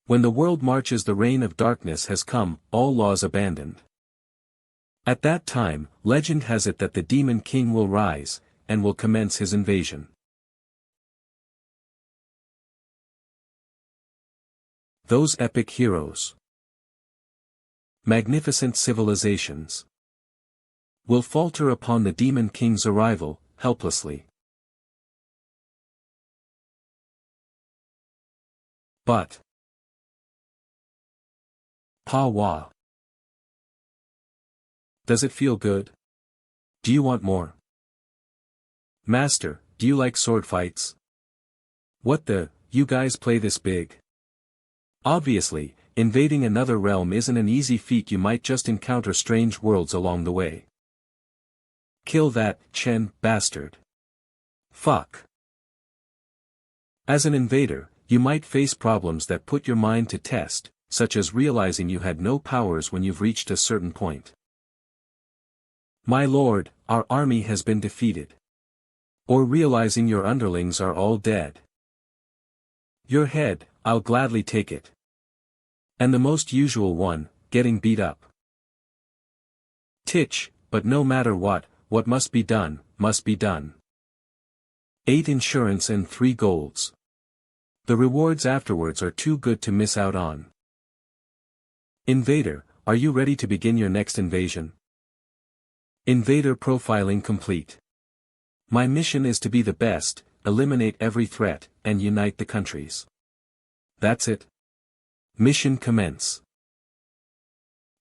When the world marches, the reign of darkness has come, all laws abandoned. At that time, legend has it that the demon king will rise, and will commence his invasion. Those epic heroes, magnificent civilizations, will falter upon the demon king's arrival, helplessly. But Pa-Wa. Does it feel good? Do you want more? Master, do you like sword fights? What the, you guys play this big? Obviously, invading another realm isn't an easy feat. You might just encounter strange worlds along the way. Kill that, Chen, bastard. Fuck. As an invader, you might face problems that put your mind to test, such as realizing you had no powers when you've reached a certain point. My lord, our army has been defeated. Or realizing your underlings are all dead. Your head, I'll gladly take it. And the most usual one, getting beat up. Titch, but no matter what must be done, must be done. 8 insurance and 3 golds. The rewards afterwards are too good to miss out on. Invader, are you ready to begin your next invasion? Invader profiling complete. My mission is to be the best, eliminate every threat, and unite the countries. That's it. Mission commence.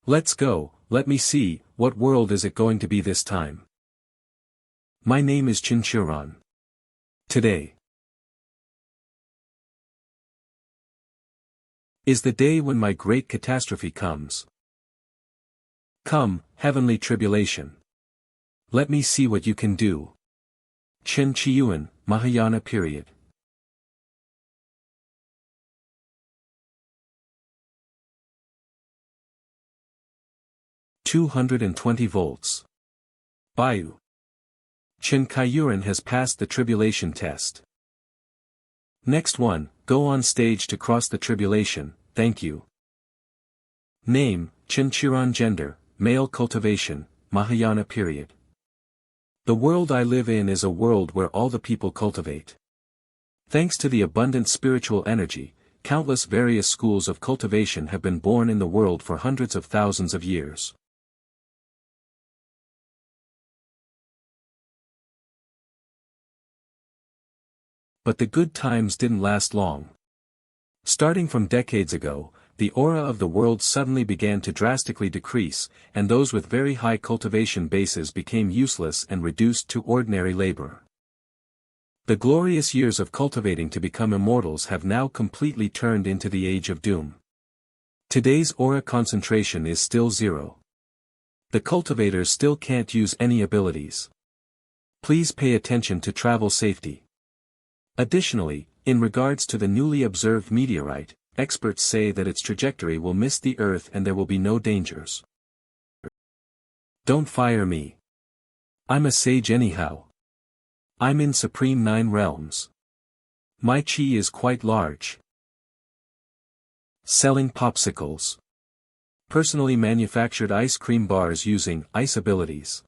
Let's go. Let me see, what world is it going to be this time? My name is Chen Qiuran. Today is the day when my great catastrophe comes. Come, heavenly tribulation. Let me see what you can do. Chen Qiuran, Mahayana period. "220 volts. Bayu. Chen Qiuran has passed the tribulation test. Next one, go on stage to cross the tribulation, thank you. Name, Chen Qiuran. Gender, male. Cultivation, Mahayana period. The world I live in is a world where all the people cultivate. Thanks to the abundant spiritual energy, countless various schools of cultivation have been born in the world for hundreds of thousands of years. But the good times didn't last long. Starting from decades ago, the aura of the world suddenly began to drastically decrease, and those with very high cultivation bases became useless and reduced to ordinary labor. The glorious years of cultivating to become immortals have now completely turned into the age of doom. Today's aura concentration is still 0. The cultivators still can't use any abilities. Please pay attention to travel safety. Additionally, in regards to the newly observed meteorite, experts say that its trajectory will miss the Earth and there will be no dangers. Don't fire me. I'm a sage anyhow. I'm in Supreme 9 realms. My chi is quite large. Selling popsicles. Personally manufactured ice cream bars using ice abilities.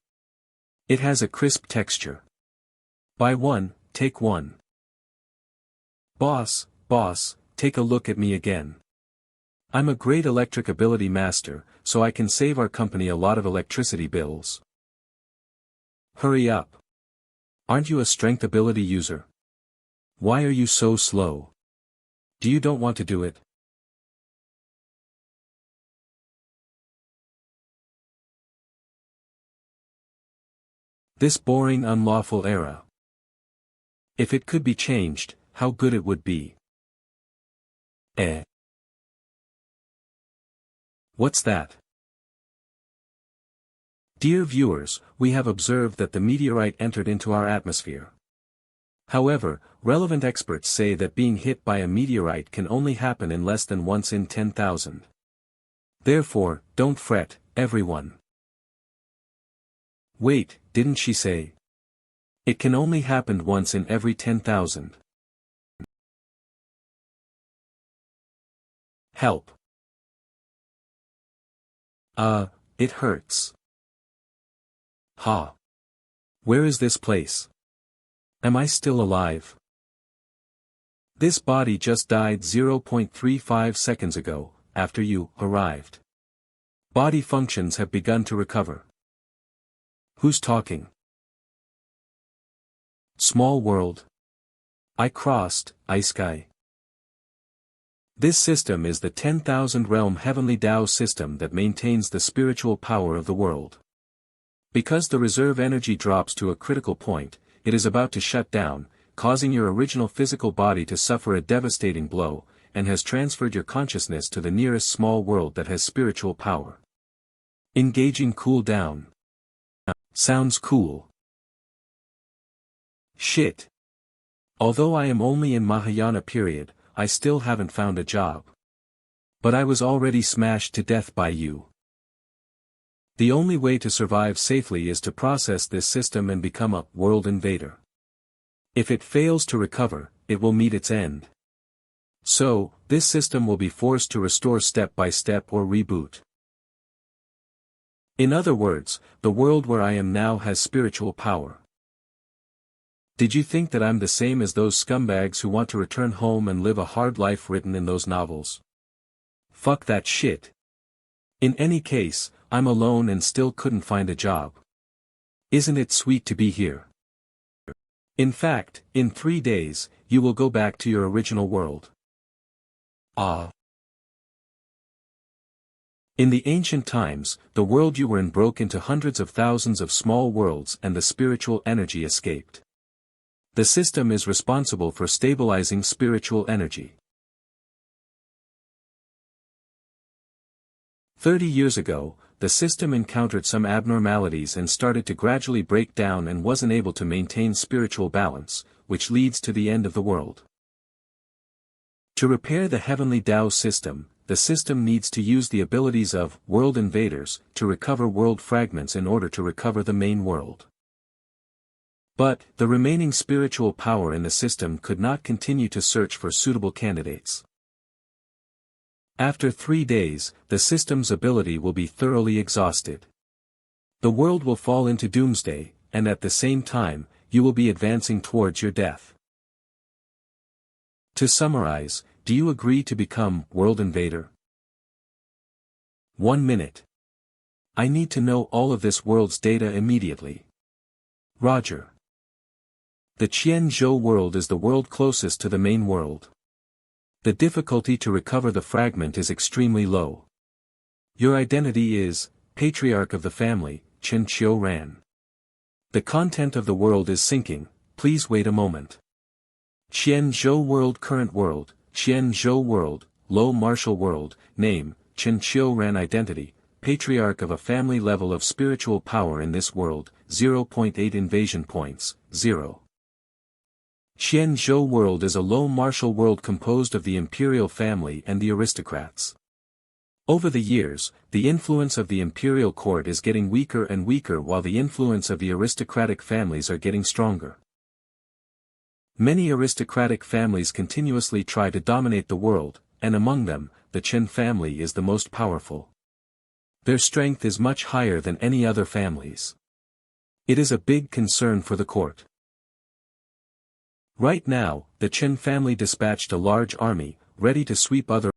It has a crisp texture. Buy one, take one. Boss, take a look at me again. I'm a great electric ability master, so I can save our company a lot of electricity bills. Hurry up. Aren't you a strength ability user? Why are you so slow? Do you don't want to do it? This boring unlawful era. If it could be changed, how good it would be. What's that? Dear viewers, we have observed that the meteorite entered into our atmosphere. However, relevant experts say that being hit by a meteorite can only happen in less than once in 10,000. Therefore, don't fret, everyone. Wait, didn't she say? It can only happen once in every 10,000. Help. It hurts. Ha. Where is this place? Am I still alive? This body just died 0.35 seconds ago, after you arrived. Body functions have begun to recover. Who's talking? Small world. I crossed, Sky. This system is the 10,000 realm Heavenly Dao system that maintains the spiritual power of the world. Because the reserve energy drops to a critical point, it is about to shut down, causing your original physical body to suffer a devastating blow, and has transferred your consciousness to the nearest small world that has spiritual power. Engaging cool down. Sounds cool. Shit. Although I am only in Mahayana period, I still haven't found a job. But I was already smashed to death by you. The only way to survive safely is to process this system and become a world invader. If it fails to recover, it will meet its end. So, this system will be forced to restore step by step or reboot. In other words, the world where I am now has spiritual power. Did you think that I'm the same as those scumbags who want to return home and live a hard life written in those novels? Fuck that shit. In any case, I'm alone and still couldn't find a job. Isn't it sweet to be here? In fact, in 3 days, you will go back to your original world. Ah. In the ancient times, the world you were in broke into hundreds of thousands of small worlds and the spiritual energy escaped. The system is responsible for stabilizing spiritual energy. 30 years ago, the system encountered some abnormalities and started to gradually break down and wasn't able to maintain spiritual balance, which leads to the end of the world. To repair the Heavenly Dao system, the system needs to use the abilities of world invaders to recover world fragments in order to recover the main world. But, the remaining spiritual power in the system could not continue to search for suitable candidates. After 3 days, the system's ability will be thoroughly exhausted. The world will fall into doomsday, and at the same time, you will be advancing towards your death. To summarize, do you agree to become World Invader? 1 minute. I need to know all of this world's data immediately. Roger. The Qianzhou world is the world closest to the main world. The difficulty to recover the fragment is extremely low. Your identity is, Patriarch of the family, Chen Qiuran. The content of the world is sinking, please wait a moment. Qianzhou world current world, Qianzhou world, low martial world, name, Chen Qiuran identity, Patriarch of a family level of spiritual power in this world, 0.8 invasion points, 0. Qianzhou world is a low martial world composed of the imperial family and the aristocrats. Over the years, the influence of the Imperial Court is getting weaker and weaker while the influence of the aristocratic families are getting stronger. Many aristocratic families continuously try to dominate the world, and among them, the Chen family is the most powerful. Their strength is much higher than any other families. It is a big concern for the court. Right now, the Chen family dispatched a large army, ready to sweep other.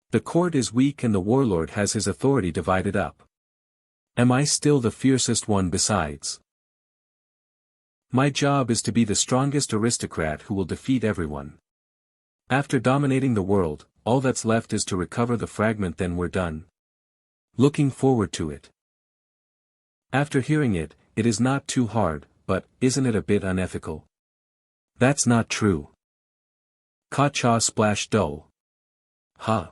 The court is weak and the warlord has his authority divided up. Am I still the fiercest one besides? My job is to be the strongest aristocrat who will defeat everyone. After dominating the world, all that's left is to recover the fragment, then we're done. Looking forward to it. After hearing it, it is not too hard, but isn't it a bit unethical? That's not true. Ka-cha splash dull. Huh.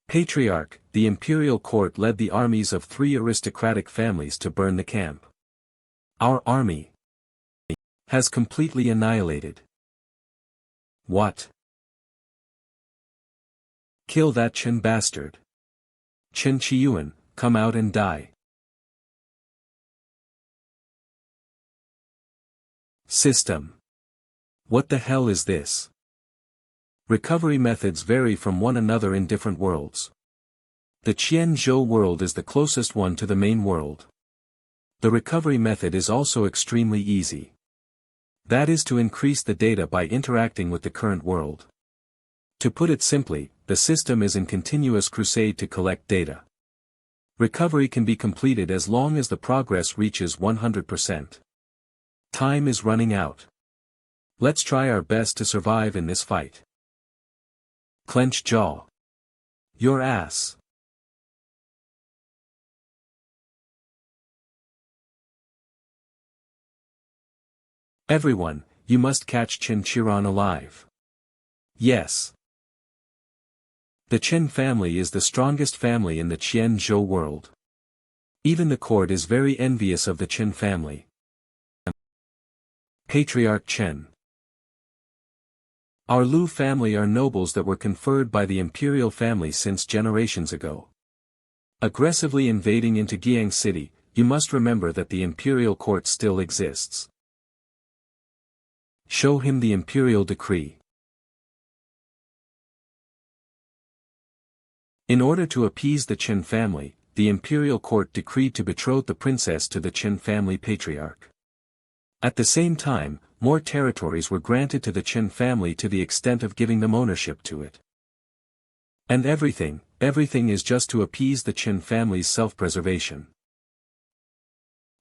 Patriarch, the Imperial Court led the armies of 3 aristocratic families to burn the camp. Our army has completely annihilated. What? Kill that Chen bastard. Chen Qiuran, come out and die. System. What the hell is this? Recovery methods vary from one another in different worlds. The Qianzhou world is the closest one to the main world. The recovery method is also extremely easy. That is to increase the data by interacting with the current world. To put it simply, the system is in continuous crusade to collect data. Recovery can be completed as long as the progress reaches 100%. Time is running out. Let's try our best to survive in this fight. Clench jaw. Your ass. Everyone, you must catch Chen Qiuran alive. Yes. The Chen family is the strongest family in the Qianzhou world. Even the court is very envious of the Chen family. Patriarch Chen. Our Lu family are nobles that were conferred by the imperial family since generations ago. Aggressively invading into Jiang City, you must remember that the Imperial Court still exists. Show him the imperial decree. In order to appease the Chen family, the Imperial Court decreed to betroth the princess to the Chen family patriarch. At the same time, more territories were granted to the Chen family to the extent of giving them ownership to it. And everything is just to appease the Chen family's self-preservation.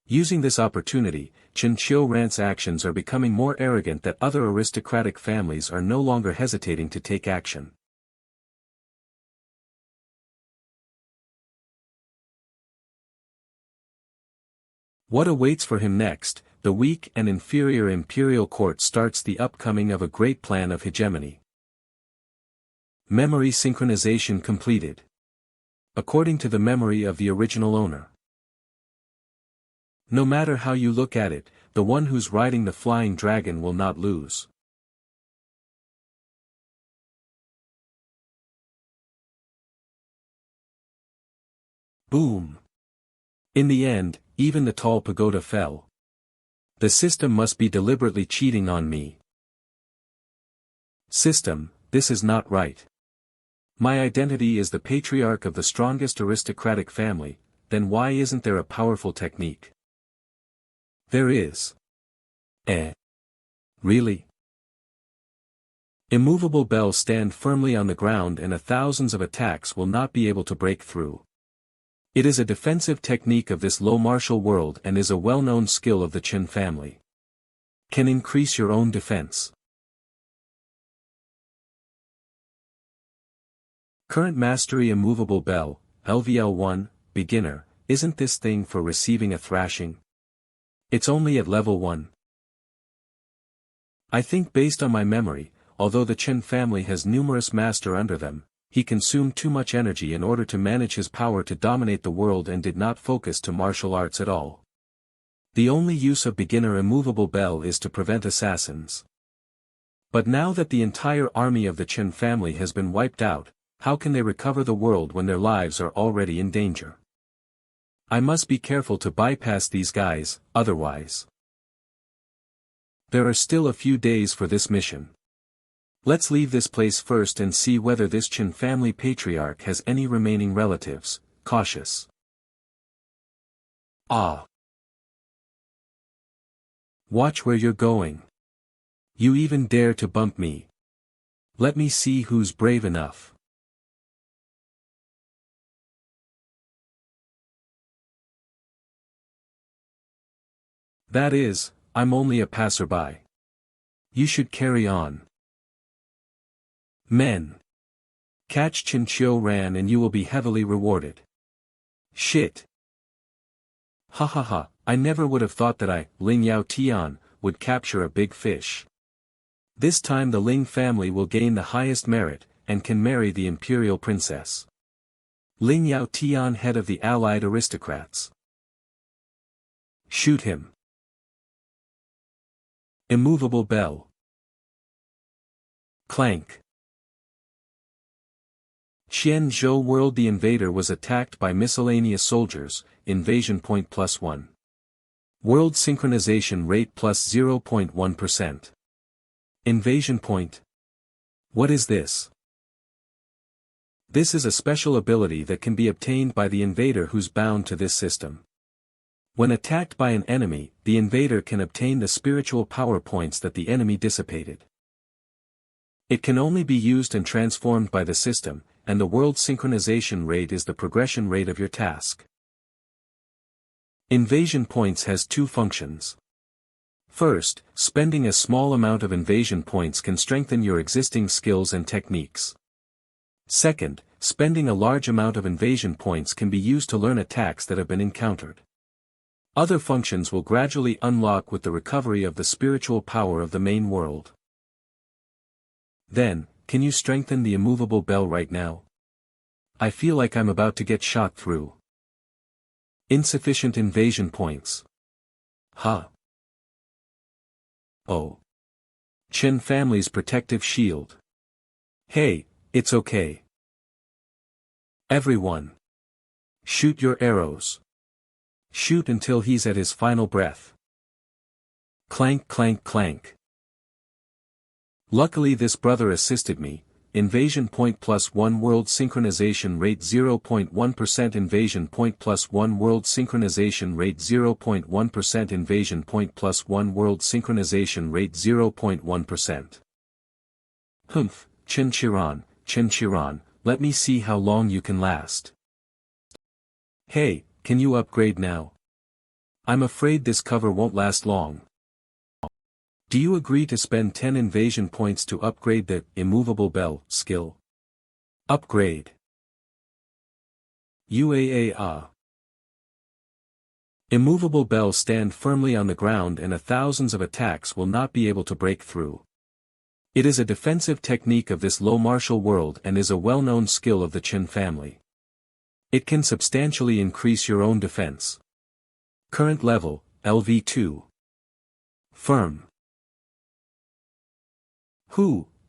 Using this opportunity, Chen Qiuran's actions are becoming more arrogant that other aristocratic families are no longer hesitating to take action. What awaits for him next? The weak and inferior Imperial Court starts the upcoming of a great plan of hegemony. Memory synchronization completed. According to the memory of the original owner. No matter how you look at it, the one who's riding the flying dragon will not lose. Boom. In the end, even the tall pagoda fell. The system must be deliberately cheating on me. System, this is not right. My identity is the patriarch of the strongest aristocratic family, then why isn't there a powerful technique? There is. Really? Immovable bells stand firmly on the ground and thousands of attacks will not be able to break through. It is a defensive technique of this low martial world and is a well-known skill of the Chen family. Can increase your own defense. Current mastery immovable bell, LVL1, beginner, isn't this thing for receiving a thrashing? It's only at level 1. I think based on my memory, although the Chen family has numerous master under them, he consumed too much energy in order to manage his power to dominate the world and did not focus to martial arts at all. The only use of beginner immovable bell is to prevent assassins. But now that the entire army of the Chen family has been wiped out, how can they recover the world when their lives are already in danger? I must be careful to bypass these guys, otherwise. There are still a few days for this mission. Let's leave this place first and see whether this Chen family patriarch has any remaining relatives. Cautious. Ah. Watch where you're going. You even dare to bump me. Let me see who's brave enough. That is, I'm only a passerby. You should carry on. Men. Catch Chen Qiuran and you will be heavily rewarded. Shit. Ha ha ha, I never would have thought that Ling Yao Tian, would capture a big fish. This time the Ling family will gain the highest merit, and can marry the imperial princess. Ling Yao Tian, head of the allied aristocrats. Shoot him. Immovable bell. Clank. Qianzhou world. The invader was attacked by miscellaneous soldiers, invasion point +1. World synchronization rate +0.1%. Invasion point. What is this? This is a special ability that can be obtained by the invader who's bound to this system. When attacked by an enemy, the invader can obtain the spiritual power points that the enemy dissipated. It can only be used and transformed by the system, and the world synchronization rate is the progression rate of your task. Invasion points has two functions. First, spending a small amount of invasion points can strengthen your existing skills and techniques. Second, spending a large amount of invasion points can be used to learn attacks that have been encountered. Other functions will gradually unlock with the recovery of the spiritual power of the main world. Then, can you strengthen the immovable bell right now? I feel like I'm about to get shot through. Insufficient invasion points. Huh. Oh. Chen family's protective shield. Hey, it's okay. Everyone. Shoot your arrows. Shoot until he's at his final breath. Clank clank clank. Luckily this brother assisted me. Invasion point +1 world synchronization rate 0.1% invasion point +1 world synchronization rate 0.1% invasion point +1 world synchronization rate 0.1%. Humph, Chen Qiuran, let me see how long you can last. Hey, can you upgrade now? I'm afraid this cover won't last long. Do you agree to spend 10 invasion points to upgrade the immovable bell skill? Upgrade. UAA. Immovable bell stand firmly on the ground and thousands of attacks will not be able to break through. It is a defensive technique of this low martial world and is a well-known skill of the Chen family. It can substantially increase your own defense. Current level, LV2. Firm.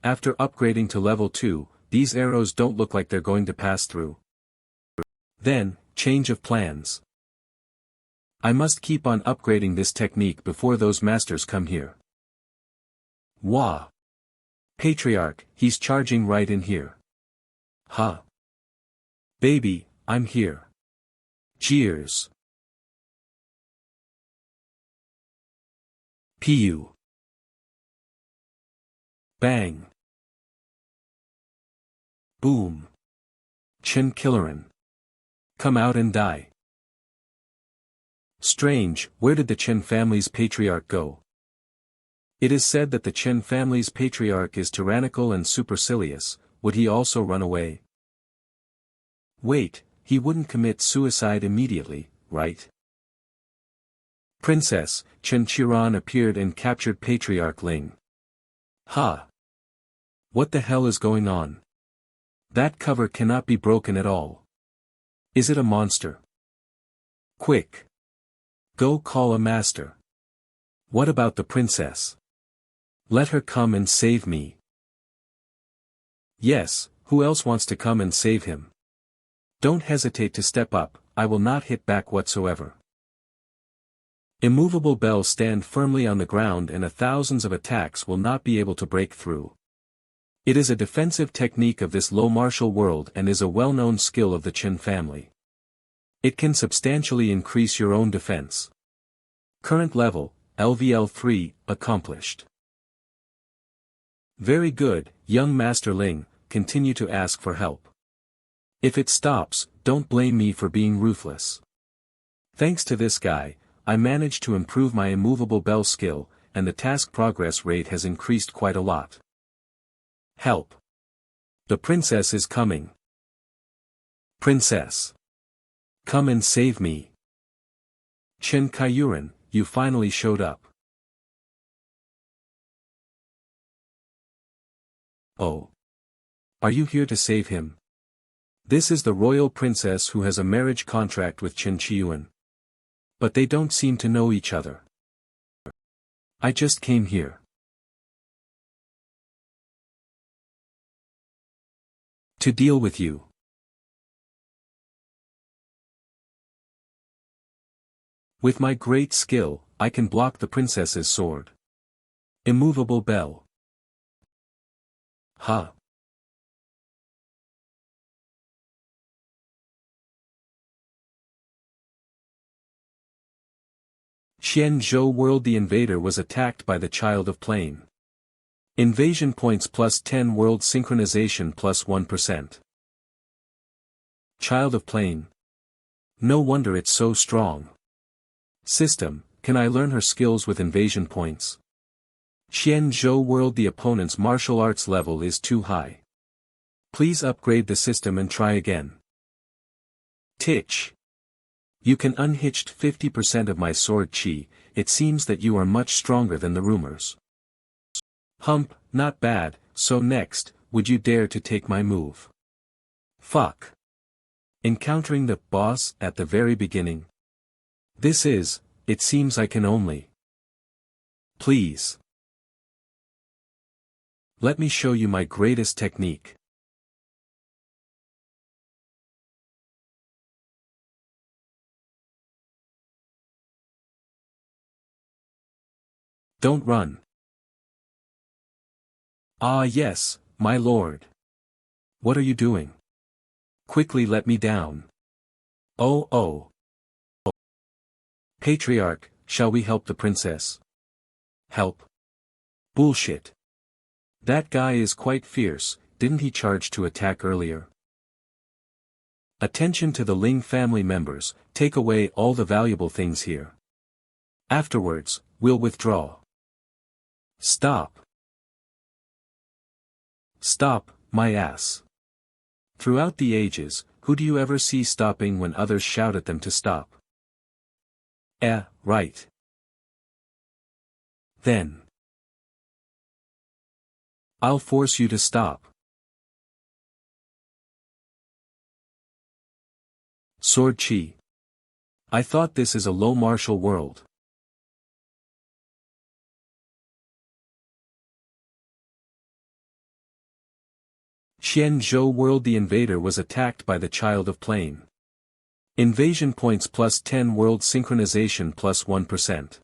After upgrading to level 2, these arrows don't look like they're going to pass through. Then, change of plans. I must keep on upgrading this technique before those masters come here. Wah! Patriarch, he's charging right in here. Huh. Baby, I'm here. Cheers. Pu. Bang. Boom. Chen Qiuran. Come out and die. Strange, where did the Chen family's patriarch go? It is said that the Chen family's patriarch is tyrannical and supercilious. Would he also run away? Wait, he wouldn't commit suicide immediately, right? Princess, Chen Qiuran appeared and captured Patriarch Ling. Ha! What the hell is going on? That cover cannot be broken at all. Is it a monster? Quick! Go call a master. What about the princess? Let her come and save me. Yes, who else wants to come and save him? Don't hesitate to step up, I will not hit back whatsoever. Immovable bell stand firmly on the ground and thousands of attacks will not be able to break through. It is a defensive technique of this low martial world and is a well-known skill of the Chen family. It can substantially increase your own defense. Current level, LVL3, accomplished. Very good, young Master Ling, continue to ask for help. If it stops, don't blame me for being ruthless. Thanks to this guy, I managed to improve my immovable bell skill, and the task progress rate has increased quite a lot. Help! The princess is coming. Princess! Come and save me. Chen Qiuran, you finally showed up. Oh. Are you here to save him? This is the royal princess who has a marriage contract with Chen Qiuran. But they don't seem to know each other. I just came here to deal with you. With my great skill, I can block the princess's sword. Immovable bell. Ha! Zhou World the Invader was attacked by the Child of Plane. Invasion points plus 10 World synchronization plus 1%. Child of Plane. No wonder it's so strong. System, can I learn her skills with invasion points? Zhou World the opponent's martial arts level is too high. Please upgrade the system and try again. Titch. You can unhitched 50% of my sword chi, it seems that you are much stronger than the rumors. Hump, not bad, so next, would you dare to take my move? Fuck. Encountering the boss at the very beginning. This is, it seems I can only. Please. Let me show you my greatest technique. Don't run. Ah yes, my lord. What are you doing? Quickly let me down. Oh. Patriarch, shall we help the princess? Help? Bullshit. That guy is quite fierce, didn't he charge to attack earlier? Attention to the Ling family members, take away all the valuable things here. Afterwards, we'll withdraw. Stop. Stop, my ass. Throughout the ages, who do you ever see stopping when others shout at them to stop? Right. Then. I'll force you to stop. Sword Chi. I thought this is a low martial world. Zhou World the Invader was attacked by the Child of Plane. Invasion points plus 10 World synchronization plus 1%.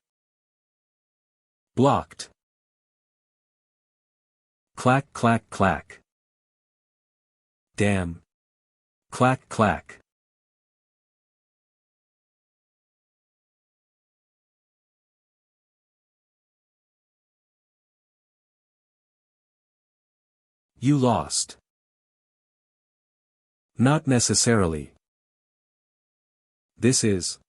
Blocked. Clack clack clack. Damn. Clack clack. You lost. Not necessarily. This is.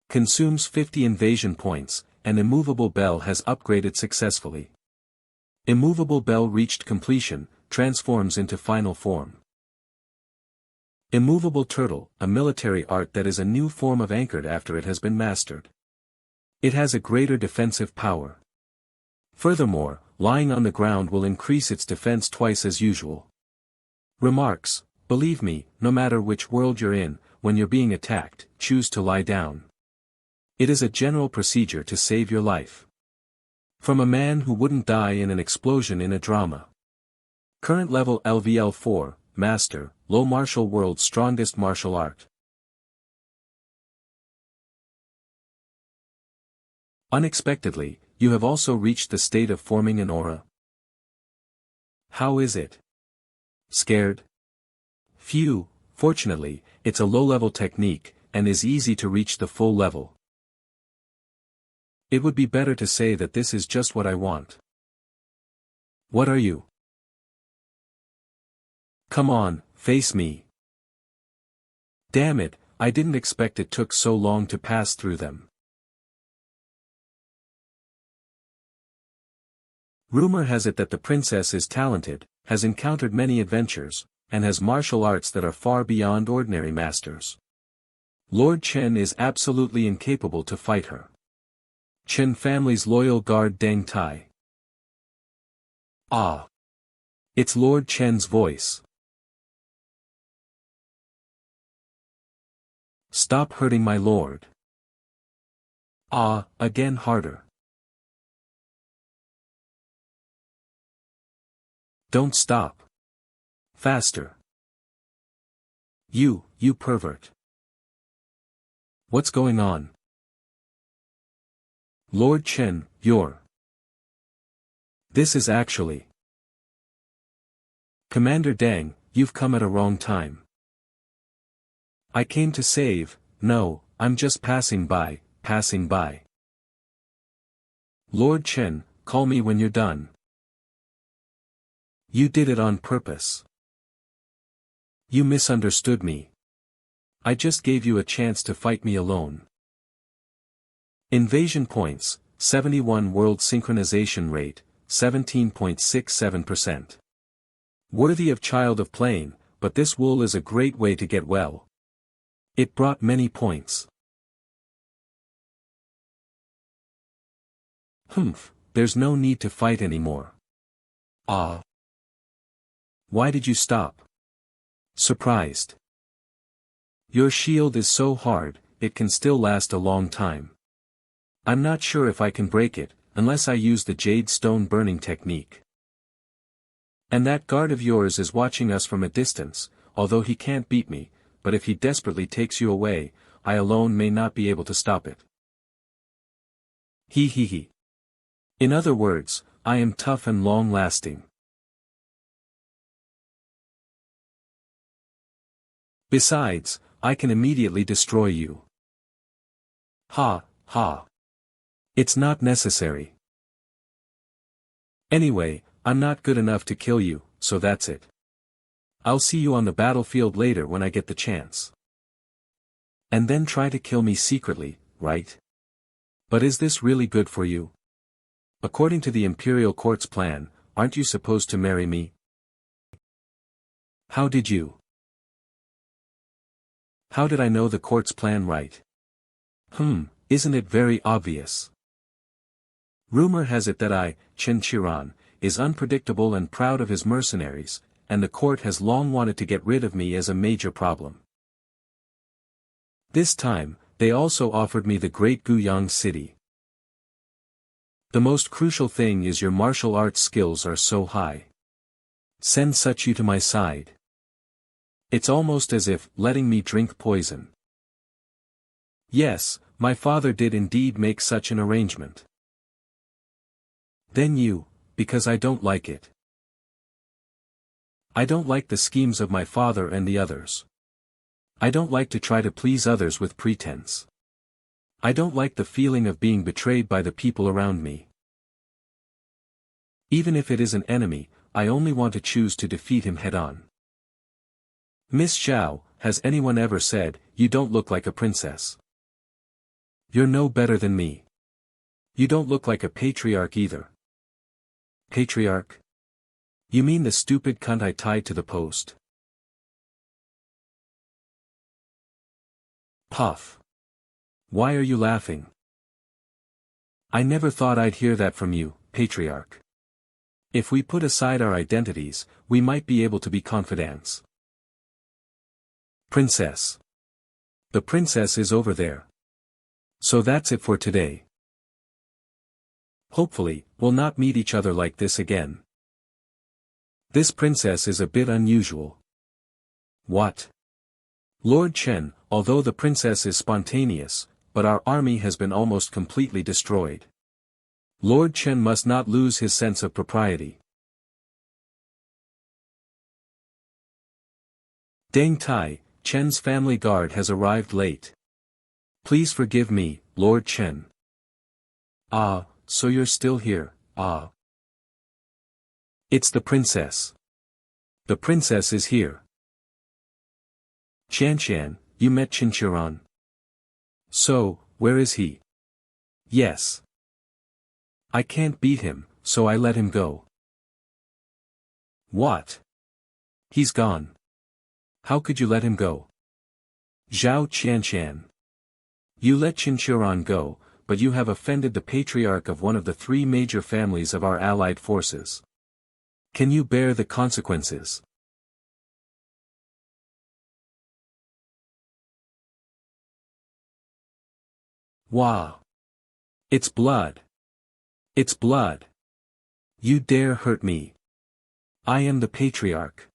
Consumes 50 invasion points, and Immovable Bell has upgraded successfully. Immovable Bell reached completion, transforms into final form. Immovable Turtle, a military art that is a new form of anchored after it has been mastered. It has a greater defensive power. Furthermore, lying on the ground will increase its defense twice as usual. Remarks, believe me, no matter which world you're in, when you're being attacked, choose to lie down. It is a general procedure to save your life. From a man who wouldn't die in an explosion in a drama. Current level LVL 4, Master, Low Martial World's strongest martial art. Unexpectedly, you have also reached the state of forming an aura. How is it? Scared? Phew, fortunately, it's a low-level technique, and is easy to reach the full level. It would be better to say that this is just what I want. What are you? Come on, face me. Damn it, I didn't expect it took so long to pass through them. Rumor has it that the princess is talented, has encountered many adventures, and has martial arts that are far beyond ordinary masters. Lord Chen is absolutely incapable to fight her. Chen family's loyal guard Deng Tai. Ah! It's Lord Chen's voice. Stop hurting my lord. Ah, again harder. Don't stop. Faster. You pervert. What's going on? Lord Chen, you're. This is actually. Commander Deng, you've come at a wrong time. I came to save, no, I'm just passing by, passing by. Lord Chen, call me when you're done. You did it on purpose. You misunderstood me. I just gave you a chance to fight me alone. Invasion points, 71 world synchronization rate, 17.67%. Worthy of child of playing, but this wool is a great way to get well. It brought many points. Humph, there's no need to fight anymore. Ah. Why did you stop? Surprised. Your shield is so hard, it can still last a long time. I'm not sure if I can break it, unless I use the jade stone burning technique. And that guard of yours is watching us from a distance, although he can't beat me, but if he desperately takes you away, I alone may not be able to stop it. He. In other words, I am tough and long-lasting. Besides, I can immediately destroy you. Ha. It's not necessary. Anyway, I'm not good enough to kill you, so that's it. I'll see you on the battlefield later when I get the chance. And then try to kill me secretly, right? But is this really good for you? According to the Imperial Court's plan, aren't you supposed to marry me? How did you? How did I know the court's plan right? Isn't it very obvious? Rumor has it that I, Chen Qiuran, is unpredictable and proud of his mercenaries, and the court has long wanted to get rid of me as a major problem. This time, they also offered me the great Guiyang city. The most crucial thing is your martial arts skills are so high. Send such you to my side. It's almost as if letting me drink poison. Yes, my father did indeed make such an arrangement. Then you, because I don't like it. I don't like the schemes of my father and the others. I don't like to try to please others with pretense. I don't like the feeling of being betrayed by the people around me. Even if it is an enemy, I only want to choose to defeat him head-on. Miss Xiao, has anyone ever said, you don't look like a princess? You're no better than me. You don't look like a patriarch either. Patriarch? You mean the stupid cunt I tied to the post? Puff. Why are you laughing? I never thought I'd hear that from you, Patriarch. If we put aside our identities, we might be able to be confidants. Princess. The princess is over there. So that's it for today. Hopefully, we'll not meet each other like this again. This princess is a bit unusual. What? Lord Chen, although the princess is spontaneous, but our army has been almost completely destroyed. Lord Chen must not lose his sense of propriety. Deng Tai, Chen's family guard has arrived late. Please forgive me, Lord Chen. Ah, so you're still here, ah. It's the princess. The princess is here. Qian, you met Chen Qiuran. So, where is he? Yes. I can't beat him, so I let him go. What? He's gone. How could you let him go? Zhao Qian. You let Chen Qiuran go, but you have offended the patriarch of one of the three major families of our allied forces. Can you bear the consequences? Wow. It's blood. It's blood. You dare hurt me. I am the patriarch.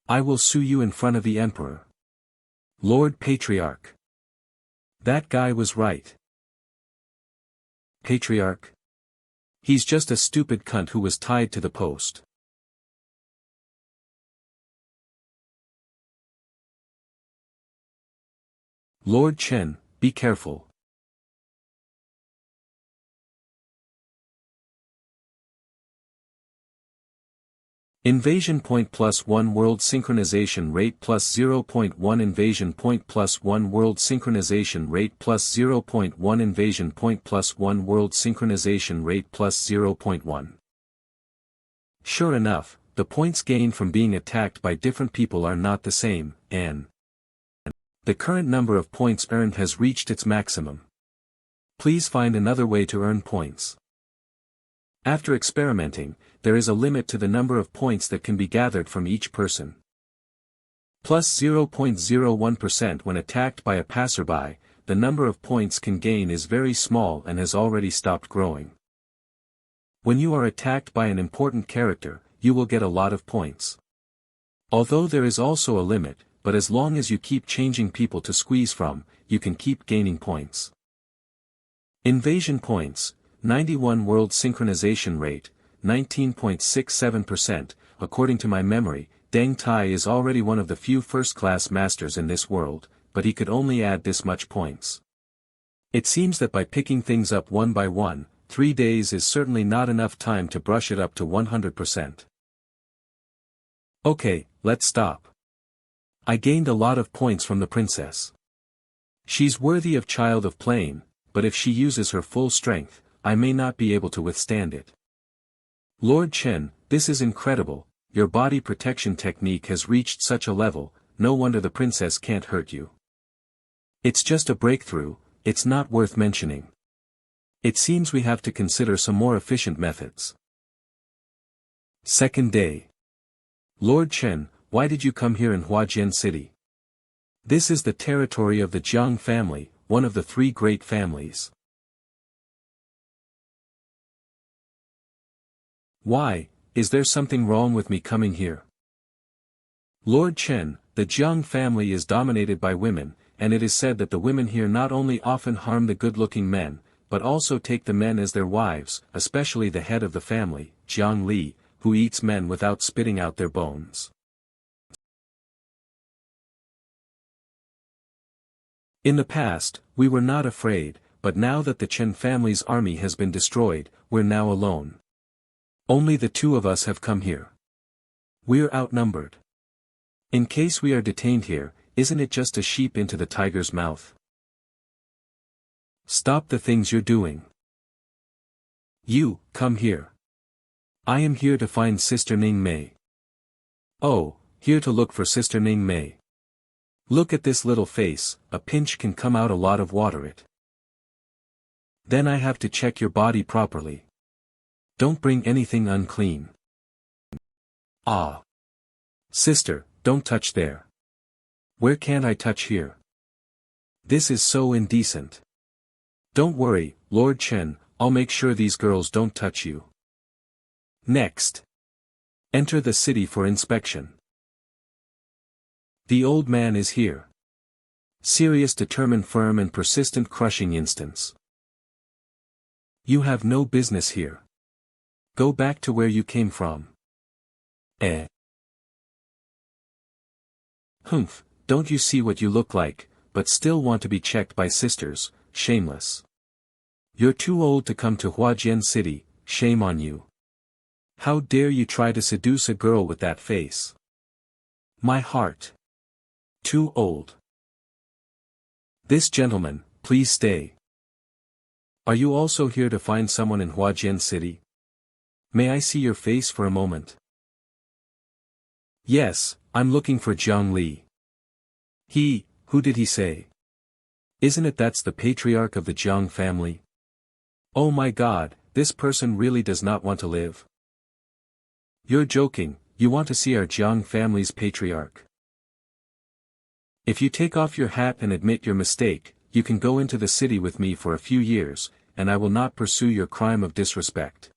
I will sue you in front of the emperor. Lord Patriarch. That guy was right. Patriarch? He's just a stupid cunt who was tied to the post. Lord Chen, be careful. Invasion point +1 world synchronization rate +0.1 invasion point +1 world synchronization rate +0.1 invasion point +1 world synchronization rate +0.1. Sure enough, the points gained from being attacked by different people are not the same, and the current number of points earned has reached its maximum. Please find another way to earn points. After experimenting, there is a limit to the number of points that can be gathered from each person. Plus 0.01% when attacked by a passerby, the number of points can gain is very small and has already stopped growing. When you are attacked by an important character, you will get a lot of points. Although there is also a limit, but as long as you keep changing people to squeeze from, you can keep gaining points. Invasion points, 91 world synchronization rate, 19.67%, according to my memory. Deng Tai is already one of the few first-class masters in this world, but he could only add this much points. It seems that by picking things up one by one, 3 days is certainly not enough time to brush it up to 100%. Okay, let's stop. I gained a lot of points from the princess. She's worthy of child of playing, but if she uses her full strength, I may not be able to withstand it. Lord Chen, this is incredible, your body protection technique has reached such a level, no wonder the princess can't hurt you. It's just a breakthrough, it's not worth mentioning. It seems we have to consider some more efficient methods. Second day. Lord Chen, why did you come here in Huajin City? This is the territory of the Jiang family, one of the 3 great families. Why, is there something wrong with me coming here? Lord Chen, the Jiang family is dominated by women, and it is said that the women here not only often harm the good-looking men, but also take the men as their wives, especially the head of the family, Jiang Li, who eats men without spitting out their bones. In the past, we were not afraid, but now that the Chen family's army has been destroyed, we're now alone. Only the 2 of us have come here. We're outnumbered. In case we are detained here, isn't it just a sheep into the tiger's mouth? Stop the things you're doing. You, come here. I am here to find Sister Ning Mei. Oh, here to look for Sister Ning Mei. Look at this little face, a pinch can come out a lot of water it. Then I have to check your body properly. Don't bring anything unclean. Ah. Sister, don't touch there. Where can't I touch here? This is so indecent. Don't worry, Lord Chen, I'll make sure these girls don't touch you. Next. Enter the city for inspection. The old man is here. Serious, determined, firm and persistent, crushing instance. You have no business here. Go back to where you came from. Humph, don't you see what you look like, but still want to be checked by sisters, shameless. You're too old to come to Huajin City, shame on you. How dare you try to seduce a girl with that face? My heart. Too old. This gentleman, please stay. Are you also here to find someone in Huajin City? May I see your face for a moment? Yes, I'm looking for Jiang Li. Who did he say? Isn't it that's the patriarch of the Jiang family? Oh my God, this person really does not want to live. You're joking, you want to see our Jiang family's patriarch. If you take off your hat and admit your mistake, you can go into the city with me for a few years, and I will not pursue your crime of disrespect.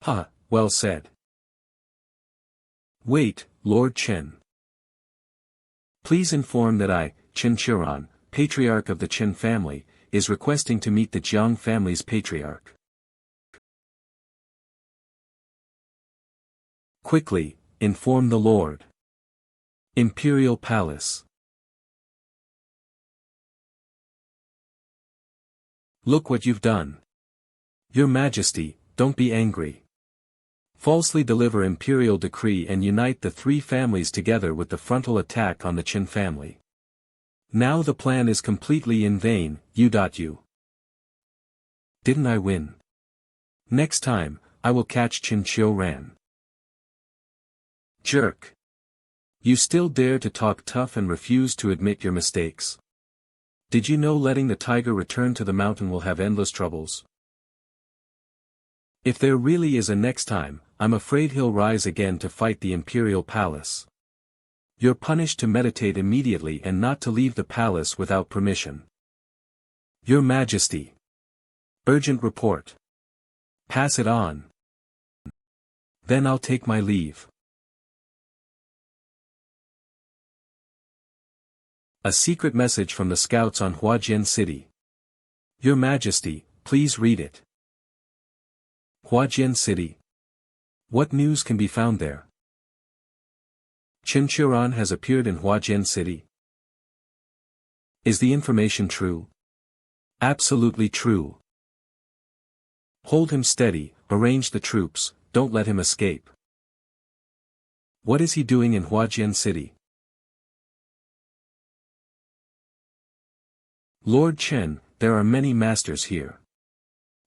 Ha, well said. Wait, Lord Chen. Please inform that I, Chen Qiuran, patriarch of the Chen family, is requesting to meet the Jiang family's patriarch. Quickly, inform the Lord. Imperial Palace. Look what you've done. Your Majesty, don't be angry. Falsely deliver imperial decree and unite the three families together with the frontal attack on the Chen family. Now the plan is completely in vain, you. Didn't I win? Next time, I will catch Chen Qiuran. Jerk. You still dare to talk tough and refuse to admit your mistakes. Did you know letting the tiger return to the mountain will have endless troubles? If there really is a next time, I'm afraid he'll rise again to fight the imperial palace. You're punished to meditate immediately and not to leave the palace without permission. Your Majesty. Urgent report. Pass it on. Then I'll take my leave. A secret message from the scouts on Huajin City. Your Majesty, please read it. Huajin City. What news can be found there? Chen Qiuran has appeared in Huajin City. Is the information true? Absolutely true. Hold him steady, arrange the troops, don't let him escape. What is he doing in Huajin City? Lord Chen, there are many masters here.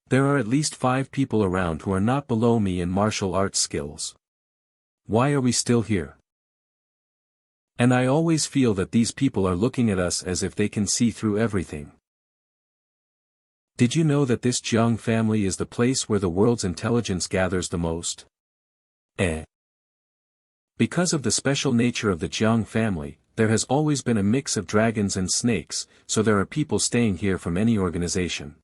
There are at least 5 people around who are not below me in martial arts skills. Why are we still here? And I always feel that these people are looking at us as if they can see through everything. Did you know that this Jiang family is the place where the world's intelligence gathers the most? Because of the special nature of the Jiang family, there has always been a mix of dragons and snakes, so there are people staying here from any organization.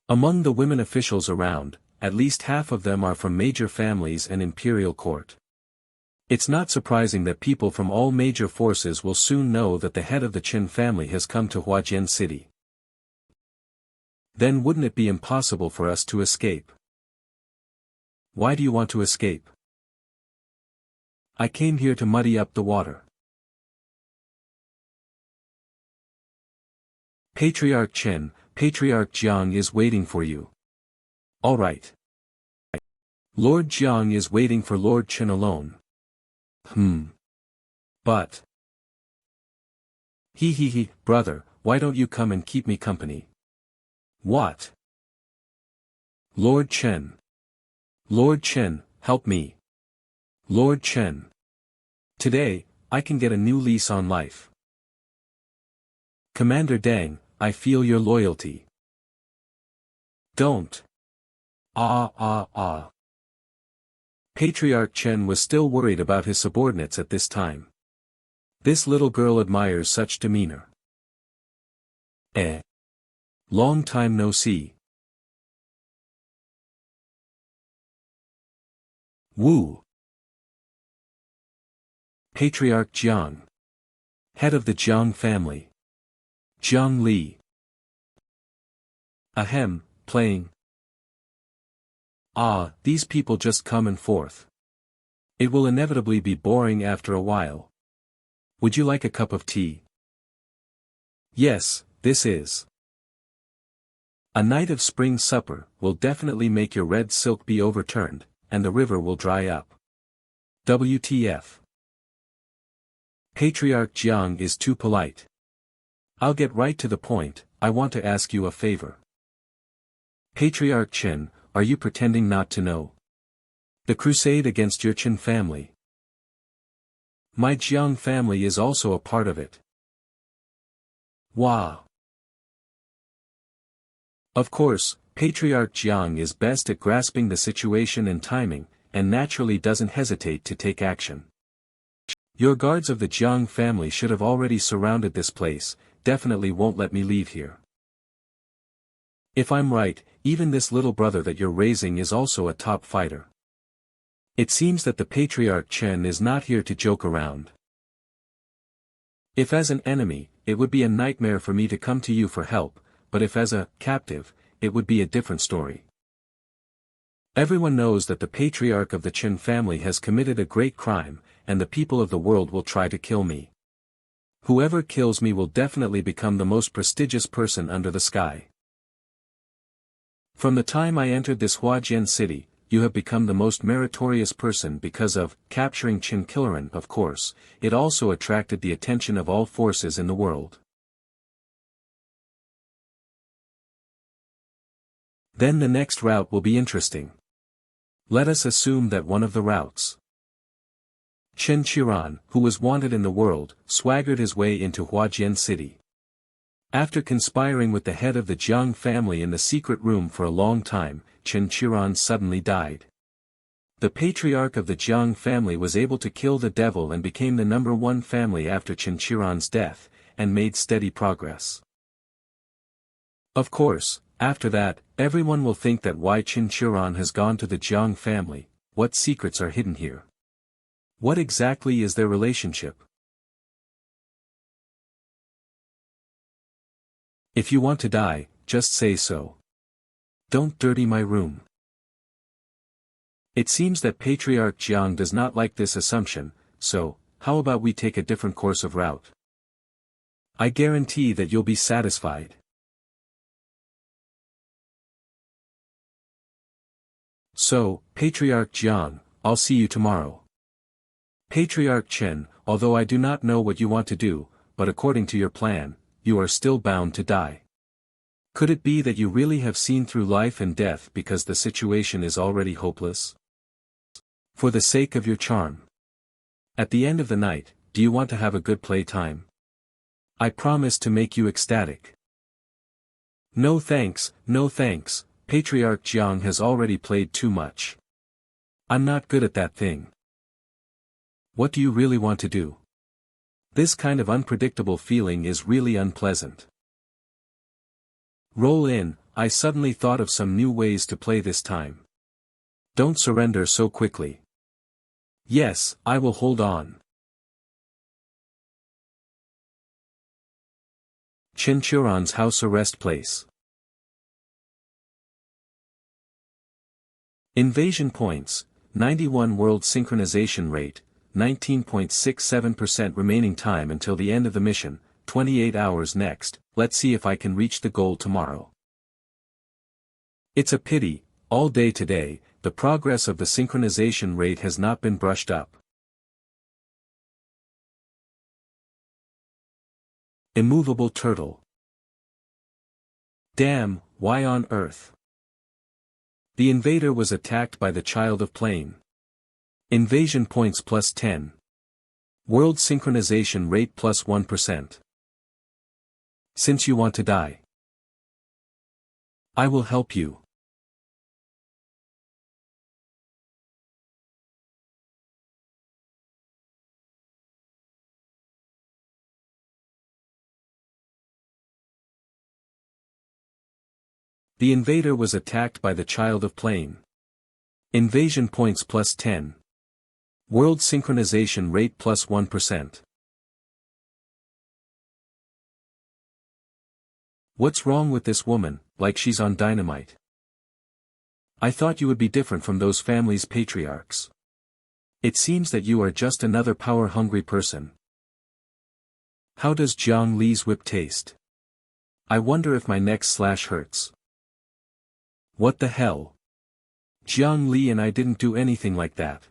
Among the women officials around, at least half of them are from major families and Imperial Court. It's not surprising that people from all major forces will soon know that the head of the Chen family has come to Huajin City. Then wouldn't it be impossible for us to escape? Why do you want to escape? I came here to muddy up the water. Patriarch Chen, Patriarch Jiang is waiting for you. All right. Lord Jiang is waiting for Lord Chen alone. But. He, brother, why don't you come and keep me company? What? Lord Chen. Lord Chen, help me. Lord Chen. Today, I can get a new lease on life. Commander Dang, I feel your loyalty. Don't. Patriarch Chen was still worried about his subordinates at this time. This little girl admires such demeanor. Long time no see. Woo. Patriarch Jiang. Head of the Jiang family. Jiang Li. Ahem, playing. These people just come and forth. It will inevitably be boring after a while. Would you like a cup of tea? Yes, this is. A night of spring supper will definitely make your red silk be overturned, and the river will dry up. WTF. Patriarch Jiang is too polite. I'll get right to the point, I want to ask you a favor. Patriarch Chen, are you pretending not to know? The crusade against your Chen family. My Jiang family is also a part of it. Wow. Of course, Patriarch Jiang is best at grasping the situation and timing, and naturally doesn't hesitate to take action. Your guards of the Jiang family should have already surrounded this place, definitely won't let me leave here. If I'm right, even this little brother that you're raising is also a top fighter. It seems that the Patriarch Chen is not here to joke around. If as an enemy, it would be a nightmare for me to come to you for help, but if as a captive, it would be a different story. Everyone knows that the Patriarch of the Chen family has committed a great crime, and the people of the world will try to kill me. Whoever kills me will definitely become the most prestigious person under the sky. From the time I entered this Huajin city, you have become the most meritorious person because of capturing Chen Qiuran. Of course, it also attracted the attention of all forces in the world. Then the next route will be interesting. Let us assume that one of the routes. Chen Qiuran, who was wanted in the world, swaggered his way into Huajin city. After conspiring with the head of the Jiang family in the secret room for a long time, Chen Qiuran suddenly died. The patriarch of the Jiang family was able to kill the devil and became the #1 family after Chen Qiuran's death, and made steady progress. Of course, after that, everyone will think that why Chen Qiuran has gone to the Jiang family, what secrets are hidden here? What exactly is their relationship? If you want to die, just say so. Don't dirty my room. It seems that Patriarch Jiang does not like this assumption, so, how about we take a different course of route? I guarantee that you'll be satisfied. So, Patriarch Jiang, I'll see you tomorrow. Patriarch Chen, although I do not know what you want to do, but according to your plan, you are still bound to die. Could it be that you really have seen through life and death because the situation is already hopeless? For the sake of your charm. At the end of the night, do you want to have a good playtime? I promise to make you ecstatic. No thanks, no thanks, Patriarch Jiang has already played too much. I'm not good at that thing. What do you really want to do? This kind of unpredictable feeling is really unpleasant. Roll in, I suddenly thought of some new ways to play this time. Don't surrender so quickly. Yes, I will hold on. Chen Qiuran's house arrest place. Invasion points, 91 world synchronization rate, 19.67% remaining time until the end of the mission, 28 hours next. Let's see if I can reach the goal tomorrow. It's a pity, all day today, the progress of the synchronization rate has not been brushed up. Immovable turtle. Damn, why on earth? The invader was attacked by the child of plane. Invasion points plus 10. World synchronization rate plus 1%. Since you want to die, I will help you. The invader was attacked by the child of plane. Invasion points plus 10. World synchronization rate plus 1%. What's wrong with this woman, like she's on dynamite? I thought you would be different from those families' patriarchs. It seems that you are just another power-hungry person. How does Jiang Li's whip taste? I wonder if my neck hurts. What the hell? Jiang Li and I didn't do anything like that.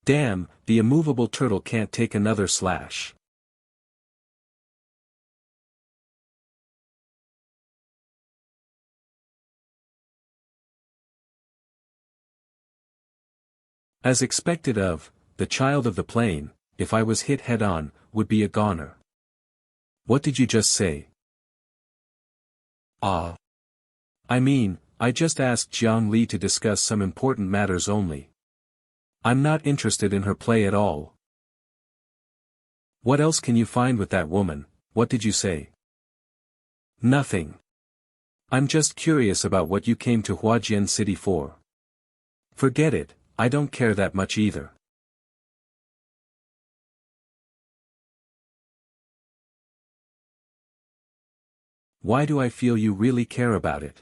Damn, the immovable turtle can't take another slash. As expected of, the child of the plane, if I was hit head-on, would be a goner. What did you just say? Ah. I mean, I just asked Jiang Li to discuss some important matters only. I'm not interested in her play at all. What else can you find with that woman? What did you say? Nothing. I'm just curious about what you came to Huajin City for. Forget it, I don't care that much either. Why do I feel you really care about it?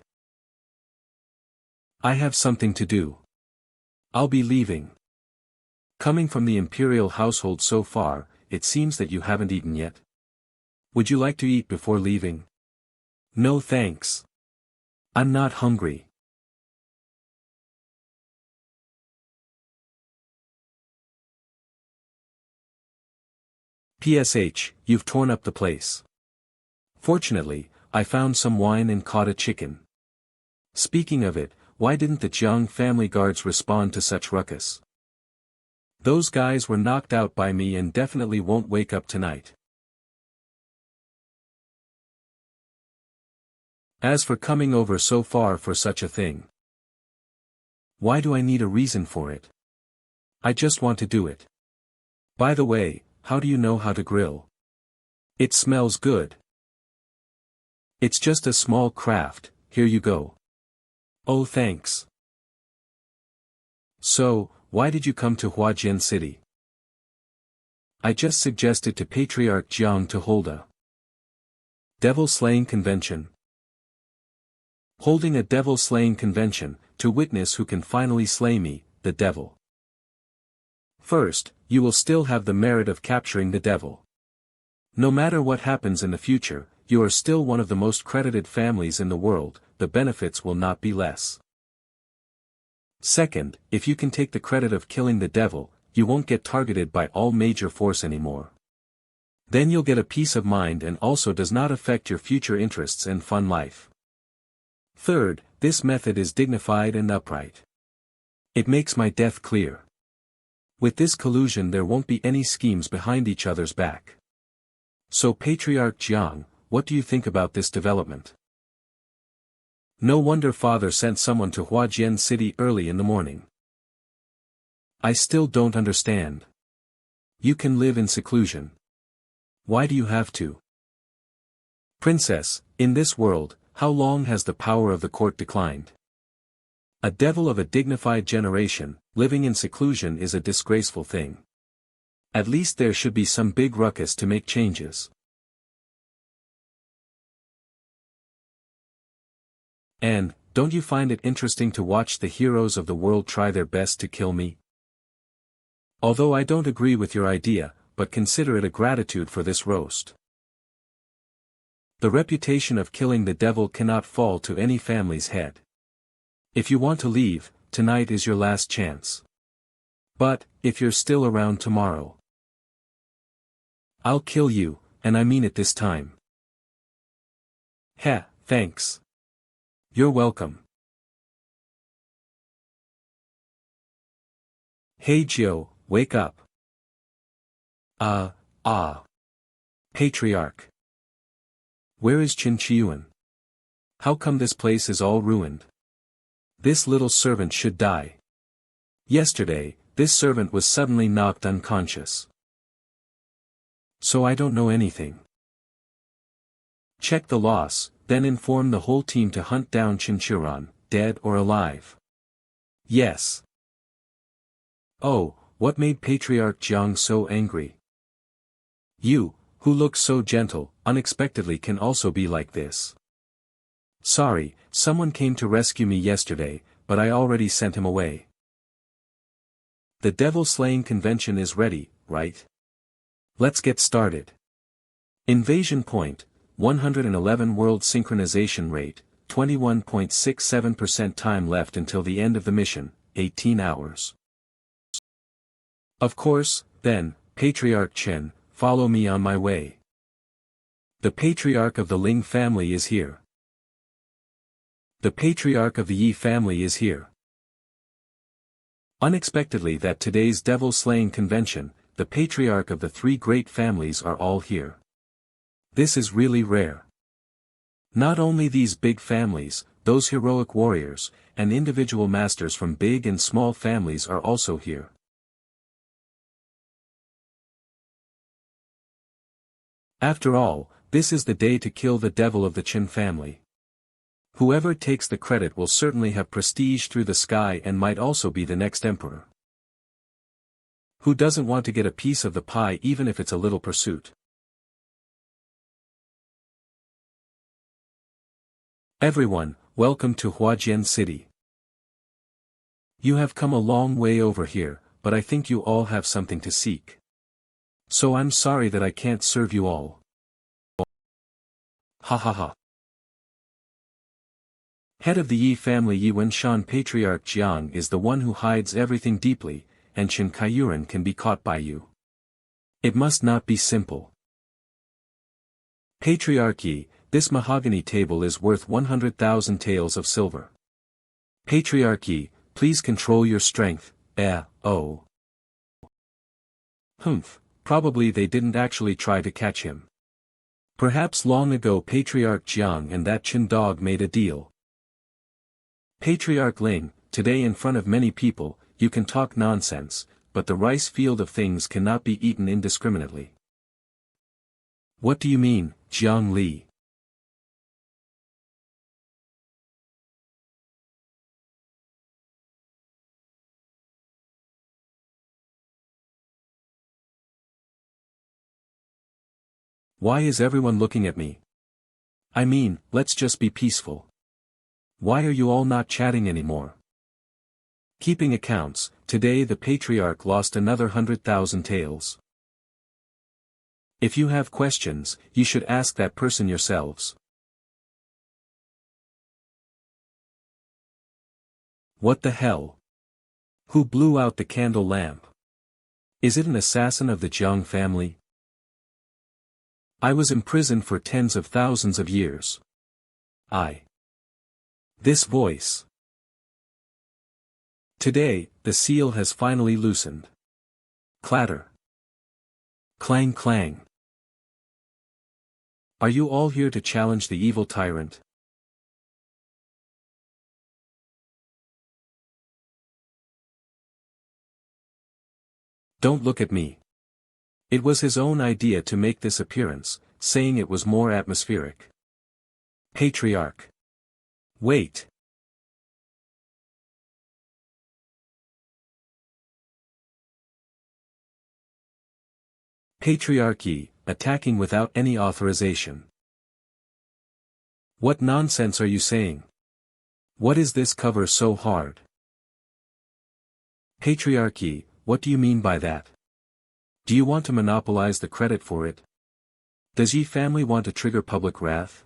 I have something to do. I'll be leaving. Coming from the Imperial household so far, it seems that you haven't eaten yet. Would you like to eat before leaving? No thanks. I'm not hungry. PSH, you've torn up the place. Fortunately, I found some wine and caught a chicken. Speaking of it, why didn't the Jiang family guards respond to such ruckus? Those guys were knocked out by me and definitely won't wake up tonight. As for coming over so far for such a thing, why do I need a reason for it? I just want to do it. By the way, how do you know how to grill? It smells good. It's just a small craft, here you go. Oh, thanks. So, why did you come to Huajin City? I just suggested to Patriarch Jiang to hold a devil-slaying convention. Holding a devil-slaying convention, to witness who can finally slay me, the devil. First, you will still have the merit of capturing the devil. No matter what happens in the future, you are still one of the most credited families in the world, the benefits will not be less. Second, if you can take the credit of killing the devil, you won't get targeted by all major force anymore. Then you'll get a peace of mind and also does not affect your future interests and fun life. Third, this method is dignified and upright. It makes my death clear. With this collusion there won't be any schemes behind each other's back. So Patriarch Jiang, what do you think about this development? No wonder father sent someone to Huajin City early in the morning. I still don't understand. You can live in seclusion. Why do you have to? Princess, in this world, how long has the power of the court declined? A devil of a dignified generation, living in seclusion is a disgraceful thing. At least there should be some big ruckus to make changes. And, don't you find it interesting to watch the heroes of the world try their best to kill me? Although I don't agree with your idea, but consider it a gratitude for this roast. The reputation of killing the devil cannot fall to any family's head. If you want to leave, tonight is your last chance. But, if you're still around tomorrow, I'll kill you, and I mean it this time. Heh, thanks. You're welcome. Hey Xiao, wake up. Patriarch. Where is Chen Qiuran? How come this place is all ruined? This little servant should die. Yesterday, this servant was suddenly knocked unconscious. So I don't know anything. Check the loss, then inform the whole team to hunt down Chen Qiuran, dead or alive. Yes. Oh, what made Patriarch Jiang so angry? You, who look so gentle, unexpectedly can also be like this. Sorry, someone came to rescue me yesterday, but I already sent him away. The devil-slaying convention is ready, right? Let's get started. Invasion point, 111 world synchronization rate, 21.67% time left until the end of the mission, 18 hours. Of course, then, Patriarch Chen, follow me on my way. The Patriarch of the Ling family is here. The Patriarch of the Yi family is here. Unexpectedly that today's devil-slaying convention, the Patriarch of the three great families are all here. This is really rare. Not only these big families, those heroic warriors, and individual masters from big and small families are also here. After all, this is the day to kill the devil of the Chen family. Whoever takes the credit will certainly have prestige through the sky and might also be the next emperor. Who doesn't want to get a piece of the pie even if it's a little pursuit? Everyone, welcome to Huajin City. You have come a long way over here, but I think you all have something to seek. So I'm sorry that I can't serve you all. Ha ha ha. Head of the Yi family Yi Wenshan Patriarch Jiang is the one who hides everything deeply, and Chen Qiuran can be caught by you. It must not be simple. Patriarch Yi, this mahogany table is worth 100,000 taels of silver. Patriarch Yi, please control your strength, oh. Humph, probably they didn't actually try to catch him. Perhaps long ago Patriarch Jiang and that Chen dog made a deal. Patriarch Ling, today in front of many people, you can talk nonsense, but the rice field of things cannot be eaten indiscriminately. What do you mean, Jiang Li? Why is everyone looking at me? I mean, let's just be peaceful. Why are you all not chatting anymore? Keeping accounts, today the Patriarch lost another 100,000 taels. If you have questions, you should ask that person yourselves. What the hell? Who blew out the candle lamp? Is it an assassin of the Jiang family? I was imprisoned for tens of thousands of years. This voice. Today, the seal has finally loosened. Clatter. Clang clang. Are you all here to challenge the evil tyrant? Don't look at me. It was his own idea to make this appearance, saying it was more atmospheric. Patriarch. Wait. Patriarchy, attacking without any authorization. What nonsense are you saying? What is this cover so hard? Patriarchy, what do you mean by that? Do you want to monopolize the credit for it? Does Yi family want to trigger public wrath?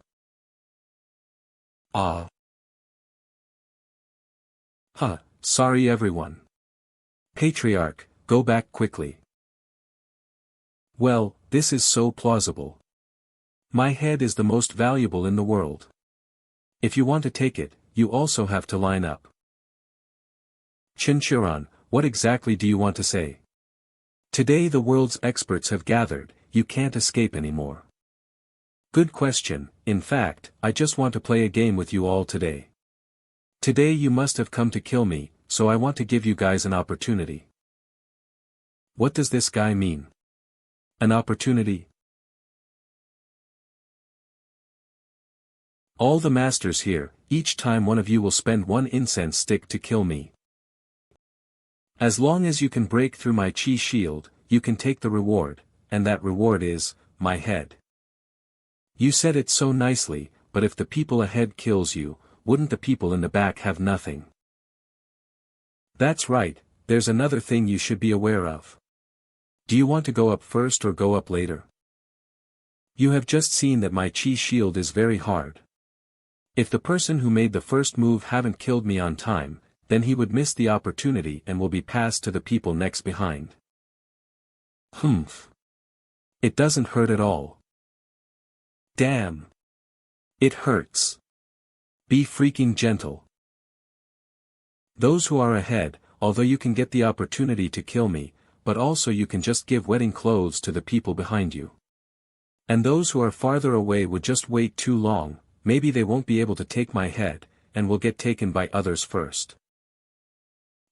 Sorry everyone. Patriarch, go back quickly. Well, this is so plausible. My head is the most valuable in the world. If you want to take it, you also have to line up. Chen Qiuran, what exactly do you want to say? Today the world's experts have gathered, you can't escape anymore. Good question, in fact, I just want to play a game with you all today. Today you must have come to kill me, so I want to give you guys an opportunity. What does this guy mean? An opportunity? All the masters here, each time one of you will spend one incense stick to kill me. As long as you can break through my chi shield, you can take the reward, and that reward is, my head. You said it so nicely, but if the people ahead kills you, wouldn't the people in the back have nothing? That's right, there's another thing you should be aware of. Do you want to go up first or go up later? You have just seen that my chi shield is very hard. If the person who made the first move haven't killed me on time, then he would miss the opportunity and will be passed to the people next behind. Humph. It doesn't hurt at all. Damn. It hurts. Be freaking gentle. Those who are ahead, although you can get the opportunity to kill me, but also you can just give wedding clothes to the people behind you. And those who are farther away would just wait too long, maybe they won't be able to take my head, and will get taken by others first.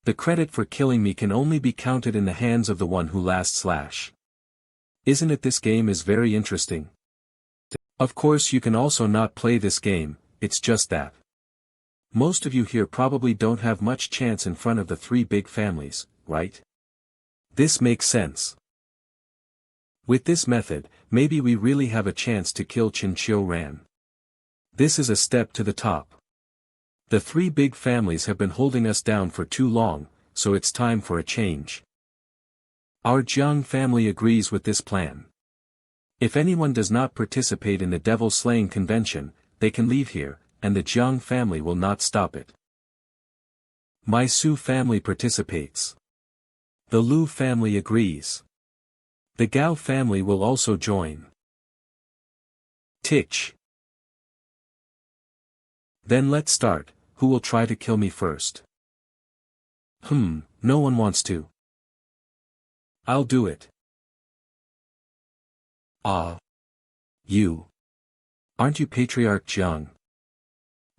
The credit for killing me can only be counted in the hands of the one who last slash. Isn't it this game is very interesting? Of course you can also not play this game, it's just that. Most of you here probably don't have much chance in front of the three big families, right? This makes sense. With this method, maybe we really have a chance to kill Chen Qiuran. This is a step to the top. The three big families have been holding us down for too long, so it's time for a change. Our Jiang family agrees with this plan. If anyone does not participate in the devil slaying convention, they can leave here, and the Jiang family will not stop it. My Su family participates. The Lu family agrees. The Gao family will also join. Tich. Then let's start. Who will try to kill me first? No one wants to. I'll do it. Ah. You. Aren't you Patriarch Jiang?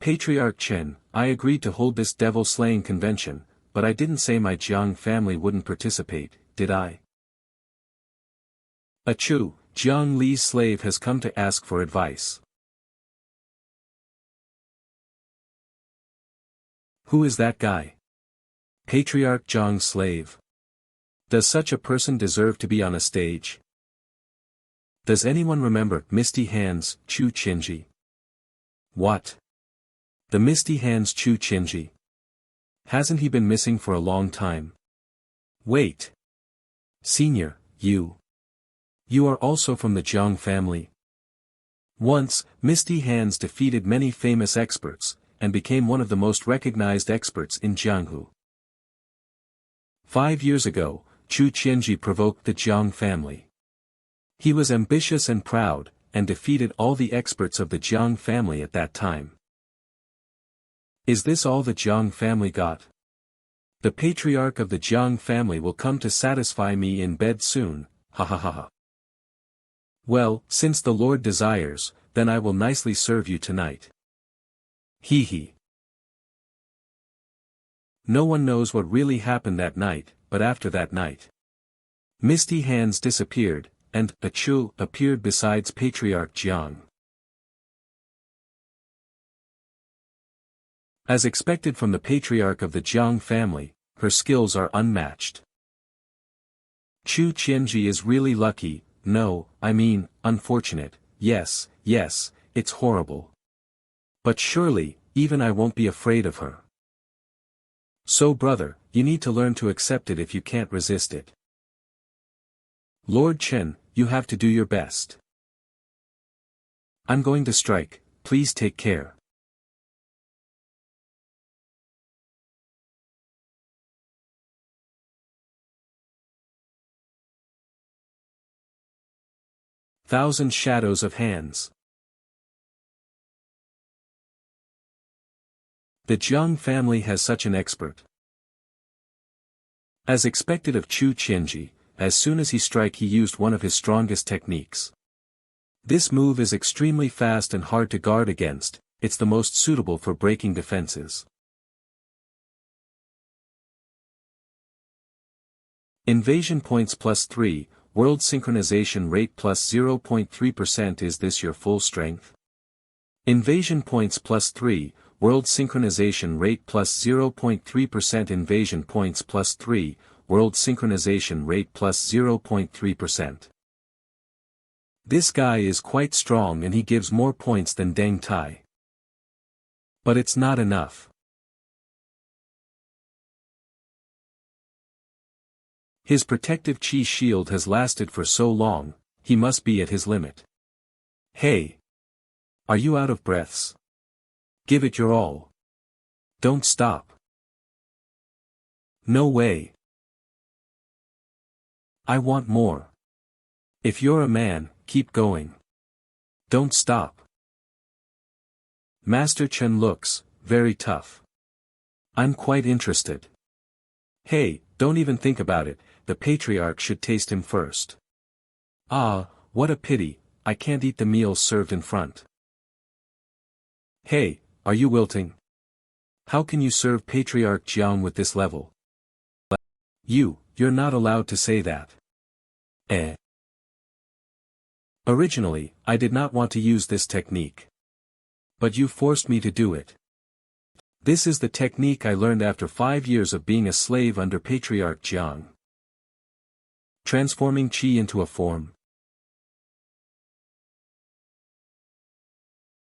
Patriarch Chen, I agreed to hold this devil-slaying convention, but I didn't say my Jiang family wouldn't participate, did I? Achoo, Jiang Li's slave has come to ask for advice. Who is that guy? Patriarch Jiang's slave. Does such a person deserve to be on a stage? Does anyone remember Misty Hands, Chu Qinji? What? The Misty Hands Chu Qinji? Hasn't he been missing for a long time? Wait. Senior, you. You are also from the Jiang family? Once, Misty Hands defeated many famous experts, and became one of the most recognized experts in Jianghu. 5 years ago, Chu Qinji provoked the Jiang family. He was ambitious and proud, and defeated all the experts of the Jiang family at that time. Is this all the Jiang family got? The patriarch of the Jiang family will come to satisfy me in bed soon, ha ha ha ha. Well, since the Lord desires, then I will nicely serve you tonight. Hee hee. No one knows what really happened that night, but after that night, Misty Hands disappeared, and Achoo appeared besides Patriarch Jiang. As expected from the patriarch of the Jiang family, her skills are unmatched. Chu Qinji is really lucky, no, I mean, unfortunate, yes, it's horrible. But surely, even I won't be afraid of her. So brother, you need to learn to accept it if you can't resist it. Lord Chen, you have to do your best. I'm going to strike, please take care. Thousand Shadows of Hands. The Jiang family has such an expert. As expected of Chu Qinji, as soon as he struck he used one of his strongest techniques. This move is extremely fast and hard to guard against, it's the most suitable for breaking defenses. Invasion points +3, world synchronization rate +0.3%. Is this your full strength? Invasion points +3, world synchronization rate +0.3%. Invasion points +3, world synchronization rate +0.3%. This guy is quite strong and he gives more points than Deng Tai. But it's not enough. His protective chi shield has lasted for so long, he must be at his limit. Hey! Are you out of breaths? Give it your all. Don't stop. No way. I want more. If you're a man, keep going. Don't stop. Master Chen looks very tough. I'm quite interested. Hey, don't even think about it, the patriarch should taste him first. Ah, what a pity, I can't eat the meals served in front. Hey, are you wilting? How can you serve Patriarch Jiang with this level? You're not allowed to say that. Originally, I did not want to use this technique. But you forced me to do it. This is the technique I learned after 5 years of being a slave under Patriarch Jiang. Transforming chi into a form.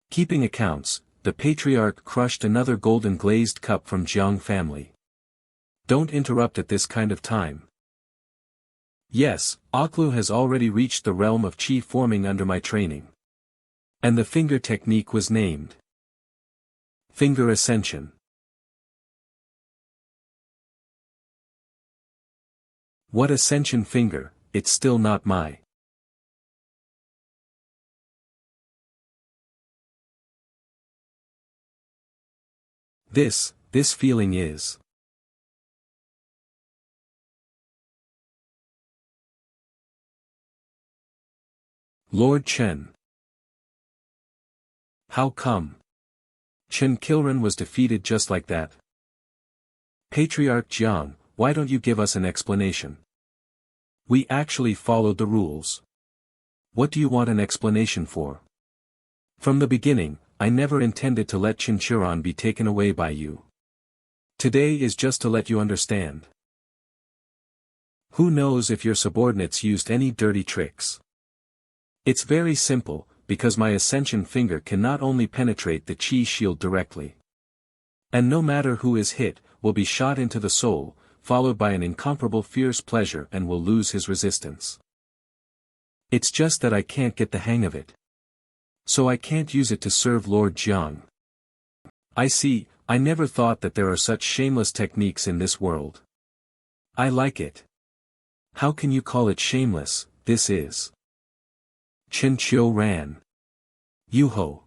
Keeping accounts, the patriarch crushed another golden glazed cup from Jiang family. Don't interrupt at this kind of time. Yes, Oklu has already reached the realm of chi forming under my training. And the finger technique was named Finger Ascension. What ascension finger? It's still not my. This feeling is. Lord Chen. How come? Chen Qiuran was defeated just like that. Patriarch Jiang, why don't you give us an explanation? We actually followed the rules. What do you want an explanation for? From the beginning, I never intended to let Chen Qiuran be taken away by you. Today is just to let you understand. Who knows if your subordinates used any dirty tricks? It's very simple, because my ascension finger can not only penetrate the chi shield directly. And no matter who is hit, will be shot into the soul, followed by an incomparable fierce pleasure and will lose his resistance. It's just that I can't get the hang of it. So I can't use it to serve Lord Jiang. I see, I never thought that there are such shameless techniques in this world. I like it. How can you call it shameless? This is Chen Qiuran. Yuho.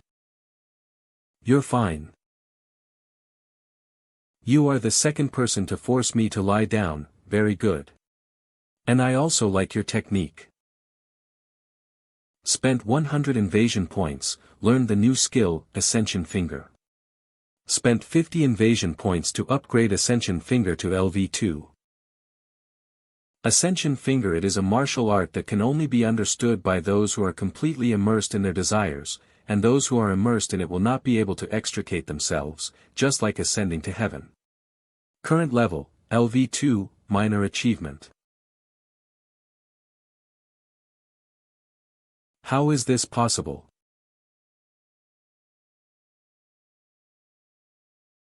You're fine. You are the second person to force me to lie down, very good. And I also like your technique. Spent 100 invasion points, learned the new skill, Ascension Finger. Spent 50 invasion points to upgrade Ascension Finger to LV2. Ascension Finger. It is a martial art that can only be understood by those who are completely immersed in their desires, and those who are immersed in it will not be able to extricate themselves, just like ascending to heaven. Current level, LV2, minor achievement. How is this possible?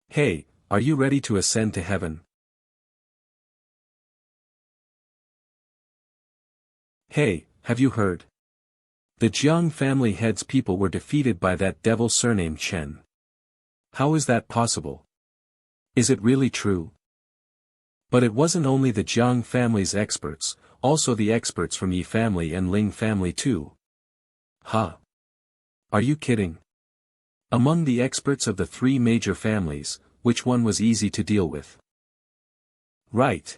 Hey, are you ready to ascend to heaven? Hey, have you heard? The Jiang family head's people were defeated by that devil surnamed Chen. How is that possible? Is it really true? But it wasn't only the Jiang family's experts, also the experts from Yi family and Ling family too. Huh? Are you kidding? Among the experts of the three major families, which one was easy to deal with? Right.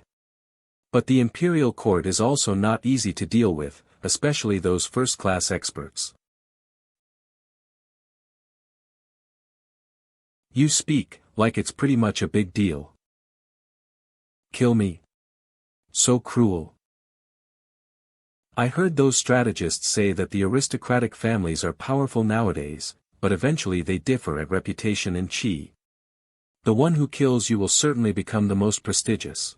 But the Imperial Court is also not easy to deal with, especially those first-class experts. You speak, like it's pretty much a big deal. Kill me? So cruel. I heard those strategists say that the aristocratic families are powerful nowadays, but eventually they differ at reputation and chi. The one who kills you will certainly become the most prestigious.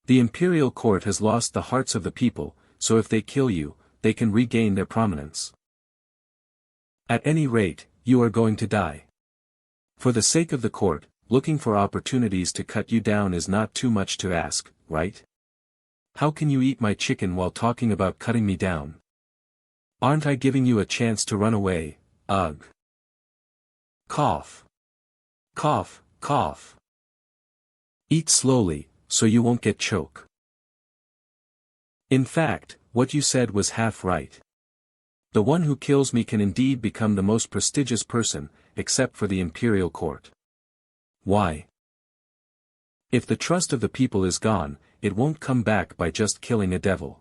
The Imperial Court has lost the hearts of the people, so if they kill you, they can regain their prominence. At any rate, you are going to die. For the sake of the court, looking for opportunities to cut you down is not too much to ask, right? How can you eat my chicken while talking about cutting me down? Aren't I giving you a chance to run away? Ugh. Cough. Cough, cough. Eat slowly, so you won't get choke. In fact, what you said was half right. The one who kills me can indeed become the most prestigious person, except for the Imperial Court. Why? If the trust of the people is gone, it won't come back by just killing a devil.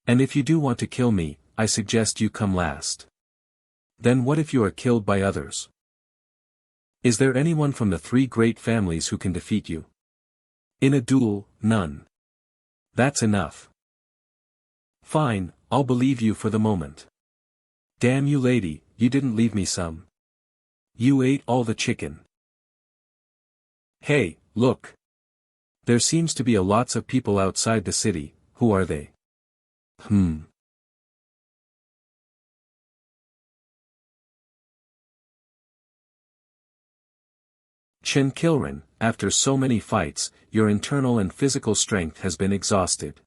And if you do want to kill me, I suggest you come last. Then what if you are killed by others? Is there anyone from the three great families who can defeat you? In a duel, none. That's enough. Fine, I'll believe you for the moment. Damn you lady, you didn't leave me some. You ate all the chicken. Hey, look. There seems to be lots of people outside the city. Who are they? Chen Qiuran, after so many fights, your internal and physical strength has been exhausted.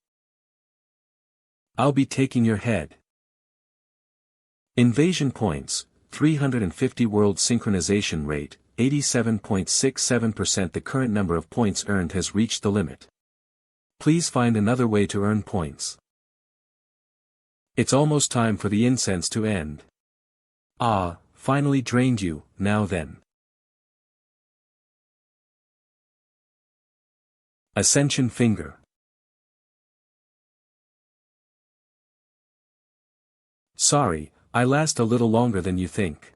I'll be taking your head. Invasion points, 350 world synchronization rate, 87.67%. The current number of points earned has reached the limit. Please find another way to earn points. It's almost time for the incense to end. Ah, finally drained you, now then. Ascension Finger. Sorry, I last a little longer than you think.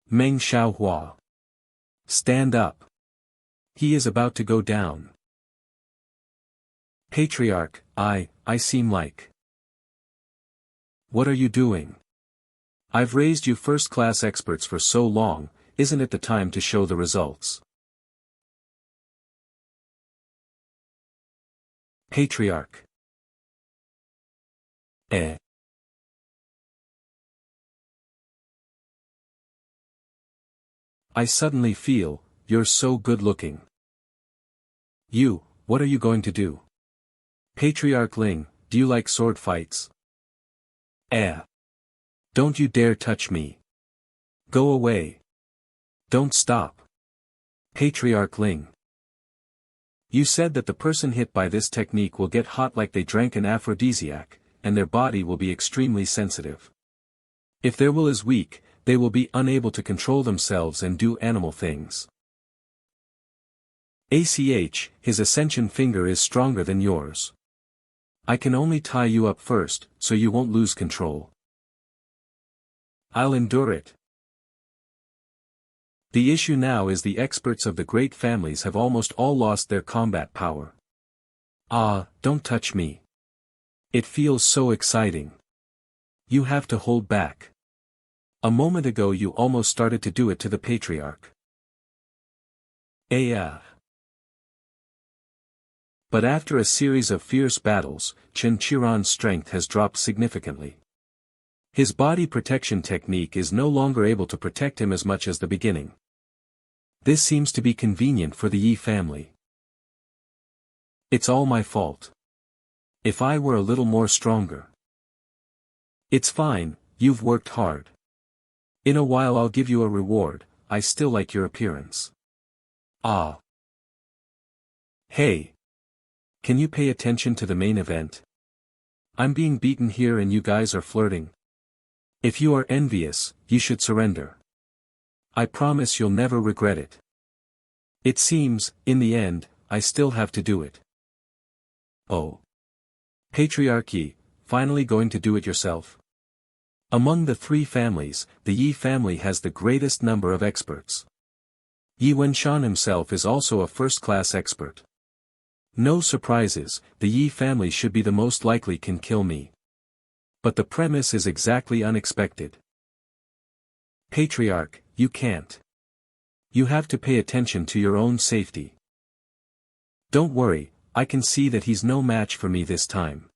Meng Xiaohua. Stand up. He is about to go down. Patriarch, I seem like. What are you doing? I've raised you first-class experts for so long, isn't it the time to show the results? Patriarch. I suddenly feel, you're so good-looking. You, what are you going to do? Patriarch Ling, do you like sword fights? Don't you dare touch me. Go away. Don't stop. Patriarch Ling. You said that the person hit by this technique will get hot like they drank an aphrodisiac, and their body will be extremely sensitive. If their will is weak, they will be unable to control themselves and do animal things. His ascension finger is stronger than yours. I can only tie you up first, so you won't lose control. I'll endure it. The issue now is the experts of the great families have almost all lost their combat power. Ah, don't touch me. It feels so exciting. You have to hold back. A moment ago you almost started to do it to the Patriarch. But after a series of fierce battles, Chen Qiuran's strength has dropped significantly. His body protection technique is no longer able to protect him as much as the beginning. This seems to be convenient for the Yi family. It's all my fault. If I were a little more stronger. It's fine, you've worked hard. In a while I'll give you a reward, I still like your appearance. Ah. Hey. Can you pay attention to the main event? I'm being beaten here and you guys are flirting. If you are envious, you should surrender. I promise you'll never regret it. It seems, in the end, I still have to do it. Oh. Patriarchy, finally going to do it yourself? Among the three families, the Yi family has the greatest number of experts. Yi Wenshan himself is also a first-class expert. No surprises, the Yi family should be the most likely can kill me. But the premise is exactly unexpected. Patriarch, you can't. You have to pay attention to your own safety. Don't worry, I can see that he's no match for me this time.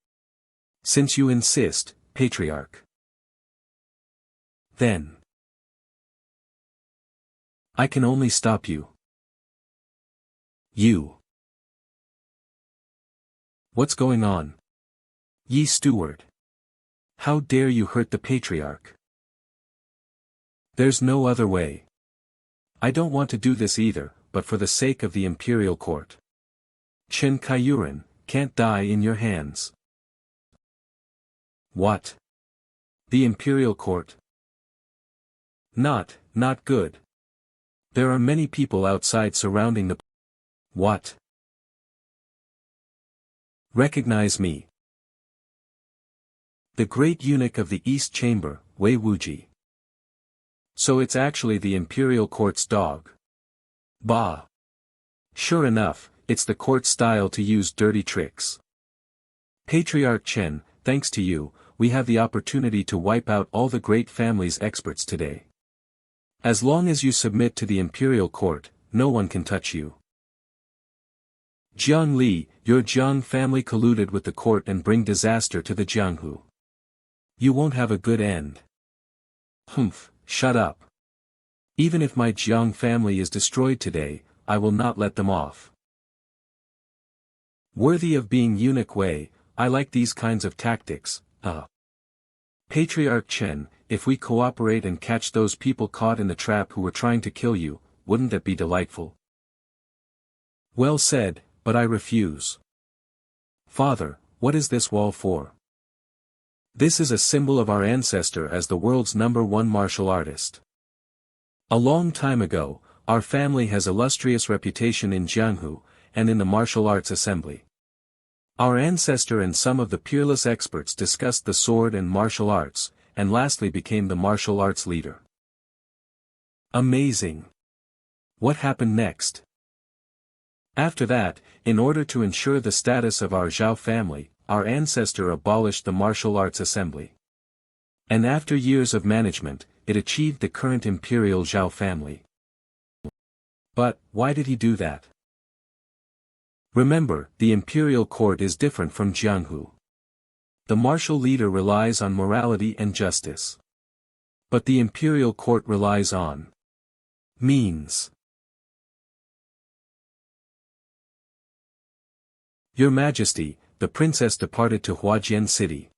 Since you insist, Patriarch. Then. I can only stop you. You. What's going on? Yi Steward. How dare you hurt the Patriarch? There's no other way. I don't want to do this either, but for the sake of the Imperial Court. Chen Qiuran, can't die in your hands. What? The Imperial Court? Not good. There are many people outside surrounding the... What? Recognize me. The great eunuch of the East Chamber, Wei Wuji. So it's actually the Imperial Court's dog. Bah. Sure enough, it's the court style to use dirty tricks. Patriarch Chen, thanks to you, we have the opportunity to wipe out all the great family's experts today. As long as you submit to the Imperial Court, no one can touch you. Jiang Li, your Jiang family colluded with the court and bring disaster to the Jianghu. You won't have a good end. Humph, shut up. Even if my Jiang family is destroyed today, I will not let them off. Worthy of being eunuch Wei, I like these kinds of tactics, Patriarch Chen, if we cooperate and catch those people caught in the trap who were trying to kill you, wouldn't that be delightful? Well said, but I refuse. Father, what is this wall for? This is a symbol of our ancestor as the world's #1 martial artist. A long time ago, our family has illustrious reputation in Jianghu, and in the martial arts assembly. Our ancestor and some of the peerless experts discussed the sword and martial arts, and lastly became the martial arts leader. Amazing! What happened next? After that, in order to ensure the status of our Xiao family, our ancestor abolished the martial arts assembly. And after years of management, it achieved the current Imperial Xiao family. But, why did he do that? Remember, the Imperial Court is different from Jianghu. The martial leader relies on morality and justice. But the Imperial Court relies on means. Your Majesty, the princess departed to Huajin city.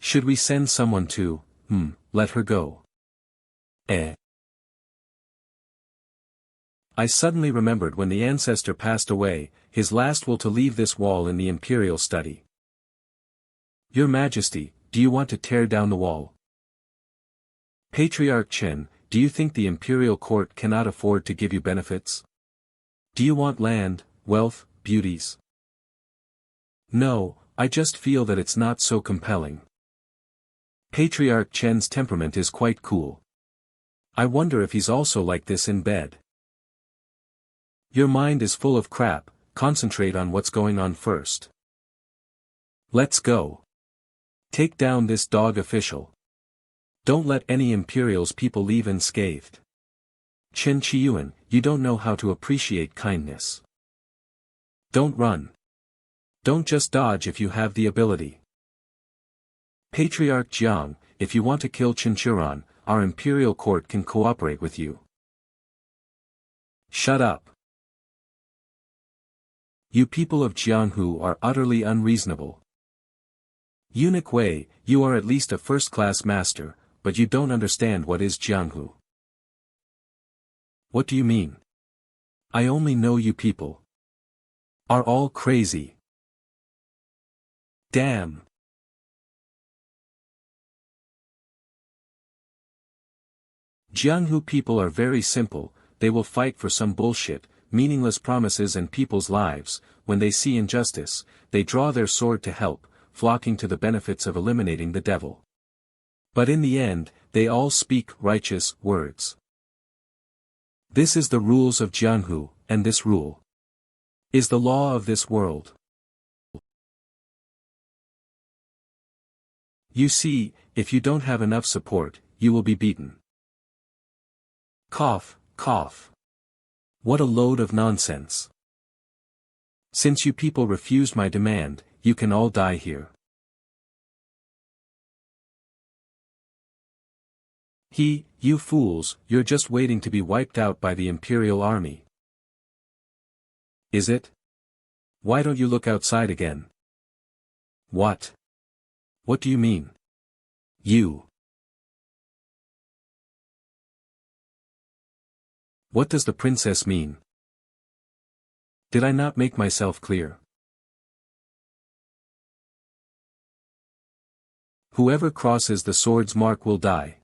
Should we send someone to, let her go? I suddenly remembered when the ancestor passed away, his last will to leave this wall in the imperial study. Your Majesty, do you want to tear down the wall? Patriarch Chen, do you think the Imperial Court cannot afford to give you benefits? Do you want land, wealth, beauties? No, I just feel that it's not so compelling. Patriarch Chen's temperament is quite cool. I wonder if he's also like this in bed. Your mind is full of crap, concentrate on what's going on first. Let's go. Take down this dog official. Don't let any Imperial's people leave unscathed. Chen Qiuran, you don't know how to appreciate kindness. Don't run. Don't just dodge if you have the ability. Patriarch Jiang, if you want to kill Chen Qiuran, our Imperial Court can cooperate with you. Shut up. You people of Jianghu are utterly unreasonable. Eunuch Wei, you are at least a first-class master, but you don't understand what is Jianghu. What do you mean? I only know you people are all crazy. Damn. Jianghu people are very simple, they will fight for some bullshit, meaningless promises and people's lives. When they see injustice, they draw their sword to help, flocking to the benefits of eliminating the devil. But in the end, they all speak righteous words. This is the rules of Jianghu, and this rule is the law of this world. You see, if you don't have enough support, you will be beaten. Cough, cough. What a load of nonsense. Since you people refused my demand, you can all die here. You fools, you're just waiting to be wiped out by the Imperial Army. Is it? Why don't you look outside again? What? What do you mean? You. What does the princess mean? Did I not make myself clear? Whoever crosses the sword's mark will die.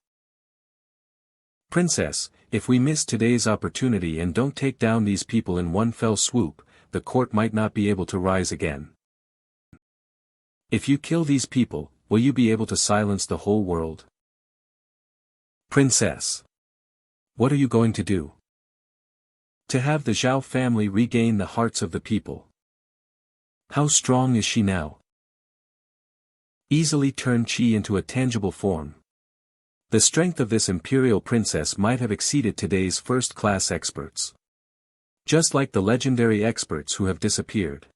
Princess, if we miss today's opportunity and don't take down these people in one fell swoop, the court might not be able to rise again. If you kill these people, will you be able to silence the whole world? Princess. What are you going to do? To have the Xiao family regain the hearts of the people. How strong is she now? Easily turn Qi into a tangible form. The strength of this imperial princess might have exceeded today's first-class experts. Just like the legendary experts who have disappeared.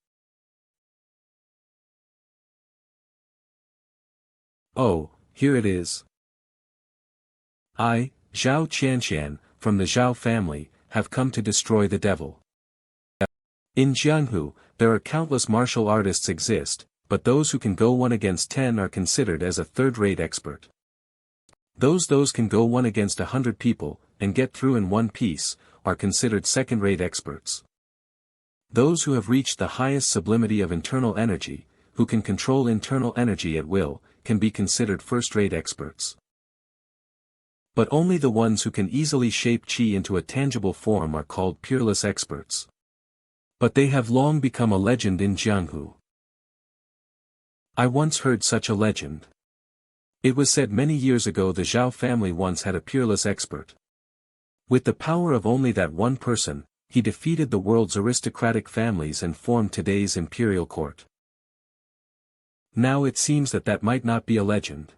Oh, here it is. I, Xiao Qianqian, from the Xiao family, have come to destroy the devil. In Jianghu, there are countless martial artists exist, but those who can go 1 against 10 are considered as a third-rate expert. Those can go one against 100 people, and get through in one piece, are considered second-rate experts. Those who have reached the highest sublimity of internal energy, who can control internal energy at will, can be considered first-rate experts. But only the ones who can easily shape qi into a tangible form are called peerless experts. But they have long become a legend in Jianghu. I once heard such a legend. It was said many years ago the Xiao family once had a peerless expert. With the power of only that one person, he defeated the world's aristocratic families and formed today's Imperial Court. Now it seems that might not be a legend.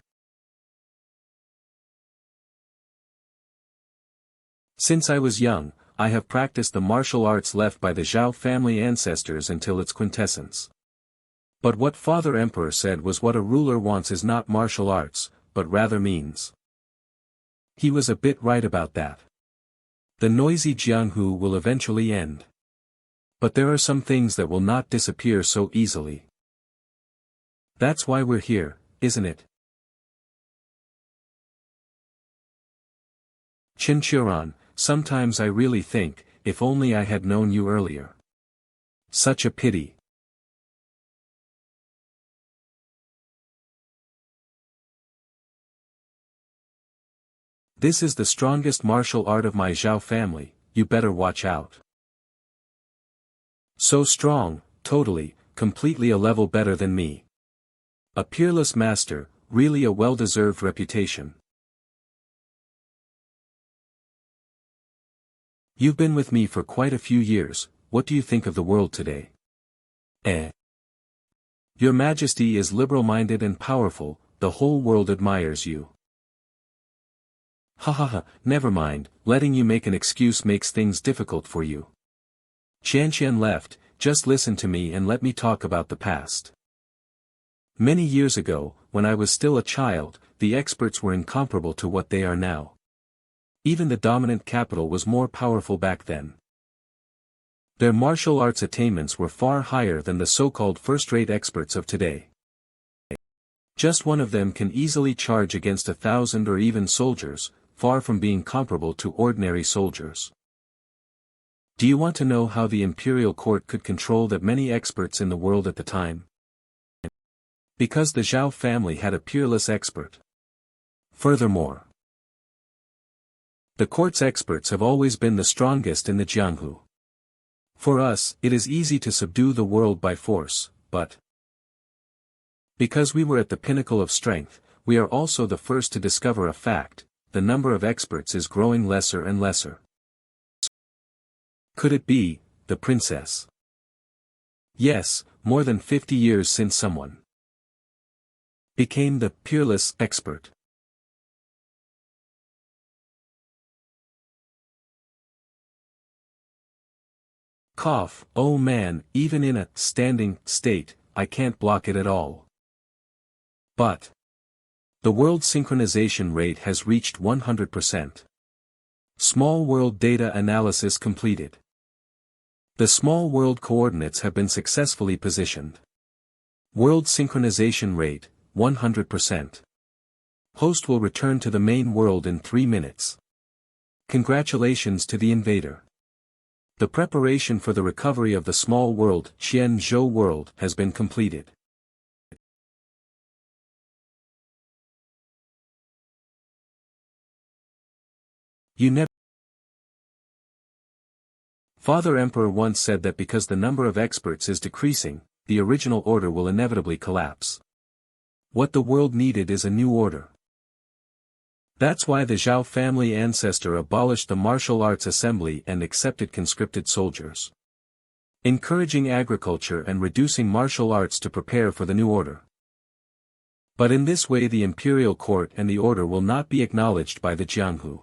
Since I was young, I have practiced the martial arts left by the Xiao family ancestors until its quintessence. But what Father Emperor said was what a ruler wants is not martial arts, but rather means. He was a bit right about that. The noisy Jianghu will eventually end. But there are some things that will not disappear so easily. That's why we're here, isn't it? Chen Qiuran, sometimes I really think, if only I had known you earlier. Such a pity. This is the strongest martial art of my Xiao family, you better watch out. So strong, totally, completely a level better than me. A peerless master, really a well-deserved reputation. You've been with me for quite a few years, what do you think of the world today? Your Majesty is liberal-minded and powerful, the whole world admires you. Ha ha ha, never mind, letting you make an excuse makes things difficult for you. Qianqian left, just listen to me and let me talk about the past. Many years ago, when I was still a child, the experts were incomparable to what they are now. Even the dominant capital was more powerful back then. Their martial arts attainments were far higher than the so-called first-rate experts of today. Just one of them can easily charge against 1,000 or even soldiers, far from being comparable to ordinary soldiers. Do you want to know how the Imperial Court could control that many experts in the world at the time? Because the Xiao family had a peerless expert. Furthermore, the court's experts have always been the strongest in the Jianghu. For us, it is easy to subdue the world by force, but because we were at the pinnacle of strength, we are also the first to discover a fact: the number of experts is growing lesser and lesser. Could it be, the princess? Yes, more than 50 years since someone became the peerless expert. Cough, oh man, even in a standing state, I can't block it at all. But the world synchronization rate has reached 100%. Small world data analysis completed. The small world coordinates have been successfully positioned. World synchronization rate, 100%. Host will return to the main world in 3 minutes. Congratulations to the invader. The preparation for the recovery of the small world, Qian-Zhou world, has been completed. You never. Father Emperor once said that because the number of experts is decreasing, the original order will inevitably collapse. What the world needed is a new order. That's why the Xiao family ancestor abolished the martial arts assembly and accepted conscripted soldiers, encouraging agriculture and reducing martial arts to prepare for the new order. But in this way the Imperial Court and the order will not be acknowledged by the Jianghu.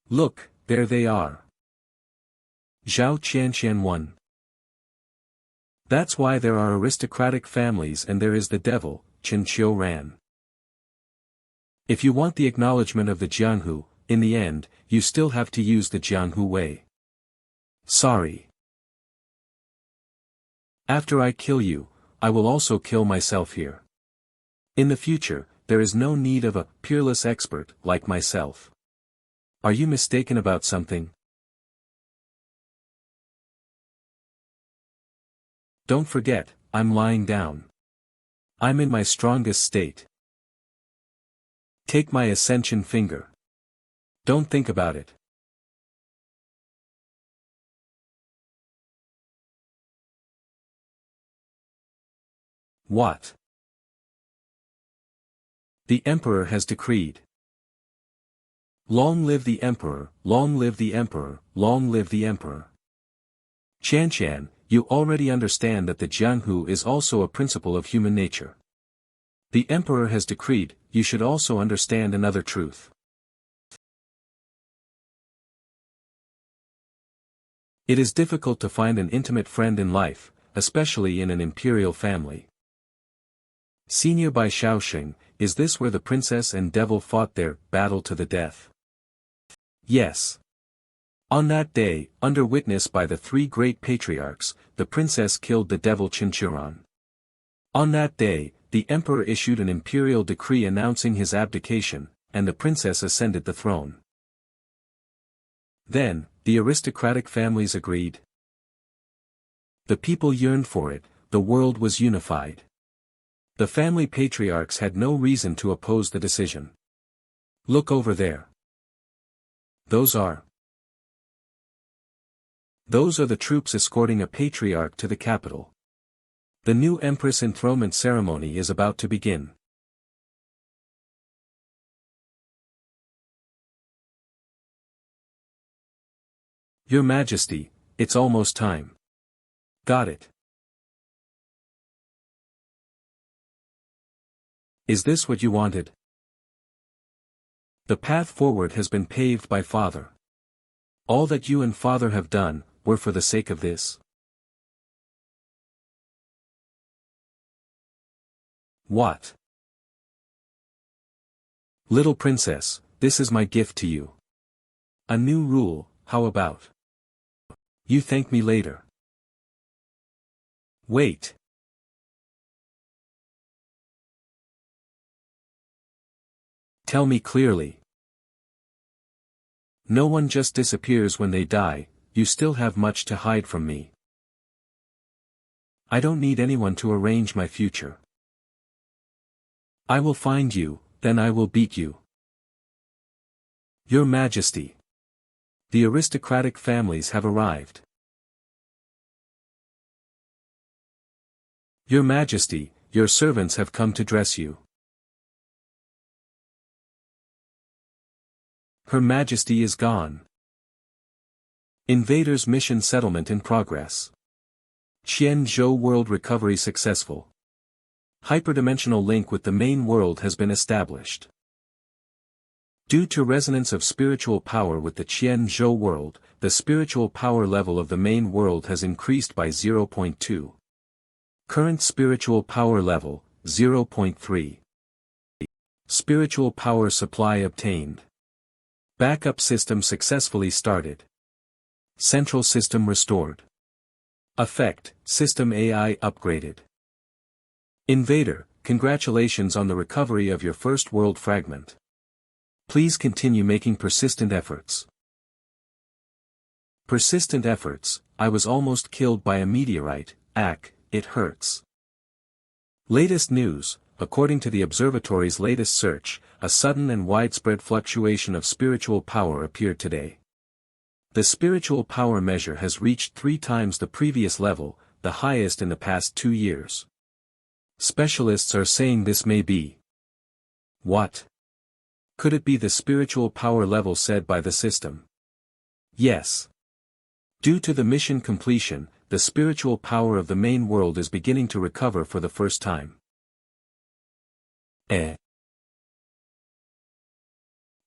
Look, there they are. Zhao Qianqian 1. That's why there are aristocratic families and there is the devil, Chen Qiuran. If you want the acknowledgement of the Jianghu, in the end, you still have to use the Jianghu way. Sorry. After I kill you, I will also kill myself here. In the future, there is no need of a peerless expert like myself. Are you mistaken about something? Don't forget, I'm lying down. I'm in my strongest state. Take my ascension finger. Don't think about it. What? The Emperor has decreed. Long live the Emperor, long live the Emperor, long live the Emperor. Qian, you already understand that the Jianghu is also a principle of human nature. The Emperor has decreed, you should also understand another truth. It is difficult to find an intimate friend in life, especially in an imperial family. Senior by Xiao, is this where the princess and devil fought their battle to the death? Yes. On that day, under witness by the three great patriarchs, the princess killed the devil Chen Qiuran. On that day, the emperor issued an imperial decree announcing his abdication, and the princess ascended the throne. Then, the aristocratic families agreed. The people yearned for it, the world was unified. The family patriarchs had no reason to oppose the decision. Look over there. Those are the troops escorting a patriarch to the capital. The new empress enthronement ceremony is about to begin. Your Majesty, it's almost time. Got it. Is this what you wanted? The path forward has been paved by Father. All that you and Father have done, were for the sake of this. What? Little princess, this is my gift to you. A new rule, how about? You thank me later. Wait. Tell me clearly. No one just disappears when they die, you still have much to hide from me. I don't need anyone to arrange my future. I will find you, then I will beat you. Your Majesty. The aristocratic families have arrived. Your Majesty, your servants have come to dress you. Her Majesty is gone. Invader's mission settlement in progress. Qianzhou world recovery successful. Hyperdimensional link with the main world has been established. Due to resonance of spiritual power with the Qianzhou world, the spiritual power level of the main world has increased by 0.2. Current spiritual power level, 0.3. Spiritual power supply obtained. Backup system successfully started. Central system restored. Effect, system AI upgraded. Invader, congratulations on the recovery of your first world fragment. Please continue making persistent efforts. Persistent efforts, I was almost killed by a meteorite, it hurts. Latest news, according to the observatory's latest search, a sudden and widespread fluctuation of spiritual power appeared today. The spiritual power measure has reached 3 times the previous level, the highest in the past 2 years. Specialists are saying this may be. What? Could it be the spiritual power level said by the system? Yes. Due to the mission completion, the spiritual power of the main world is beginning to recover for the first time.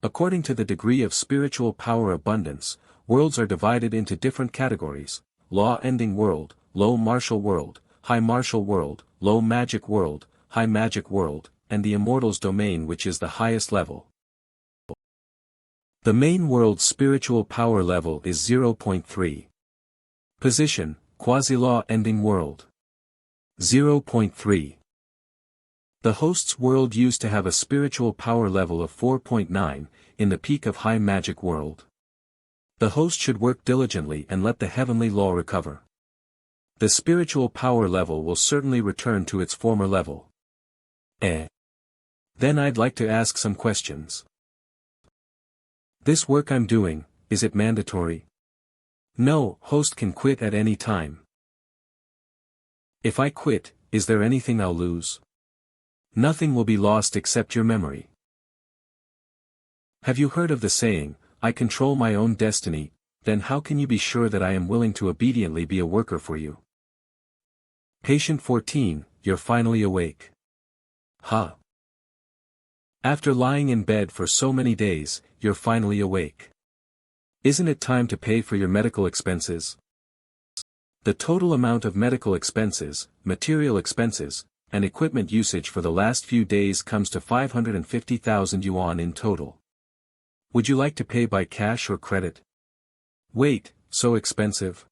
According to the degree of spiritual power abundance, worlds are divided into different categories: law-ending world, low martial world, high martial world, low magic world, high magic world, and the immortal's domain, which is the highest level. The main world's spiritual power level is 0.3. Position, quasi-law ending world. 0.3. The host's world used to have a spiritual power level of 4.9, in the peak of high magic world. The host should work diligently and let the heavenly law recover. The spiritual power level will certainly return to its former level. Then I'd like to ask some questions. This work I'm doing, is it mandatory? No, host can quit at any time. If I quit, is there anything I'll lose? Nothing will be lost except your memory. Have you heard of the saying, I control my own destiny? Then how can you be sure that I am willing to obediently be a worker for you? Patient 14, you're finally awake. Ha! After lying in bed for so many days, you're finally awake. Isn't it time to pay for your medical expenses? The total amount of medical expenses, material expenses, and equipment usage for the last few days comes to 550,000 yuan in total. Would you like to pay by cash or credit? Wait, so expensive?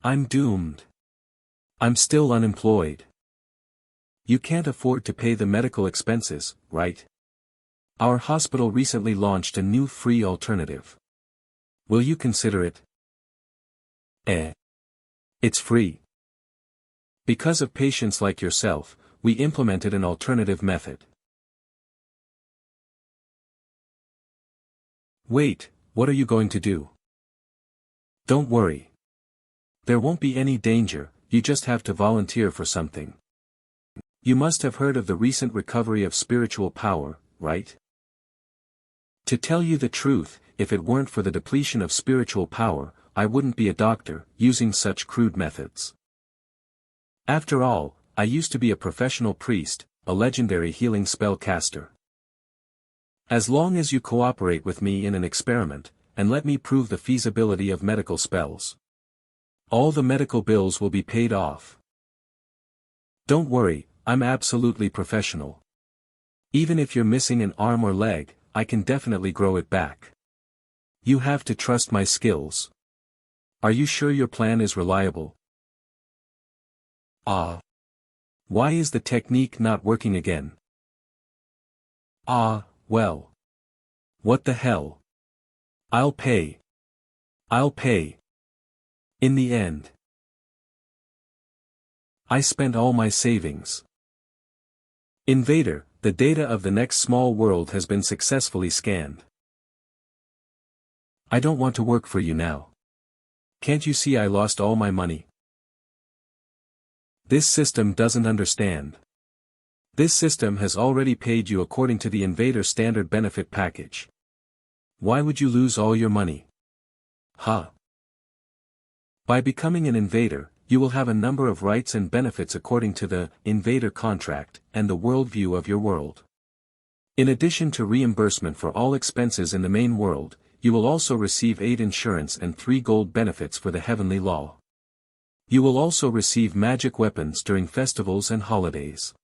I'm doomed. I'm still unemployed. You can't afford to pay the medical expenses, right? Our hospital recently launched a new free alternative. Will you consider it? It's free. Because of patients like yourself, we implemented an alternative method. Wait, what are you going to do? Don't worry. There won't be any danger, you just have to volunteer for something. You must have heard of the recent recovery of spiritual power, right? To tell you the truth, if it weren't for the depletion of spiritual power, I wouldn't be a doctor, using such crude methods. After all, I used to be a professional priest, a legendary healing spell caster. As long as you cooperate with me in an experiment, and let me prove the feasibility of medical spells, all the medical bills will be paid off. Don't worry, I'm absolutely professional. Even if you're missing an arm or leg, I can definitely grow it back. You have to trust my skills. Are you sure your plan is reliable? Why is the technique not working again? Well. What the hell? I'll pay. In the end, I spent all my savings. Invader, the data of the next small world has been successfully scanned. I don't want to work for you now. Can't you see I lost all my money? This system doesn't understand. This system has already paid you according to the Invader standard benefit package. Why would you lose all your money? By becoming an Invader, you will have a number of rights and benefits according to the Invader contract and the worldview of your world. In addition to reimbursement for all expenses in the main world, you will also receive 8 insurance and 3 gold benefits for the heavenly law. You will also receive magic weapons during festivals and holidays.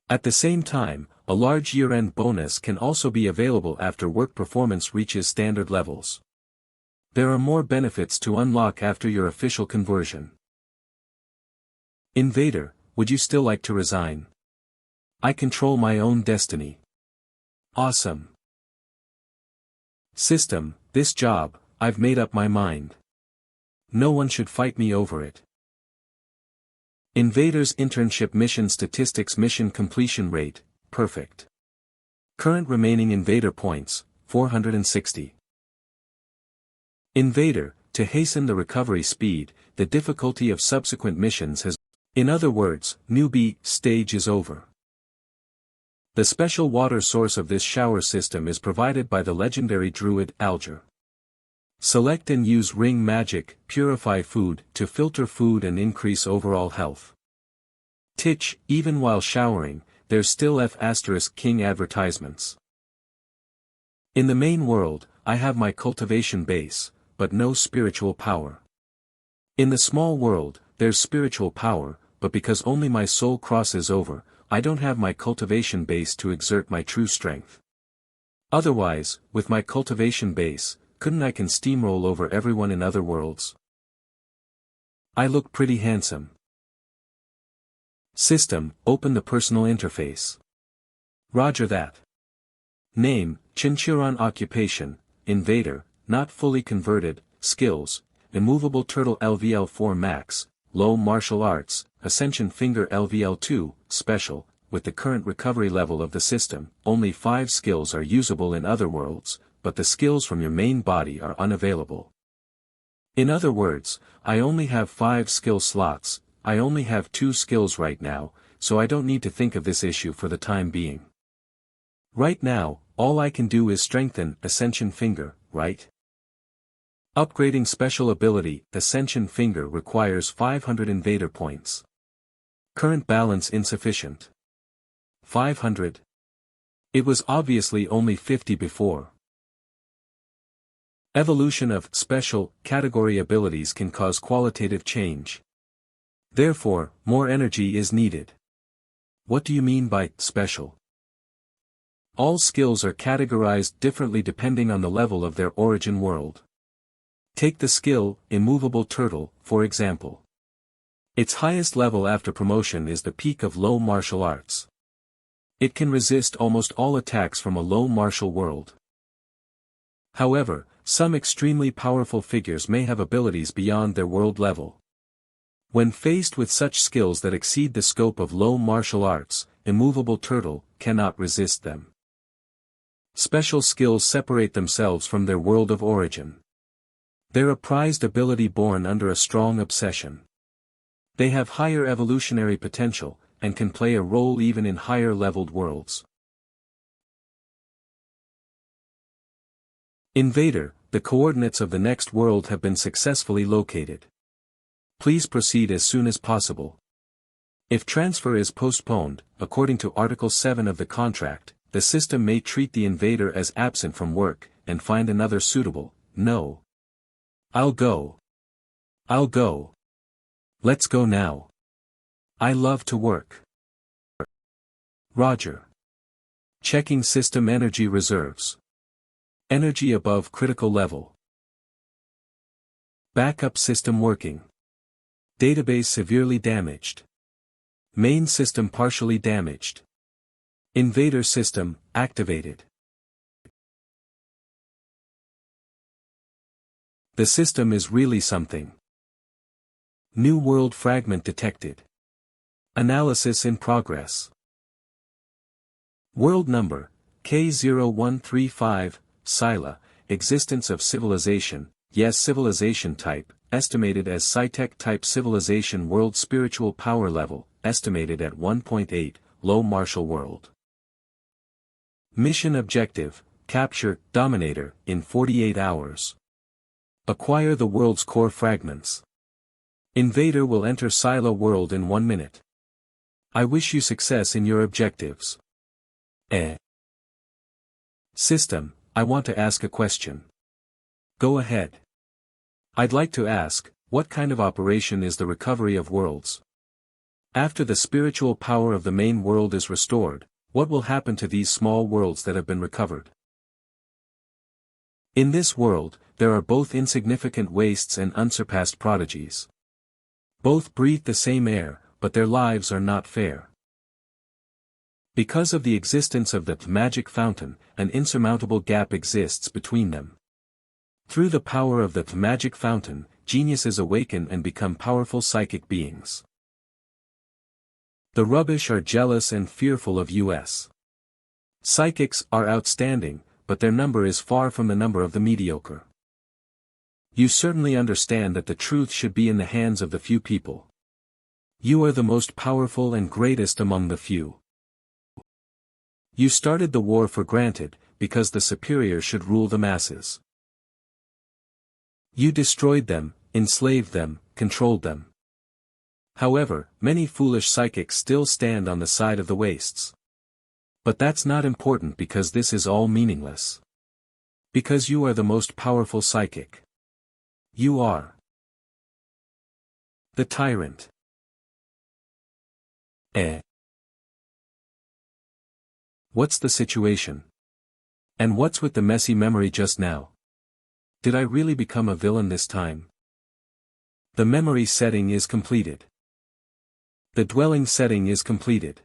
At the same time, a large year-end bonus can also be available after work performance reaches standard levels. There are more benefits to unlock after your official conversion. Invader, would you still like to resign? I control my own destiny. Awesome. System, this job, I've made up my mind. No one should fight me over it. Invader's internship mission statistics mission completion rate, perfect. Current remaining Invader points, 460. Invader, to hasten the recovery speed, the difficulty of subsequent missions has, in other words, newbie stage is over. The special water source of this shower system is provided by the legendary druid Alger. Select and use ring magic, purify food, to filter food and increase overall health. Titch, even while showering, there's still F*King advertisements. In the main world, I have my cultivation base, but no spiritual power. In the small world, there's spiritual power, but because only my soul crosses over, I don't have my cultivation base to exert my true strength. Otherwise, with my cultivation base, couldn't I can steamroll over everyone in other worlds? I look pretty handsome. System, open the personal interface. Roger that. Name, Chen Qiuran. Occupation, Invader, not fully converted. Skills, Immovable Turtle LVL4 Max, Low Martial Arts, Ascension Finger LVL2, Special. With the current recovery level of the system, only 5 skills are usable in other worlds, but the skills from your main body are unavailable. In other words, I only have 5 skill slots, I only have 2 skills right now, so I don't need to think of this issue for the time being. Right now, all I can do is strengthen Ascension Finger, right? Upgrading special ability, Ascension Finger requires 500 Invader points. Current balance insufficient. 500. It was obviously only 50 before. Evolution of special category abilities can cause qualitative change. Therefore, more energy is needed. What do you mean by special? All skills are categorized differently depending on the level of their origin world. Take the skill, Immovable Turtle, for example. Its highest level after promotion is the peak of low martial arts. It can resist almost all attacks from a low martial world. However, some extremely powerful figures may have abilities beyond their world level. When faced with such skills that exceed the scope of low martial arts, Immovable Turtle cannot resist them. Special skills separate themselves from their world of origin. They're a prized ability born under a strong obsession. They have higher evolutionary potential, and can play a role even in higher-leveled worlds. Invader, the coordinates of the next world have been successfully located. Please proceed as soon as possible. If transfer is postponed, according to Article 7 of the contract, the system may treat the invader as absent from work, and find another suitable. No. I'll go. I'll go. Let's go now. I love to work. Roger. Checking system energy reserves. Energy above critical level. Backup system working. Database severely damaged. Main system partially damaged. Invader system, activated. The system is really something. New world fragment detected. Analysis in progress. World number, K0135, Sila, existence of civilization, yes civilization type, estimated as Sci-Tech type civilization world spiritual power level, estimated at 1.8, low martial world. Mission objective, capture, dominator, in 48 hours. Acquire the world's core fragments. Invader will enter Sila world in 1 minute. I wish you success in your objectives. System, I want to ask a question. Go ahead. I'd like to ask, what kind of operation is the recovery of worlds? After the spiritual power of the main world is restored, what will happen to these small worlds that have been recovered? In this world, there are both insignificant wastes and unsurpassed prodigies. Both breathe the same air, but their lives are not fair. Because of the existence of the magic fountain, an insurmountable gap exists between them. Through the power of the magic fountain, geniuses awaken and become powerful psychic beings. The rubbish are jealous and fearful of us. Psychics are outstanding, but their number is far from the number of the mediocre. You certainly understand that the truth should be in the hands of the few people. You are the most powerful and greatest among the few. You started the war for granted, because the superior should rule the masses. You destroyed them, enslaved them, controlled them. However, many foolish psychics still stand on the side of the wastes. But that's not important because this is all meaningless. Because you are the most powerful psychic. You are the tyrant. What's the situation? And what's with the messy memory just now? Did I really become a villain this time? The memory setting is completed. The dwelling setting is completed.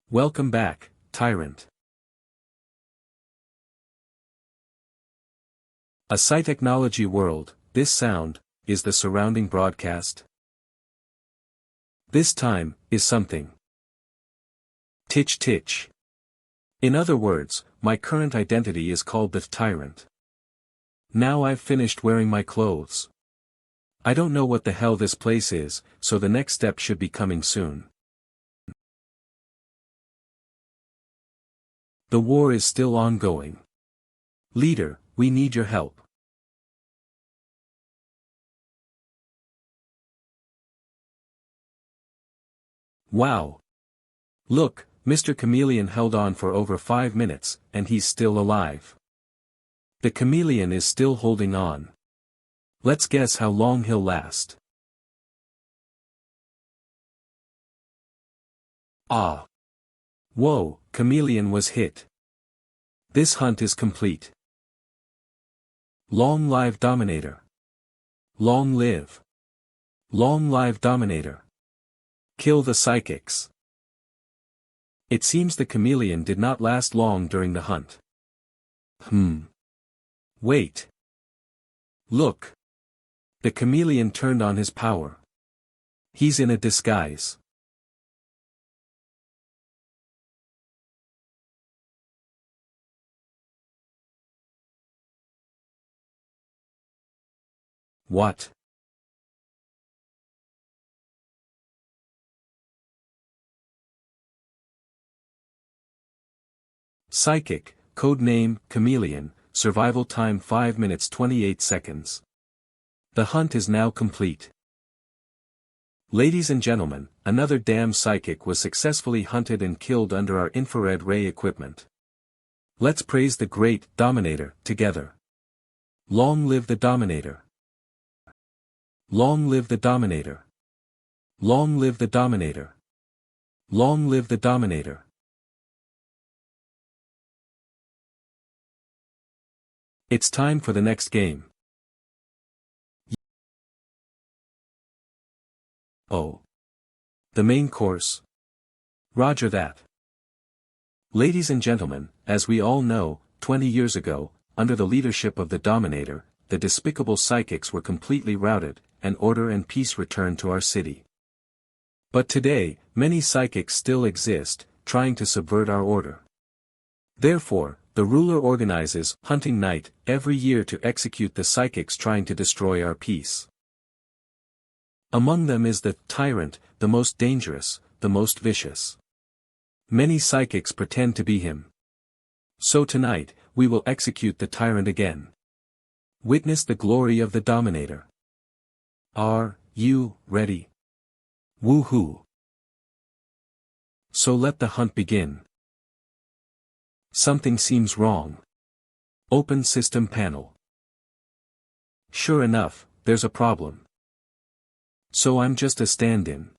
Welcome back, Tyrant. A Site Technology World, this sound, is the surrounding broadcast. This time, is something. Titch titch. In other words, my current identity is called the Tyrant. Now I've finished wearing my clothes. I don't know what the hell this place is, so the next step should be coming soon. The war is still ongoing. Leader, we need your help. Wow. Look, Mr. Chameleon held on for over 5 minutes, and he's still alive. The chameleon is still holding on. Let's guess how long he'll last. Ah. Whoa, chameleon was hit. This hunt is complete. Long live Dominator. Long live. Long live Dominator. Kill the psychics. It seems the chameleon did not last long during the hunt. Wait. Look. The chameleon turned on his power. He's in a disguise. What? Psychic, code name, Chameleon, survival time 5 minutes 28 seconds. The hunt is now complete. Ladies and gentlemen, another damn psychic was successfully hunted and killed under our infrared ray equipment. Let's praise the great Dominator together. Long live the Dominator. Long live the Dominator. Long live the Dominator. Long live the Dominator. It's time for the next game. Oh. The main course? Roger that. Ladies and gentlemen, as we all know, 20 years ago, under the leadership of the Dominator, the despicable psychics were completely routed, and order and peace returned to our city. But today, many psychics still exist, trying to subvert our order. Therefore, the ruler organizes Hunting Night every year to execute the psychics trying to destroy our peace. Among them is the Tyrant, the most dangerous, the most vicious. Many psychics pretend to be him. So tonight, we will execute the Tyrant again. Witness the glory of the Dominator. Are you ready? Woohoo! So let the hunt begin. Something seems wrong. Open system panel. Sure enough, there's a problem. So I'm just a stand-in.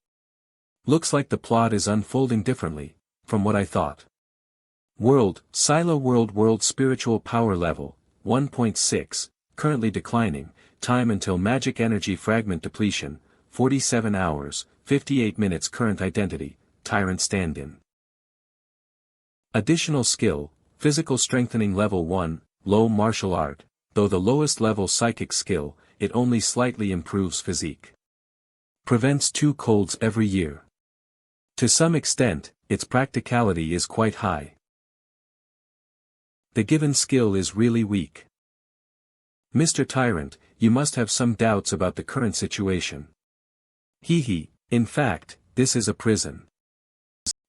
Looks like the plot is unfolding differently, from what I thought. World, Silo World Spiritual Power Level, 1.6, currently declining, time until Magic Energy Fragment Depletion, 47 hours, 58 minutes current identity, Tyrant stand-in. Additional skill, Physical Strengthening Level 1, Low Martial Art, though the lowest level Psychic skill, it only slightly improves physique. Prevents 2 colds every year. To some extent, its practicality is quite high. The given skill is really weak. Mr. Tyrant, you must have some doubts about the current situation. In fact, this is a prison.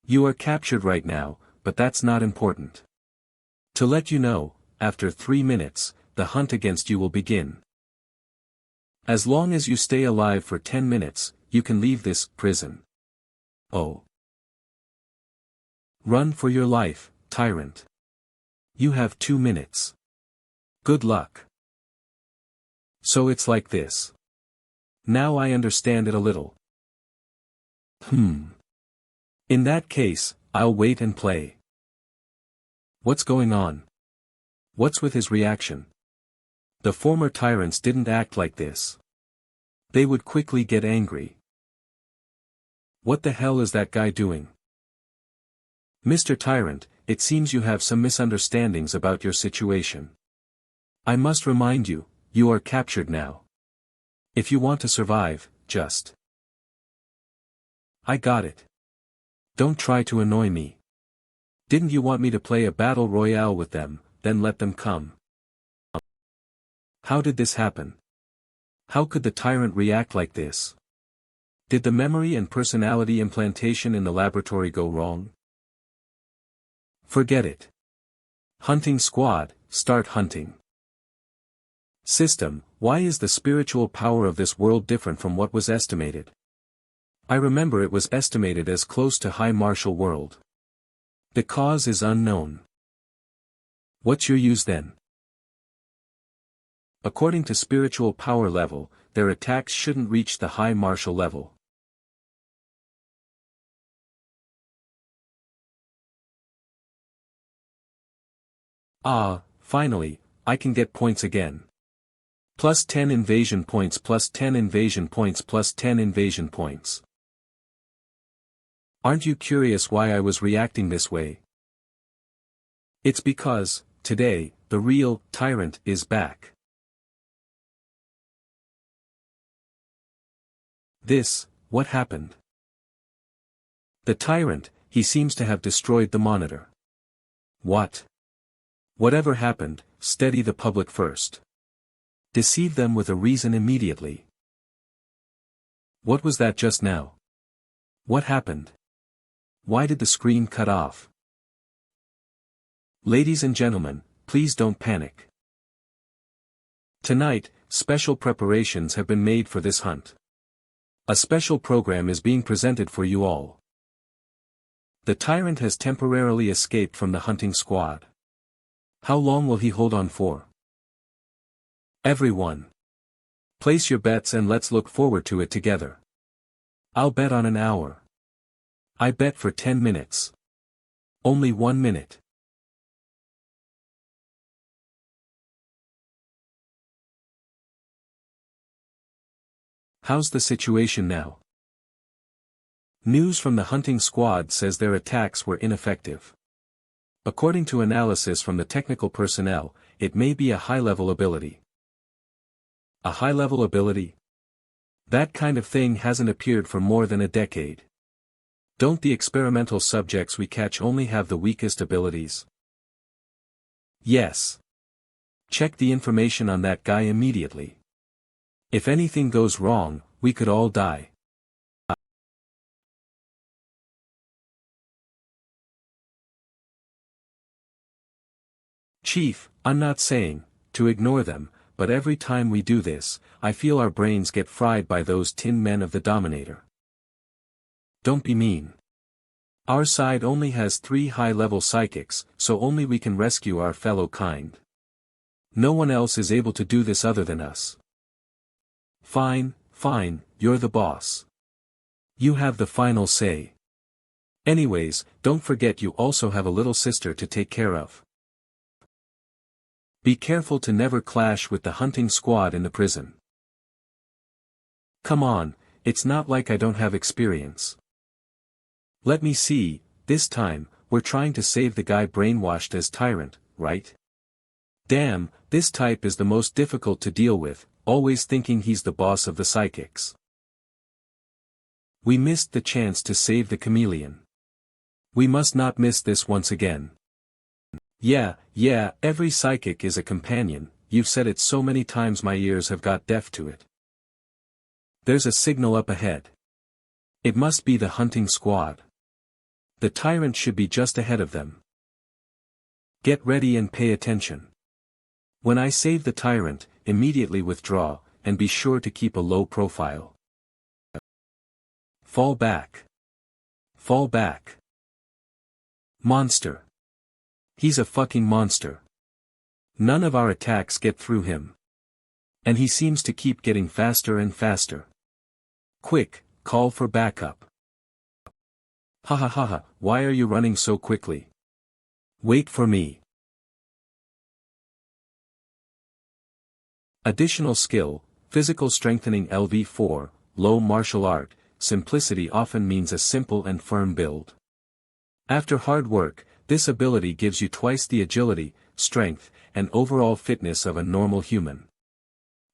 You are captured right now, but that's not important. To let you know, after 3 minutes, the hunt against you will begin. As long as you stay alive for 10 minutes, you can leave this prison. Oh. Run for your life, Tyrant. You have 2 minutes. Good luck. So it's like this. Now I understand it a little. In that case, I'll wait and play. What's going on? What's with his reaction? The former tyrants didn't act like this. They would quickly get angry. What the hell is that guy doing? Mr. Tyrant, it seems you have some misunderstandings about your situation. I must remind you, you are captured now. If you want to survive, just... I got it. Don't try to annoy me. Didn't you want me to play a battle royale with them, then let them come? How did this happen? How could the tyrant react like this? Did the memory and personality implantation in the laboratory go wrong? Forget it. Hunting squad, start hunting. System, why is the spiritual power of this world different from what was estimated? I remember it was estimated as close to high martial world. The cause is unknown. What's your use then? According to spiritual power level, their attacks shouldn't reach the high martial level. Ah, finally, I can get points again. Plus 10 invasion points, plus 10 invasion points, plus 10 invasion points. Aren't you curious why I was reacting this way? It's because, today, the real tyrant is back. What happened? The tyrant, he seems to have destroyed the monitor. What? Whatever happened, steady the public first. Deceive them with a reason immediately. What was that just now? What happened? Why did the screen cut off? Ladies and gentlemen, please don't panic. Tonight, special preparations have been made for this hunt. A special program is being presented for you all. The tyrant has temporarily escaped from the hunting squad. How long will he hold on for? Everyone, place your bets and let's look forward to it together. I'll bet on an hour. I bet for 10 minutes. Only 1 minute. How's the situation now? News from the hunting squad says their attacks were ineffective. According to analysis from the technical personnel, it may be a high-level ability. A high-level ability? That kind of thing hasn't appeared for more than a decade. Don't the experimental subjects we catch only have the weakest abilities? Yes. Check the information on that guy immediately. If anything goes wrong, we could all die. Chief, I'm not saying to ignore them, but every time we do this, I feel our brains get fried by those tin men of the Dominator. Don't be mean. Our side only has 3 high-level psychics, so only we can rescue our fellow kind. No one else is able to do this other than us. Fine, you're the boss. You have the final say. Anyways, don't forget you also have a little sister to take care of. Be careful to never clash with the hunting squad in the prison. Come on, it's not like I don't have experience. Let me see, this time, we're trying to save the guy brainwashed as tyrant, right? Damn, this type is the most difficult to deal with, always thinking he's the boss of the psychics. We missed the chance to save the chameleon. We must not miss this once again. Yeah, every psychic is a companion, you've said it so many times my ears have got deaf to it. There's a signal up ahead. It must be the hunting squad. The tyrant should be just ahead of them. Get ready and pay attention. When I save the tyrant, immediately withdraw, and be sure to keep a low profile. Fall back. Fall back. Monster. He's a fucking monster. None of our attacks get through him. And he seems to keep getting faster and faster. Quick, call for backup. Ha, why are you running so quickly? Wait for me. Additional skill, physical strengthening LV4, low martial art, simplicity often means a simple and firm build. After hard work, this ability gives you twice the agility, strength, and overall fitness of a normal human.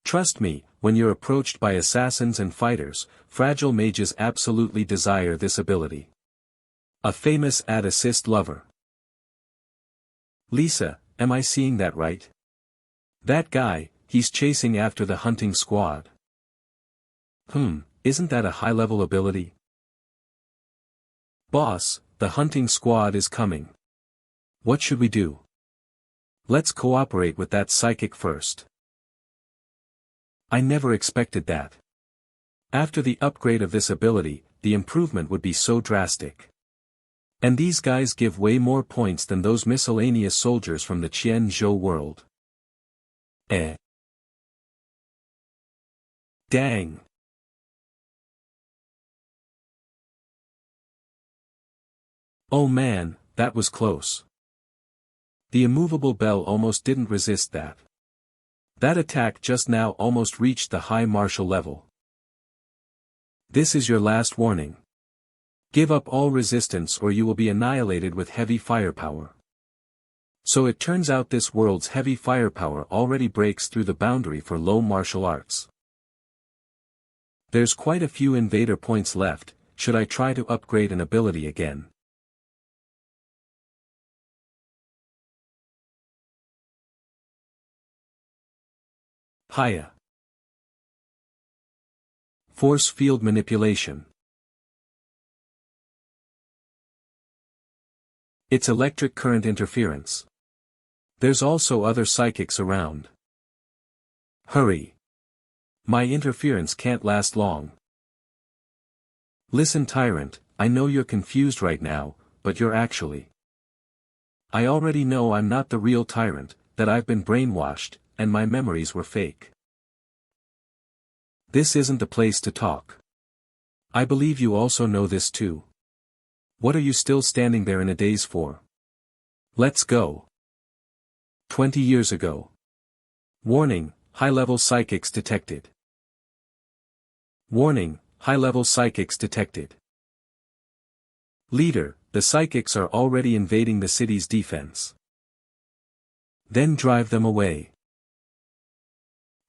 Trust me, when you're approached by assassins and fighters, fragile mages absolutely desire this ability. A famous ad-assist lover. Lisa, am I seeing that right? That guy, he's chasing after the hunting squad. Isn't that a high-level ability? Boss, the hunting squad is coming. What should we do? Let's cooperate with that psychic first. I never expected that. After the upgrade of this ability, the improvement would be so drastic. And these guys give way more points than those miscellaneous soldiers from the Qianzhou world. Dang. Oh man, that was close. The immovable bell almost didn't resist that. That attack just now almost reached the high martial level. This is your last warning. Give up all resistance or you will be annihilated with heavy firepower. So it turns out this world's heavy firepower already breaks through the boundary for low martial arts. There's quite a few invader points left. Should I try to upgrade an ability again? Hiya. Force field manipulation. It's electric current interference. There's also other psychics around. Hurry. My interference can't last long. Listen, tyrant, I know you're confused right now, but you're actually. I already know I'm not the real tyrant, that I've been brainwashed, and my memories were fake. This isn't the place to talk. I believe you also know this too. What are you still standing there in a daze for? Let's go. 20 years ago. Warning, high-level psychics detected. Warning, high-level psychics detected. Leader, the psychics are already invading the city's defense. Then drive them away.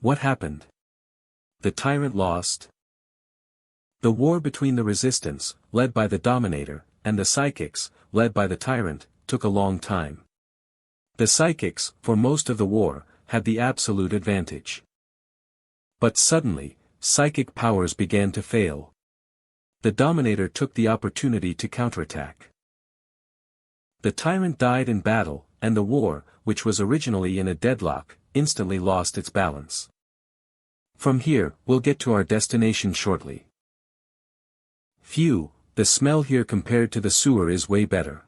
What happened? The tyrant lost. The war between the resistance, led by the dominator, and the psychics, led by the tyrant, took a long time. The psychics, for most of the war, had the absolute advantage. But suddenly, psychic powers began to fail. The dominator took the opportunity to counterattack. The tyrant died in battle, and the war, which was originally in a deadlock, instantly lost its balance. From here, we'll get to our destination shortly. Phew, the smell here compared to the sewer is way better.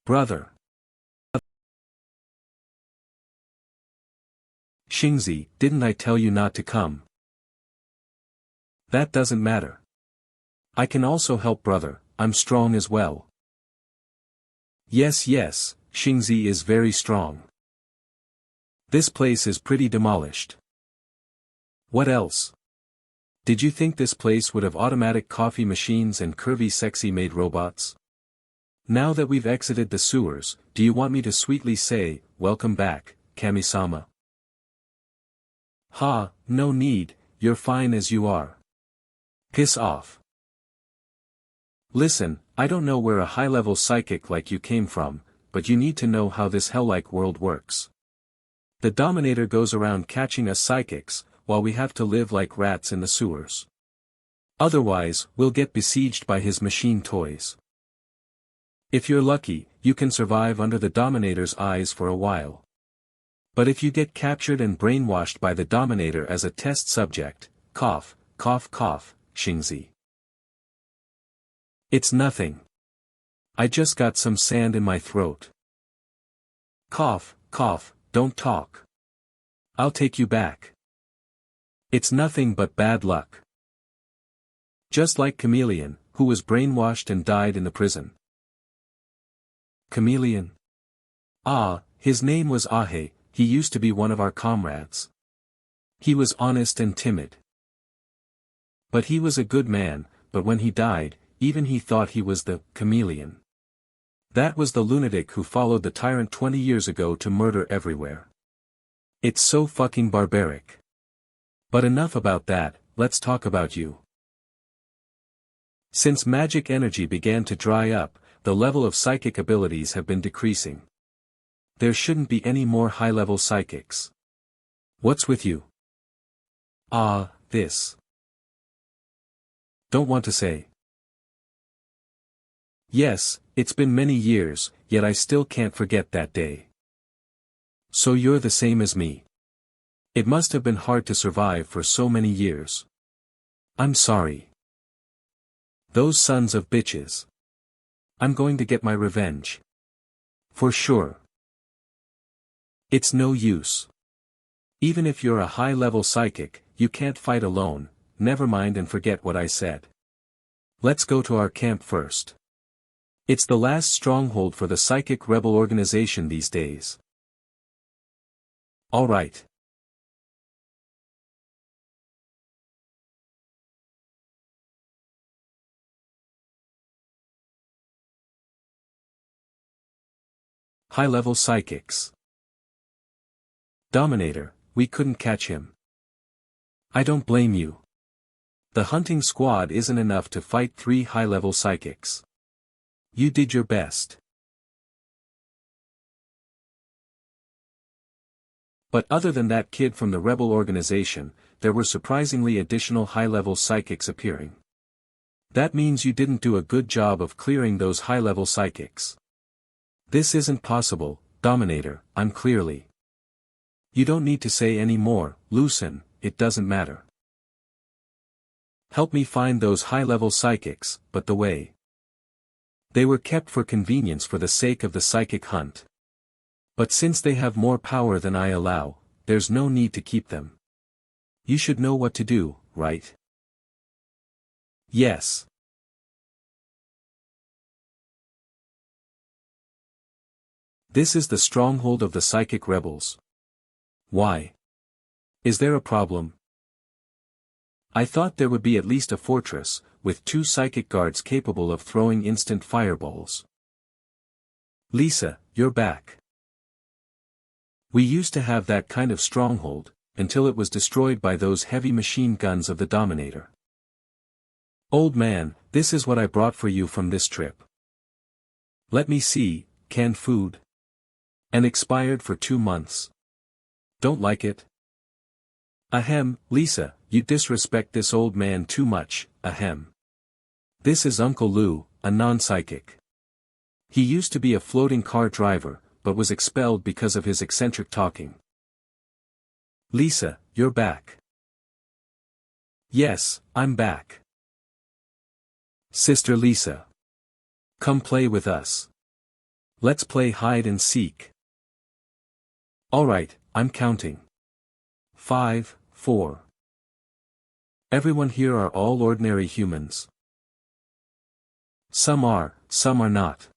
Brother. Xingzi, didn't I tell you not to come? That doesn't matter. I can also help, brother, I'm strong as well. Yes, Xingzi is very strong. This place is pretty demolished. What else? Did you think this place would have automatic coffee machines and curvy sexy maid robots? Now that we've exited the sewers, do you want me to sweetly say, welcome back, Kami-sama? Ha, no need, you're fine as you are. Piss off. Listen, I don't know where a high-level psychic like you came from, but you need to know how this hell-like world works. The dominator goes around catching us psychics, while we have to live like rats in the sewers. Otherwise, we'll get besieged by his machine toys. If you're lucky, you can survive under the dominator's eyes for a while. But if you get captured and brainwashed by the dominator as a test subject, cough, cough, cough, Xingzi. It's nothing. I just got some sand in my throat. Cough, cough, don't talk. I'll take you back. It's nothing but bad luck. Just like Chameleon, who was brainwashed and died in the prison. Chameleon? Ah, his name was Ahe, he used to be one of our comrades. He was honest and timid. But he was a good man, but when he died, even he thought he was the chameleon. That was the lunatic who followed the tyrant 20 years ago to murder everywhere. It's so fucking barbaric. But enough about that, let's talk about you. Since magic energy began to dry up, the level of psychic abilities have been decreasing. There shouldn't be any more high-level psychics. What's with you? This. Don't want to say. Yes, it's been many years, yet I still can't forget that day. So you're the same as me. It must have been hard to survive for so many years. I'm sorry. Those sons of bitches. I'm going to get my revenge. For sure. It's no use. Even if you're a high-level psychic, you can't fight alone, never mind and forget what I said. Let's go to our camp first. It's the last stronghold for the psychic rebel organization these days. All right. High-level psychics. Dominator, we couldn't catch him. I don't blame you. The hunting squad isn't enough to fight 3 high-level psychics. You did your best. But other than that kid from the rebel organization, there were surprisingly additional high-level psychics appearing. That means you didn't do a good job of clearing those high-level psychics. This isn't possible, Dominator, I'm clearly. You don't need to say any more, Lucen, it doesn't matter. Help me find those high-level psychics, but the way. They were kept for convenience for the sake of the psychic hunt. But since they have more power than I allow, there's no need to keep them. You should know what to do, right? Yes. This is the stronghold of the psychic rebels. Why? Is there a problem? I thought there would be at least a fortress, with 2 psychic guards capable of throwing instant fireballs. Lisa, you're back. We used to have that kind of stronghold, until it was destroyed by those heavy machine guns of the Dominator. Old man, this is what I brought for you from this trip. Let me see, canned food. And expired for 2 months. Don't like it? Ahem, Lisa, you disrespect this old man too much, ahem. This is Uncle Lou, a non-psychic. He used to be a floating car driver, but was expelled because of his eccentric talking. Lisa, you're back. Yes, I'm back. Sister Lisa. Come play with us. Let's play hide and seek. Alright, I'm counting. 5, 4. Everyone here are all ordinary humans. Some are not.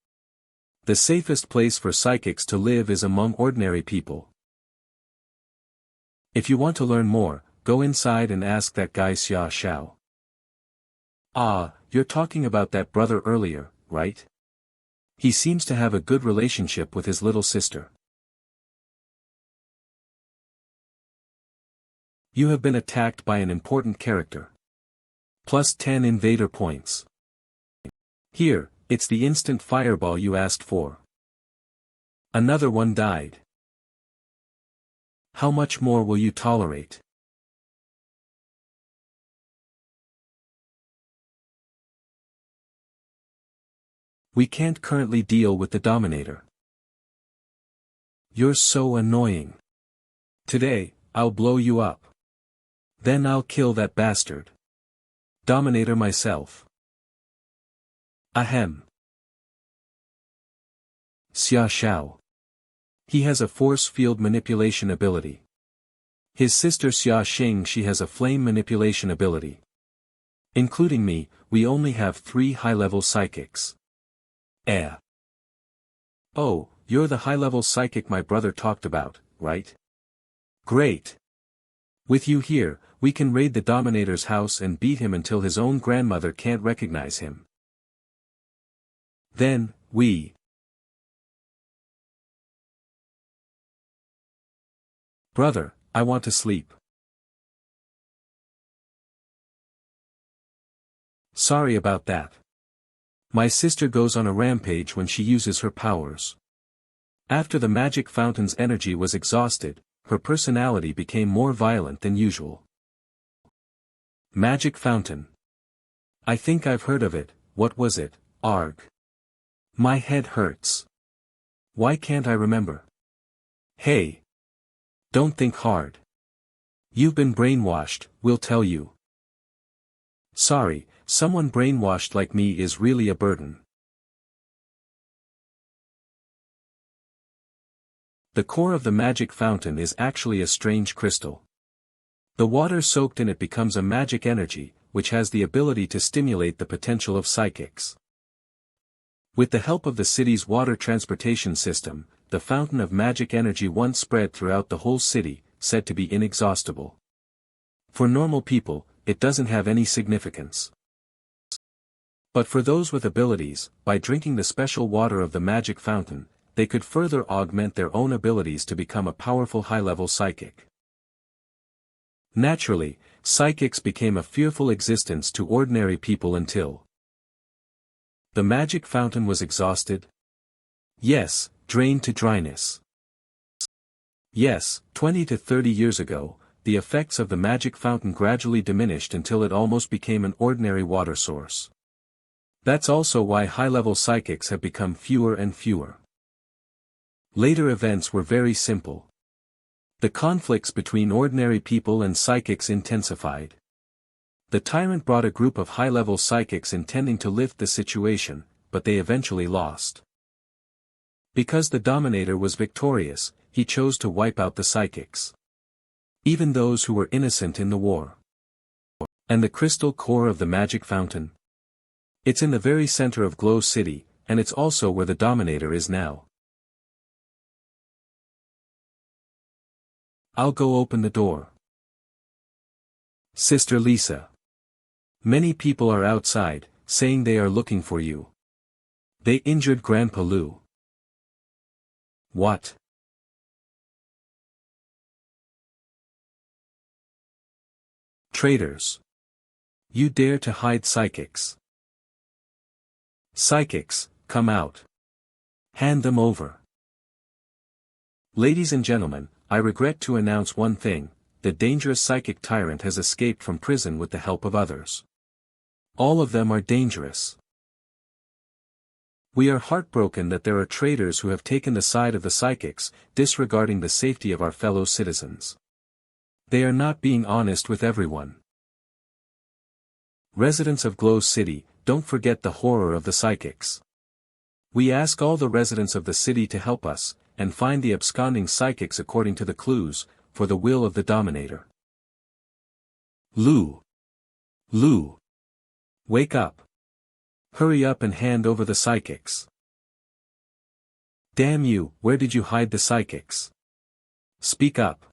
The safest place for psychics to live is among ordinary people. If you want to learn more, go inside and ask that guy Xiao. You're talking about that brother earlier, right? He seems to have a good relationship with his little sister. You have been attacked by an important character. Plus 10 Invader points. Here, it's the instant fireball you asked for. Another one died. How much more will you tolerate? We can't currently deal with the Dominator. You're so annoying. Today, I'll blow you up. Then I'll kill that bastard. Dominator myself. Ahem. Xiao. He has a force field manipulation ability. His sister Xing she has a flame manipulation ability. Including me, we only have 3 high-level psychics. Oh, you're the high-level psychic my brother talked about, right? Great. With you here, We can raid the Dominator's house and beat him until his own grandmother can't recognize him. Then, we... Brother, I want to sleep. Sorry about that. My sister goes on a rampage when she uses her powers. After the magic fountain's energy was exhausted, her personality became more violent than usual. Magic fountain. I think I've heard of it. What was it? Arg. My head hurts. Why can't I remember? Hey. Don't think hard. You've been brainwashed, we'll tell you. Sorry, someone brainwashed like me is really a burden. The core of the magic fountain is actually a strange crystal. The water soaked in it becomes a magic energy, which has the ability to stimulate the potential of psychics. With the help of the city's water transportation system, the fountain of magic energy once spread throughout the whole city, said to be inexhaustible. For normal people, it doesn't have any significance. But for those with abilities, by drinking the special water of the magic fountain, they could further augment their own abilities to become a powerful high-level psychic. Naturally, psychics became a fearful existence to ordinary people until the magic fountain was exhausted. Yes, drained to dryness. Yes, 20 to 30 years ago, the effects of the magic fountain gradually diminished until it almost became an ordinary water source. That's also why high-level psychics have become fewer and fewer. Later events were very simple. The conflicts between ordinary people and psychics intensified. The tyrant brought a group of high-level psychics intending to lift the situation, but they eventually lost. Because the Dominator was victorious, he chose to wipe out the psychics. Even those who were innocent in the war. And the crystal core of the magic fountain? It's in the very center of Glow City, and it's also where the Dominator is now. I'll go open the door. Sister Lisa. Many people are outside, saying they are looking for you. They injured Grandpa Lu. What? Traitors. You dare to hide psychics. Psychics, come out. Hand them over. Ladies and gentlemen, I regret to announce one thing, the dangerous psychic tyrant has escaped from prison with the help of others. All of them are dangerous. We are heartbroken that there are traitors who have taken the side of the psychics, disregarding the safety of our fellow citizens. They are not being honest with everyone. Residents of Glow City, don't forget the horror of the psychics. We ask all the residents of the city to help us, and find the absconding psychics according to the clues, for the will of the Dominator. Lu. Wake up. Hurry up and hand over the psychics. Damn you, where did you hide the psychics? Speak up.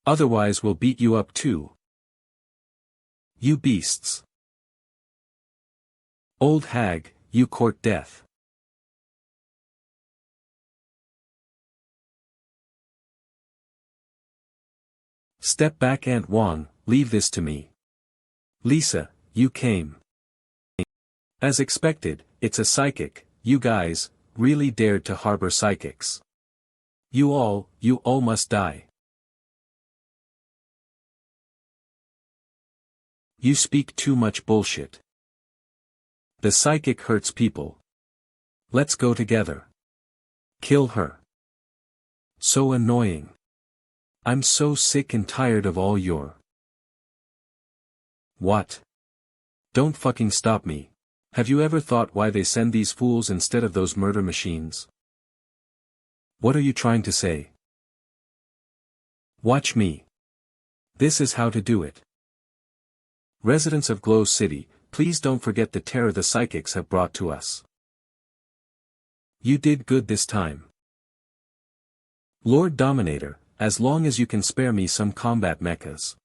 Otherwise we'll beat you up too. You beasts. Old hag, you court death. Step back, Aunt Wang, leave this to me. Lisa, you came. As expected, it's a psychic. You guys really dared to harbor psychics. You all must die. You speak too much bullshit. The psychic hurts people. Let's go together. Kill her. So annoying. I'm so sick and tired of all your... What? Don't fucking stop me. Have you ever thought why they send these fools instead of those murder machines? What are you trying to say? Watch me. This is how to do it. Residents of Glow City, please don't forget the terror the psychics have brought to us. You did good this time. Lord Dominator, as long as you can spare me some combat mechas.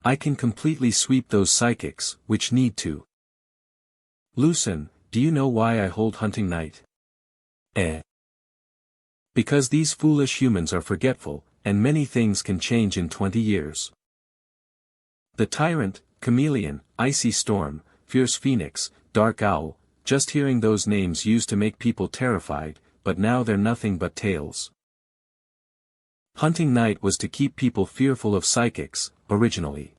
I can completely sweep those psychics, which need to. Loosen, do you know why I hold hunting night? Because these foolish humans are forgetful, and many things can change in 20 years. The tyrant, chameleon, icy storm, fierce phoenix, dark owl, just hearing those names used to make people terrified, but now they're nothing but tales. Hunting night was to keep people fearful of psychics, originally.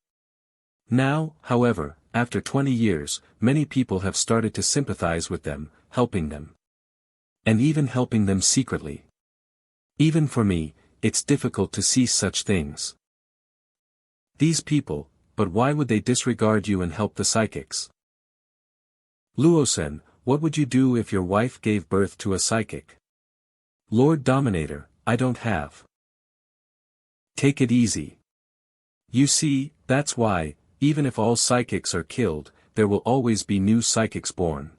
Now, however, after 20 years, many people have started to sympathize with them, helping them. And even helping them secretly. Even for me, it's difficult to see such things. These people, but why would they disregard you and help the psychics? Luosen, what would you do if your wife gave birth to a psychic? Lord Dominator, I don't have. Take it easy. You see, that's why, even if all psychics are killed, there will always be new psychics born.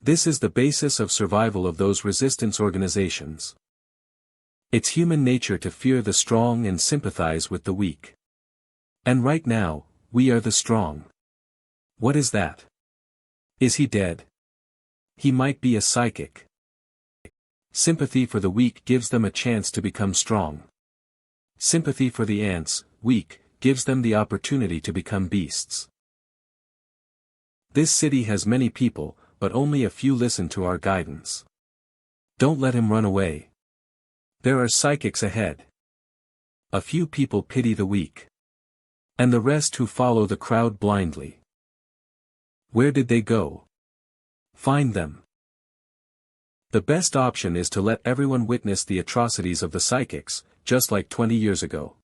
This is the basis of survival of those resistance organizations. It's human nature to fear the strong and sympathize with the weak. And right now, we are the strong. What is that? Is he dead? He might be a psychic. Sympathy for the weak gives them a chance to become strong. Sympathy for the ants, weak, gives them the opportunity to become beasts. This city has many people, but only a few listen to our guidance. Don't let him run away. There are psychics ahead. A few people pity the weak. And the rest who follow the crowd blindly. Where did they go? Find them. The best option is to let everyone witness the atrocities of the psychics, just like 20 years ago.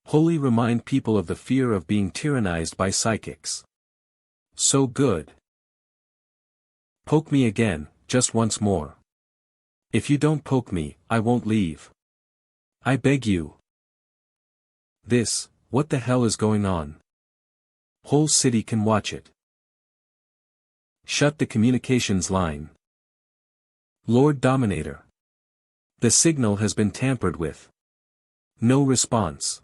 Wholly remind people of the fear of being tyrannized by psychics. So good. Poke me again, just once more. If you don't poke me, I won't leave. I beg you. What the hell is going on? Whole city can watch it. Shut the communications line. Lord Dominator. The signal has been tampered with. No response.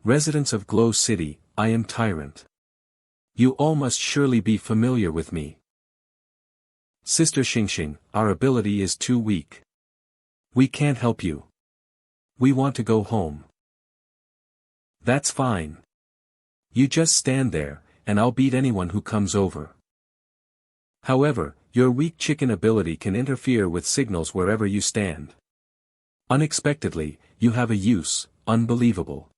Residents of Glow City, I am Tyrant. You all must surely be familiar with me. Sister Xingxing, our ability is too weak. We can't help you. We want to go home. That's fine. You just stand there, and I'll beat anyone who comes over. However, your weak chicken ability can interfere with signals wherever you stand. Unexpectedly, you have a use, unbelievable.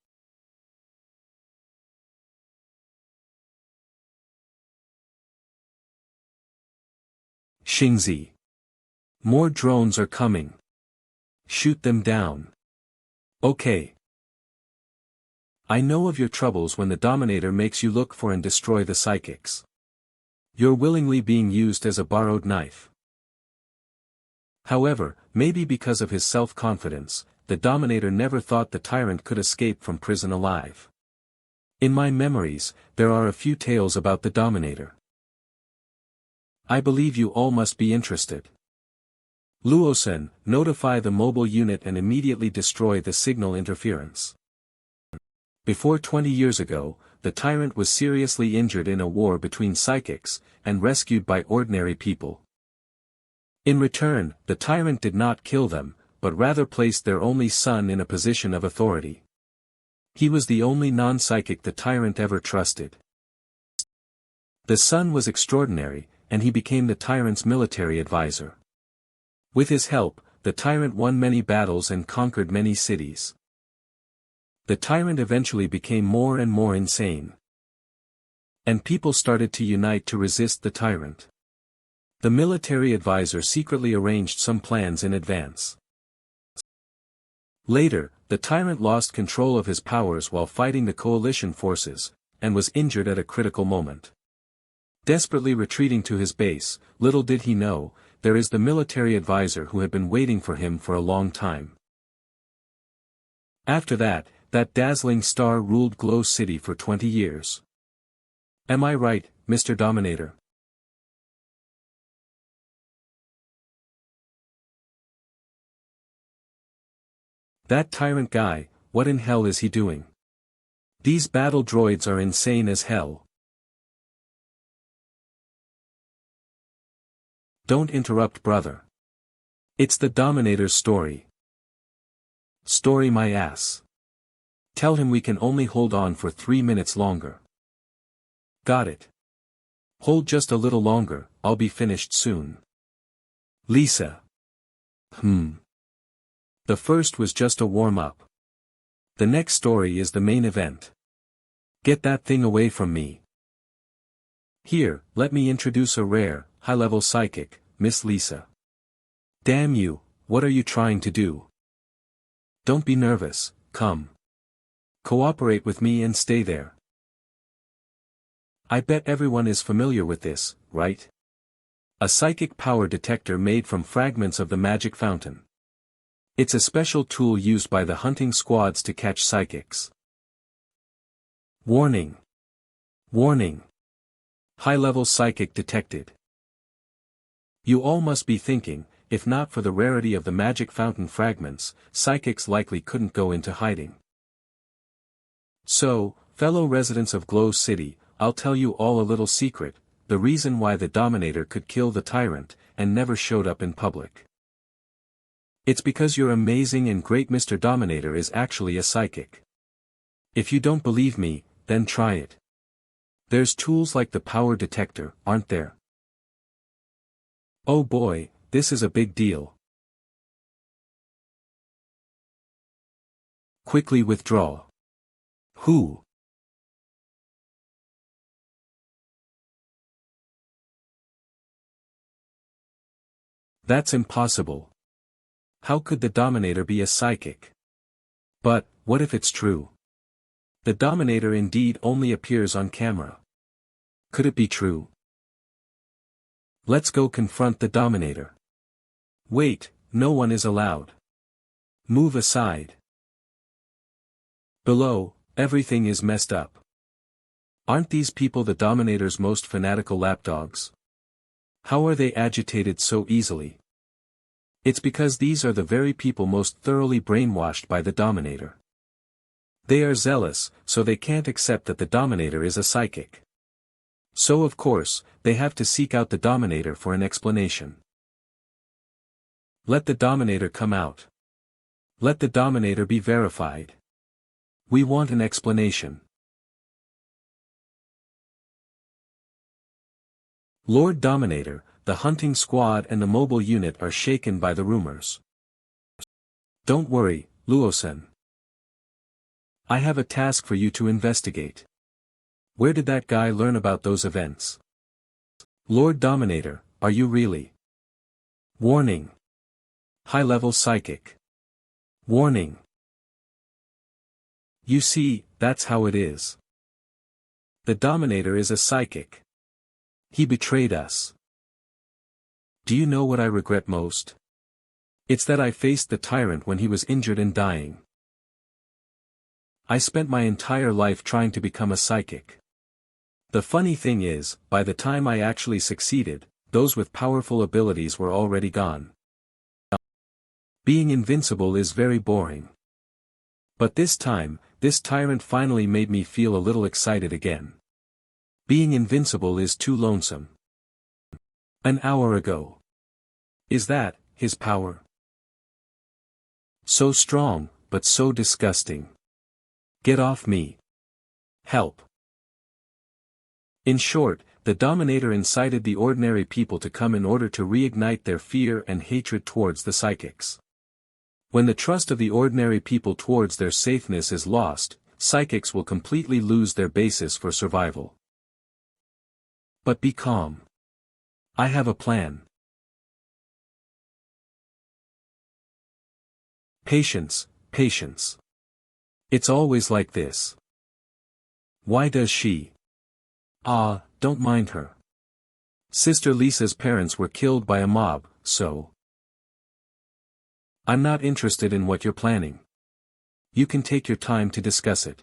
Xingzi. More drones are coming. Shoot them down. Okay. I know of your troubles when the Dominator makes you look for and destroy the psychics. You're willingly being used as a borrowed knife. However, maybe because of his self-confidence, the Dominator never thought the tyrant could escape from prison alive. In my memories, there are a few tales about the Dominator. I believe you all must be interested. Luosen, notify the mobile unit and immediately destroy the signal interference. Before 20 years ago, the tyrant was seriously injured in a war between psychics, and rescued by ordinary people. In return, the tyrant did not kill them, but rather placed their only son in a position of authority. He was the only non-psychic the tyrant ever trusted. The son was extraordinary, and he became the tyrant's military advisor. With his help, the tyrant won many battles and conquered many cities. The tyrant eventually became more and more insane. And people started to unite to resist the tyrant. The military advisor secretly arranged some plans in advance. Later, the tyrant lost control of his powers while fighting the coalition forces, and was injured at a critical moment. Desperately retreating to his base, little did he know, there is the military advisor who had been waiting for him for a long time. After that dazzling star ruled Glow City for 20 years. Am I right, Mr. Dominator? That tyrant guy, what in hell is he doing? These battle droids are insane as hell. Don't interrupt, brother. It's the Dominator's story. Story my ass. Tell him we can only hold on for 3 minutes longer. Got it. Hold just a little longer, I'll be finished soon. Lisa. The first was just a warm-up. The next story is the main event. Get that thing away from me. Here, let me introduce a rare, high-level psychic, Miss Lisa. Damn you, what are you trying to do? Don't be nervous, come. Cooperate with me and stay there. I bet everyone is familiar with this, right? A psychic power detector made from fragments of the magic fountain. It's a special tool used by the hunting squads to catch psychics. Warning. Warning. High-level psychic detected. You all must be thinking, if not for the rarity of the magic fountain fragments, psychics likely couldn't go into hiding. So, fellow residents of Glow City, I'll tell you all a little secret, the reason why the Dominator could kill the tyrant, and never showed up in public. It's because your amazing and great Mr. Dominator is actually a psychic. If you don't believe me, then try it. There's tools like the power detector, aren't there? Oh boy, this is a big deal. Quickly withdraw. Who? That's impossible. How could the Dominator be a psychic? But, what if it's true? The Dominator indeed only appears on camera. Could it be true? Let's go confront the Dominator. Wait, no one is allowed. Move aside. Below, everything is messed up. Aren't these people the Dominator's most fanatical lapdogs? How are they agitated so easily? It's because these are the very people most thoroughly brainwashed by the Dominator. They are zealous, so they can't accept that the Dominator is a psychic. So of course, they have to seek out the Dominator for an explanation. Let the Dominator come out. Let the Dominator be verified. We want an explanation. Lord Dominator, the hunting squad and the mobile unit are shaken by the rumors. Don't worry, Luosen. I have a task for you to investigate. Where did that guy learn about those events? Lord Dominator, are you really? Warning. High-level psychic. Warning. You see, that's how it is. The Dominator is a psychic. He betrayed us. Do you know what I regret most? It's that I faced the tyrant when he was injured and dying. I spent my entire life trying to become a psychic. The funny thing is, by the time I actually succeeded, those with powerful abilities were already gone. Being invincible is very boring. But this time, this tyrant finally made me feel a little excited again. Being invincible is too lonesome. An hour ago. Is that his power? So strong, but so disgusting. Get off me. Help. In short, the Dominator incited the ordinary people to come in order to reignite their fear and hatred towards the psychics. When the trust of the ordinary people towards their safeness is lost, psychics will completely lose their basis for survival. But be calm. I have a plan. Patience, patience. It's always like this. Why does she? Don't mind her. Sister Lisa's parents were killed by a mob, so. I'm not interested in what you're planning. You can take your time to discuss it.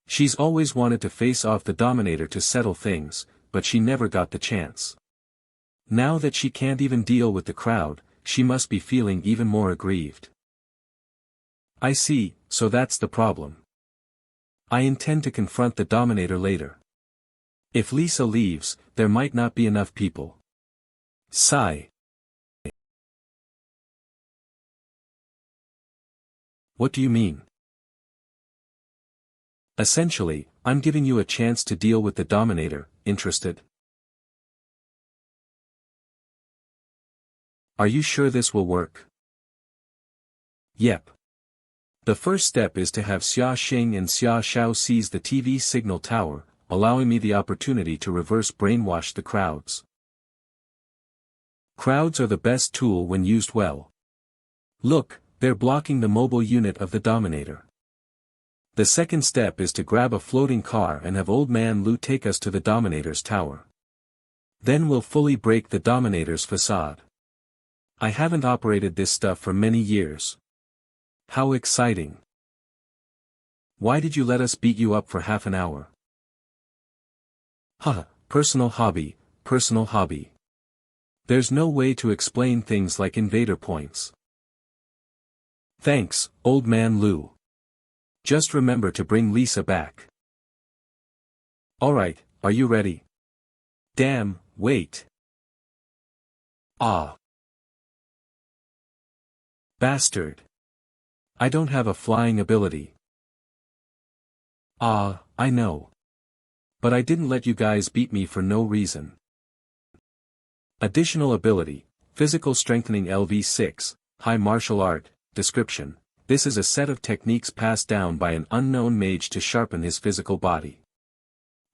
She's always wanted to face off the Dominator to settle things, but she never got the chance. Now that she can't even deal with the crowd, she must be feeling even more aggrieved. I see, so that's the problem. I intend to confront the dominator later. If Lisa leaves, there might not be enough people. Sigh. What do you mean? Essentially, I'm giving you a chance to deal with the dominator. Interested? Are you sure this will work? Yep. The first step is to have Xia Xing and Xia Xiao seize the TV signal tower, allowing me the opportunity to reverse brainwash the crowds. Crowds are the best tool when used well. Look, they're blocking the mobile unit of the dominator. The second step is to grab a floating car and have Old Man Lu take us to the dominator's tower. Then we'll fully break the dominator's facade. I haven't operated this stuff for many years. How exciting. Why did you let us beat you up for half an hour? Haha, personal hobby, personal hobby. There's no way to explain things like invader points. Thanks, Old Man Lu. Just remember to bring Lisa back. Alright, are you ready? Damn, wait. Ah. Bastard. I don't have a flying ability. Ah, I know. But I didn't let you guys beat me for no reason. Additional ability, Physical Strengthening LV6, High Martial Art, Description. This is a set of techniques passed down by an unknown mage to sharpen his physical body.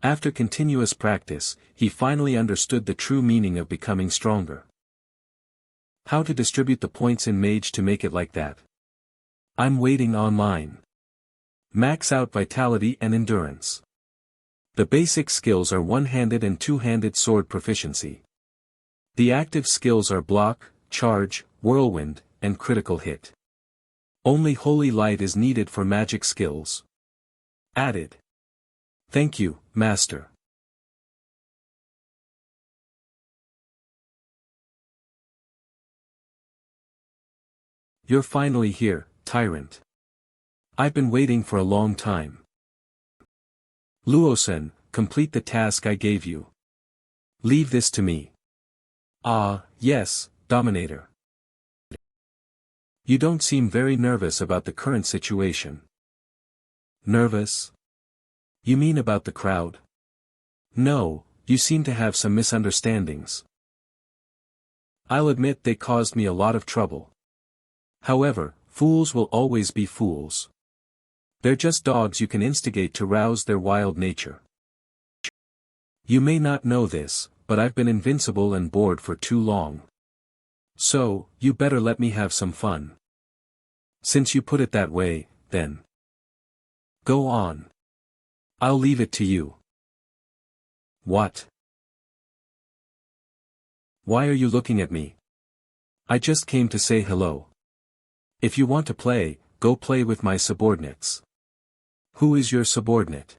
After continuous practice, he finally understood the true meaning of becoming stronger. How to distribute the points in mage to make it like that? I'm waiting online. Max out vitality and endurance. The basic skills are one-handed and two-handed sword proficiency. The active skills are block, charge, whirlwind, and critical hit. Only holy light is needed for magic skills. Added. Thank you, Master. You're finally here, Tyrant. I've been waiting for a long time. Luosen, complete the task I gave you. Leave this to me. Ah, yes, Dominator. You don't seem very nervous about the current situation. Nervous? You mean about the crowd? No, you seem to have some misunderstandings. I'll admit they caused me a lot of trouble. However, fools will always be fools. They're just dogs you can instigate to rouse their wild nature. You may not know this, but I've been invincible and bored for too long. So, you better let me have some fun. Since you put it that way, then. Go on. I'll leave it to you. What? Why are you looking at me? I just came to say hello. If you want to play, go play with my subordinates. Who is your subordinate?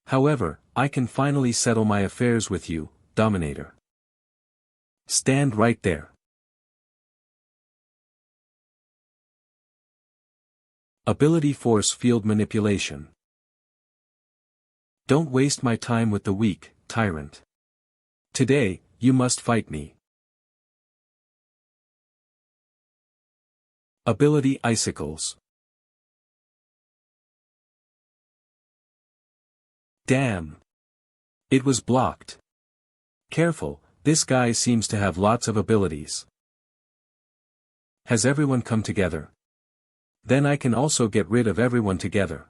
However, I can finally settle my affairs with you, Dominator. Stand right there. Ability Force Field Manipulation. Don't waste my time with the weak, Tyrant. Today, you must fight me. Ability Icicles. Damn. It was blocked. Careful, this guy seems to have lots of abilities. Has everyone come together? Then I can also get rid of everyone together.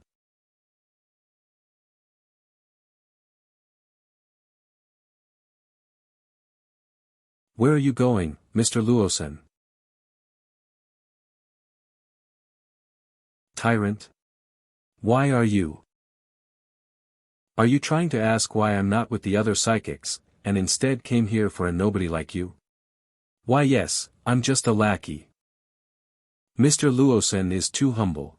Where are you going, Mr. Luosen? Tyrant? Why are you? Are you trying to ask why I'm not with the other psychics, and instead came here for a nobody like you? Why yes, I'm just a lackey. Mr. Luosen is too humble.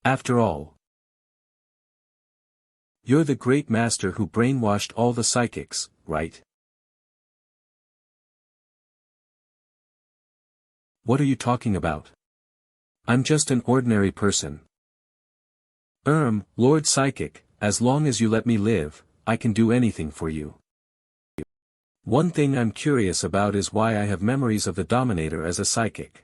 After all, you're the great master who brainwashed all the psychics, right? What are you talking about? I'm just an ordinary person. Lord Psychic, as long as you let me live, I can do anything for you. One thing I'm curious about is why I have memories of the Dominator as a psychic.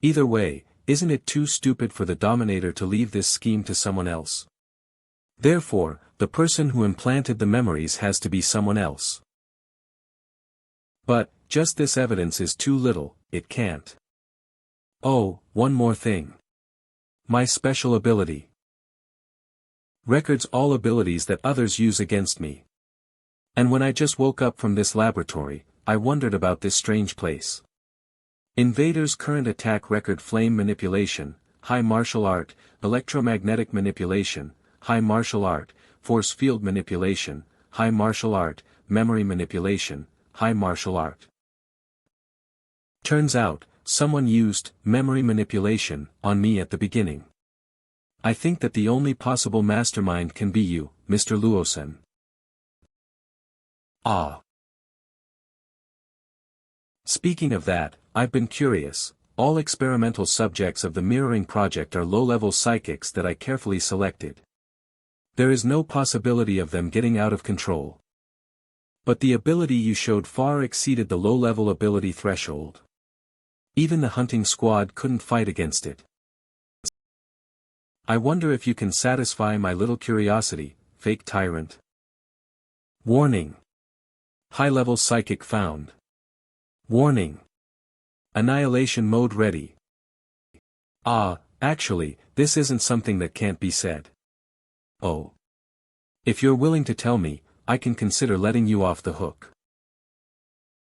Either way, isn't it too stupid for the Dominator to leave this scheme to someone else? Therefore, the person who implanted the memories has to be someone else. But, just this evidence is too little, it can't. Oh, one more thing. My special ability. Records all abilities that others use against me. And when I just woke up from this laboratory, I wondered about this strange place. Invader's current attack record: flame manipulation, high martial art, electromagnetic manipulation, high martial art, force field manipulation, high martial art, memory manipulation, high martial art. Turns out, someone used memory manipulation on me at the beginning. I think that the only possible mastermind can be you, Mr. Luosen. Ah. Speaking of that, I've been curious. All experimental subjects of the mirroring project are low-level psychics that I carefully selected. There is no possibility of them getting out of control. But the ability you showed far exceeded the low-level ability threshold. Even the hunting squad couldn't fight against it. I wonder if you can satisfy my little curiosity, fake tyrant. Warning. High-level psychic found. Warning. Annihilation mode ready. Actually, this isn't something that can't be said. Oh. If you're willing to tell me, I can consider letting you off the hook.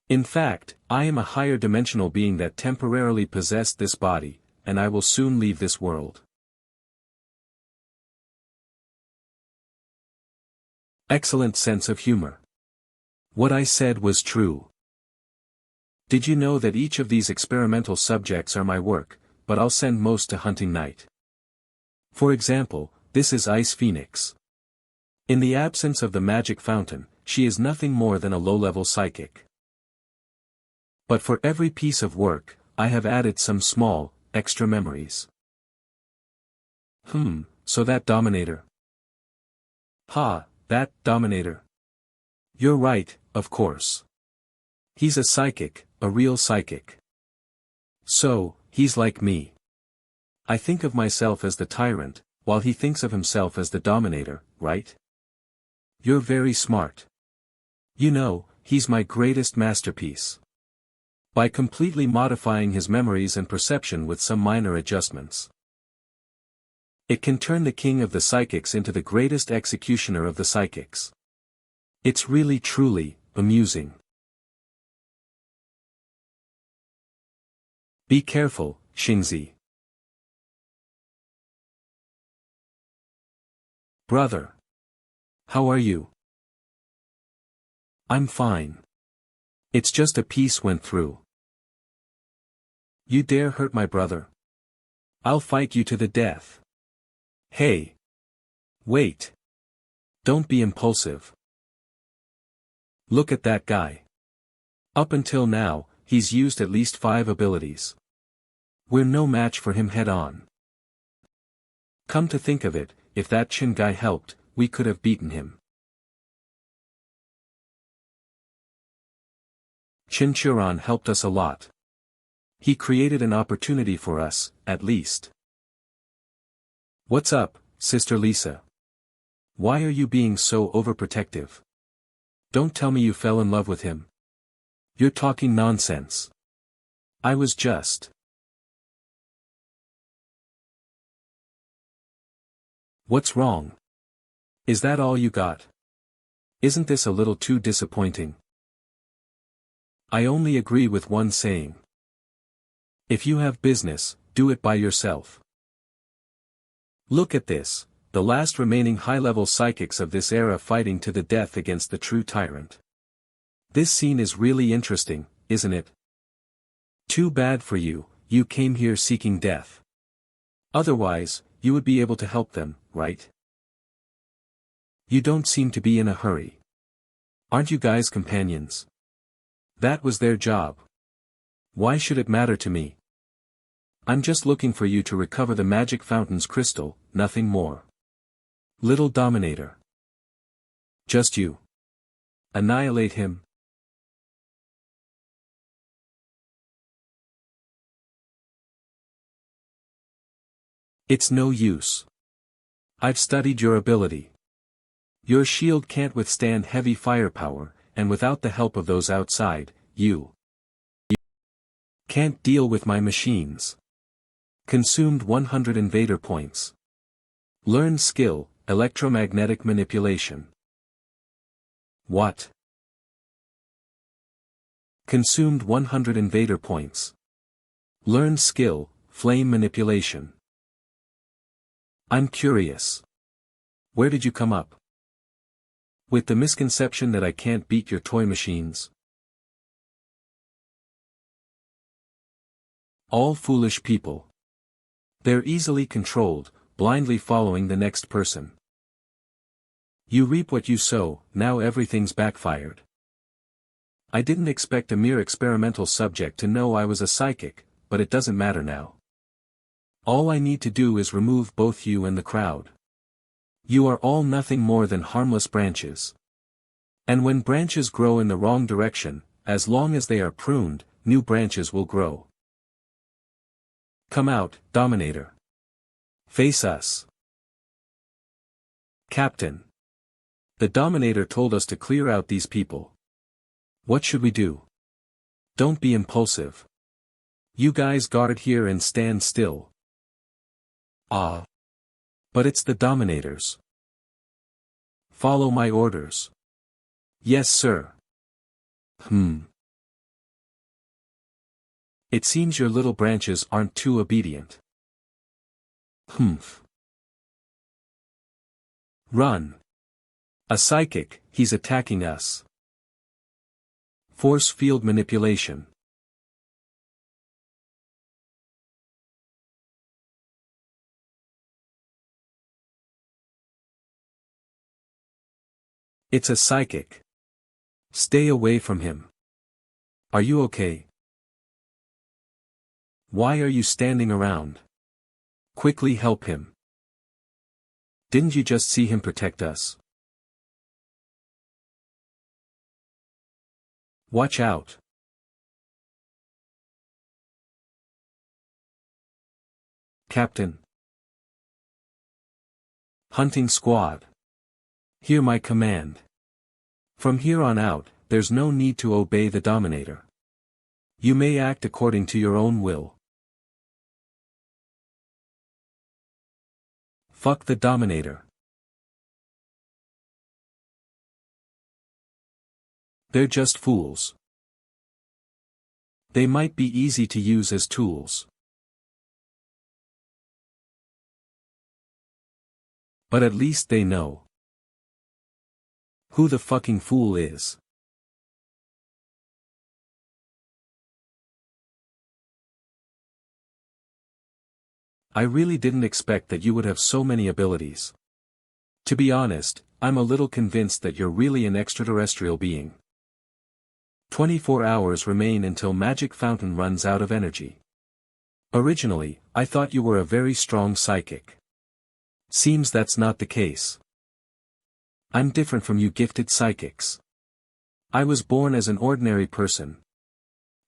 In fact, I am a higher dimensional being that temporarily possessed this body, and I will soon leave this world. Excellent sense of humor. What I said was true. Did you know that each of these experimental subjects are my work, but I'll send most to Hunting Night? For example, this is Ice Phoenix. In the absence of the magic fountain, she is nothing more than a low-level psychic. But for every piece of work, I have added some small, extra memories. So that Dominator. That Dominator. You're right, of course. He's a psychic, a real psychic. So, he's like me. I think of myself as the tyrant, while he thinks of himself as the Dominator, right? You're very smart. You know, he's my greatest masterpiece. By completely modifying his memories and perception with some minor adjustments, it can turn the king of the psychics into the greatest executioner of the psychics. It's really truly amusing. Be careful, Xingzi. Brother. How are you? I'm fine. It's just a piece went through. You dare hurt my brother? I'll fight you to the death. Hey. Wait. Don't be impulsive. Look at that guy. Up until now, he's used at least 5 abilities. We're no match for him head-on. Come to think of it, if that Chen guy helped, we could have beaten him. Chen Qiuran helped us a lot. He created an opportunity for us, at least. What's up, Sister Lisa? Why are you being so overprotective? Don't tell me you fell in love with him. You're talking nonsense. I was just. What's wrong? Is that all you got? Isn't this a little too disappointing? I only agree with one saying. If you have business, do it by yourself. Look at this, the last remaining high-level psychics of this era fighting to the death against the true tyrant. This scene is really interesting, isn't it? Too bad for you, you came here seeking death. Otherwise, you would be able to help them, right? You don't seem to be in a hurry. Aren't you guys companions? That was their job. Why should it matter to me? I'm just looking for you to recover the magic fountain's crystal, nothing more. Little dominator. Just you. Annihilate him. It's no use. I've studied your ability. Your shield can't withstand heavy firepower, and without the help of those outside, you can't deal with my machines. Consumed 100 invader points. Learned skill, electromagnetic manipulation. What? Consumed 100 invader points. Learned skill, flame manipulation. I'm curious. Where did you come up with the misconception that I can't beat your toy machines? All foolish people. They're easily controlled, blindly following the next person. You reap what you sow, now everything's backfired. I didn't expect a mere experimental subject to know I was a psychic, but it doesn't matter now. All I need to do is remove both you and the crowd. You are all nothing more than harmless branches. And when branches grow in the wrong direction, as long as they are pruned, new branches will grow. Come out, Dominator. Face us. Captain. The Dominator told us to clear out these people. What should we do? Don't be impulsive. You guys guard here and stand still. Ah. But it's the Dominators. Follow my orders. Yes, sir. It seems your little branches aren't too obedient. Run. A psychic, he's attacking us. Force field manipulation. It's a psychic. Stay away from him. Are you okay? Why are you standing around? Quickly help him. Didn't you just see him protect us? Watch out. Captain. Hunting squad. Hear my command. From here on out, there's no need to obey the Dominator. You may act according to your own will. Fuck the Dominator. They're just fools. They might be easy to use as tools. But at least they know who the fucking fool is. I really didn't expect that you would have so many abilities. To be honest, I'm a little convinced that you're really an extraterrestrial being. 24 hours remain until Magic Fountain runs out of energy. Originally, I thought you were a very strong psychic. Seems that's not the case. I'm different from you gifted psychics. I was born as an ordinary person.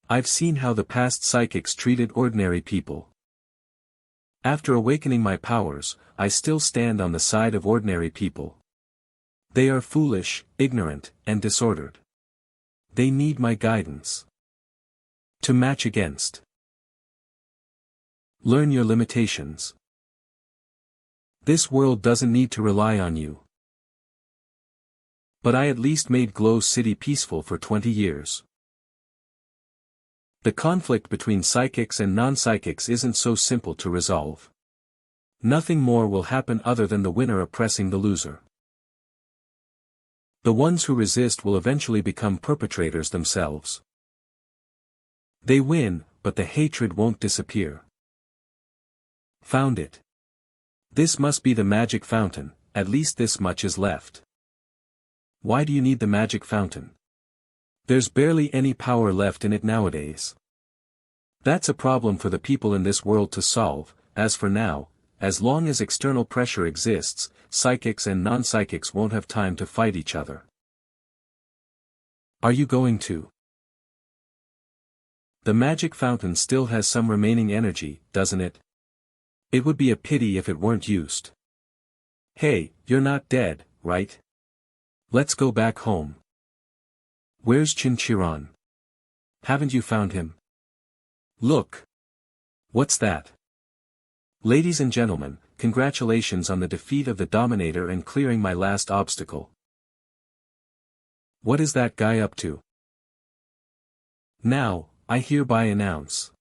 I've seen how the past psychics treated ordinary people. After awakening my powers, I still stand on the side of ordinary people. They are foolish, ignorant, and disordered. They need my guidance to match against. Learn your limitations. This world doesn't need to rely on you. But I at least made Glow City peaceful for 20 years. The conflict between psychics and non-psychics isn't so simple to resolve. Nothing more will happen other than the winner oppressing the loser. The ones who resist will eventually become perpetrators themselves. They win, but the hatred won't disappear. Found it. This must be the magic fountain, at least this much is left. Why do you need the magic fountain? There's barely any power left in it nowadays. That's a problem for the people in this world to solve. As for now, as long as external pressure exists, psychics and non-psychics won't have time to fight each other. Are you going to? The magic fountain still has some remaining energy, doesn't it? It would be a pity if it weren't used. Hey, you're not dead, right? Let's go back home. Where's Chen Qiuran? Haven't you found him? Look. What's that? Ladies and gentlemen, congratulations on the defeat of the Dominator and clearing my last obstacle. What is that guy up to? Now, I hereby announce.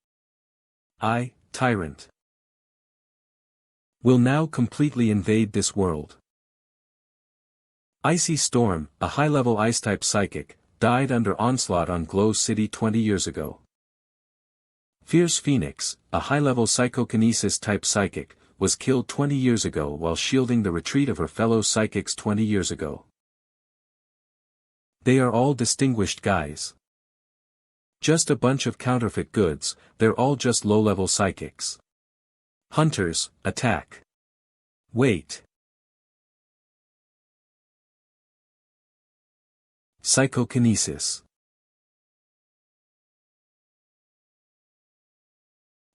I, Tyrant, will now completely invade this world. Icy Storm, a high-level ice-type psychic, died under onslaught on Glow City 20 years ago. Fierce Phoenix, a high-level psychokinesis-type psychic, was killed 20 years ago while shielding the retreat of her fellow psychics 20 years ago. They are all distinguished guys. Just a bunch of counterfeit goods, they're all just low-level psychics. Hunters, attack. Wait. Psychokinesis.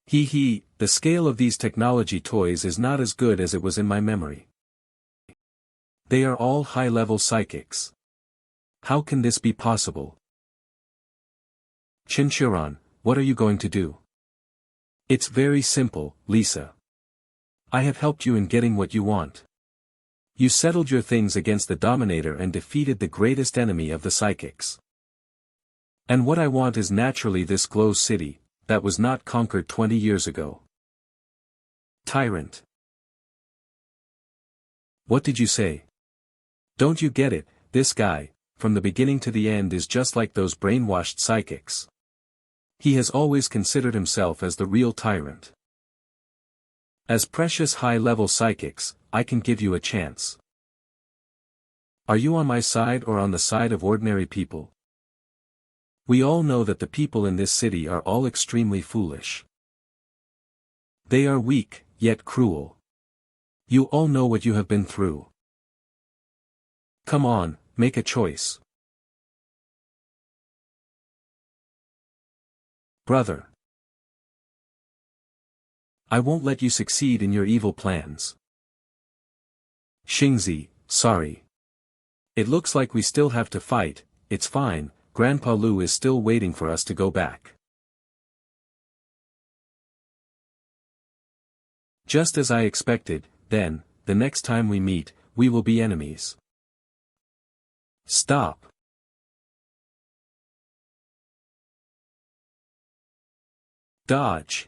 Hee, the scale of these technology toys is not as good as it was in my memory. They are all high-level psychics. How can this be possible? Chen Qiuran, what are you going to do? It's very simple, Lisa. I have helped you in getting what you want. You settled your things against the Dominator and defeated the greatest enemy of the psychics. And what I want is naturally this Glow City, that was not conquered 20 years ago. Tyrant. What did you say? Don't you get it? This guy, from the beginning to the end, is just like those brainwashed psychics. He has always considered himself as the real tyrant. As precious high-level psychics, I can give you a chance. Are you on my side or on the side of ordinary people? We all know that the people in this city are all extremely foolish. They are weak, yet cruel. You all know what you have been through. Come on, make a choice. Brother. I won't let you succeed in your evil plans. Xingzi, sorry. It looks like we still have to fight. It's fine, Grandpa Lu is still waiting for us to go back. Just as I expected, then, the next time we meet, we will be enemies. Stop. Dodge.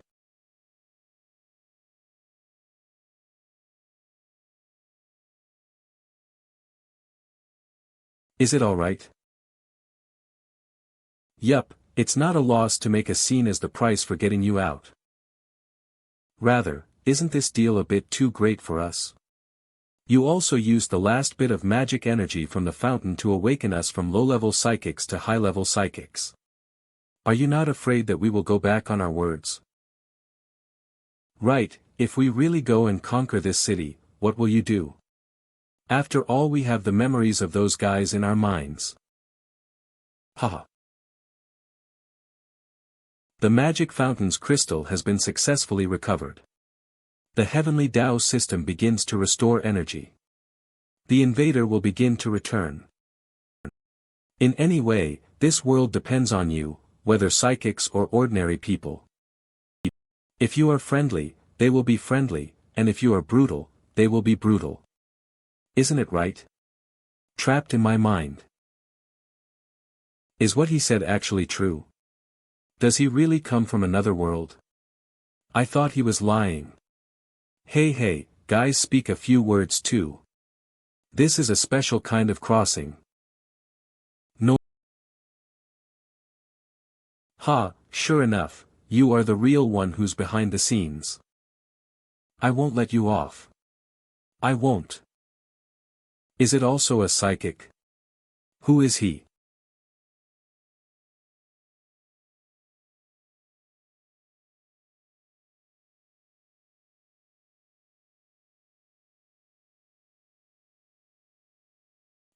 Is it alright? Yup, it's not a loss to make a scene as the price for getting you out. Rather, isn't this deal a bit too great for us? You also used the last bit of magic energy from the fountain to awaken us from low-level psychics to high-level psychics. Are you not afraid that we will go back on our words? Right, if we really go and conquer this city, what will you do? After all, we have the memories of those guys in our minds. Haha. The magic fountain's crystal has been successfully recovered. The Heavenly Dao system begins to restore energy. The Invader will begin to return. In any way, this world depends on you, whether psychics or ordinary people. If you are friendly, they will be friendly, and if you are brutal, they will be brutal. Isn't it right? Trapped in my mind. Is what he said actually true? Does he really come from another world? I thought he was lying. Hey, guys, speak a few words too. This is a special kind of crossing. No. Ha, sure enough, you are the real one who's behind the scenes. I won't let you off. I won't. Is it also a psychic? Who is he?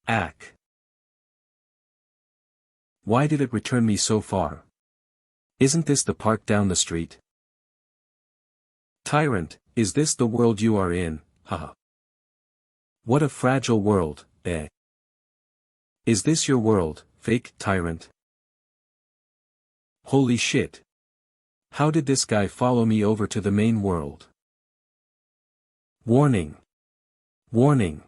Ack. Why did it return me so far? Isn't this the park down the street? Tyrant, is this the world you are in, haha? What a fragile world, eh? Is this your world, fake tyrant? Holy shit. How did this guy follow me over to the main world? Warning. Warning.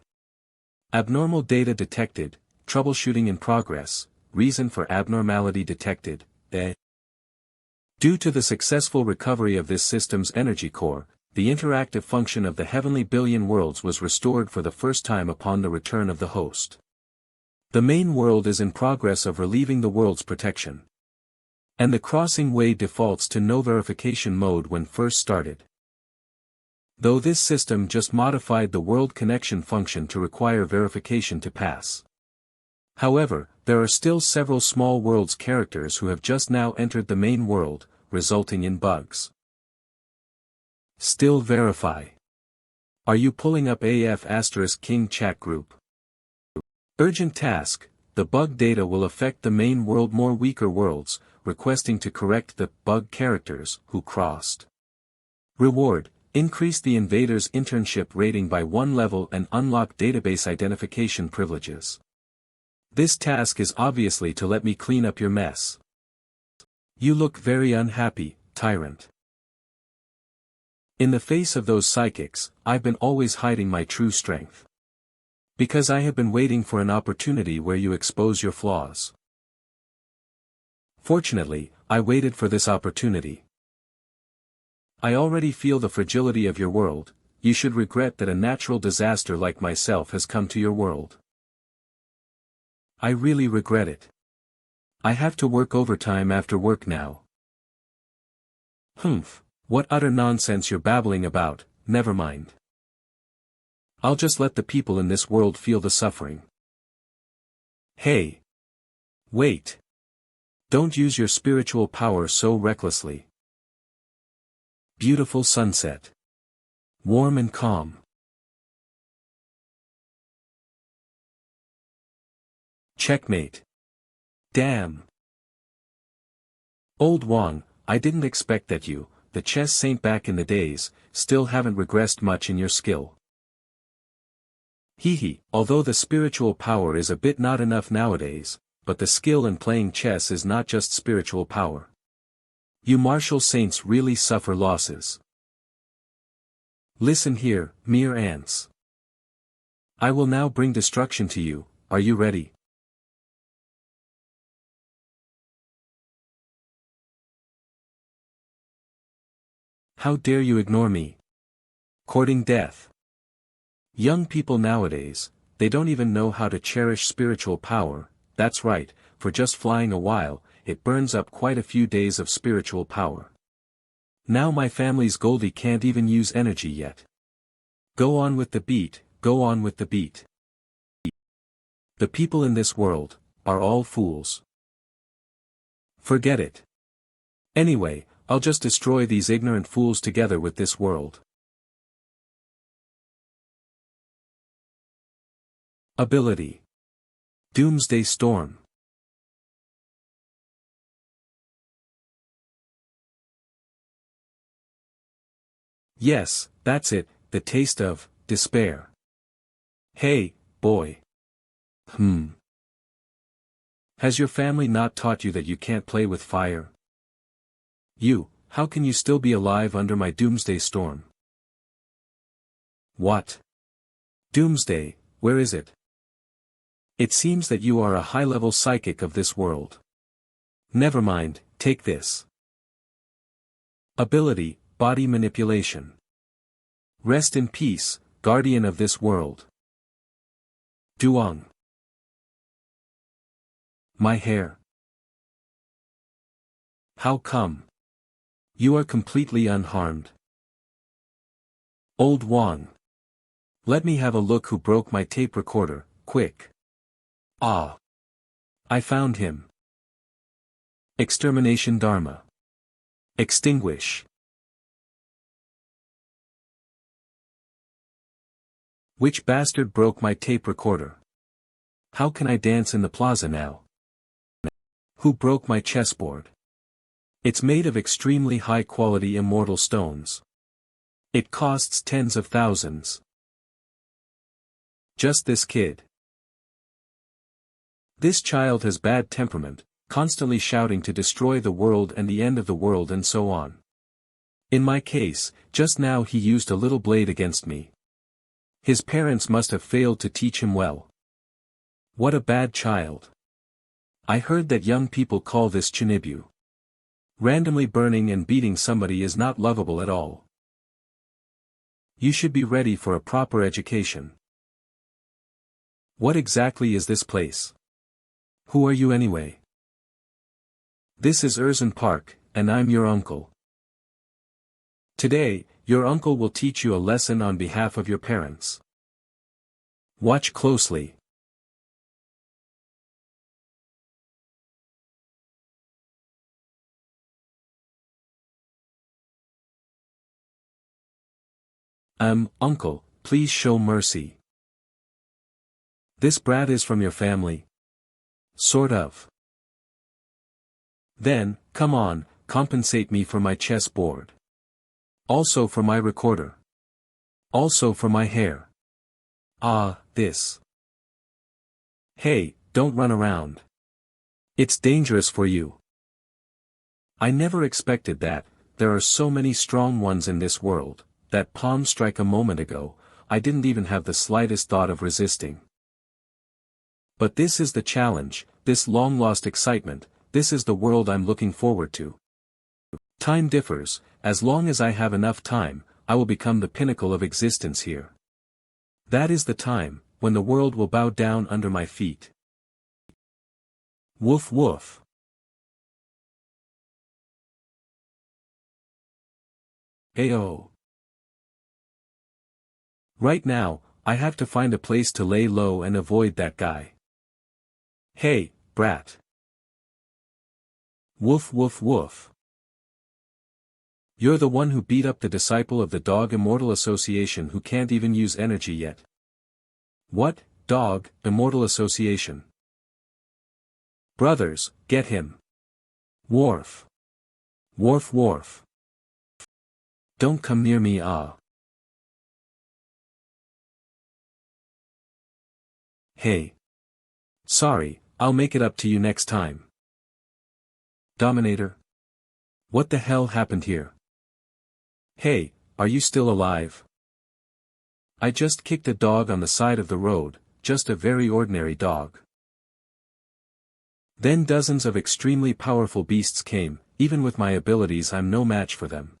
Abnormal data detected, troubleshooting in progress, reason for abnormality detected, eh? Due to the successful recovery of this system's energy core, the interactive function of the heavenly billion worlds was restored for the first time upon the return of the host. The main world is in progress of relieving the world's protection. And the crossing way defaults to no verification mode when first started. Though this system just modified the world connection function to require verification to pass. However, there are still several small worlds characters who have just now entered the main world, resulting in bugs. Still verify. Are you pulling up AF*King chat group? Urgent task, the bug data will affect the main world more weaker worlds, requesting to correct the bug characters who crossed. Reward, increase the invader's internship rating by 1 level and unlock database identification privileges. This task is obviously to let me clean up your mess. You look very unhappy, tyrant. In the face of those psychics, I've been always hiding my true strength. Because I have been waiting for an opportunity where you expose your flaws. Fortunately, I waited for this opportunity. I already feel the fragility of your world. You should regret that a natural disaster like myself has come to your world. I really regret it. I have to work overtime after work now. Humph, what utter nonsense you're babbling about, never mind. I'll just let the people in this world feel the suffering. Hey. Wait. Don't use your spiritual power so recklessly. Beautiful sunset. Warm and calm. Checkmate. Damn. Old Wang, I didn't expect that you, the chess saint back in the days, still haven't regressed much in your skill. Hehe, although the spiritual power is a bit not enough nowadays, but the skill in playing chess is not just spiritual power. You martial saints really suffer losses. Listen here, mere ants. I will now bring destruction to you, are you ready? How dare you ignore me? Courting death. Young people nowadays, they don't even know how to cherish spiritual power, that's right, for just flying a while, it burns up quite a few days of spiritual power. Now my family's Goldie can't even use energy yet. Go on with the beat, go on with the beat. The people in this world, are all fools. Forget it. Anyway, I'll just destroy these ignorant fools together with this world. Ability. Doomsday Storm. Yes, that's it, the taste of despair. Hey, boy. Has your family not taught you that you can't play with fire? How can you still be alive under my doomsday storm? What? Doomsday, where is it? It seems that you are a high-level psychic of this world. Never mind, take this. Ability, Body Manipulation. Rest in peace, guardian of this world. Duong. My hair. How come? You are completely unharmed. Old Wang. Let me have a look who broke my tape recorder, quick. Ah. I found him. Extermination Dharma. Extinguish. Which bastard broke my tape recorder? How can I dance in the plaza now? Who broke my chessboard? It's made of extremely high-quality immortal stones. It costs tens of thousands. Just this kid. This child has bad temperament, constantly shouting to destroy the world and the end of the world and so on. In my case, just now he used a little blade against me. His parents must have failed to teach him well. What a bad child. I heard that young people call this chinibu. Randomly burning and beating somebody is not lovable at all. You should be ready for a proper education. What exactly is this place? Who are you anyway? This is Erzin Park, and I'm your uncle. Today, your uncle will teach you a lesson on behalf of your parents. Watch closely. Uncle, please show mercy. This brat is from your family? Sort of. Then, come on, compensate me for my chessboard. Also for my recorder. Also for my hair. This. Hey, don't run around. It's dangerous for you. I never expected that. There are so many strong ones in this world. That palm strike a moment ago, I didn't even have the slightest thought of resisting. But this is the challenge, this long-lost excitement, this is the world I'm looking forward to. Time differs, as long as I have enough time, I will become the pinnacle of existence here. That is the time, when the world will bow down under my feet. Woof woof. Ayo. Right now, I have to find a place to lay low and avoid that guy. Hey, brat. Woof woof woof. You're the one who beat up the disciple of the Dog Immortal Association who can't even use energy yet. What, Dog, Immortal Association? Brothers, get him. Wharf. Wharf wharf. Don't come near me Hey. Sorry, I'll make it up to you next time. Dominator? What the hell happened here? Hey, are you still alive? I just kicked a dog on the side of the road, just a very ordinary dog. Then dozens of extremely powerful beasts came, even with my abilities I'm no match for them.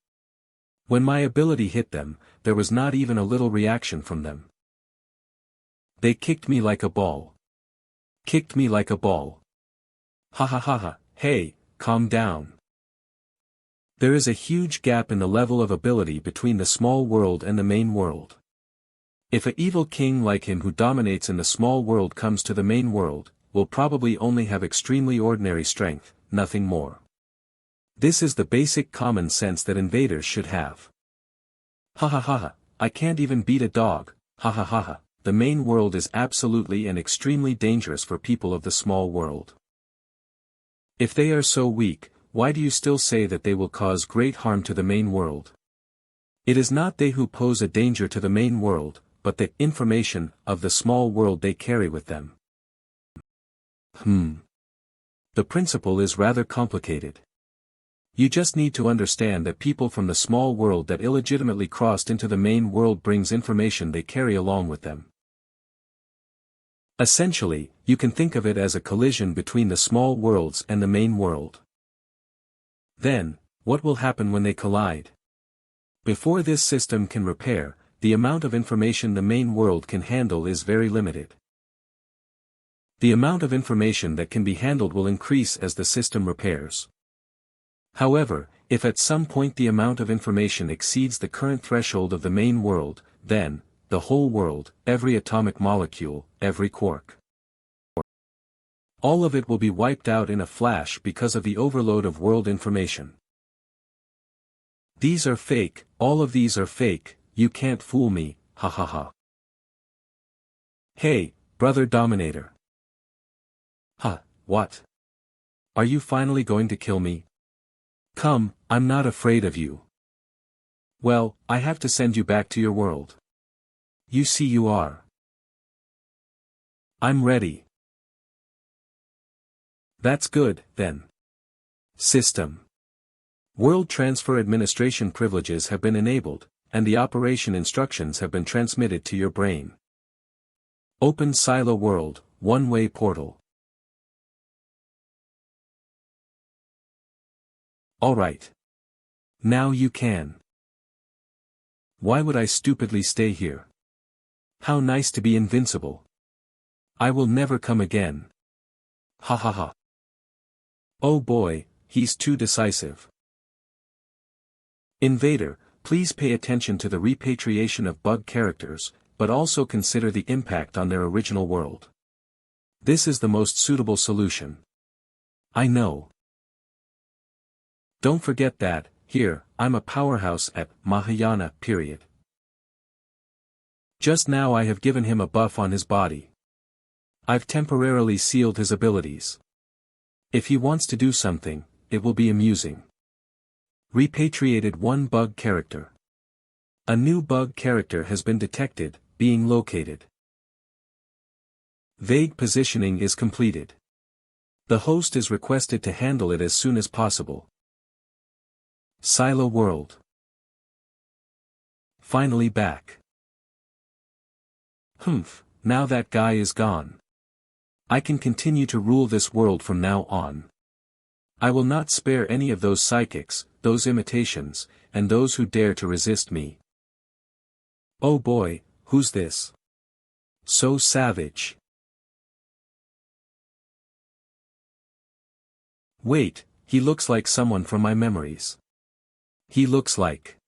When my ability hit them, there was not even a little reaction from them. They kicked me like a ball. Kicked me like a ball. Ha ha ha ha, hey, calm down. There is a huge gap in the level of ability between the small world and the main world. If a evil king like him who dominates in the small world comes to the main world, will probably only have extremely ordinary strength, nothing more. This is the basic common sense that invaders should have. Ha ha ha ha, I can't even beat a dog, ha ha ha ha. The main world is absolutely and extremely dangerous for people of the small world. If they are so weak, why do you still say that they will cause great harm to the main world? It is not they who pose a danger to the main world, but the information of the small world they carry with them. The principle is rather complicated. You just need to understand that people from the small world that illegitimately crossed into the main world brings information they carry along with them. Essentially, you can think of it as a collision between the small worlds and the main world. Then, what will happen when they collide? Before this system can repair, the amount of information the main world can handle is very limited. The amount of information that can be handled will increase as the system repairs. However, if at some point the amount of information exceeds the current threshold of the main world, then, the whole world, every atomic molecule, every quark, all of it will be wiped out in a flash because of the overload of world information. These are fake, all of these are fake, you can't fool me, ha ha ha. Hey, brother Dominator. what? Are you finally going to kill me? Come, I'm not afraid of you. Well, I have to send you back to your world. You see you are. I'm ready. That's good, then. System. World Transfer Administration privileges have been enabled, and the operation instructions have been transmitted to your brain. Open Silo World, one-way portal. Alright. Now you can. Why would I stupidly stay here? How nice to be invincible. I will never come again. Ha ha ha. Oh boy, he's too decisive. Invader, please pay attention to the repatriation of bug characters, but also consider the impact on their original world. This is the most suitable solution. I know. Don't forget that, here, I'm a powerhouse at Mahayana, period. Just now I have given him a buff on his body. I've temporarily sealed his abilities. If he wants to do something, it will be amusing. Repatriated one bug character. A new bug character has been detected, being located. Vague positioning is completed. The host is requested to handle it as soon as possible. Silo World. Finally back. Humph, now that guy is gone. I can continue to rule this world from now on. I will not spare any of those psychics, those imitations, and those who dare to resist me. Oh boy, who's this? So savage. Wait, he looks like someone from my memories. He looks like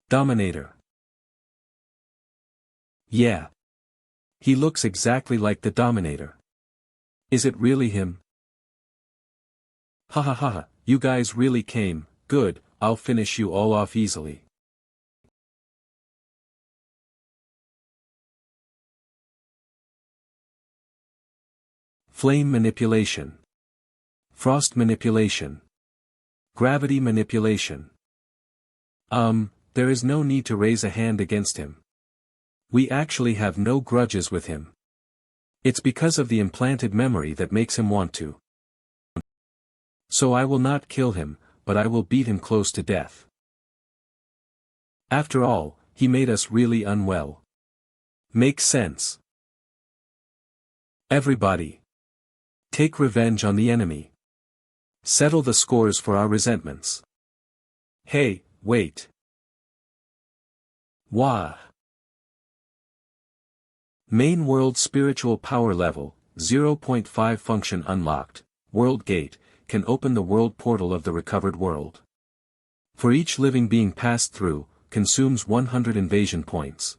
Dominator. Yeah. He looks exactly like the Dominator. Is it really him? Ha ha ha ha, you guys really came, good, I'll finish you all off easily. Flame manipulation. Frost manipulation. Gravity manipulation. There is no need to raise a hand against him. We actually have no grudges with him. It's because of the implanted memory that makes him want to. So I will not kill him, but I will beat him close to death. After all, he made us really unwell. Makes sense. Everybody. Take revenge on the enemy. Settle the scores for our resentments. Hey, wait. Wah. Main world spiritual power level, 0.5 function unlocked, world gate, can open the world portal of the recovered world. For each living being passed through, consumes 100 invasion points.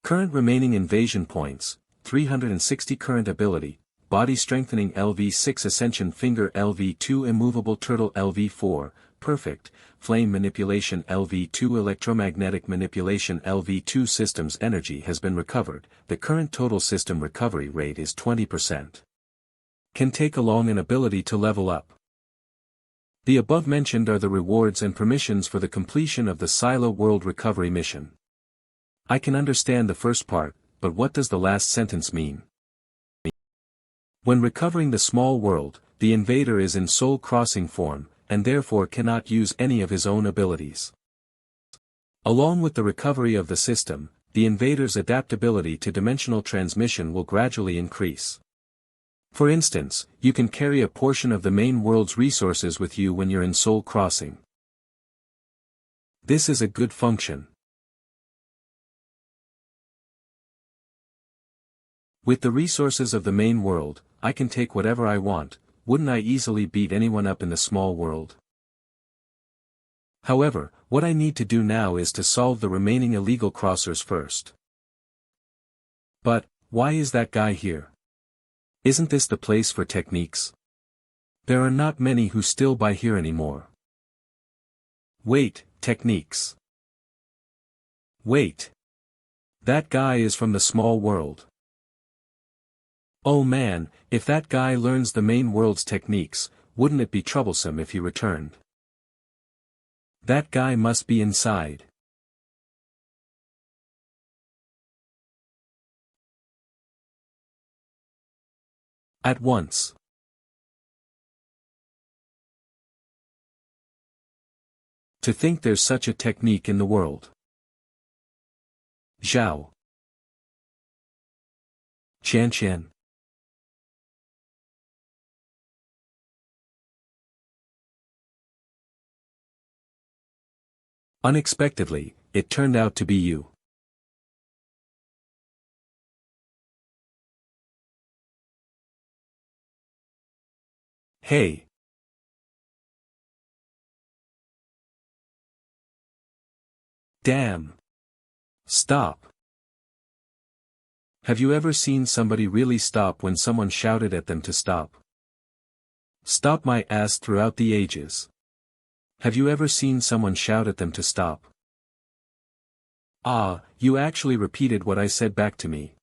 Current remaining invasion points, 360 current ability, body strengthening LV6 ascension finger LV2 immovable turtle LV4, perfect, flame manipulation LV2 electromagnetic manipulation LV2 systems energy has been recovered, the current total system recovery rate is 20%. Can take along an ability to level up. The above mentioned are the rewards and permissions for the completion of the Silo World Recovery mission. I can understand the first part, but what does the last sentence mean? When recovering the small world, the invader is in soul crossing form, and therefore cannot use any of his own abilities. Along with the recovery of the system, the invader's adaptability to dimensional transmission will gradually increase. For instance, you can carry a portion of the main world's resources with you when you're in soul crossing. This is a good function. With the resources of the main world, I can take whatever I want, wouldn't I easily beat anyone up in the small world? However, what I need to do now is to solve the remaining illegal crossers first. But, why is that guy here? Isn't this the place for techniques? There are not many who still buy here anymore. Wait, techniques. Wait. That guy is from the small world. Oh man, if that guy learns the main world's techniques, wouldn't it be troublesome if he returned? That guy must be inside. At once. To think there's such a technique in the world. Xiao. Qian. Unexpectedly, it turned out to be you. Hey. Damn. Stop. Have you ever seen somebody really stop when someone shouted at them to stop? Stop my ass throughout the ages. Have you ever seen someone shout at them to stop? Ah, you actually repeated what I said back to me.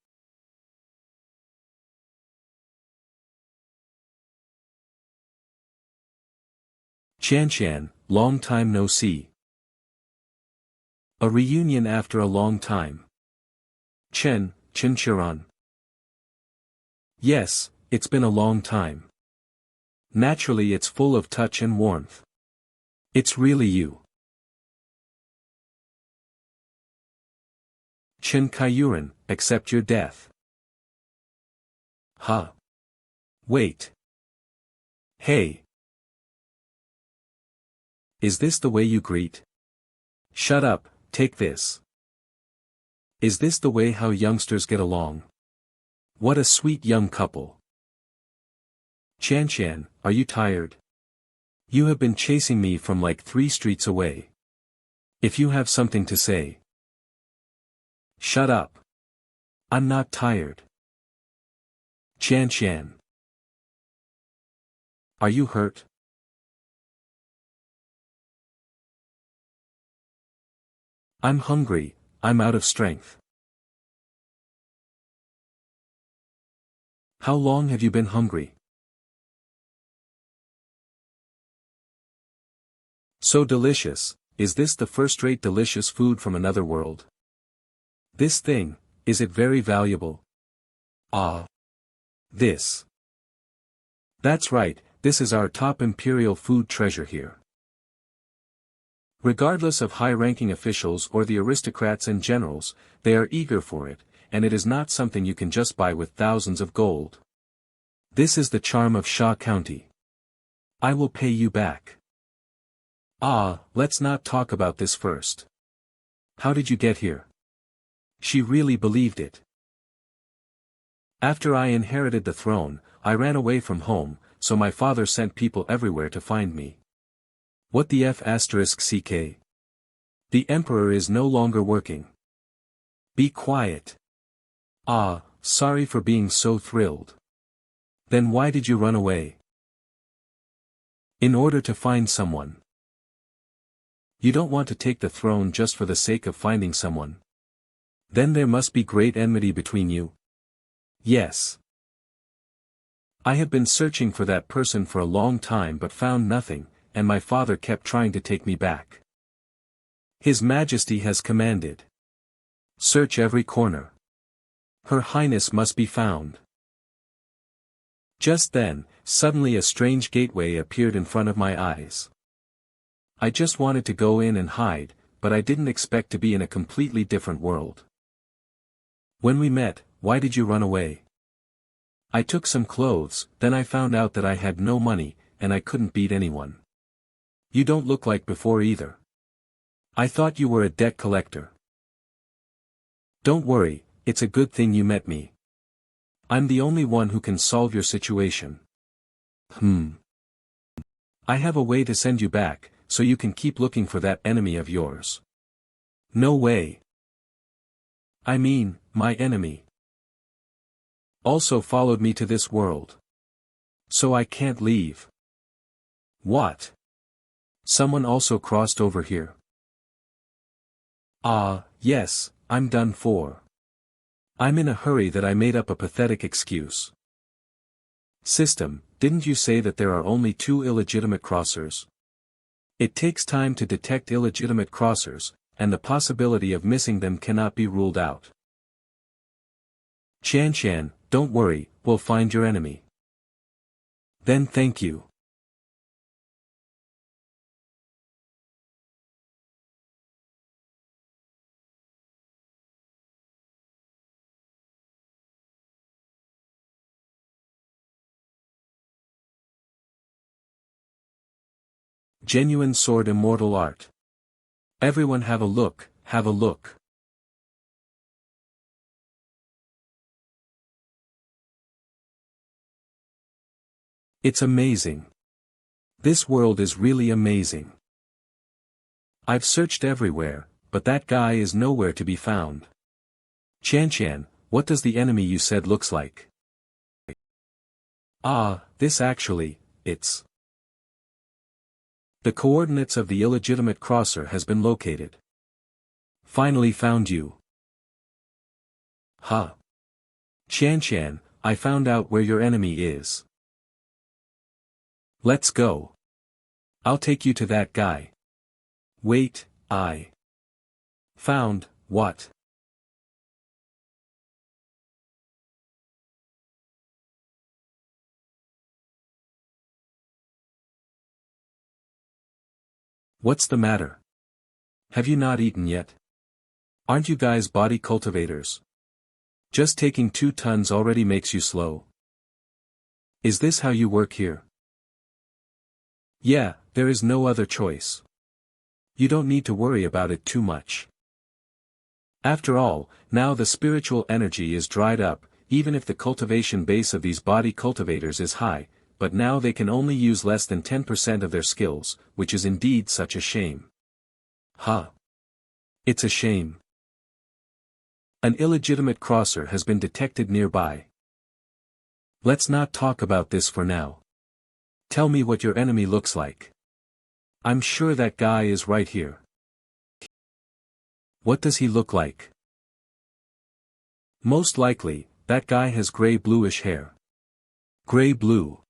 Qian, long time no see. A reunion after a long time. Chen Qiuran. Yes, it's been a long time. Naturally it's full of touch and warmth. It's really you. Chen Qiuran, accept your death. Huh. Wait. Hey. Is this the way you greet? Shut up, take this. Is this the way how youngsters get along? What a sweet young couple. Qian, are you tired? You have been chasing me from like 3 streets away. If you have something to say. Shut up. I'm not tired. Qian. Are you hurt? I'm hungry, I'm out of strength. How long have you been hungry? So delicious, is this the first-rate delicious food from another world? This thing, is it very valuable? Ah. This. That's right, this is our top imperial food treasure here. Regardless of high-ranking officials or the aristocrats and generals, they are eager for it, and it is not something you can just buy with thousands of gold. This is the charm of Sha County. I will pay you back. Ah, let's not talk about this first. How did you get here? She really believed it. After I inherited the throne, I ran away from home, so my father sent people everywhere to find me. What the F***ck? The emperor is no longer working. Be quiet. Ah, sorry for being so thrilled. Then why did you run away? In order to find someone. You don't want to take the throne just for the sake of finding someone. Then there must be great enmity between you. Yes. I have been searching for that person for a long time but found nothing, and my father kept trying to take me back. His Majesty has commanded. Search every corner. Her Highness must be found. Just then, suddenly a strange gateway appeared in front of my eyes. I just wanted to go in and hide, but I didn't expect to be in a completely different world. When we met, why did you run away? I took some clothes, then I found out that I had no money, and I couldn't beat anyone. You don't look like before either. I thought you were a debt collector. Don't worry, it's a good thing you met me. I'm the only one who can solve your situation. I have a way to send you back, so you can keep looking for that enemy of yours. No way. I mean, my enemy. Also followed me to this world. So I can't leave. What? Someone also crossed over here. Ah, yes, I'm done for. I'm in a hurry that I made up a pathetic excuse. System, didn't you say that there are only 2 illegitimate crossers? It takes time to detect illegitimate crossers, and the possibility of missing them cannot be ruled out. Qiuran, don't worry, we'll find your enemy. Then thank you. Genuine sword immortal art. Everyone have a look, have a look. It's amazing. This world is really amazing. I've searched everywhere, but that guy is nowhere to be found. Qiuran, what does the enemy you said looks like? Ah, this actually, it's... The coordinates of the illegitimate crosser has been located. Finally found you. Huh. Qiuran, I found out where your enemy is. Let's go. I'll take you to that guy. Wait, I found, what? What's the matter? Have you not eaten yet? Aren't you guys body cultivators? Just taking 2 tons already makes you slow. Is this how you work here? Yeah, there is no other choice. You don't need to worry about it too much. After all, now the spiritual energy is dried up, even if the cultivation base of these body cultivators is high, but now they can only use less than 10% of their skills, which is indeed such a shame. Huh. It's a shame. An illegitimate crosser has been detected nearby. Let's not talk about this for now. Tell me what your enemy looks like. I'm sure that guy is right here. What does he look like? Most likely, that guy has gray-bluish hair. Gray-blue.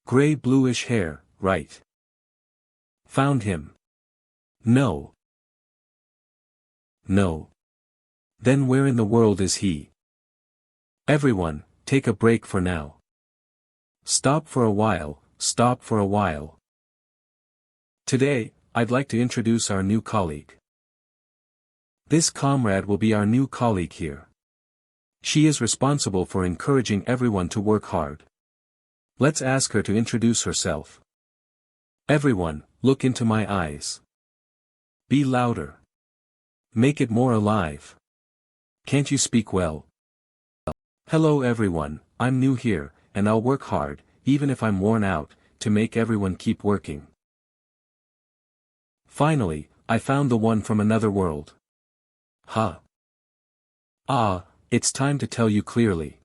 Gray-bluish hair, right. Found him. No. No. Then where in the world is he? Everyone, take a break for now. Stop for a while, stop for a while. Today, I'd like to introduce our new colleague. This comrade will be our new colleague here. She is responsible for encouraging everyone to work hard. Let's ask her to introduce herself. Everyone, look into my eyes. Be louder. Make it more alive. Can't you speak well? Hello everyone, I'm new here, and I'll work hard, even if I'm worn out, to make everyone keep working. Finally, I found the one from another world. Huh. Ah, it's time to tell you clearly.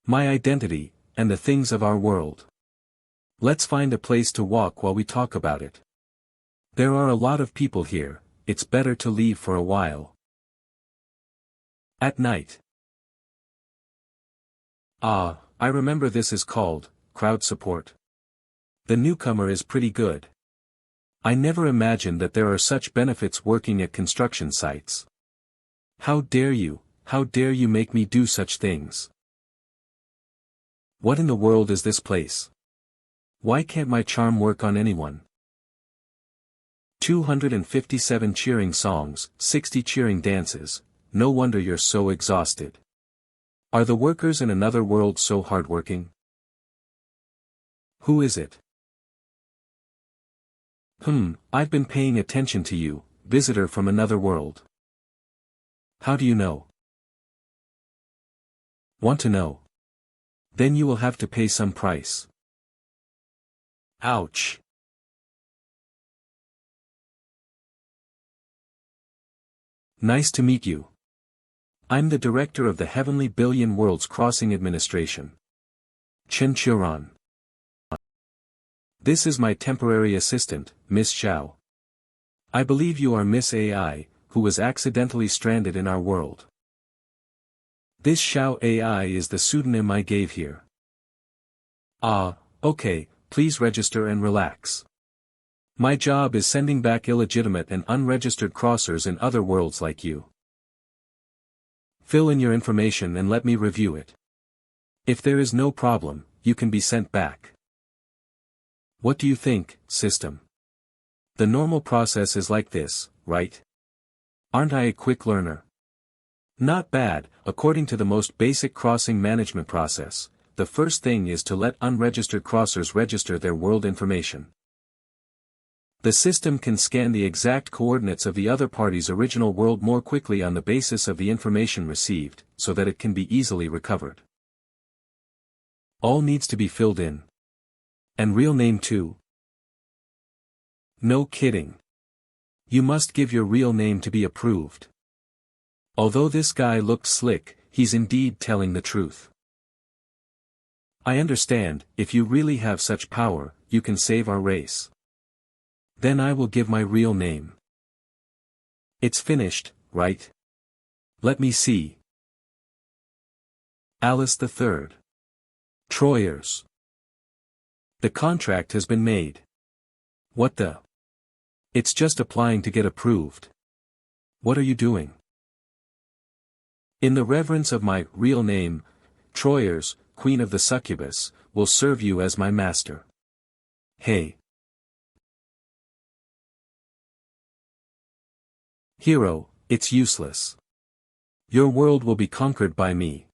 My identity, and the things of our world. Let's find a place to walk while we talk about it. There are a lot of people here, it's better to leave for a while. At night. Ah, I remember this is called, crowd support. The newcomer is pretty good. I never imagined that there are such benefits working at construction sites. How dare you make me do such things? What in the world is this place? Why can't my charm work on anyone? 257 cheering songs, 60 cheering dances, no wonder you're so exhausted. Are the workers in another world so hardworking? Who is it? I've been paying attention to you, visitor from another world. How do you know? Want to know? Then you will have to pay some price. Ouch. Nice to meet you. I'm the director of the Heavenly Billion Worlds Crossing Administration. Chen Qiuran. This is my temporary assistant, Miss Xiao. I believe you are Miss AI, who was accidentally stranded in our world. This Xiao AI is the pseudonym I gave here. Ah, okay, please register and relax. My job is sending back illegitimate and unregistered crossers in other worlds like you. Fill in your information and let me review it. If there is no problem, you can be sent back. What do you think, system? The normal process is like this, right? Aren't I a quick learner? Not bad. According to the most basic crossing management process, the first thing is to let unregistered crossers register their world information. The system can scan the exact coordinates of the other party's original world more quickly on the basis of the information received, so that it can be easily recovered. All needs to be filled in. And real name too? No kidding. You must give your real name to be approved. Although this guy looked slick, he's indeed telling the truth. I understand, if you really have such power, you can save our race. Then I will give my real name. It's finished, right? Let me see. Alice III. Troyers. The contract has been made. What the? It's just applying to get approved. What are you doing? In the reverence of my real name, Troyers, Queen of the Succubus, will serve you as my master. Hey. Hero, it's useless. Your world will be conquered by me.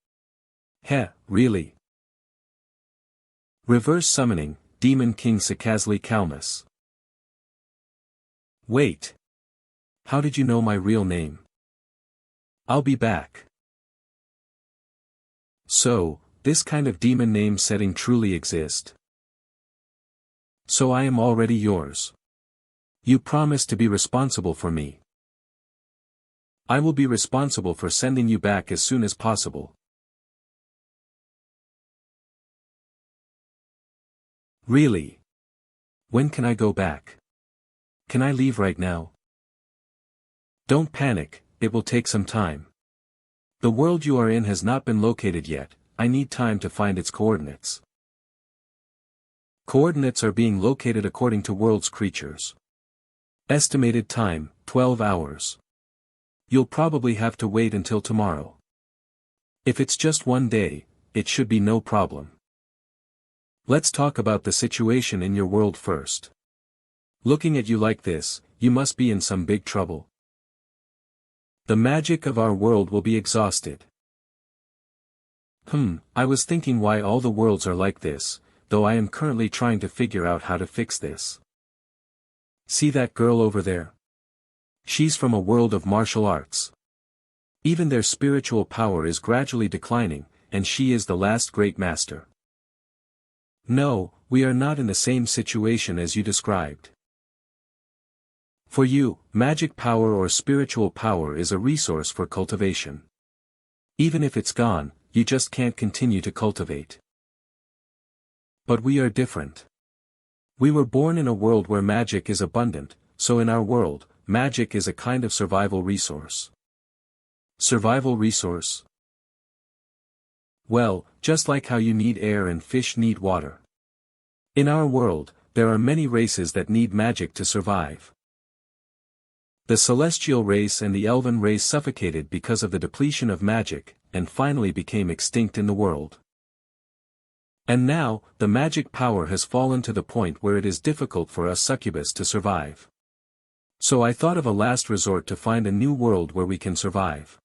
Heh, really? Reverse summoning, Demon King Sakazli Kalmus. Wait. How did you know my real name? I'll be back. So, this kind of demon name setting truly exists. So I am already yours. You promise to be responsible for me. I will be responsible for sending you back as soon as possible. Really? When can I go back? Can I leave right now? Don't panic, it will take some time. The world you are in has not been located yet, I need time to find its coordinates. Coordinates are being located according to world's creatures. Estimated time, 12 hours. You'll probably have to wait until tomorrow. If it's just one day, it should be no problem. Let's talk about the situation in your world first. Looking at you like this, you must be in some big trouble. The magic of our world will be exhausted. I was thinking why all the worlds are like this, though I am currently trying to figure out how to fix this. See that girl over there? She's from a world of martial arts. Even their spiritual power is gradually declining, and she is the last great master. No, we are not in the same situation as you described. For you, magic power or spiritual power is a resource for cultivation. Even if it's gone, you just can't continue to cultivate. But we are different. We were born in a world where magic is abundant, so in our world, magic is a kind of survival resource. Survival resource? Well, just like how you need air and fish need water. In our world, there are many races that need magic to survive. The celestial race and the elven race suffocated because of the depletion of magic, and finally became extinct in the world. And now, the magic power has fallen to the point where it is difficult for us succubus to survive. So I thought of a last resort to find a new world where we can survive.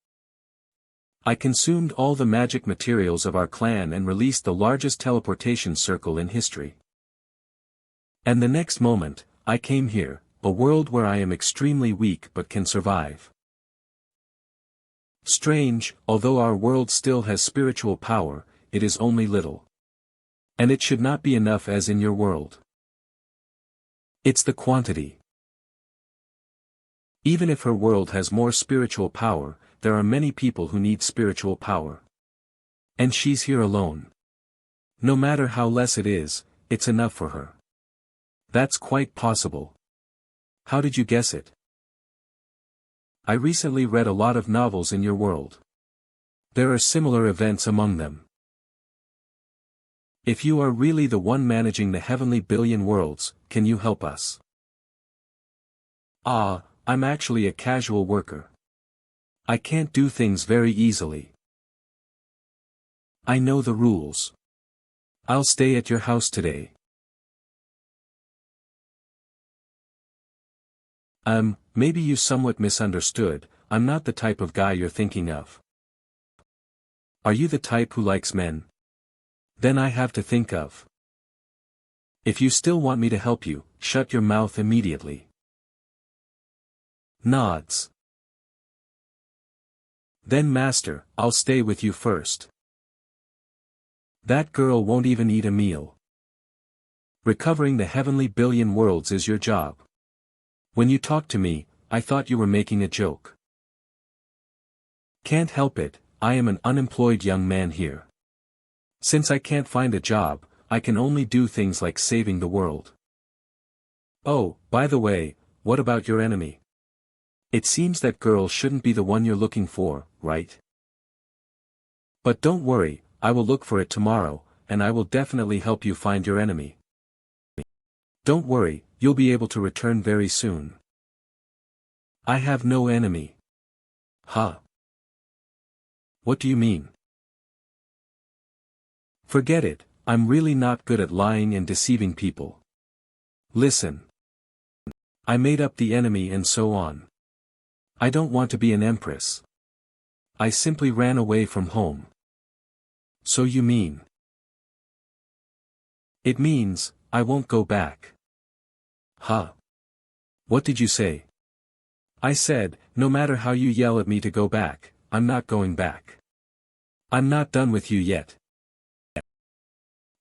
I consumed all the magic materials of our clan and released the largest teleportation circle in history. And the next moment, I came here, a world where I am extremely weak but can survive. Strange, although our world still has spiritual power, it is only little. And it should not be enough as in your world. It's the quantity. Even if her world has more spiritual power, there are many people who need spiritual power. And she's here alone. No matter how less it is, it's enough for her. That's quite possible. How did you guess it? I recently read a lot of novels in your world. There are similar events among them. If you are really the one managing the heavenly billion worlds, can you help us? Ah, I'm actually a casual worker. I can't do things very easily. I know the rules. I'll stay at your house today. Maybe you somewhat misunderstood, I'm not the type of guy you're thinking of. Are you the type who likes men? Then I have to think of. If you still want me to help you, shut your mouth immediately. Nods. Then master, I'll stay with you first. That girl won't even eat a meal. Recovering the heavenly billion worlds is your job. When you talked to me, I thought you were making a joke. Can't help it, I am an unemployed young man here. Since I can't find a job, I can only do things like saving the world. Oh, by the way, what about your enemy? It seems that girl shouldn't be the one you're looking for, right? But don't worry, I will look for it tomorrow, and I will definitely help you find your enemy. Don't worry, you'll be able to return very soon. I have no enemy. Huh? What do you mean? Forget it, I'm really not good at lying and deceiving people. Listen. I made up the enemy and so on. I don't want to be an empress. I simply ran away from home. So you mean? It means, I won't go back. Huh? What did you say? I said, no matter how you yell at me to go back, I'm not going back. I'm not done with you yet.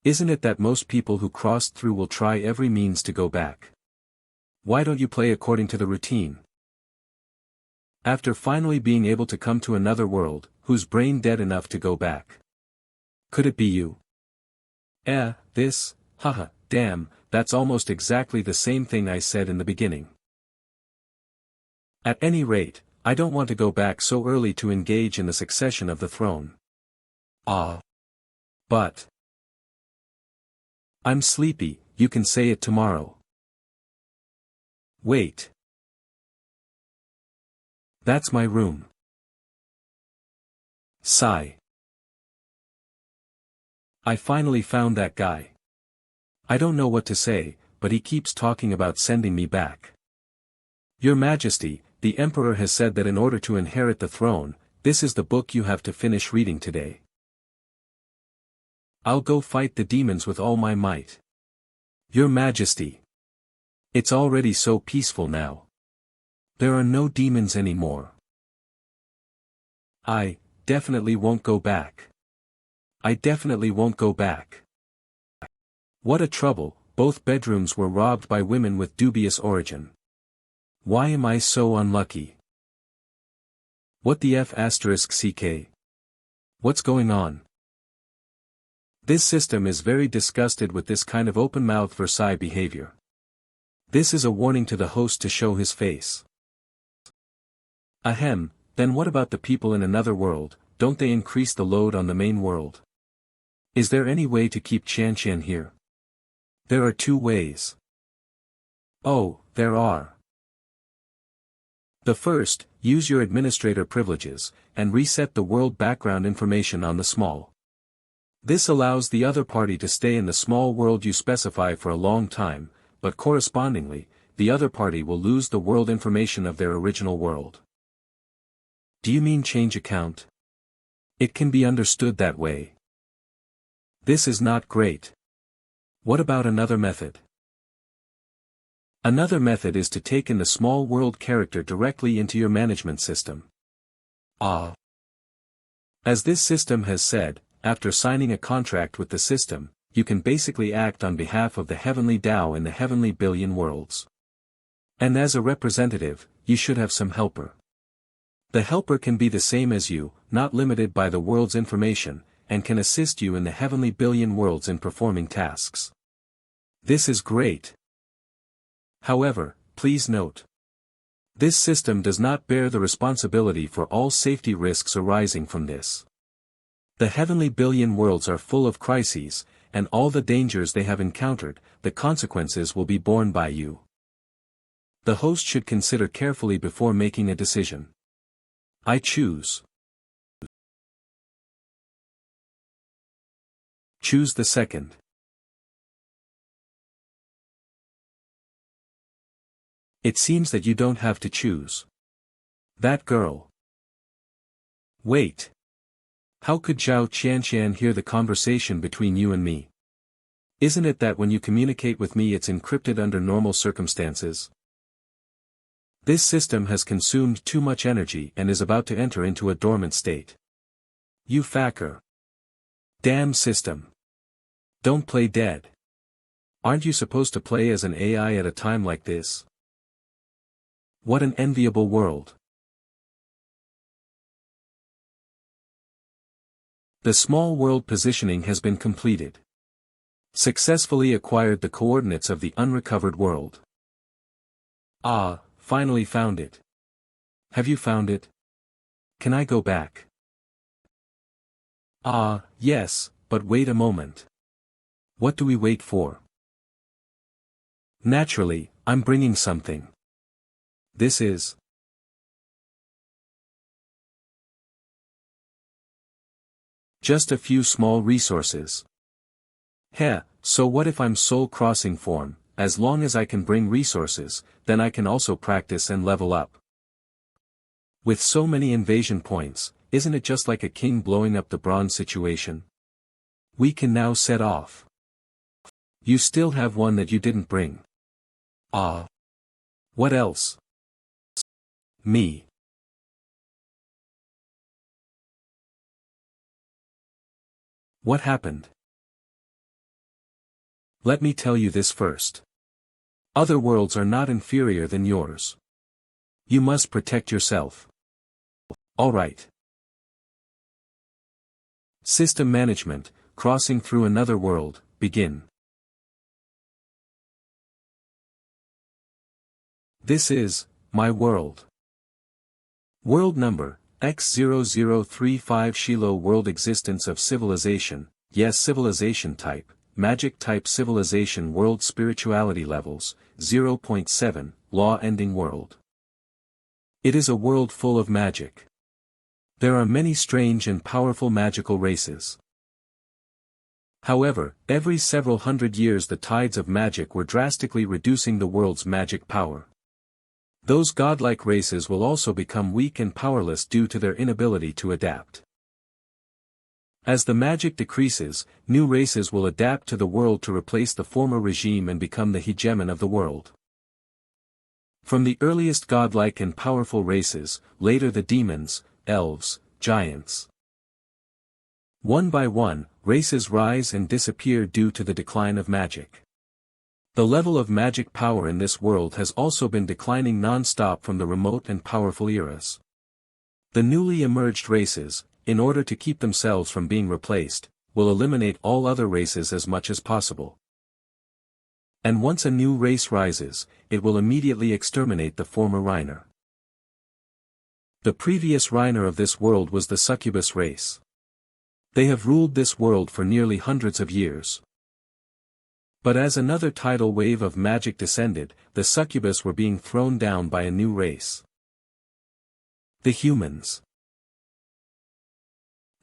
Isn't it that most people who crossed through will try every means to go back? Why don't you play according to the routine? After finally being able to come to another world, who's brain dead enough to go back? Could it be you? Haha, damn, that's almost exactly the same thing I said in the beginning. At any rate, I don't want to go back so early to engage in the succession of the throne. Ah. But. I'm sleepy, you can say it tomorrow. Wait. That's my room. Sigh. I finally found that guy. I don't know what to say, but he keeps talking about sending me back. Your Majesty, the Emperor has said that in order to inherit the throne, this is the book you have to finish reading today. I'll go fight the demons with all my might. Your Majesty. It's already so peaceful now. There are no demons anymore. I definitely won't go back. I definitely won't go back. What a trouble, both bedrooms were robbed by women with dubious origin. Why am I so unlucky? What the F***ck? What's going on? This system is very disgusted with this kind of open-mouthed Versailles behavior. This is a warning to the host to show his face. Ahem, then what about the people in another world, don't they increase the load on the main world? Is there any way to keep Qian here? There are two ways. Oh, there are. The first, use your administrator privileges, and reset the world background information on the small. This allows the other party to stay in the small world you specify for a long time, but correspondingly, the other party will lose the world information of their original world. Do you mean change account? It can be understood that way. This is not great. What about another method? Another method is to take in the small world character directly into your management system. Ah. As this system has said, after signing a contract with the system, you can basically act on behalf of the Heavenly Dao in the heavenly billion worlds. And as a representative, you should have some helper. The helper can be the same as you, not limited by the world's information, and can assist you in the heavenly billion worlds in performing tasks. This is great. However, please note. This system does not bear the responsibility for all safety risks arising from this. The heavenly billion worlds are full of crises, and all the dangers they have encountered, the consequences will be borne by you. The host should consider carefully before making a decision. I choose. Choose the second. It seems that you don't have to choose. That girl. Wait. How could Xiao Qianqian hear the conversation between you and me? Isn't it that when you communicate with me it's encrypted under normal circumstances? This system has consumed too much energy and is about to enter into a dormant state. You fucker. Damn system. Don't play dead. Aren't you supposed to play as an AI at a time like this? What an enviable world. The small world positioning has been completed. Successfully acquired the coordinates of the unrecovered world. Ah, finally found it. Have you found it? Can I go back? Ah, yes, but wait a moment. What do we wait for? Naturally, I'm bringing something. This is just a few small resources. Heh, so what if I'm soul crossing form? As long as I can bring resources, then I can also practice and level up. With so many invasion points, isn't it just like a king blowing up the bronze situation? We can now set off. You still have one that you didn't bring. Ah. What else? Me. What happened? Let me tell you this first. Other worlds are not inferior than yours. You must protect yourself. Alright. System management, crossing through another world, begin. This is my world. World number, X0035 Shiloh world existence of civilization, yes civilization type, magic type civilization world spirituality levels, 0.7, law ending world. It is a world full of magic. There are many strange and powerful magical races. However, every several hundred years the tides of magic were drastically reducing the world's magic power. Those godlike races will also become weak and powerless due to their inability to adapt. As the magic decreases, new races will adapt to the world to replace the former regime and become the hegemon of the world. From the earliest godlike and powerful races, later the demons, elves, giants. One by one, races rise and disappear due to the decline of magic. The level of magic power in this world has also been declining non-stop from the remote and powerful eras. The newly emerged races, in order to keep themselves from being replaced, will eliminate all other races as much as possible. And once a new race rises, it will immediately exterminate the former Reiner. The previous Reiner of this world was the succubus race. They have ruled this world for nearly hundreds of years. But as another tidal wave of magic descended, the succubus were being thrown down by a new race. The humans.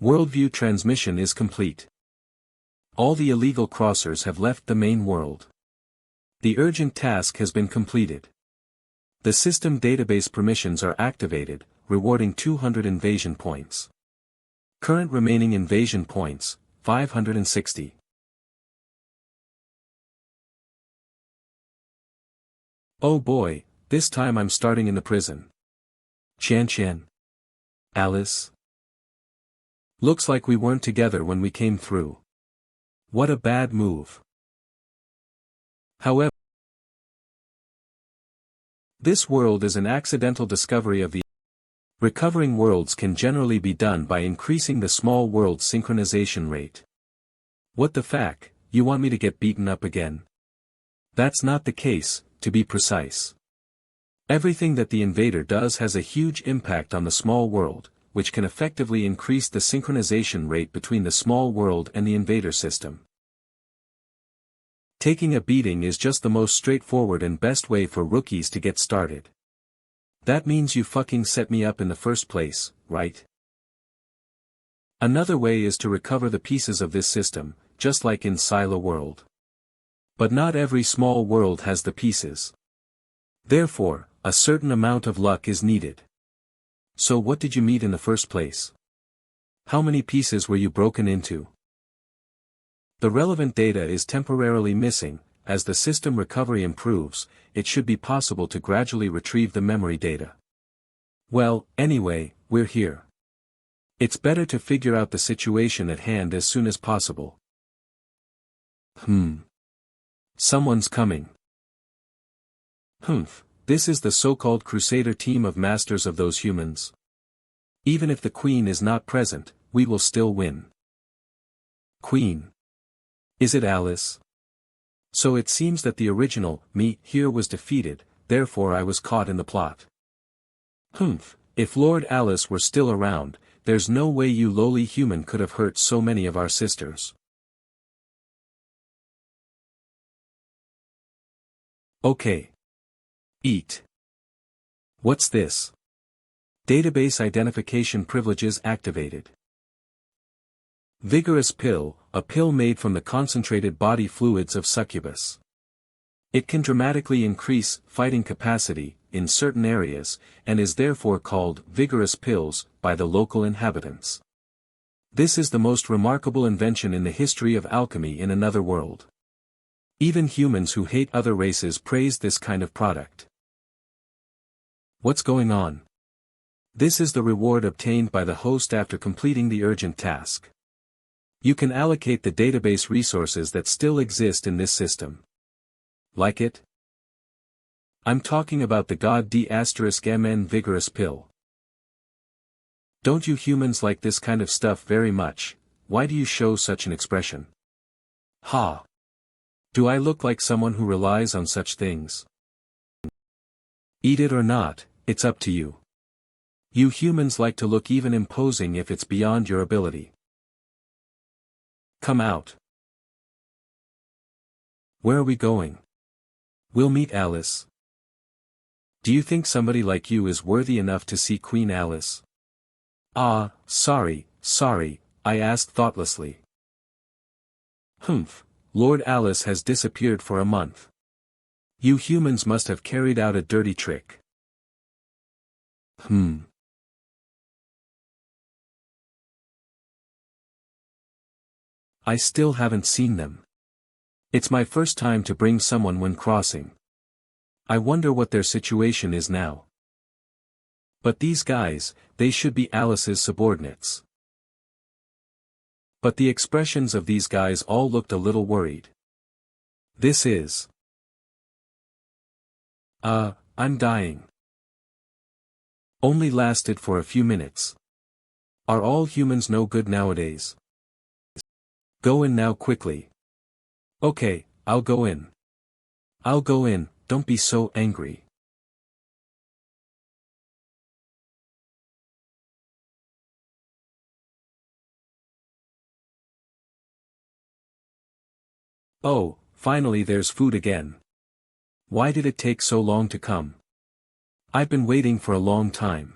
Worldview transmission is complete. All the illegal crossers have left the main world. The urgent task has been completed. The system database permissions are activated, rewarding 200 invasion points. Current remaining invasion points, 560. Oh boy, this time I'm starting in the prison. Qianqian. Alice. Looks like we weren't together when we came through. What a bad move. However, this world is an accidental discovery of the recovering worlds can generally be done by increasing the small world synchronization rate. What the fuck, you want me to get beaten up again? That's not the case, to be precise. Everything that the Invader does has a huge impact on the small world, which can effectively increase the synchronization rate between the small world and the Invader system. Taking a beating is just the most straightforward and best way for rookies to get started. That means you fucking set me up in the first place, right? Another way is to recover the pieces of this system, just like in Silo World. But not every small world has the pieces. Therefore, a certain amount of luck is needed. So what did you meet in the first place? How many pieces were you broken into? The relevant data is temporarily missing. As the system recovery improves, it should be possible to gradually retrieve the memory data. Well, anyway, we're here. It's better to figure out the situation at hand as soon as possible. Someone's coming. This is the so-called Crusader team of masters of those humans. Even if the Queen is not present, we will still win. Queen. Is it Alice? So it seems that the original, me, here was defeated, therefore I was caught in the plot. If Lord Alice were still around, there's no way you lowly human could have hurt so many of our sisters. Okay. Eat. What's this? Database identification privileges activated. Vigorous pill, a pill made from the concentrated body fluids of succubus. It can dramatically increase fighting capacity in certain areas, and is therefore called vigorous pills by the local inhabitants. This is the most remarkable invention in the history of alchemy in another world. Even humans who hate other races praise this kind of product. What's going on? This is the reward obtained by the host after completing the urgent task. You can allocate the database resources that still exist in this system. Like it? I'm talking about the God D*MN vigorous pill. Don't you humans like this kind of stuff very much? Why do you show such an expression? Ha! Do I look like someone who relies on such things? Eat it or not, it's up to you. You humans like to look even imposing if it's beyond your ability. Come out. Where are we going? We'll meet Alice. Do you think somebody like you is worthy enough to see Queen Alice? Sorry, I asked thoughtlessly. Lord Alice has disappeared for a month. You humans must have carried out a dirty trick. I still haven't seen them. It's my first time to bring someone when crossing. I wonder what their situation is now. But these guys, they should be Alice's subordinates. But the expressions of these guys all looked a little worried. This is... I'm dying. Only lasted for a few minutes. Are all humans no good nowadays? Go in now quickly. Okay, I'll go in. Don't be so angry. Oh, finally there's food again. Why did it take so long to come? I've been waiting for a long time.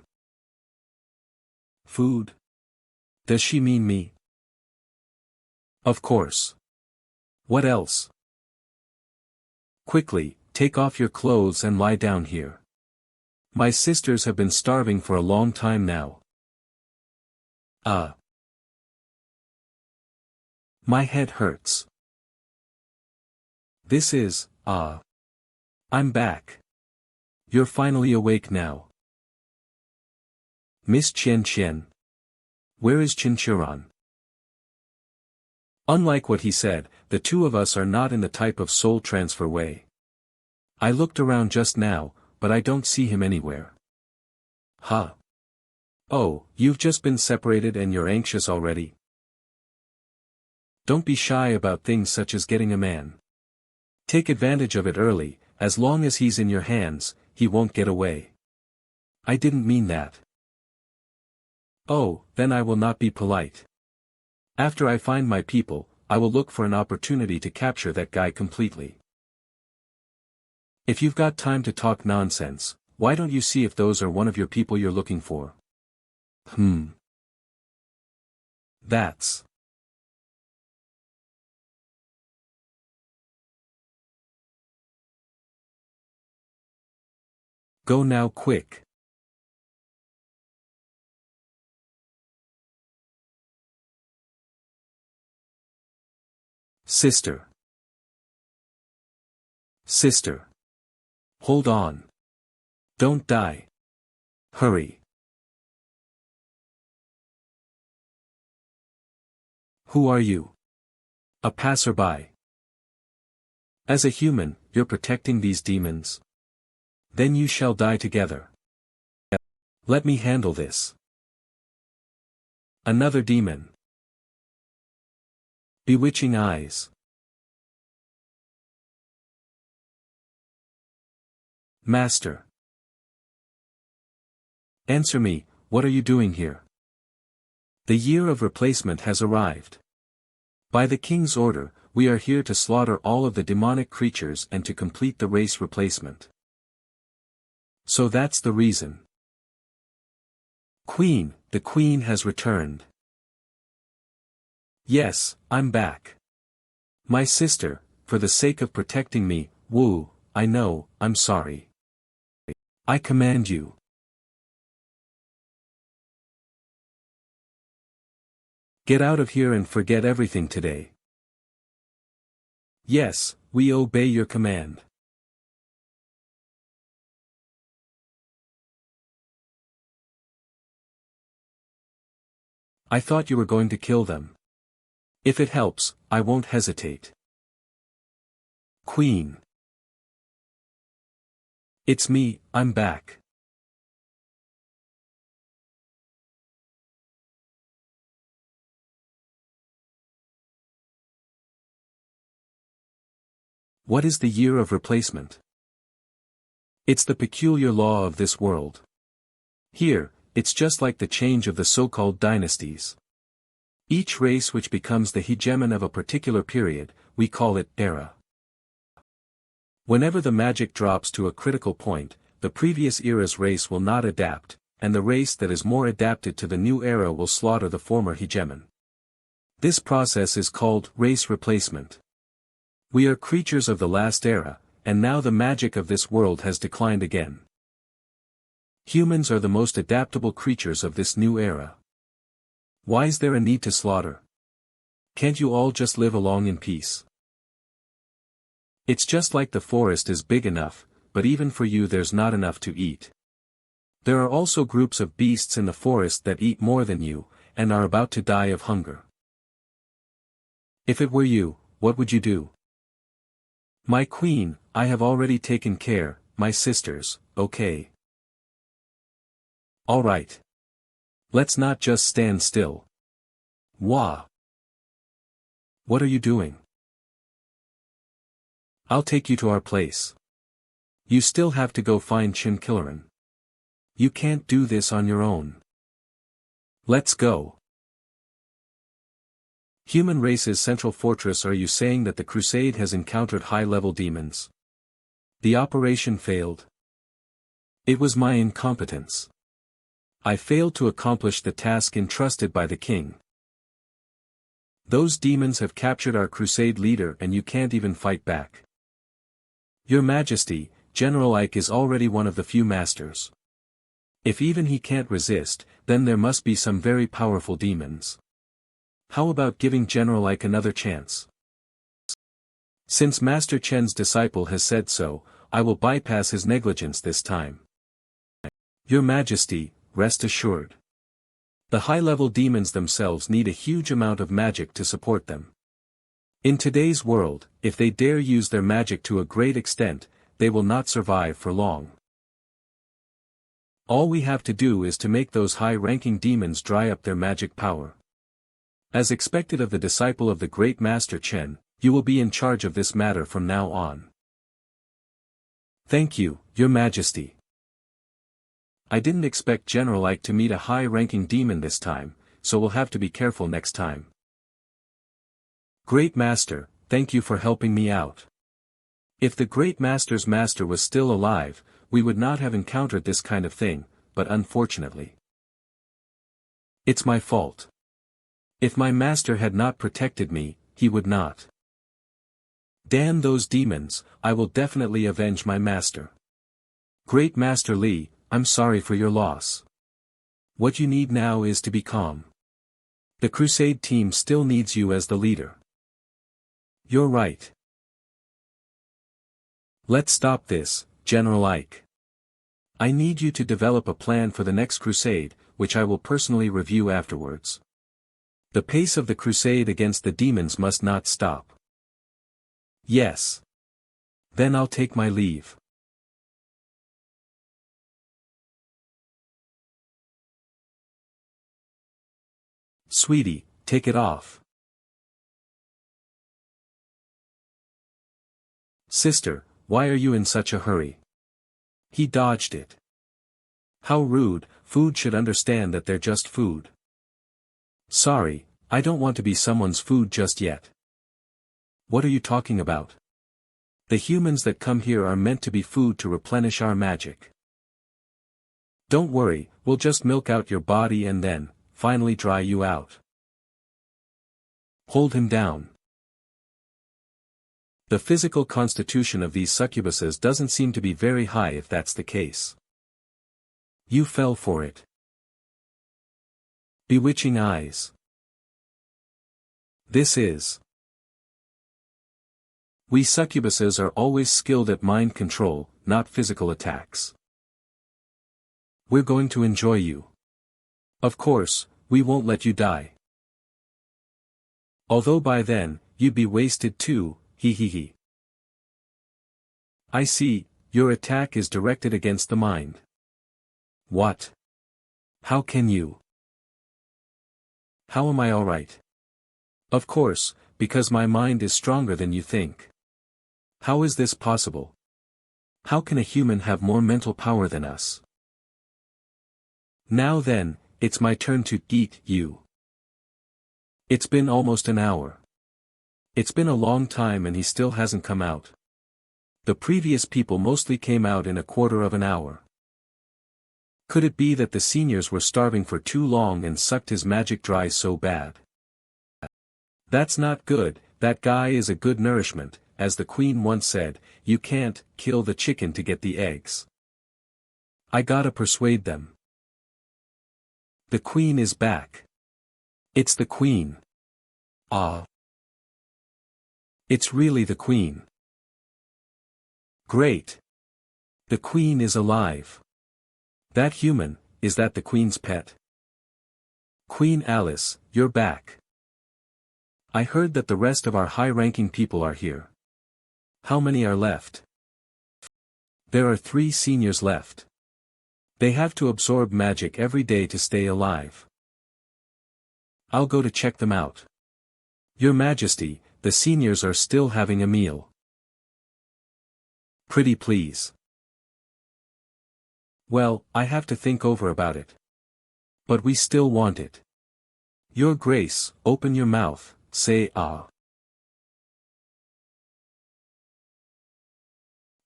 Food? Does she mean me? Of course. What else? Quickly, take off your clothes and lie down here. My sisters have been starving for a long time now. My head hurts. This is, I'm back. You're finally awake now. Miss Chen. Where is Chen Qiuran? Unlike what he said, the two of us are not in the type of soul transfer way. I looked around just now, but I don't see him anywhere. Oh, you've just been separated and you're anxious already? Don't be shy about things such as getting a man. Take advantage of it early, as long as he's in your hands, he won't get away. I didn't mean that. Oh, then I will not be polite. After I find my people, I will look for an opportunity to capture that guy completely. If you've got time to talk nonsense, why don't you see if those are one of your people you're looking for? That's... Go now quick. Sister. Sister. Hold on. Don't die. Hurry. Who are you? A passerby. As a human, you're protecting these demons. Then you shall die together. Let me handle this. Another demon. Bewitching eyes. Master. Answer me, what are you doing here? The year of replacement has arrived. By the king's order, we are here to slaughter all of the demonic creatures and to complete the race replacement. So that's the reason. Queen, the queen has returned. Yes, I'm back. My sister, for the sake of protecting me, Wu, I know, I'm sorry. I command you. Get out of here and forget everything today. Yes, we obey your command. I thought you were going to kill them. If it helps, I won't hesitate. Queen. It's me, I'm back. What is the year of replacement? It's the peculiar law of this world. Here, it's just like the change of the so-called dynasties. Each race which becomes the hegemon of a particular period, we call it era. Whenever the magic drops to a critical point, the previous era's race will not adapt, and the race that is more adapted to the new era will slaughter the former hegemon. This process is called race replacement. We are creatures of the last era, and now the magic of this world has declined again. Humans are the most adaptable creatures of this new era. Why is there a need to slaughter? Can't you all just live along in peace? It's just like the forest is big enough, but even for you there's not enough to eat. There are also groups of beasts in the forest that eat more than you, and are about to die of hunger. If it were you, what would you do? My queen, I have already taken care, my sisters, okay. All right. Let's not just stand still. Wah. What are you doing? I'll take you to our place. You still have to go find Chen Qiuran. You can't do this on your own. Let's go. Human race's central fortress. Are you saying that the crusade has encountered high-level demons? The operation failed. It was my incompetence. I failed to accomplish the task entrusted by the king. Those demons have captured our crusade leader and you can't even fight back. Your Majesty, General Ike is already one of the few masters. If even he can't resist, then there must be some very powerful demons. How about giving General Ike another chance? Since Master Chen's disciple has said so, I will bypass his negligence this time. Your Majesty, rest assured. The high-level demons themselves need a huge amount of magic to support them. In today's world, if they dare use their magic to a great extent, they will not survive for long. All we have to do is to make those high-ranking demons dry up their magic power. As expected of the disciple of the great Master Chen, you will be in charge of this matter from now on. Thank you, Your Majesty. I didn't expect General Ike to meet a high-ranking demon this time, so we'll have to be careful next time. Great Master, thank you for helping me out. If the Great Master's master was still alive, we would not have encountered this kind of thing, but unfortunately. It's my fault. If my master had not protected me, he would not. Damn those demons, I will definitely avenge my master. Great Master Li, I'm sorry for your loss. What you need now is to be calm. The crusade team still needs you as the leader. You're right. Let's stop this, General Ike. I need you to develop a plan for the next crusade, which I will personally review afterwards. The pace of the crusade against the demons must not stop. Yes. Then I'll take my leave. Sweetie, take it off. Sister, why are you in such a hurry? He dodged it. How rude, food should understand that they're just food. Sorry, I don't want to be someone's food just yet. What are you talking about? The humans that come here are meant to be food to replenish our magic. Don't worry, we'll just milk out your body and then, finally dry you out. Hold him down. The physical constitution of these succubuses doesn't seem to be very high if that's the case. You fell for it. Bewitching eyes. This is. We succubuses are always skilled at mind control, not physical attacks. We're going to enjoy you. Of course, we won't let you die. Although by then, you'd be wasted too, hee hee hee. I see, your attack is directed against the mind. What? How can you? How am I alright? Of course, because my mind is stronger than you think. How is this possible? How can a human have more mental power than us? Now then, it's my turn to eat you. It's been almost an hour. It's been a long time and he still hasn't come out. The previous people mostly came out in a quarter of an hour. Could it be that the seniors were starving for too long and sucked his magic dry so bad? That's not good, that guy is a good nourishment, as the queen once said, you can't kill the chicken to get the eggs. I gotta persuade them. The queen is back. It's the queen. Ah. It's really the queen. Great. The queen is alive. That human, is that the queen's pet? Queen Alice, you're back. I heard that the rest of our high-ranking people are here. How many are left? There are 3 seniors left. They have to absorb magic every day to stay alive. I'll go to check them out. Your Majesty, the seniors are still having a meal. Pretty please. Well, I have to think over about it. But we still want it. Your Grace, open your mouth, say ah.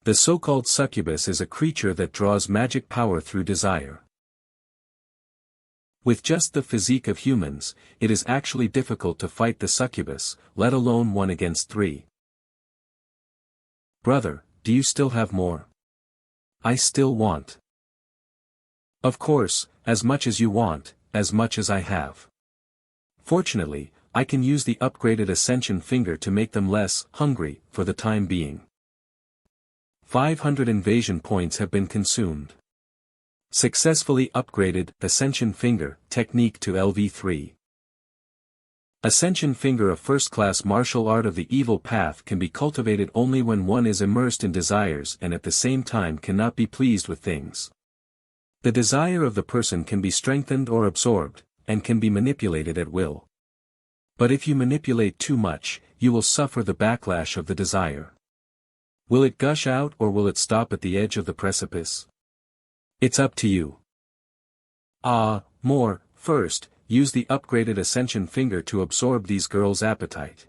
The so-called succubus is a creature that draws magic power through desire. With just the physique of humans, it is actually difficult to fight the succubus, let alone 1 against 3. Brother, do you still have more? I still want. Of course, as much as you want, as much as I have. Fortunately, I can use the upgraded Ascension Finger to make them less hungry for the time being. 500 invasion points have been consumed. Successfully upgraded Ascension Finger technique to LV3. Ascension Finger, a first-class martial art of the evil path, can be cultivated only when one is immersed in desires and at the same time cannot be pleased with things. The desire of the person can be strengthened or absorbed, and can be manipulated at will. But if you manipulate too much, you will suffer the backlash of the desire. Will it gush out or will it stop at the edge of the precipice? It's up to you. More, first, use the upgraded Ascension Finger to absorb these girls' appetite.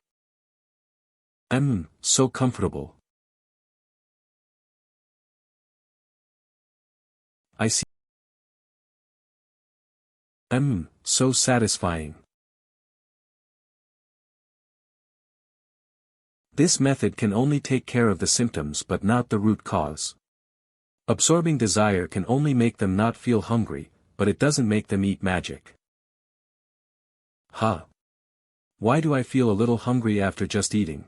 So comfortable. I see. So satisfying. This method can only take care of the symptoms but not the root cause. Absorbing desire can only make them not feel hungry, but it doesn't make them eat magic. Huh. Why do I feel a little hungry after just eating?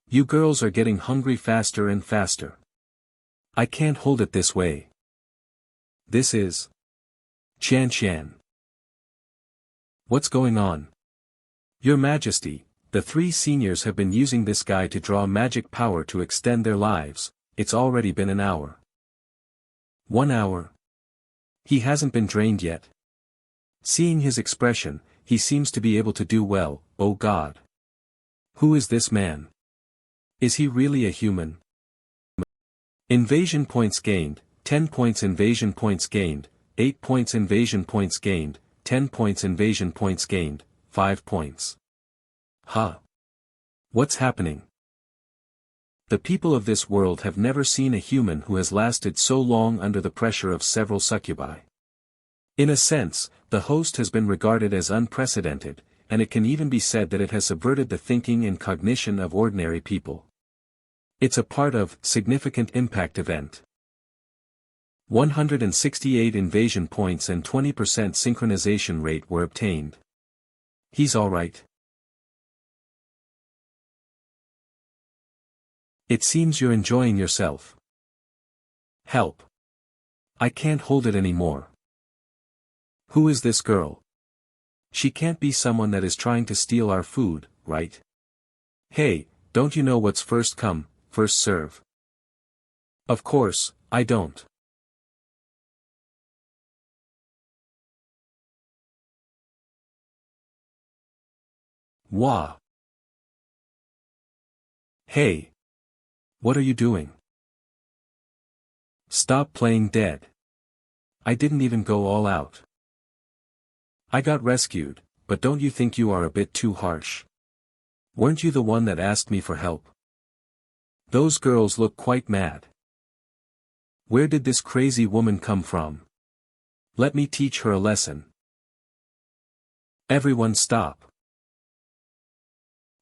You girls are getting hungry faster and faster. I can't hold it this way. This is Qiuran. What's going on? Your Majesty, the 3 seniors have been using this guy to draw magic power to extend their lives. It's already been an hour. 1 hour. He hasn't been drained yet. Seeing his expression, he seems to be able to do well. Oh God. Who is this man? Is he really a human? Invasion points gained, 10 points invasion points gained, 8 points invasion points gained, 10 points invasion points gained, 5 points. Huh. What's happening? The people of this world have never seen a human who has lasted so long under the pressure of several succubi. In a sense, the host has been regarded as unprecedented, and it can even be said that it has subverted the thinking and cognition of ordinary people. It's a part of significant impact event. 168 invasion points and 20% synchronization rate were obtained. He's alright. It seems you're enjoying yourself. Help. I can't hold it anymore. Who is this girl? She can't be someone that is trying to steal our food, right? Hey, don't you know what's first come, first serve? Of course, I don't. Wah. Hey. What are you doing? Stop playing dead. I didn't even go all out. I got rescued, but don't you think you are a bit too harsh? Weren't you the one that asked me for help? Those girls look quite mad. Where did this crazy woman come from? Let me teach her a lesson. Everyone stop.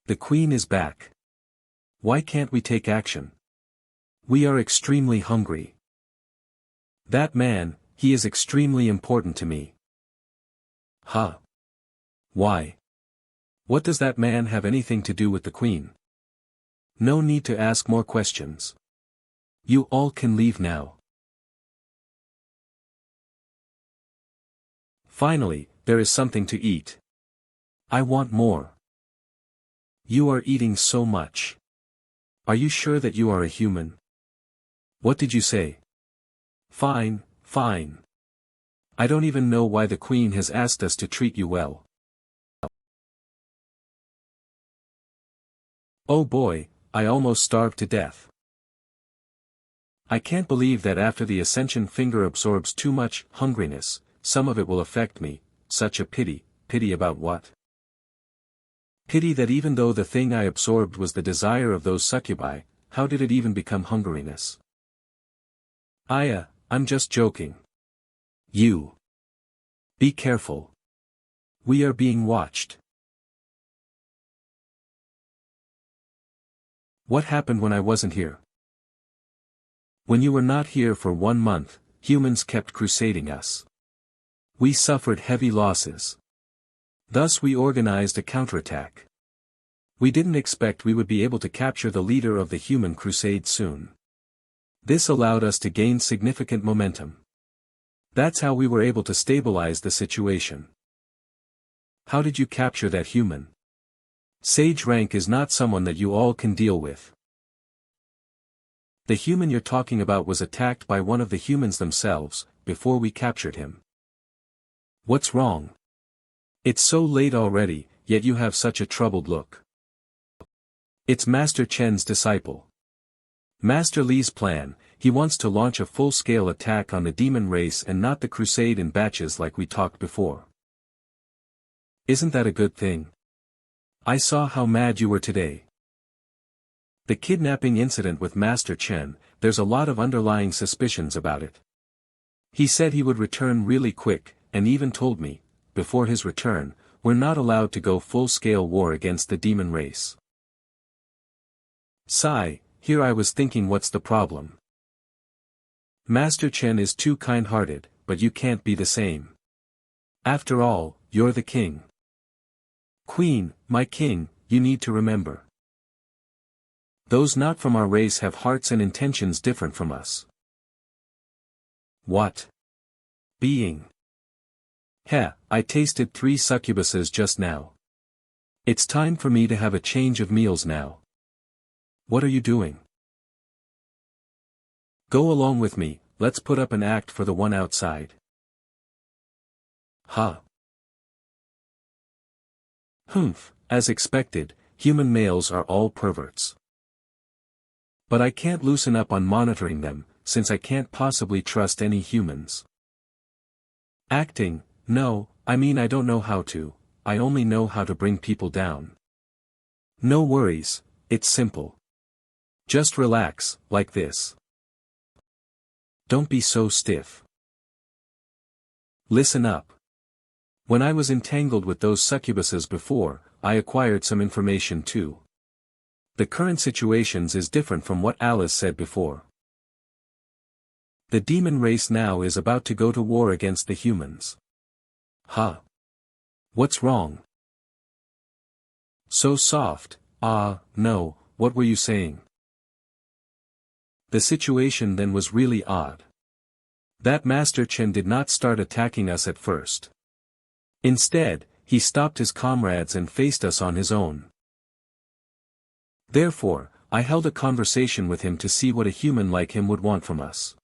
The queen is back. Why can't we take action? We are extremely hungry. That man, he is extremely important to me. Huh? Why? What does that man have anything to do with the queen? No need to ask more questions. You all can leave now. Finally, there is something to eat. I want more. You are eating so much. Are you sure that you are a human? What did you say? Fine, fine. I don't even know why the queen has asked us to treat you well. Oh boy, I almost starved to death. I can't believe that after the ascension finger absorbs too much hungriness, some of it will affect me. Such a pity. Pity about what? Pity that even though the thing I absorbed was the desire of those succubi, how did it even become hungriness? I'm just joking. You. Be careful. We are being watched. What happened when I wasn't here? When you were not here for 1 month, humans kept crusading us. We suffered heavy losses. Thus we organized a counterattack. We didn't expect we would be able to capture the leader of the human crusade soon. This allowed us to gain significant momentum. That's how we were able to stabilize the situation. How did you capture that human? Sage rank is not someone that you all can deal with. The human you're talking about was attacked by one of the humans themselves, before we captured him. What's wrong? It's so late already, yet you have such a troubled look. It's Master Chen's disciple. Master Li's plan, he wants to launch a full-scale attack on the demon race and not the crusade in batches like we talked before. Isn't that a good thing? I saw how mad you were today. The kidnapping incident with Master Chen, there's a lot of underlying suspicions about it. He said he would return really quick, and even told me, before his return, we're not allowed to go full-scale war against the demon race. Sigh, here I was thinking what's the problem? Master Chen is too kind-hearted, but you can't be the same. After all, you're the king. Queen, my king, you need to remember. Those not from our race have hearts and intentions different from us. What? Being. Heh, I tasted 3 succubuses just now. It's time for me to have a change of meals now. What are you doing? Go along with me, let's put up an act for the one outside. Huh. Humph, as expected, human males are all perverts. But I can't loosen up on monitoring them, since I can't possibly trust any humans. Acting, no, I mean I don't know how to, I only know how to bring people down. No worries, it's simple. Just relax, like this. Don't be so stiff. Listen up. When I was entangled with those succubuses before, I acquired some information too. The current situations is different from what Alice said before. The demon race now is about to go to war against the humans. Huh? What's wrong? So soft, no, what were you saying? The situation then was really odd. That Master Chen did not start attacking us at first. Instead, he stopped his comrades and faced us on his own. Therefore, I held a conversation with him to see what a human like him would want from us.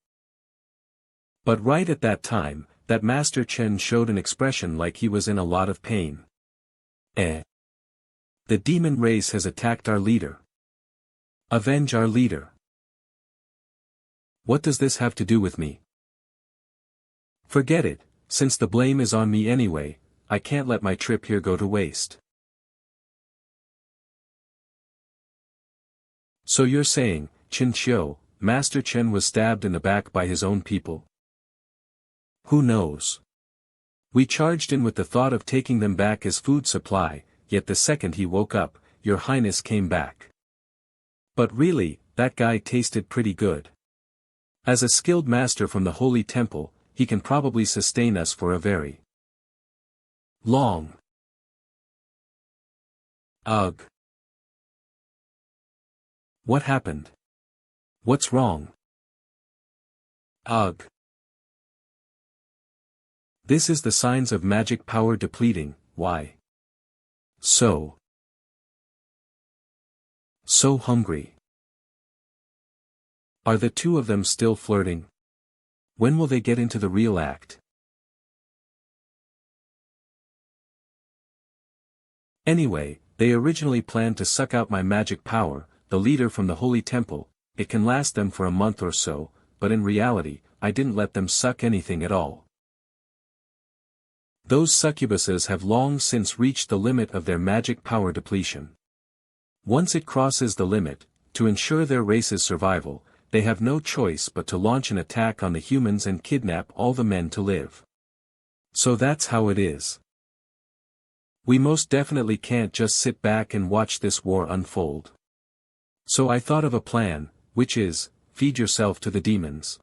But right at that time, that Master Chen showed an expression like he was in a lot of pain. The demon race has attacked our leader. Avenge our leader. What does this have to do with me? Forget it, since the blame is on me anyway, I can't let my trip here go to waste. So you're saying, Chen Qiu, Master Chen was stabbed in the back by his own people? Who knows? We charged in with the thought of taking them back as food supply, yet the second he woke up, Your Highness came back. But really, that guy tasted pretty good. As a skilled master from the Holy Temple, he can probably sustain us for a very long. Ugh. What happened? What's wrong? Ugh. This is the signs of magic power depleting. Why? So hungry. Are the two of them still flirting? When will they get into the real act? Anyway, they originally planned to suck out my magic power, the leader from the Holy Temple. It can last them for a month or so, but in reality, I didn't let them suck anything at all. Those succubuses have long since reached the limit of their magic power depletion. Once it crosses the limit, to ensure their race's survival, they have no choice but to launch an attack on the humans and kidnap all the men to live. So that's how it is. We most definitely can't just sit back and watch this war unfold. So I thought of a plan, which is, feed yourself to the demons.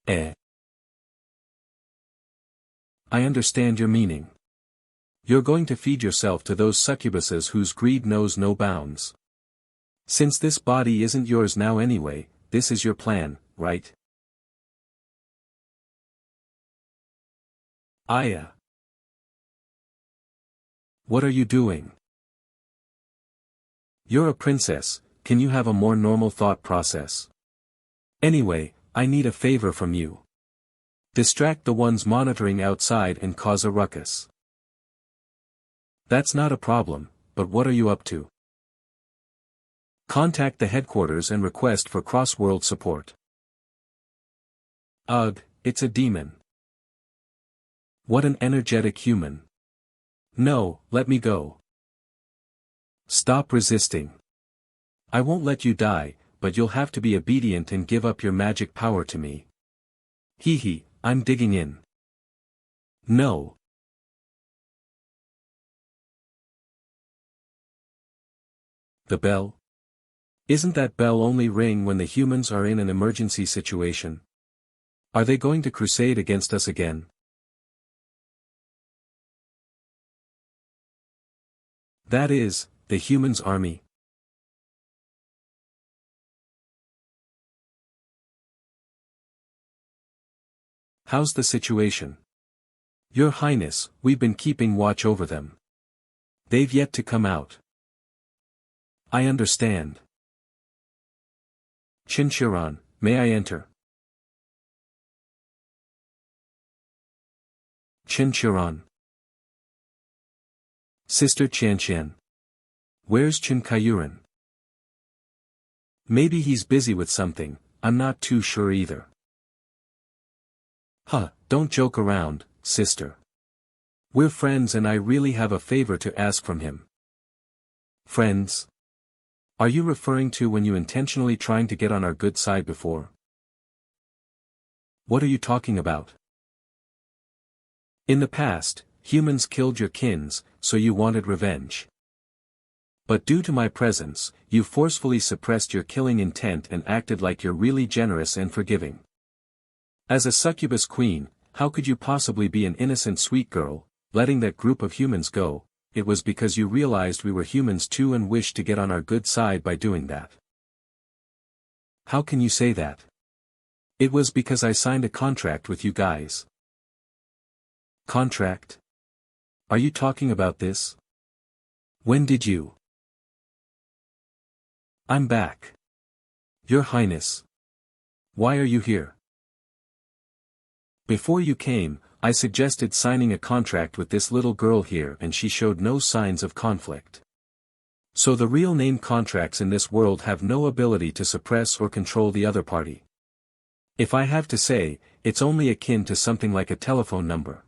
I understand your meaning. You're going to feed yourself to those succubuses whose greed knows no bounds. Since this body isn't yours now anyway, this is your plan, right? Aya. What are you doing? You're a princess, can you have a more normal thought process? Anyway, I need a favor from you. Distract the ones monitoring outside and cause a ruckus. That's not a problem, but what are you up to? Contact the headquarters and request for cross-world support. Ugh, it's a demon. What an energetic human. No, let me go. Stop resisting. I won't let you die, but you'll have to be obedient and give up your magic power to me. Hee, I'm digging in. No. The bell? Isn't that bell only ring when the humans are in an emergency situation? Are they going to crusade against us again? That is, the humans' army. How's the situation? Your Highness, we've been keeping watch over them. They've yet to come out. I understand. Chen Qiuran, may I enter? Chen Qiuran. Sister Qian. Where's Chen Qiuran? Maybe he's busy with something, I'm not too sure either. Don't joke around, sister. We're friends and I really have a favor to ask from him. Friends? Are you referring to when you intentionally trying to get on our good side before? What are you talking about? In the past, humans killed your kins, so you wanted revenge. But due to my presence, you forcefully suppressed your killing intent and acted like you're really generous and forgiving. As a succubus queen, how could you possibly be an innocent sweet girl, letting that group of humans go? It was because you realized we were humans too and wished to get on our good side by doing that. How can you say that? It was because I signed a contract with you guys. Contract? Are you talking about this? When did you? I'm back. Your Highness. Why are you here? Before you came, I suggested signing a contract with this little girl here and she showed no signs of conflict. So the real name contracts in this world have no ability to suppress or control the other party. If I have to say, it's only akin to something like a telephone number.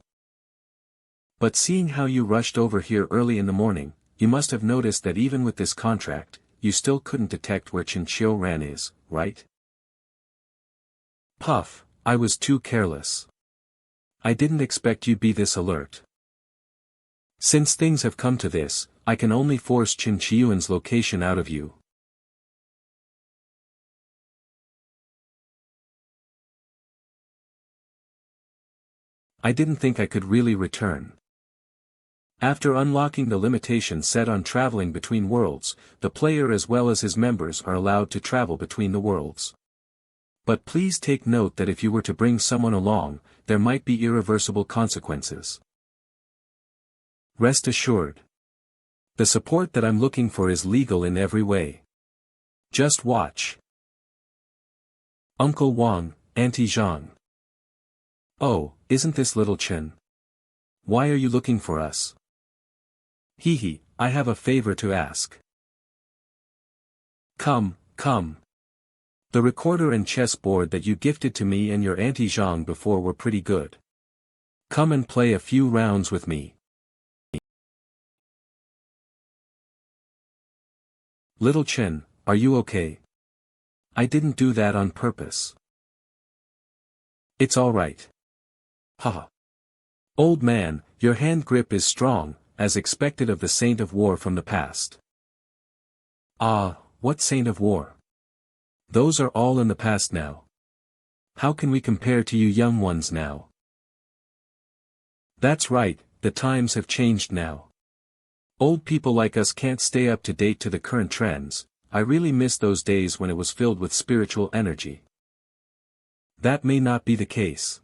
But seeing how you rushed over here early in the morning, you must have noticed that even with this contract, you still couldn't detect where Chen Qiuran is, right? Puff, I was too careless. I didn't expect you'd be this alert. Since things have come to this, I can only force Chen Qiuran's location out of you. I didn't think I could really return. After unlocking the limitation set on traveling between worlds, the player as well as his members are allowed to travel between the worlds. But please take note that if you were to bring someone along, there might be irreversible consequences. Rest assured. The support that I'm looking for is legal in every way. Just watch. Uncle Wang, Auntie Zhang. Oh, isn't this little Chen? Why are you looking for us? Hee, I have a favor to ask. Come. The recorder and chessboard that you gifted to me and your Auntie Zhang before were pretty good. Come and play a few rounds with me. Little Chen, are you okay? I didn't do that on purpose. It's alright. Haha. Old man, your hand grip is strong, as expected of the Saint of War from the past. Ah, what Saint of War? Those are all in the past now. How can we compare to you young ones now? That's right, the times have changed now. Old people like us can't stay up to date to the current trends. I really miss those days when it was filled with spiritual energy. That may not be the case.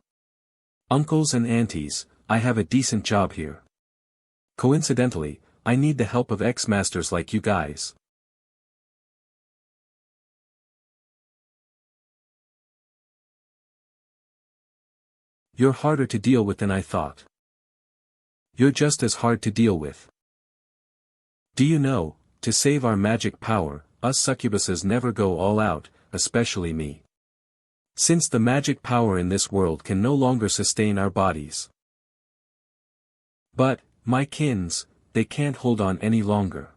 Uncles and aunties, I have a decent job here. Coincidentally, I need the help of ex-masters like you guys. You're harder to deal with than I thought. You're just as hard to deal with. Do you know, to save our magic power, us succubuses never go all out, especially me. Since the magic power in this world can no longer sustain our bodies. But, my kins, they can't hold on any longer.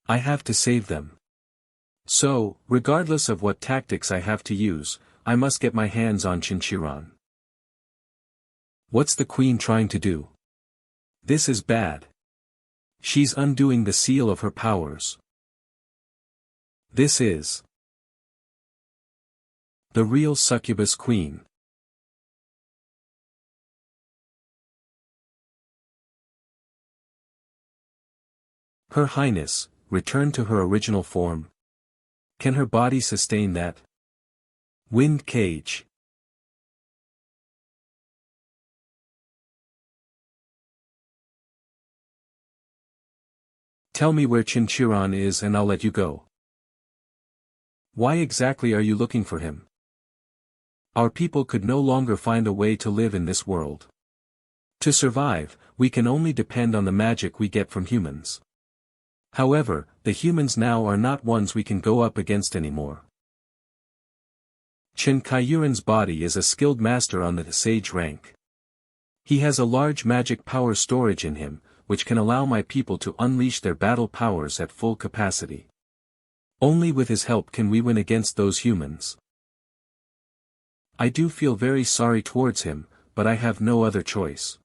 I have to save them. So, regardless of what tactics I have to use, I must get my hands on Chen Qiuran. What's the queen trying to do? This is bad. She's undoing the seal of her powers. This is the real succubus queen. Her Highness, return to her original form. Can her body sustain that? Wind cage. Tell me where Chen Qiuran is and I'll let you go. Why exactly are you looking for him? Our people could no longer find a way to live in this world. To survive, we can only depend on the magic we get from humans. However, the humans now are not ones we can go up against anymore. Chen Qiuran's body is a skilled master on the sage rank. He has a large magic power storage in him, which can allow my people to unleash their battle powers at full capacity. Only with his help can we win against those humans. I do feel very sorry towards him, but I have no other choice.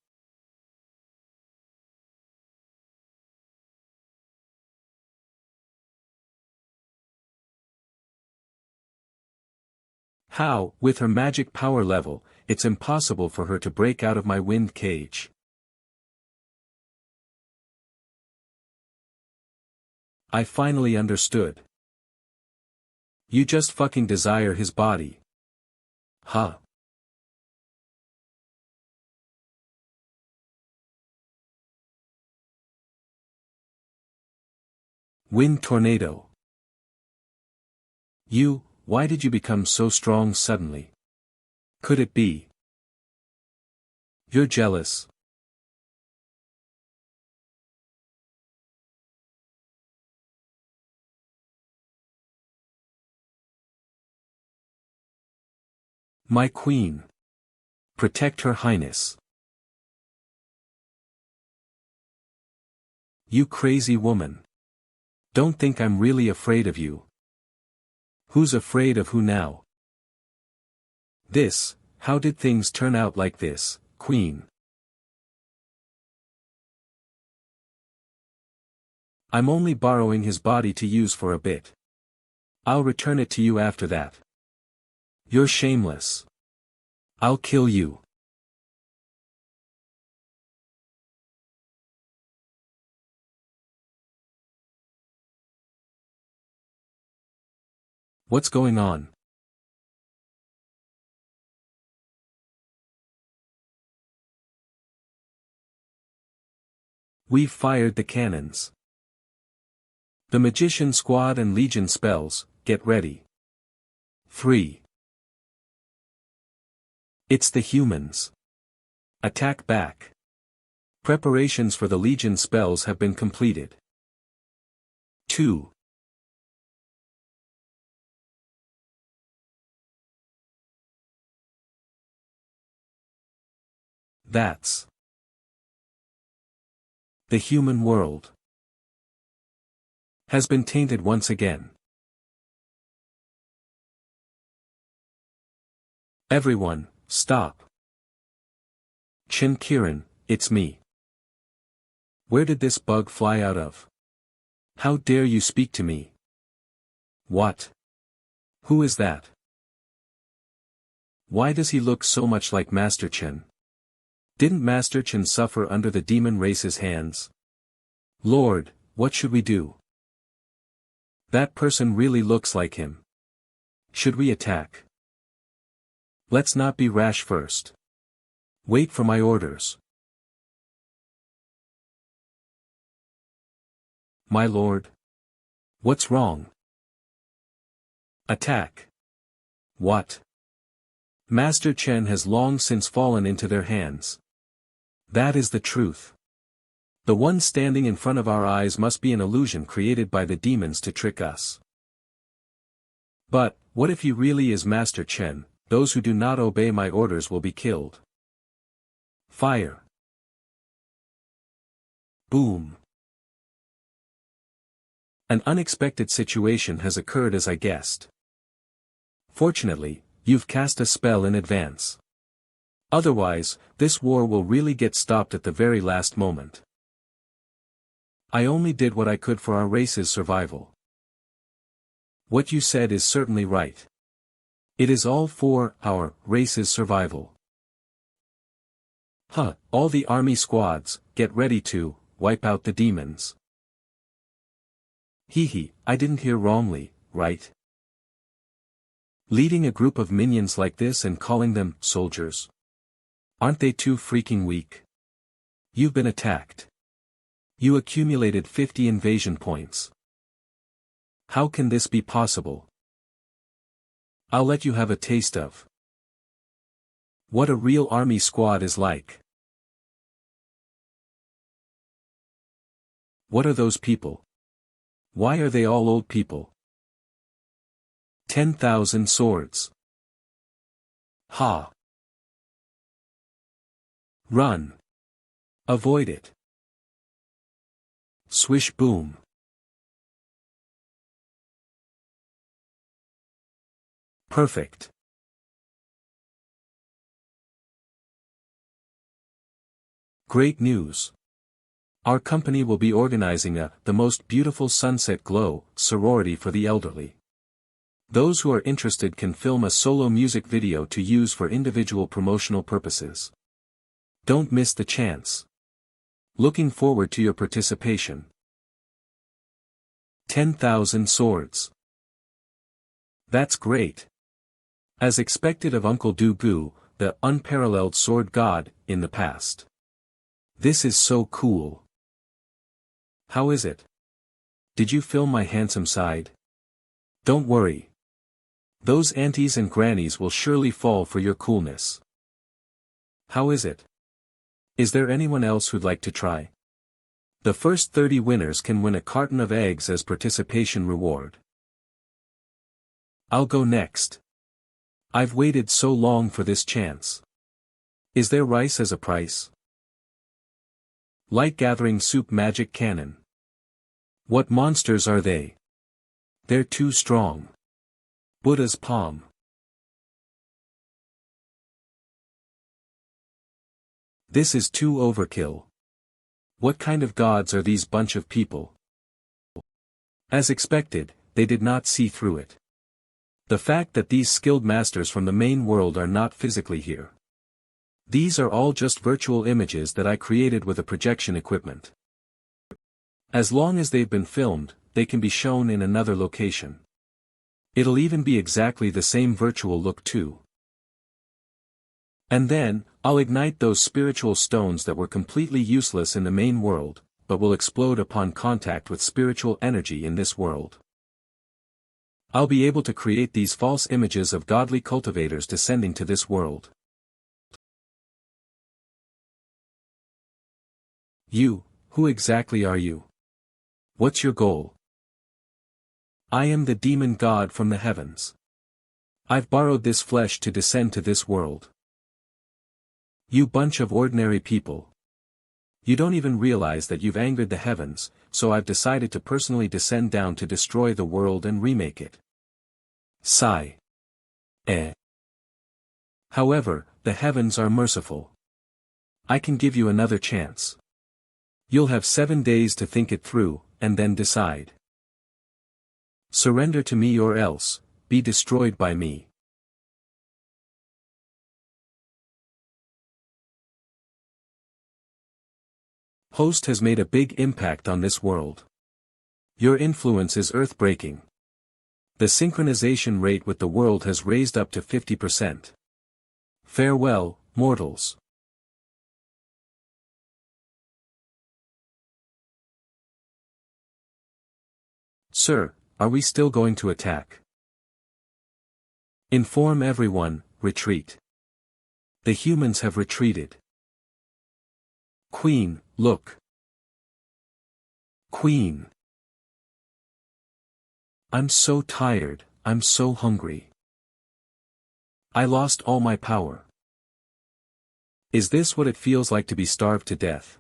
How, with her magic power level, it's impossible for her to break out of my wind cage. I finally understood. You just fucking desire his body. Huh. Wind tornado. Why did you become so strong suddenly? Could it be? You're jealous. My queen. Protect Her Highness. You crazy woman. Don't think I'm really afraid of you. Who's afraid of who now? How did things turn out like this, Queen? I'm only borrowing his body to use for a bit. I'll return it to you after that. You're shameless. I'll kill you. What's going on? We've fired the cannons. The Magician Squad and Legion spells, get ready. 3. It's the humans. Attack back. Preparations for the Legion spells have been completed. 2. That's the human world has been tainted once again. Everyone, stop. Chen Qiuran, it's me. Where did this bug fly out of? How dare you speak to me? What? Who is that? Why does he look so much like Master Chen? Didn't Master Chen suffer under the demon race's hands? Lord, what should we do? That person really looks like him. Should we attack? Let's not be rash first. Wait for my orders. My lord. What's wrong? Attack. What? Master Chen has long since fallen into their hands. That is the truth. The one standing in front of our eyes must be an illusion created by the demons to trick us. But, what if he really is Master Chen? Those who do not obey my orders will be killed. Fire. Boom. An unexpected situation has occurred as I guessed. Fortunately, you've cast a spell in advance. Otherwise, this war will really get stopped at the very last moment. I only did what I could for our race's survival. What you said is certainly right. It is all for our race's survival. All the army squads, get ready to wipe out the demons. I didn't hear wrongly, right? Leading a group of minions like this and calling them soldiers. Aren't they too freaking weak? You've been attacked. You accumulated 50 invasion points. How can this be possible? I'll let you have a taste of what a real army squad is like. What are those people? Why are they all old people? 10,000 swords. Ha! Run. Avoid it. Swish boom. Perfect. Great news. Our company will be organizing the most beautiful sunset glow sorority for the elderly. Those who are interested can film a solo music video to use for individual promotional purposes. Don't miss the chance. Looking forward to your participation. 10,000 swords. That's great. As expected of Uncle Dugu, the unparalleled sword god, in the past. This is so cool. How is it? Did you film my handsome side? Don't worry. Those aunties and grannies will surely fall for your coolness. How is it? Is there anyone else who'd like to try? The first 30 winners can win a carton of eggs as participation reward. I'll go next. I've waited so long for this chance. Is there rice as a price? Light gathering soup magic cannon. What monsters are they? They're too strong. Buddha's palm. This is too overkill. What kind of gods are these bunch of people? As expected, they did not see through it. The fact that these skilled masters from the main world are not physically here. These are all just virtual images that I created with a projection equipment. As long as they've been filmed, they can be shown in another location. It'll even be exactly the same virtual look too. And then, I'll ignite those spiritual stones that were completely useless in the main world, but will explode upon contact with spiritual energy in this world. I'll be able to create these false images of godly cultivators descending to this world. You, who exactly are you? What's your goal? I am the demon god from the heavens. I've borrowed this flesh to descend to this world. You bunch of ordinary people. You don't even realize that you've angered the heavens, so I've decided to personally descend down to destroy the world and remake it. Sigh. However, the heavens are merciful. I can give you another chance. You'll have 7 days to think it through, and then decide. Surrender to me or else, be destroyed by me. Host has made a big impact on this world. Your influence is earth-breaking. The synchronization rate with the world has raised up to 50%. Farewell, mortals. Sir, are we still going to attack? Inform everyone, retreat. The humans have retreated. Queen, look. Queen. I'm so tired, I'm so hungry. I lost all my power. Is this what it feels like to be starved to death?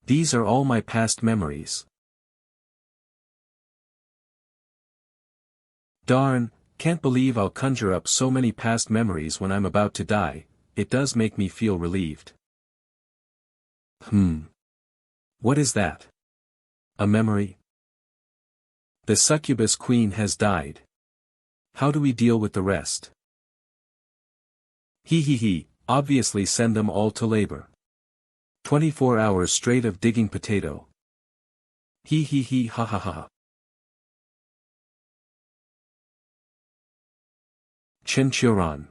These are all my past memories. Darn, can't believe I'll conjure up so many past memories when I'm about to die. It does make me feel relieved. What is that? A memory? The succubus queen has died. How do we deal with the rest? Obviously send them all to labor. 24 hours straight of digging potato. Ha ha ha. Chen Qiuran.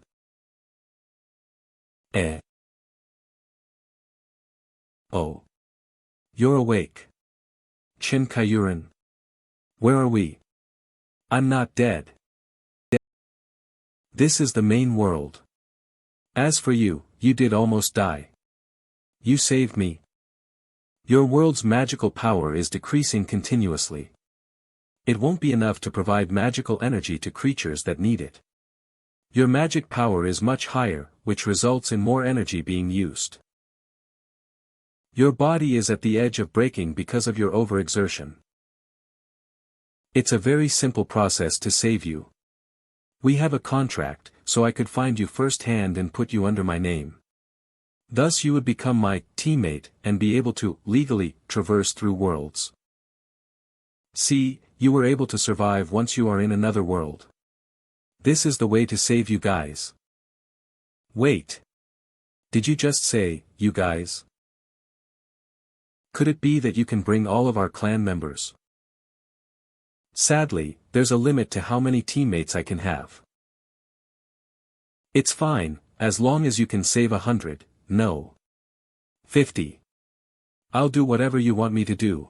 Oh. You're awake. Chen Qiuran. Where are we? I'm not dead. This is the main world. As for you, you did almost die. You saved me. Your world's magical power is decreasing continuously. It won't be enough to provide magical energy to creatures that need it. Your magic power is much higher, which results in more energy being used. Your body is at the edge of breaking because of your overexertion. It's a very simple process to save you. We have a contract, so I could find you firsthand and put you under my name. Thus you would become my teammate and be able to legally traverse through worlds. See, you were able to survive once you are in another world. This is the way to save you guys. Wait. Did you just say, you guys? Could it be that you can bring all of our clan members? Sadly, there's a limit to how many teammates I can have. It's fine, as long as you can save 100, no. 50. I'll do whatever you want me to do.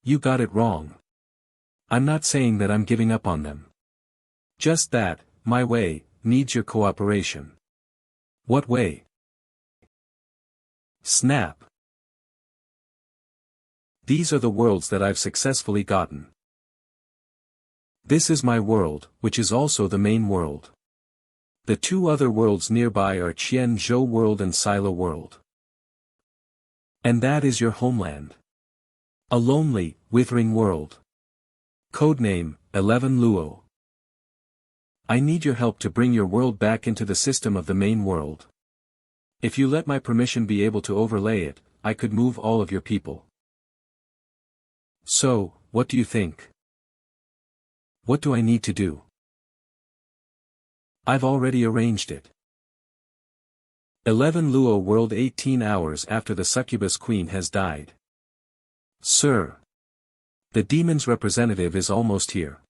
You got it wrong. I'm not saying that I'm giving up on them. Just that, my way, needs your cooperation. What way? Snap. These are the worlds that I've successfully gotten. This is my world, which is also the main world. The two other worlds nearby are Qianzhou World and Silo World. And that is your homeland. A lonely, withering world. Codename, 11 Luo. I need your help to bring your world back into the system of the main world. If you let my permission be able to overlay it, I could move all of your people. So, what do you think? What do I need to do? I've already arranged it. 11 Luo World 18 hours after the succubus queen has died. Sir. The demon's representative is almost here.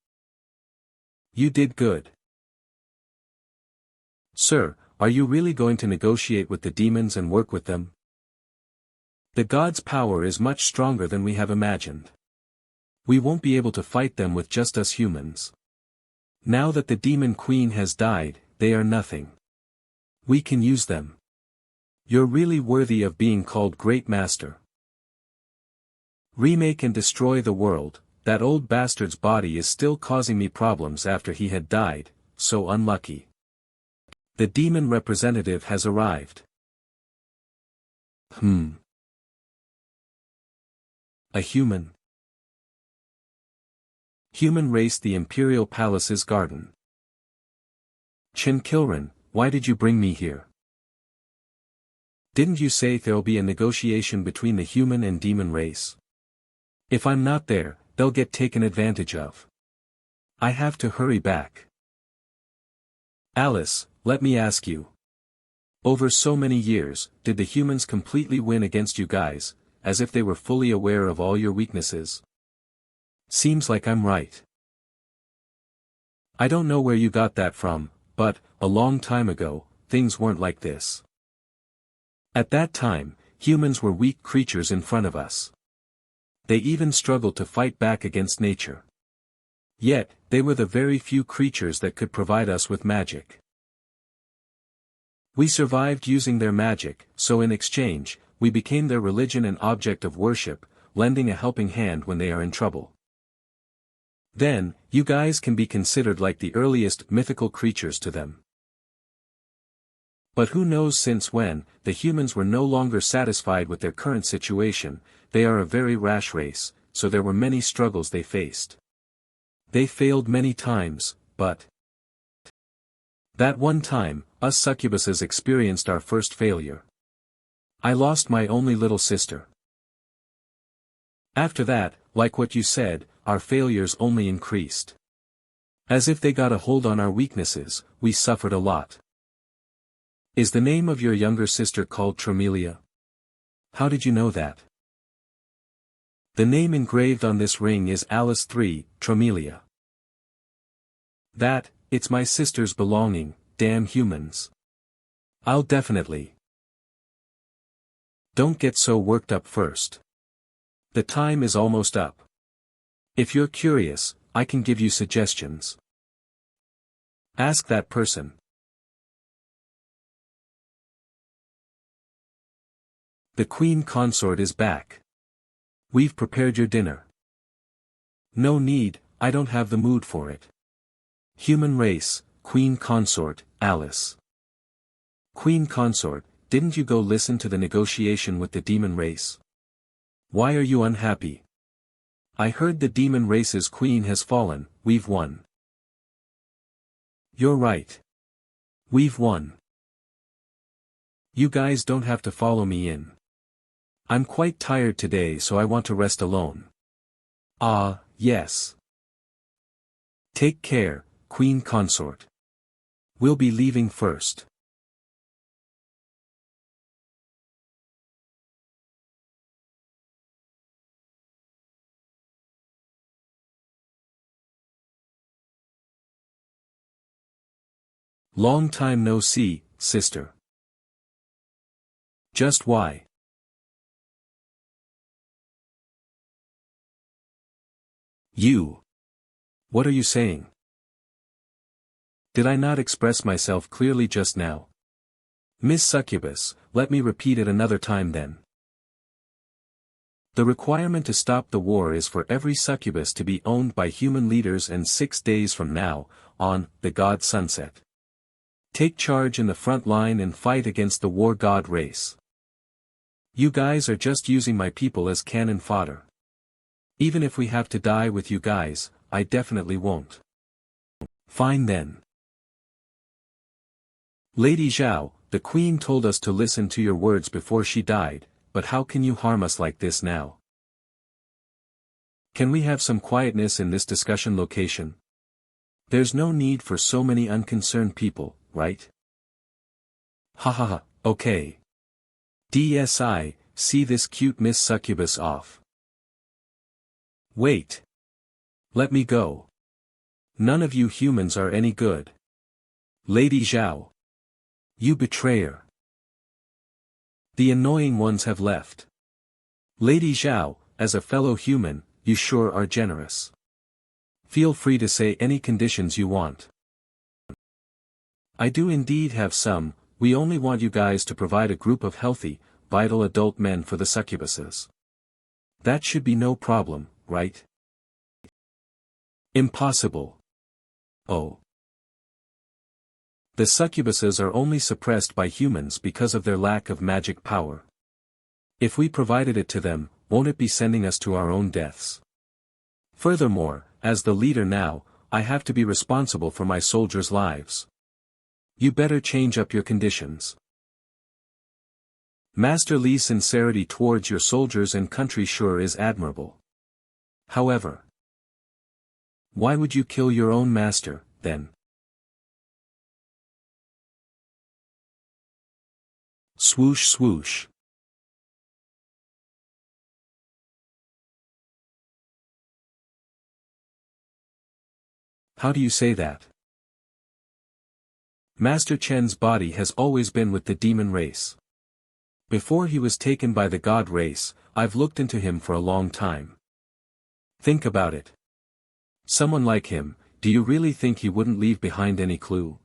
You did good. Sir, are you really going to negotiate with the demons and work with them? The god's power is much stronger than we have imagined. We won't be able to fight them with just us humans. Now that the demon queen has died, they are nothing. We can use them. You're really worthy of being called Great Master. Remake and destroy the world. That old bastard's body is still causing me problems after he had died, so unlucky. The demon representative has arrived. A human. Human race, the Imperial Palace's garden. Chen Qiuran, why did you bring me here? Didn't you say there'll be a negotiation between the human and demon race? If I'm not there, they'll get taken advantage of. I have to hurry back. Alice, let me ask you. Over so many years, did the humans completely win against you guys, as if they were fully aware of all your weaknesses? Seems like I'm right. I don't know where you got that from, but, a long time ago, things weren't like this. At that time, humans were weak creatures in front of us. They even struggled to fight back against nature. Yet, they were the very few creatures that could provide us with magic. We survived using their magic, so in exchange, we became their religion and object of worship, lending a helping hand when they are in trouble. Then, you guys can be considered like the earliest mythical creatures to them. But who knows since when, the humans were no longer satisfied with their current situation. They are a very rash race, so there were many struggles they faced. They failed many times, but that one time, us succubuses experienced our first failure. I lost my only little sister. After that, like what you said, our failures only increased. As if they got a hold on our weaknesses, we suffered a lot. Is the name of your younger sister called Tremelia? How did you know that? The name engraved on this ring is Alice III, Tremelia. It's my sister's belonging, damn humans. I'll definitely. Don't get so worked up first. The time is almost up. If you're curious, I can give you suggestions. Ask that person. The Queen Consort is back. We've prepared your dinner. No need, I don't have the mood for it. Human race, Queen Consort, Alice. Queen Consort, didn't you go listen to the negotiation with the demon race? Why are you unhappy? I heard the demon race's queen has fallen, we've won. You're right. We've won. You guys don't have to follow me in. I'm quite tired today, so I want to rest alone. Ah, yes. Take care, Queen Consort. We'll be leaving first. Long time no see, sister. Just why? You. What are you saying? Did I not express myself clearly just now? Miss Succubus, let me repeat it another time then. The requirement to stop the war is for every succubus to be owned by human leaders, and 6 days from now, on the god sunset. Take charge in the front line and fight against the war god race. You guys are just using my people as cannon fodder. Even if we have to die with you guys, I definitely won't. Fine then. Lady Xiao, the queen told us to listen to your words before she died, but how can you harm us like this now? Can we have some quietness in this discussion location? There's no need for so many unconcerned people, right? Ha ha ha, okay. DSI, see this cute Miss Succubus off. Wait. Let me go. None of you humans are any good. Lady Xiao. You betrayer. The annoying ones have left. Lady Xiao, as a fellow human, you sure are generous. Feel free to say any conditions you want. I do indeed have some. We only want you guys to provide a group of healthy, vital adult men for the succubuses. That should be no problem, right? Impossible. Oh. The succubuses are only suppressed by humans because of their lack of magic power. If we provided it to them, won't it be sending us to our own deaths? Furthermore, as the leader now, I have to be responsible for my soldiers' lives. You better change up your conditions. Master Li's sincerity towards your soldiers and country sure is admirable. However, why would you kill your own master, then? Swoosh swoosh. How do you say that? Master Chen's body has always been with the demon race. Before he was taken by the god race, I've looked into him for a long time. Think about it. Someone like him, do you really think he wouldn't leave behind any clue?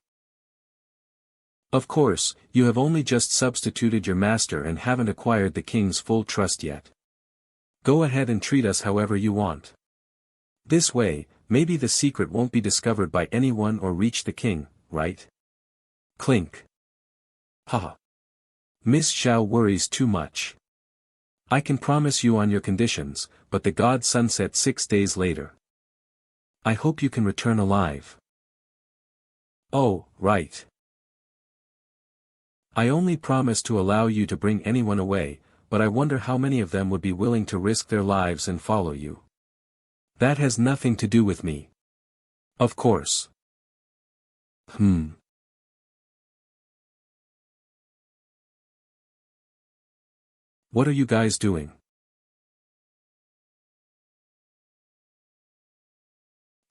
Of course, you have only just substituted your master and haven't acquired the king's full trust yet. Go ahead and treat us however you want. This way, maybe the secret won't be discovered by anyone or reach the king, right? Clink. Haha. Miss Xiao worries too much. I can promise you on your conditions, but the god sunsets 6 days later. I hope you can return alive. Oh, right. I only promise to allow you to bring anyone away, but I wonder how many of them would be willing to risk their lives and follow you. That has nothing to do with me. Of course. What are you guys doing?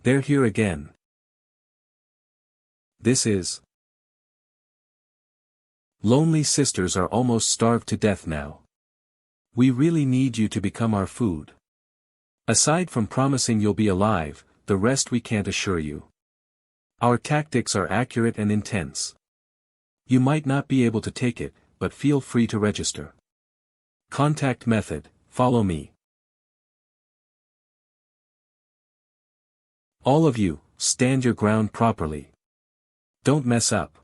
They're here again. This is... Lonely sisters are almost starved to death now. We really need you to become our food. Aside from promising you'll be alive, the rest we can't assure you. Our tactics are accurate and intense. You might not be able to take it, but feel free to register. Contact method, follow me. All of you, stand your ground properly. Don't mess up.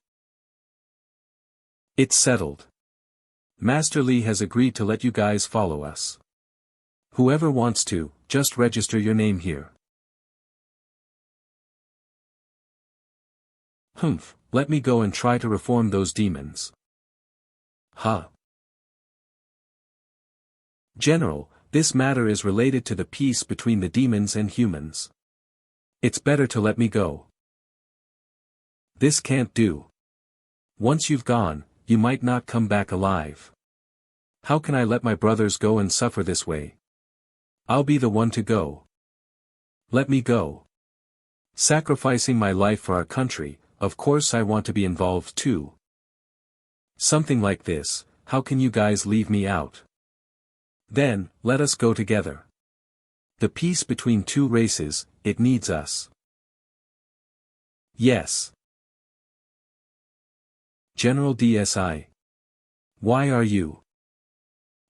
It's settled. Master Li has agreed to let you guys follow us. Whoever wants to, just register your name here. Let me go and try to reform those demons. Huh. General, this matter is related to the peace between the demons and humans. It's better to let me go. This can't do. Once you've gone, you might not come back alive. How can I let my brothers go and suffer this way? I'll be the one to go. Let me go. Sacrificing my life for our country, of course I want to be involved too. Something like this, how can you guys leave me out? Then, let us go together. The peace between two races, it needs us. Yes. General DSI. Why are you?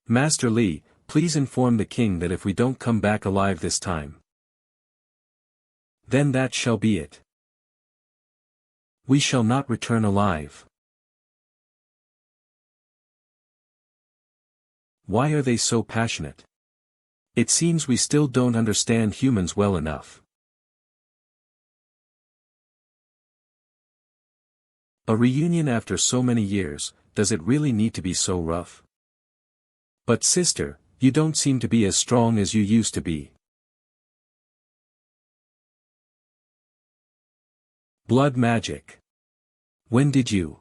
Master Li, please inform the king that if we don't come back alive this time, then that shall be it. We shall not return alive. Why are they so passionate? It seems we still don't understand humans well enough. A reunion after so many years, does it really need to be so rough? But sister, you don't seem to be as strong as you used to be. Blood magic. When did you?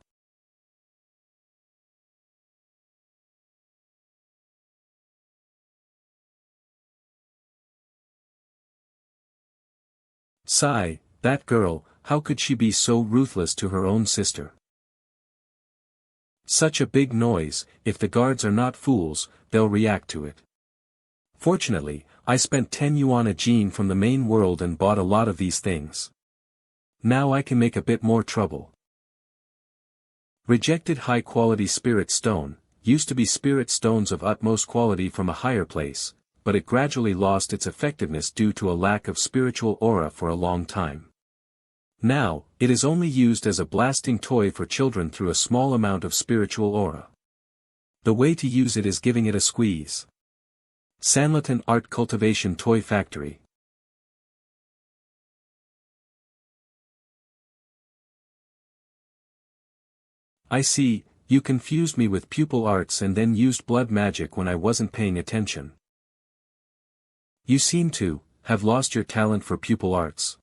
Sigh, that girl, how could she be so ruthless to her own sister? Such a big noise, if the guards are not fools, they'll react to it. Fortunately, I spent 10 yuan a gene from the main world and bought a lot of these things. Now I can make a bit more trouble. Rejected high-quality spirit stone, used to be spirit stones of utmost quality from a higher place, but it gradually lost its effectiveness due to a lack of spiritual aura for a long time. Now, it is only used as a blasting toy for children through a small amount of spiritual aura. The way to use it is giving it a squeeze. Sanlatan Art Cultivation Toy Factory. I see, you confused me with pupil arts and then used blood magic when I wasn't paying attention. You seem to have lost your talent for pupil arts.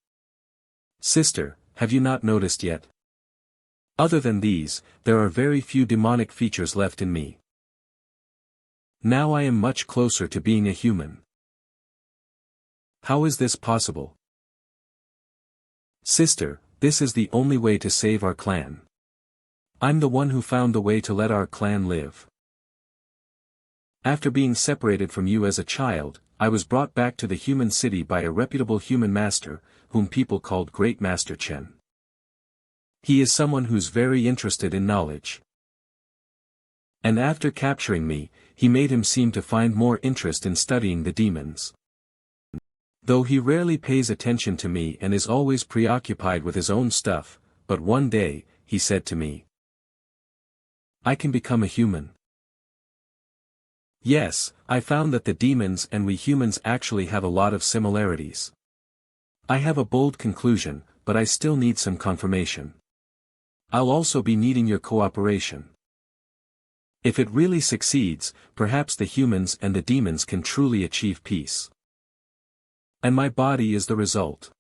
Sister, have you not noticed yet? Other than these, there are very few demonic features left in me. Now I am much closer to being a human. How is this possible? Sister, this is the only way to save our clan. I'm the one who found the way to let our clan live. After being separated from you as a child, I was brought back to the human city by a reputable human master, whom people called Great Master Chen. He is someone who's very interested in knowledge. And after capturing me, he made him seem to find more interest in studying the demons. Though he rarely pays attention to me and is always preoccupied with his own stuff, but one day, he said to me, I can become a human. Yes, I found that the demons and we humans actually have a lot of similarities. I have a bold conclusion, but I still need some confirmation. I'll also be needing your cooperation. If it really succeeds, perhaps the humans and the demons can truly achieve peace. And my body is the result.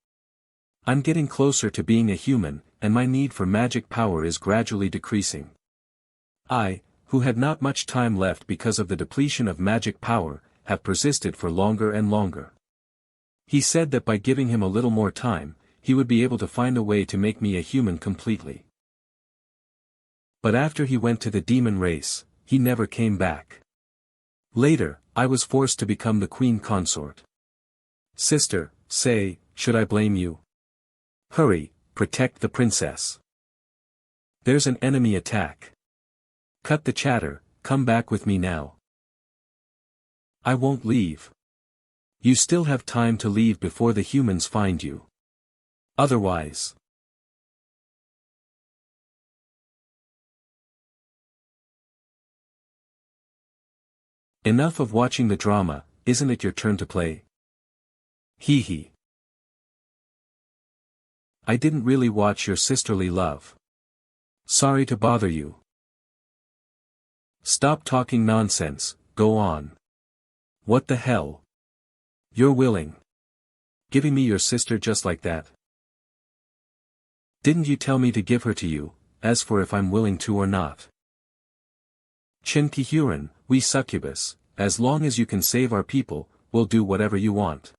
I'm getting closer to being a human, and my need for magic power is gradually decreasing. I, who had not much time left because of the depletion of magic power, have persisted for longer and longer. He said that by giving him a little more time, he would be able to find a way to make me a human completely. But after he went to the demon race, he never came back. Later, I was forced to become the queen consort. Sister, say, should I blame you? Hurry, protect the princess. There's an enemy attack. Cut the chatter, come back with me now. I won't leave. You still have time to leave before the humans find you. Otherwise. Enough of watching the drama, isn't it your turn to play? Hee hee. I didn't really watch your sisterly love. Sorry to bother you. Stop talking nonsense, go on. What the hell? You're willing. Giving me your sister just like that? Didn't you tell me to give her to you, as for if I'm willing to or not? Chen Qiuran, we succubus, as long as you can save our people, we'll do whatever you want.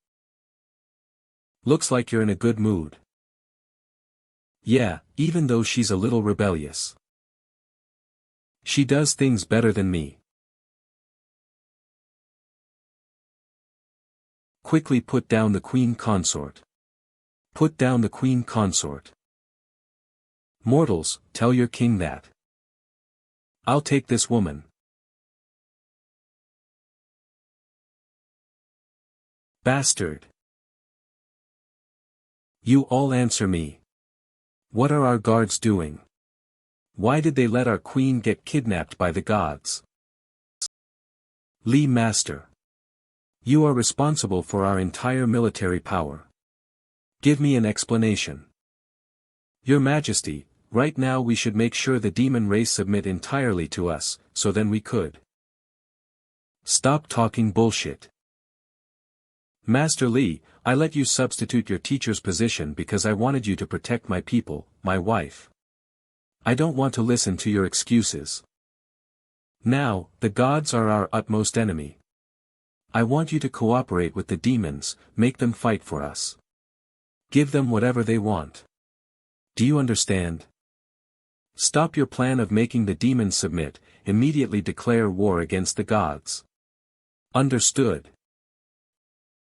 Looks like you're in a good mood. Yeah, even though she's a little rebellious. She does things better than me. Quickly put down the queen consort. Put down the queen consort. Mortals, tell your king that. I'll take this woman. Bastard. You all answer me. What are our guards doing? Why did they let our queen get kidnapped by the gods? Li Master. You are responsible for our entire military power. Give me an explanation. Your Majesty, right now we should make sure the demon race submit entirely to us, so then we could. Stop talking bullshit. Master Li, I let you substitute your teacher's position because I wanted you to protect my people, my wife. I don't want to listen to your excuses. Now, the gods are our utmost enemy. I want you to cooperate with the demons, make them fight for us. Give them whatever they want. Do you understand? Stop your plan of making the demons submit, immediately declare war against the gods. Understood?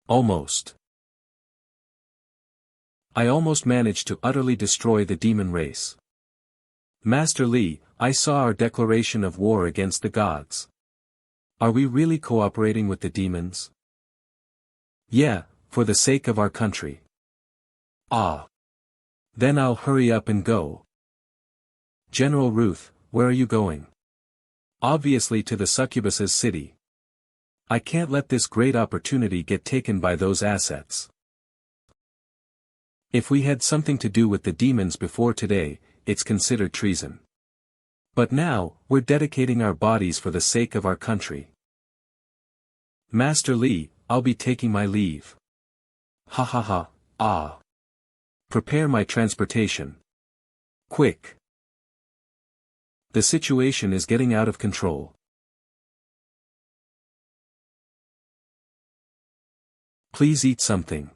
Almost. I almost managed to utterly destroy the demon race. Master Li, I saw our declaration of war against the gods. Are we really cooperating with the demons? Yeah, for the sake of our country. Ah. Then I'll hurry up and go. General Ruth, where are you going? Obviously to the succubus's city. I can't let this great opportunity get taken by those assets. If we had something to do with the demons before today, it's considered treason. But now, we're dedicating our bodies for the sake of our country. Master Li, I'll be taking my leave. Ha ha ha, ah. Prepare my transportation. Quick. The situation is getting out of control. Please eat something.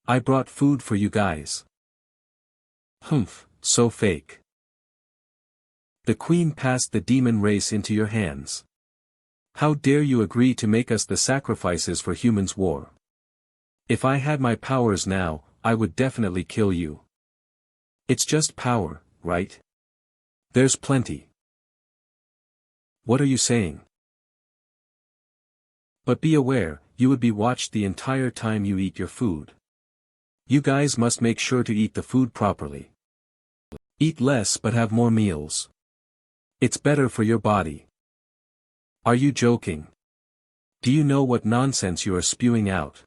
I brought food for you guys. Humph, so fake. The queen passed the demon race into your hands. How dare you agree to make us the sacrifices for humans' war? If I had my powers now, I would definitely kill you. It's just power, right? There's plenty. What are you saying? But be aware, you would be watched the entire time you eat your food. You guys must make sure to eat the food properly. Eat less but have more meals. It's better for your body. Are you joking? Do you know what nonsense you are spewing out?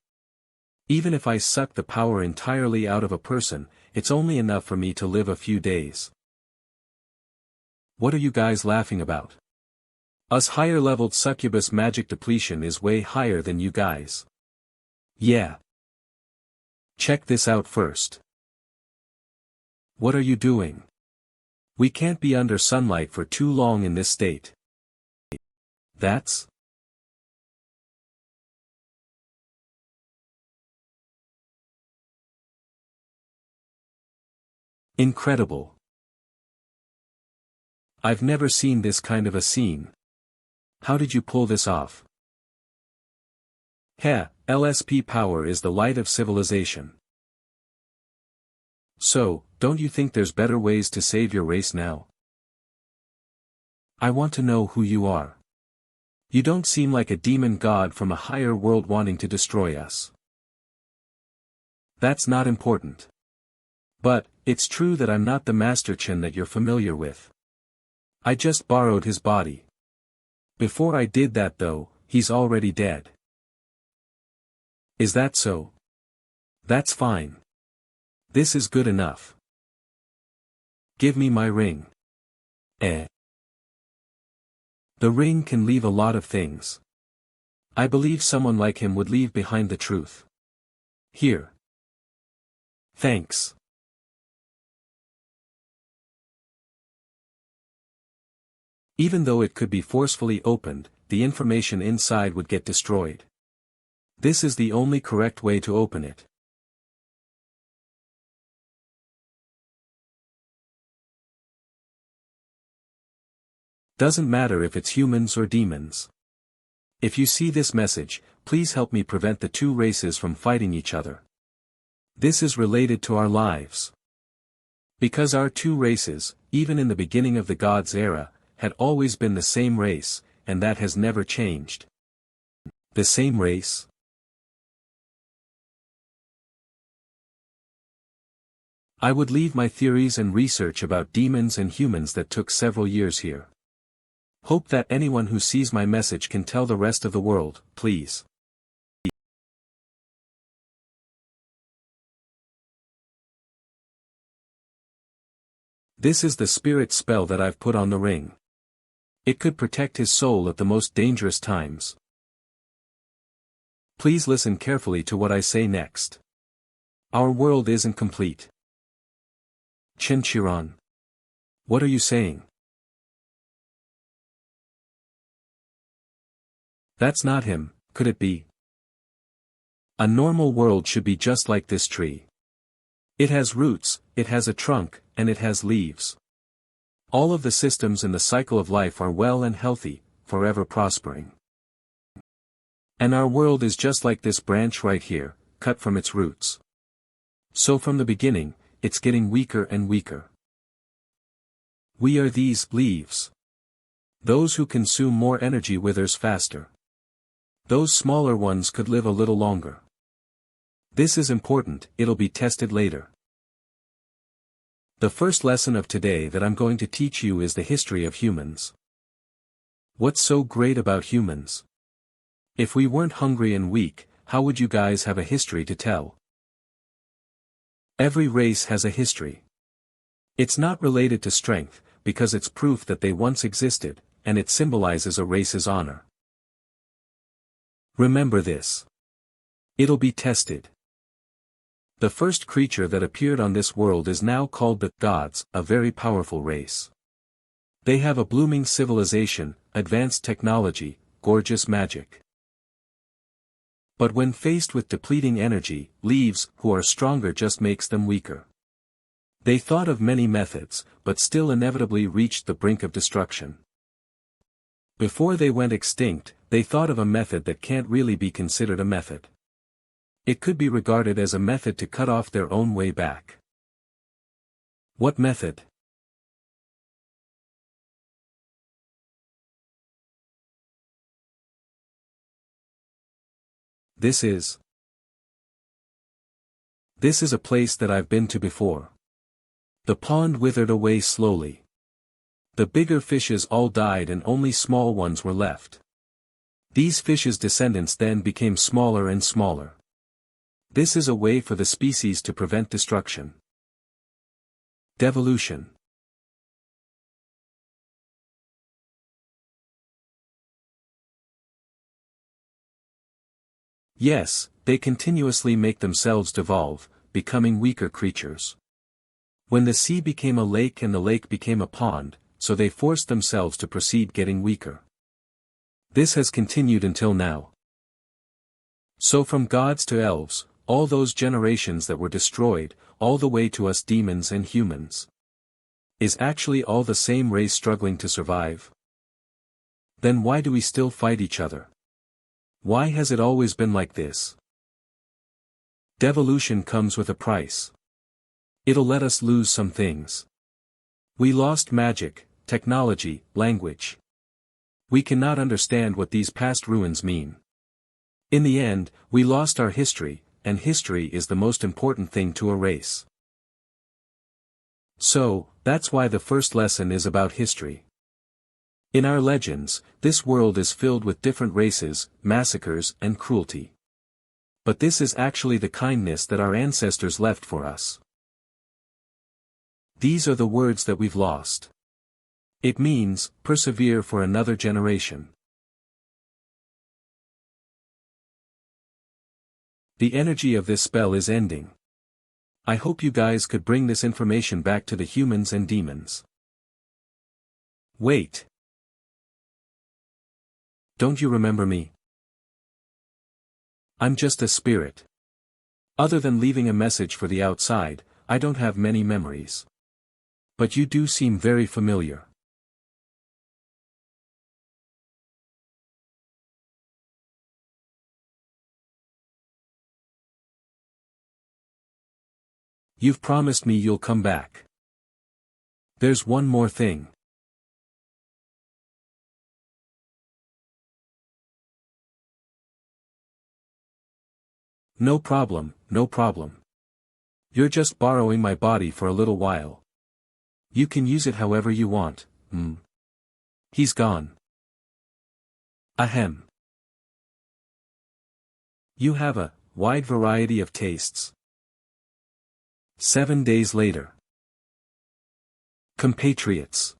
Even if I suck the power entirely out of a person, it's only enough for me to live a few days. What are you guys laughing about? Us higher-leveled succubus magic depletion is way higher than you guys. Yeah. Check this out first. What are you doing? We can't be under sunlight for too long in this state. That's incredible. I've never seen this kind of a scene. How did you pull this off? Heh, LSP power is the light of civilization. So, don't you think there's better ways to save your race now? I want to know who you are. You don't seem like a demon god from a higher world wanting to destroy us. That's not important. But, it's true that I'm not the Master Chen that you're familiar with. I just borrowed his body. Before I did that though, he's already dead. Is that so? That's fine. This is good enough. Give me my ring. The ring can leave a lot of things. I believe someone like him would leave behind the truth. Here. Thanks. Even though it could be forcefully opened, the information inside would get destroyed. This is the only correct way to open it. Doesn't matter if it's humans or demons. If you see this message, please help me prevent the two races from fighting each other. This is related to our lives. Because our two races, even in the beginning of the God's era, had always been the same race, and that has never changed. The same race? I would leave my theories and research about demons and humans that took several years here. Hope that anyone who sees my message can tell the rest of the world, please. This is the spirit spell that I've put on the ring. It could protect his soul at the most dangerous times. Please listen carefully to what I say next. Our world isn't complete. Chen Qiuran. What are you saying? That's not him, could it be? A normal world should be just like this tree. It has roots, it has a trunk, and it has leaves. All of the systems in the cycle of life are well and healthy, forever prospering. And our world is just like this branch right here, cut from its roots. So from the beginning, it's getting weaker and weaker. We are these leaves. Those who consume more energy withers faster. Those smaller ones could live a little longer. This is important, it'll be tested later. The first lesson of today that I'm going to teach you is the history of humans. What's so great about humans? If we weren't hungry and weak, how would you guys have a history to tell? Every race has a history. It's not related to strength, because it's proof that they once existed, and it symbolizes a race's honor. Remember this. It'll be tested. The first creature that appeared on this world is now called the gods, a very powerful race. They have a blooming civilization, advanced technology, gorgeous magic. But when faced with depleting energy, leaves, who are stronger just makes them weaker. They thought of many methods, but still inevitably reached the brink of destruction. Before they went extinct, they thought of a method that can't really be considered a method. It could be regarded as a method to cut off their own way back. What method? This is a place that I've been to before. The pond withered away slowly. The bigger fishes all died and only small ones were left. These fishes' descendants then became smaller and smaller. This is a way for the species to prevent destruction. Devolution. Yes, they continuously make themselves devolve, becoming weaker creatures. When the sea became a lake and the lake became a pond, so they forced themselves to proceed getting weaker. This has continued until now. So from gods to elves, all those generations that were destroyed, all the way to us demons and humans. Is actually all the same race struggling to survive? Then why do we still fight each other? Why has it always been like this? Devolution comes with a price. It'll let us lose some things. We lost magic, technology, language. We cannot understand what these past ruins mean. In the end, we lost our history, and history is the most important thing to a race. So, that's why the first lesson is about history. In our legends, this world is filled with different races, massacres, and cruelty. But this is actually the kindness that our ancestors left for us. These are the words that we've lost. It means, persevere for another generation. The energy of this spell is ending. I hope you guys could bring this information back to the humans and demons. Wait. Don't you remember me? I'm just a spirit. Other than leaving a message for the outside, I don't have many memories. But you do seem very familiar. You've promised me you'll come back. There's one more thing. No problem, no problem. You're just borrowing my body for a little while. You can use it however you want. He's gone. Ahem. You have a wide variety of tastes. 7 days later. Compatriots.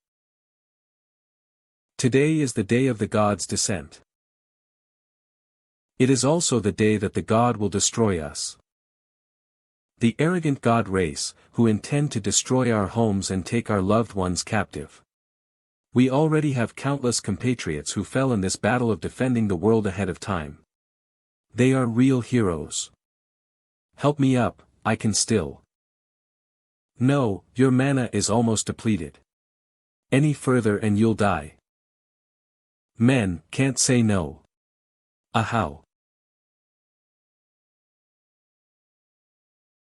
Today is the day of the god's descent. It is also the day that the god will destroy us. The arrogant god race, who intend to destroy our homes and take our loved ones captive. We already have countless compatriots who fell in this battle of defending the world ahead of time. They are real heroes. Help me up, I can still. No, your mana is almost depleted. Any further and you'll die. Men can't say no. How?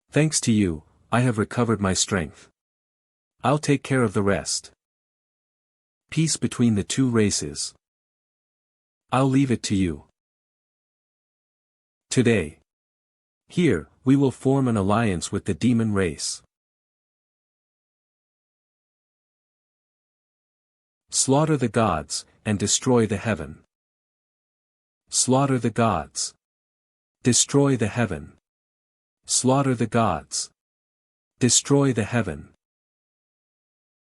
Thanks to you, I have recovered my strength. I'll take care of the rest. Peace between the two races. I'll leave it to you. Today. Here, we will form an alliance with the demon race. Slaughter the gods, and destroy the heaven. Slaughter the gods. Destroy the heaven. Slaughter the gods. Destroy the heaven.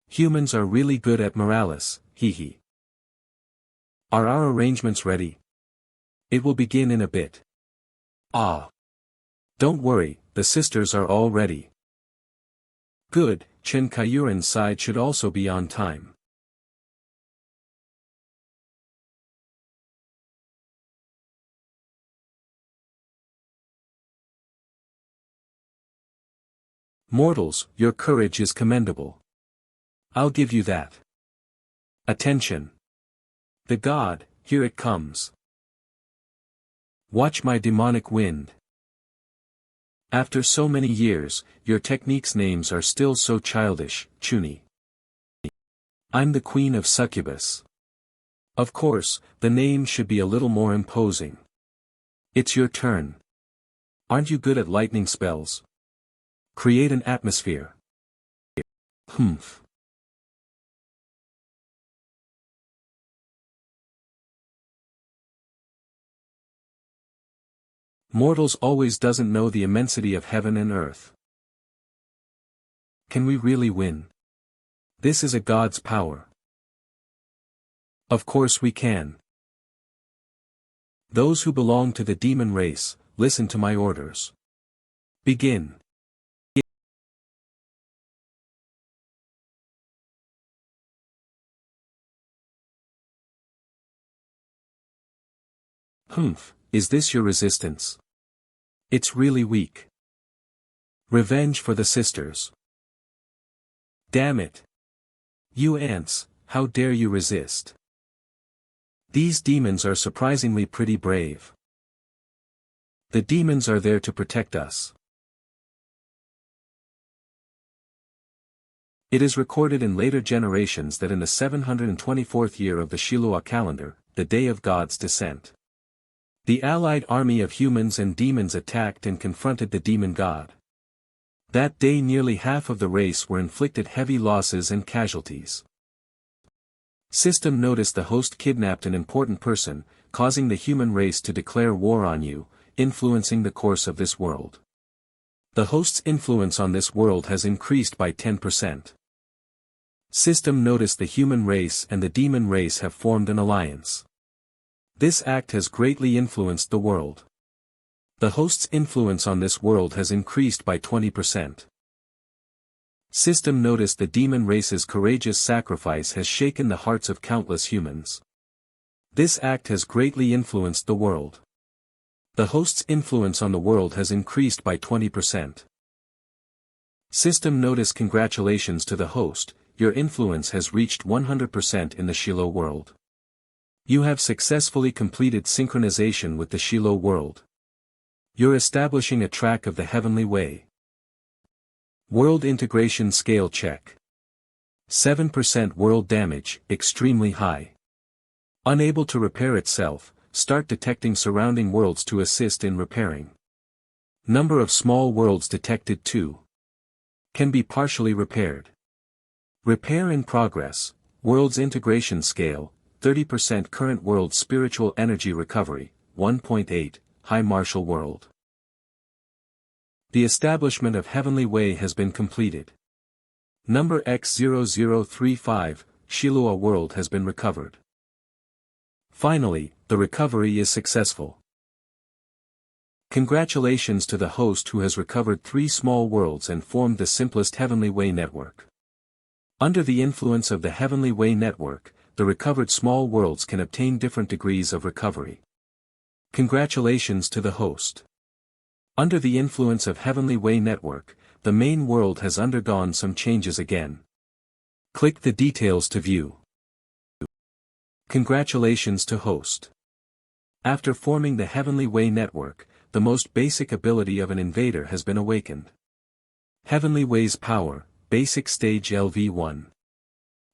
Humans are really good at morales, hee. Are our arrangements ready? It will begin in a bit. Don't worry, the sisters are all ready. Good, Chen Qiuran's side should also be on time. Mortals, your courage is commendable. I'll give you that. Attention. The god, here it comes. Watch my demonic wind. After so many years, your technique's names are still so childish, Chuni. I'm the queen of succubus. Of course, the name should be a little more imposing. It's your turn. Aren't you good at lightning spells? Create an atmosphere. Mortals always doesn't know the immensity of heaven and earth. Can we really win? This is a god's power. Of course we can. Those who belong to the demon race, listen to my orders. Begin. Humph, is this your resistance? It's really weak. Revenge for the sisters. Damn it. You ants, how dare you resist? These demons are surprisingly pretty brave. The demons are there to protect us. It is recorded in later generations that in the 724th year of the Shilua calendar, the day of God's descent, the allied army of humans and demons attacked and confronted the demon god. That day nearly half of the race were inflicted heavy losses and casualties. System noticed the host kidnapped an important person, causing the human race to declare war on you, influencing the course of this world. The host's influence on this world has increased by 10%. System noticed the human race and the demon race have formed an alliance. This act has greatly influenced the world. The host's influence on this world has increased by 20%. System noticed the demon race's courageous sacrifice has shaken the hearts of countless humans. This act has greatly influenced the world. The host's influence on the world has increased by 20%. System noticed congratulations to the host, your influence has reached 100% in the Shiloh world. You have successfully completed synchronization with the Shiloh world. You're establishing a track of the heavenly way. World integration scale check. 7% world damage, extremely high. Unable to repair itself, start detecting surrounding worlds to assist in repairing. Number of small worlds detected 2. Can be partially repaired. Repair in progress, world's integration scale, 30% current world spiritual energy recovery, 1.8, high martial world. The establishment of heavenly way has been completed. Number X0035, Shilua world has been recovered. Finally, the recovery is successful. Congratulations to the host who has recovered 3 small worlds and formed the simplest heavenly way network. Under the influence of the heavenly way network, the recovered small worlds can obtain different degrees of recovery. Congratulations to the host. Under the influence of Heavenly Way Network, the main world has undergone some changes again. Click the details to view. Congratulations to host. After forming the Heavenly Way Network, the most basic ability of an invader has been awakened. Heavenly Way's power, basic stage LV1.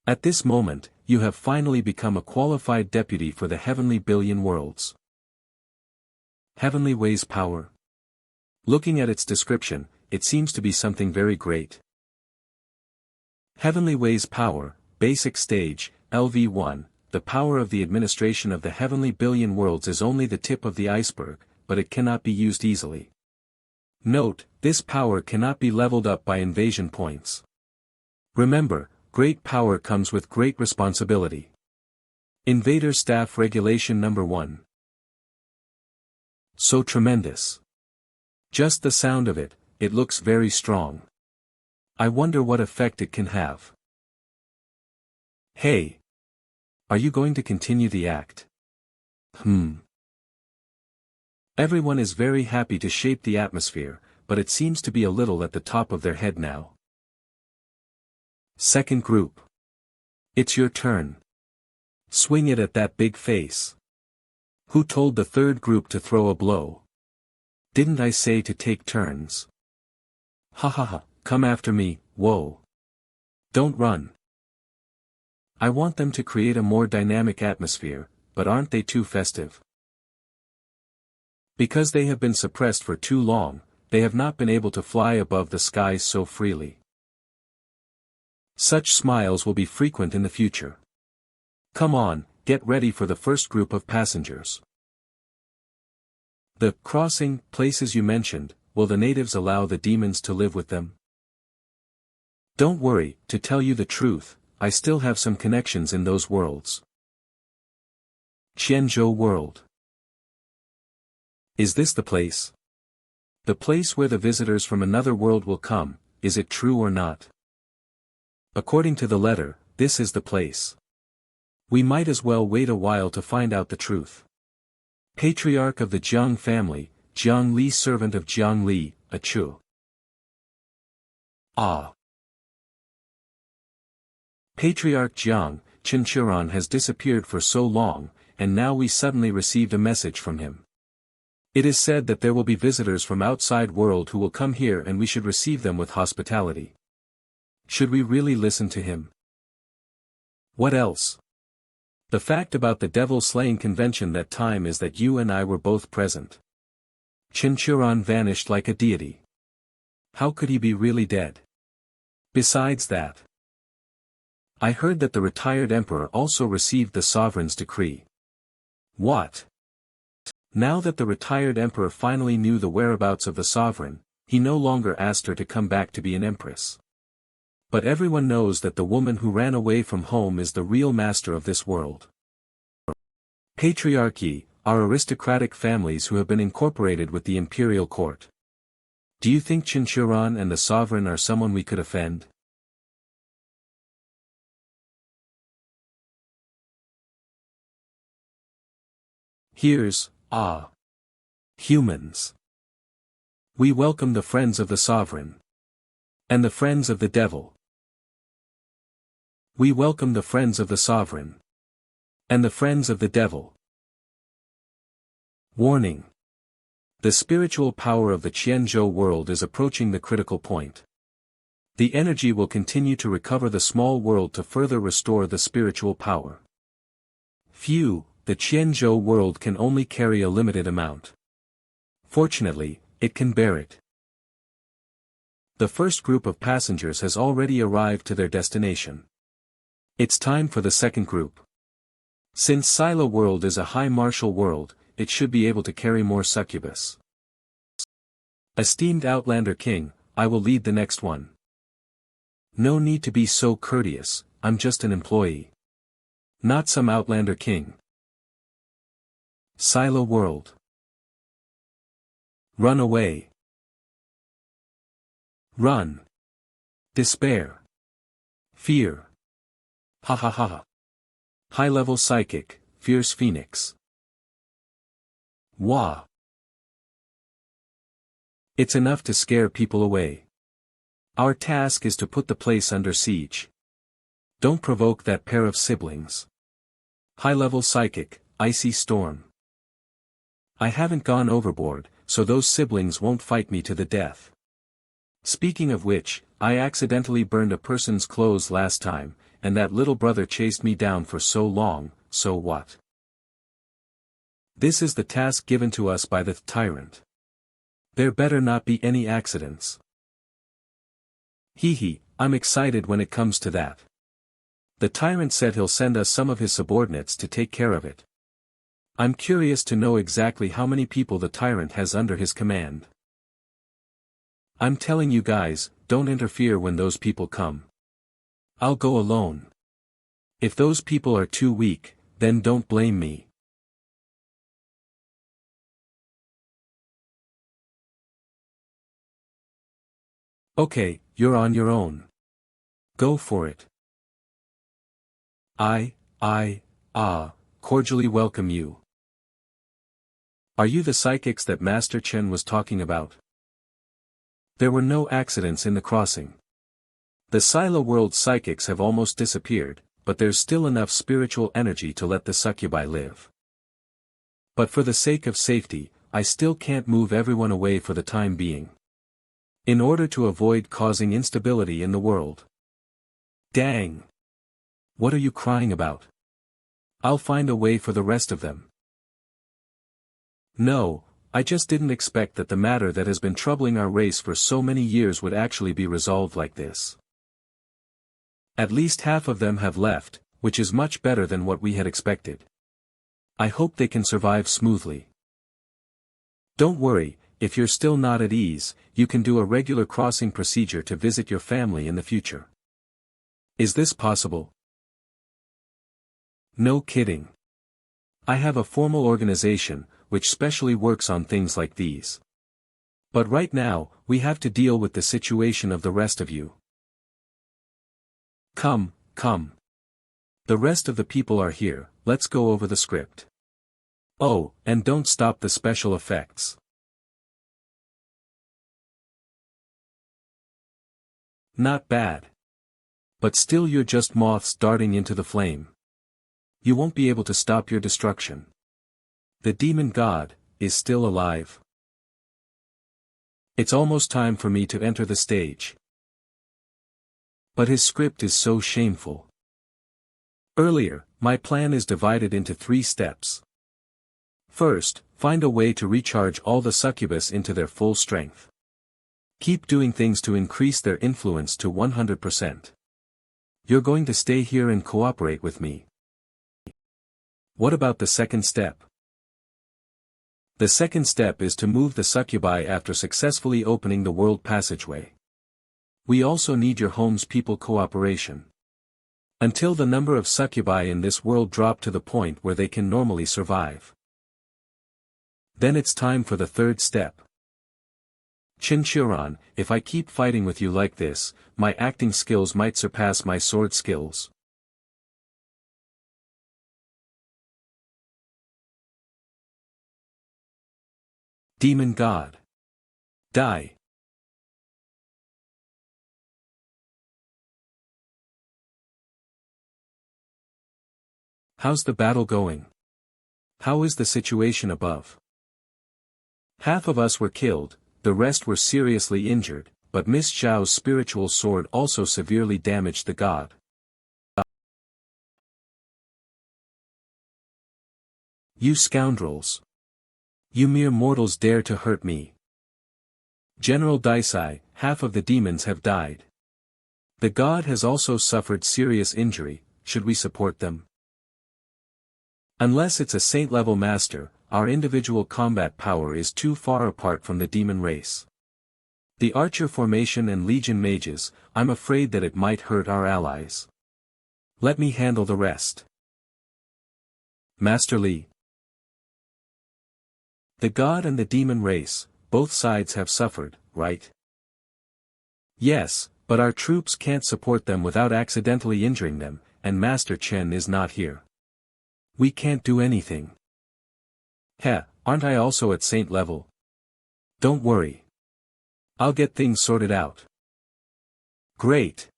At this moment, you have finally become a qualified deputy for the Heavenly Billion Worlds. Heavenly Way's power. Looking at its description, it seems to be something very great. Heavenly Way's power, basic stage, LV1, the power of the administration of the Heavenly Billion Worlds is only the tip of the iceberg, but it cannot be used easily. Note, this power cannot be leveled up by invasion points. Remember, great power comes with great responsibility. Invader Staff Regulation Number 1. So tremendous. Just the sound of it, it looks very strong. I wonder what effect it can have. Hey! Are you going to continue the act? Everyone is very happy to shape the atmosphere, but it seems to be a little at the top of their head now. Second group. It's your turn. Swing it at that big face. Who told the third group to throw a blow? Didn't I say to take turns? Ha ha ha, come after me, whoa. Don't run. I want them to create a more dynamic atmosphere, but aren't they too festive? Because they have been suppressed for too long, they have not been able to fly above the skies so freely. Such smiles will be frequent in the future. Come on, get ready for the first group of passengers. The crossing places you mentioned, will the natives allow the demons to live with them? Don't worry, to tell you the truth, I still have some connections in those worlds. Qianzhou world. Is this the place? The place where the visitors from another world will come, is it true or not? According to the letter, this is the place. We might as well wait a while to find out the truth. Patriarch of the Jiang family, Jiang Li, servant of Jiang Li, a Chu. Ah. Patriarch Jiang, Chen Qiuran has disappeared for so long, and now we suddenly received a message from him. It is said that there will be visitors from outside world who will come here and we should receive them with hospitality. Should we really listen to him? What else? The fact about the devil-slaying convention that time is that you and I were both present. Chen Qiuran vanished like a deity. How could he be really dead? Besides that, I heard that the retired emperor also received the sovereign's decree. What? Now that the retired emperor finally knew the whereabouts of the sovereign, he no longer asked her to come back to be an empress. But everyone knows that the woman who ran away from home is the real master of this world. Patriarchy are aristocratic families who have been incorporated with the Imperial Court. Do you think Chen Qiuran and the sovereign are someone we could offend? Here's, humans. We welcome the friends of the sovereign. And the friends of the devil. We welcome the friends of the sovereign. And the friends of the devil. Warning. The spiritual power of the Qianzhou world is approaching the critical point. The energy will continue to recover the small world to further restore the spiritual power. Phew. The Qianzhou world can only carry a limited amount. Fortunately, it can bear it. The first group of passengers has already arrived to their destination. It's time for the second group. Since Silo world is a high martial world, it should be able to carry more succubus. Esteemed Outlander King, I will lead the next one. No need to be so courteous, I'm just an employee. Not some Outlander King. Silo world. Run away. Run. Despair. Fear. Ha ha ha ha. High-level psychic, fierce phoenix. Wah. It's enough to scare people away. Our task is to put the place under siege. Don't provoke that pair of siblings. High-level psychic, icy storm. I haven't gone overboard, so those siblings won't fight me to the death. Speaking of which, I accidentally burned a person's clothes last time, and that little brother chased me down for so long, so what? This is the task given to us by the tyrant. There better not be any accidents. Hee, I'm excited when it comes to that. The tyrant said he'll send us some of his subordinates to take care of it. I'm curious to know exactly how many people the tyrant has under his command. I'm telling you guys, don't interfere when those people come. I'll go alone. If those people are too weak, then don't blame me. Okay, you're on your own. Go for it. I cordially welcome you. Are you the psychics that Master Chen was talking about? There were no accidents in the crossing. The Silo world psychics have almost disappeared, but there's still enough spiritual energy to let the succubi live. But for the sake of safety, I still can't move everyone away for the time being. In order to avoid causing instability in the world. Dang! What are you crying about? I'll find a way for the rest of them. No, I just didn't expect that the matter that has been troubling our race for so many years would actually be resolved like this. At least half of them have left, which is much better than what we had expected. I hope they can survive smoothly. Don't worry, if you're still not at ease, you can do a regular crossing procedure to visit your family in the future. Is this possible? No kidding. I have a formal organization, which specially works on things like these. But right now, we have to deal with the situation of the rest of you. Come, come. The rest of the people are here, let's go over the script. Oh, and don't stop the special effects. Not bad. But still you're just moths darting into the flame. You won't be able to stop your destruction. The demon god is still alive. It's almost time for me to enter the stage. But his script is so shameful. Earlier, my plan is divided into 3 steps. First, find a way to recharge all the succubus into their full strength. Keep doing things to increase their influence to 100%. You're going to stay here and cooperate with me. What about the second step? The second step is to move the succubi after successfully opening the world passageway. We also need your home's people cooperation. Until the number of succubi in this world drop to the point where they can normally survive. Then it's time for the third step. Chen Qiuran, if I keep fighting with you like this, my acting skills might surpass my sword skills. Demon God. Die. How's the battle going? How is the situation above? Half of us were killed, the rest were seriously injured, but Miss Xiao's spiritual sword also severely damaged the god. You scoundrels! You mere mortals dare to hurt me. General Daisai, half of the demons have died. The god has also suffered serious injury, should we support them? Unless it's a saint-level master, our individual combat power is too far apart from the demon race. The archer formation and legion mages, I'm afraid that it might hurt our allies. Let me handle the rest. Master Li. The god and the demon race, both sides have suffered, right? Yes, but our troops can't support them without accidentally injuring them, and Master Chen is not here. We can't do anything. Heh, aren't I also at saint level? Don't worry. I'll get things sorted out. Great.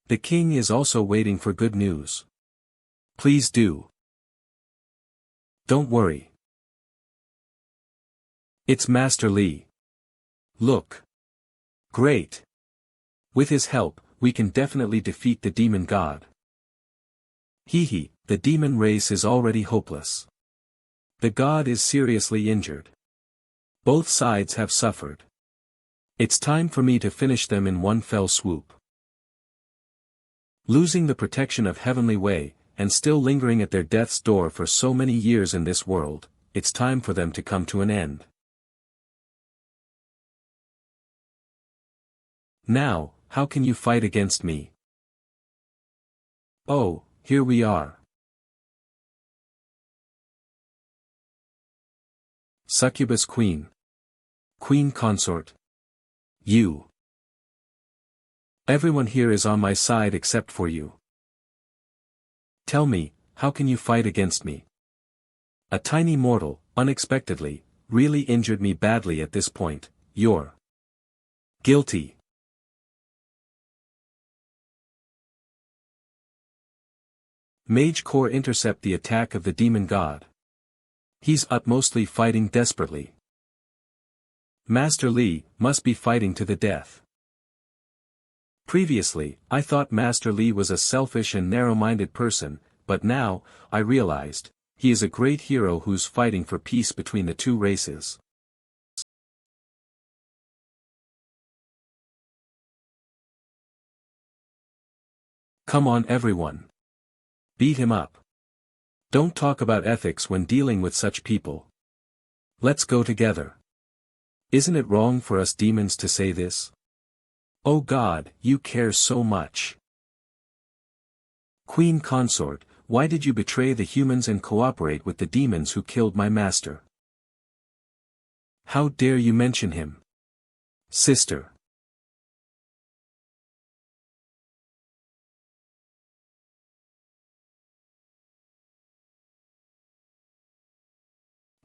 The king is also waiting for good news. Please do. Don't worry. It's Master Li. Look. Great. With his help, we can definitely defeat the demon god. Hee, the demon race is already hopeless. The god is seriously injured. Both sides have suffered. It's time for me to finish them in one fell swoop. Losing the protection of Heavenly Way, and still lingering at their death's door for so many years in this world, it's time for them to come to an end. Now, how can you fight against me? Oh, here we are. Succubus Queen. Queen Consort. You. Everyone here is on my side except for you. Tell me, how can you fight against me? A tiny mortal, unexpectedly, really injured me badly at this point. You're guilty. Mage Core intercept the attack of the demon god. He's utmostly fighting desperately. Master Li must be fighting to the death. Previously, I thought Master Li was a selfish and narrow-minded person, but now, I realized, he is a great hero who's fighting for peace between the two races. Come on everyone. Beat him up. Don't talk about ethics when dealing with such people. Let's go together. Isn't it wrong for us demons to say this? Oh God, you care so much. Queen consort, why did you betray the humans and cooperate with the demons who killed my master? How dare you mention him? Sister.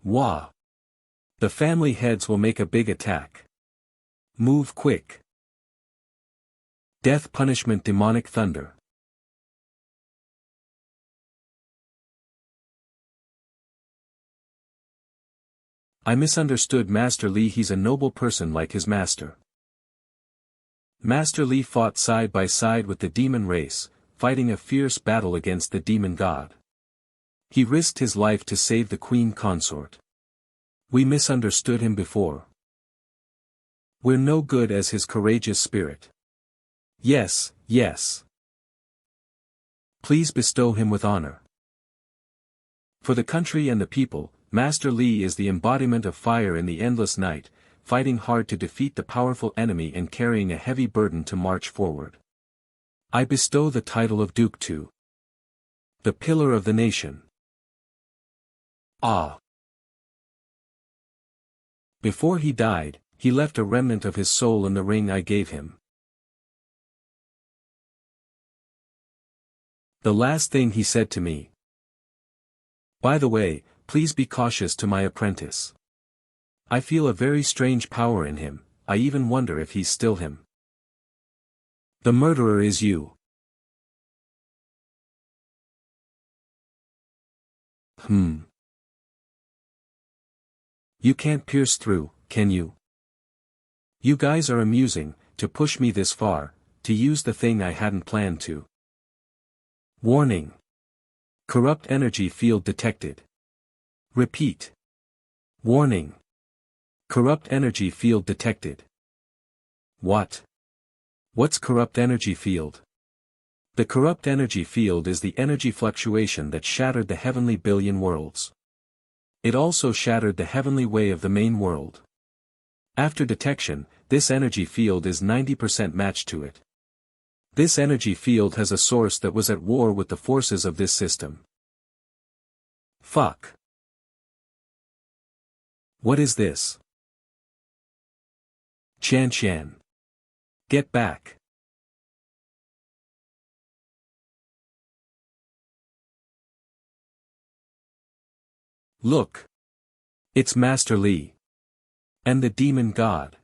Wah. The family heads will make a big attack. Move quick. Death punishment demonic thunder. I misunderstood Master Li. He's a noble person like his master. Master Li fought side by side with the demon race, fighting a fierce battle against the demon god. He risked his life to save the queen consort. We misunderstood him before. We're no good as his courageous spirit. Yes, yes. Please bestow him with honor. For the country and the people, Master Li is the embodiment of fire in the endless night, fighting hard to defeat the powerful enemy and carrying a heavy burden to march forward. I bestow the title of Duke to the pillar of the nation. Ah. Before he died, he left a remnant of his soul in the ring I gave him. The last thing he said to me. By the way, please be cautious to my apprentice. I feel a very strange power in him, I even wonder if he's still him. The murderer is you. You can't pierce through, can you? You guys are amusing, to push me this far, to use the thing I hadn't planned to. Warning. Corrupt energy field detected. Repeat. Warning. Corrupt energy field detected. What? What's corrupt energy field? The corrupt energy field is the energy fluctuation that shattered the heavenly billion worlds. It also shattered the heavenly way of the main world. After detection, this energy field is 90% matched to it. This energy field has a source that was at war with the forces of this system. Fuck. What is this? Qiuran. Get back. Look. It's Master Li. And the demon god.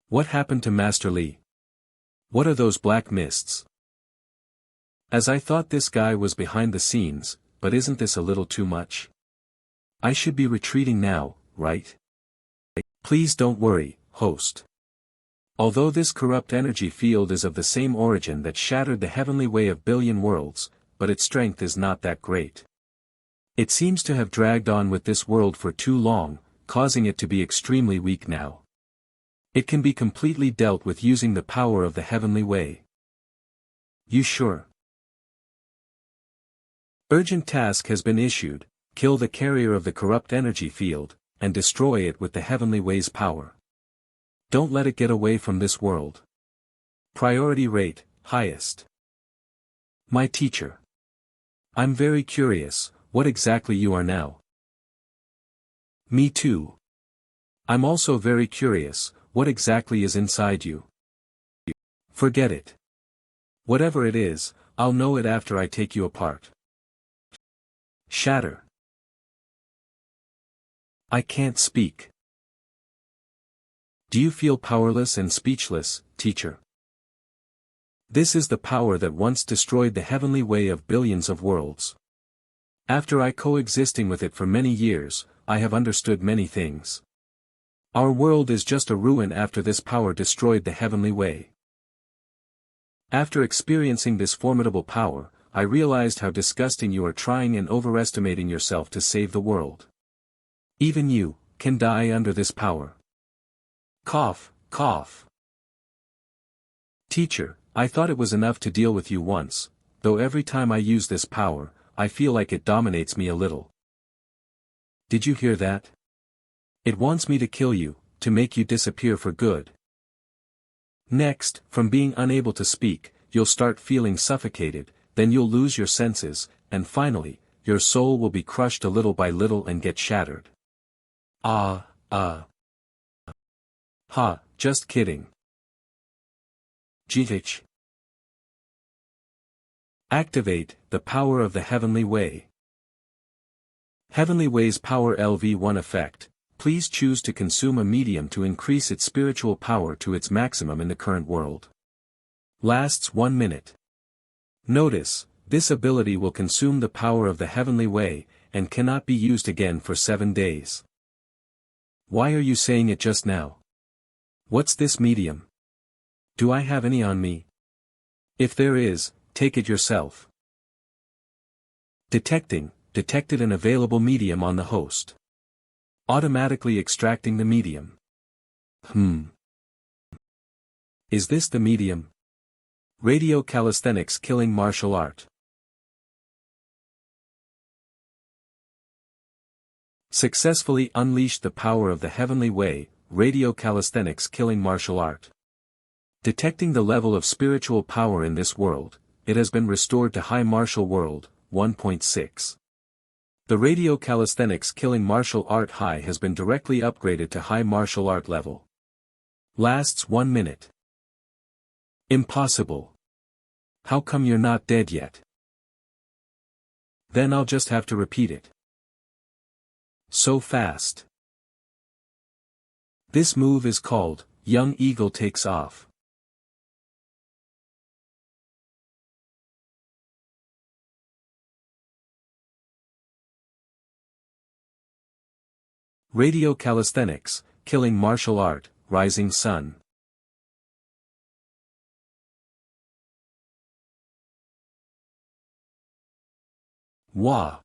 What happened to Master Li? What are those black mists? As I thought this guy was behind the scenes, but isn't this a little too much? I should be retreating now, right? Please don't worry, host. Although this corrupt energy field is of the same origin that shattered the heavenly way of billion worlds, but its strength is not that great. It seems to have dragged on with this world for too long, causing it to be extremely weak now. It can be completely dealt with using the power of the heavenly way. You sure? Urgent task has been issued, kill the carrier of the corrupt energy field, and destroy it with the heavenly way's power. Don't let it get away from this world. Priority rate, highest. My teacher. I'm very curious, what exactly you are now. Me too. I'm also very curious, what exactly is inside you. Forget it. Whatever it is, I'll know it after I take you apart. Shatter. I can't speak. Do you feel powerless and speechless, teacher? This is the power that once destroyed the heavenly way of billions of worlds. After I coexisting with it for many years, I have understood many things. Our world is just a ruin after this power destroyed the heavenly way. After experiencing this formidable power, I realized how disgusting you are trying and overestimating yourself to save the world. Even you, can die under this power. Cough, cough. Teacher, I thought it was enough to deal with you once, though every time I use this power, I feel like it dominates me a little. Did you hear that? It wants me to kill you, to make you disappear for good. Next, from being unable to speak, you'll start feeling suffocated, then you'll lose your senses, and finally, your soul will be crushed a little by little and get shattered. Ha, just kidding. GH. Activate the power of the Heavenly Way. Heavenly Way's Power LV1 effect. Please choose to consume a medium to increase its spiritual power to its maximum in the current world. Lasts 1 minute. Notice, this ability will consume the power of the Heavenly Way, and cannot be used again for 7 days. Why are you saying it just now? What's this medium? Do I have any on me? If there is, take it yourself. Detected an available medium on the host. Automatically extracting the medium. Is this the medium? Radio calisthenics killing martial art. Successfully unleashed the power of the Heavenly Way, radio calisthenics killing martial art. Detecting the level of spiritual power in this world, it has been restored to High Martial World, 1.6. The radio calisthenics killing martial art high has been directly upgraded to High Martial Art level. Lasts 1 minute. Impossible. How come you're not dead yet? Then I'll just have to repeat it. So fast. This move is called, Young Eagle Takes Off. Radio calisthenics, killing martial art, rising sun. Wah!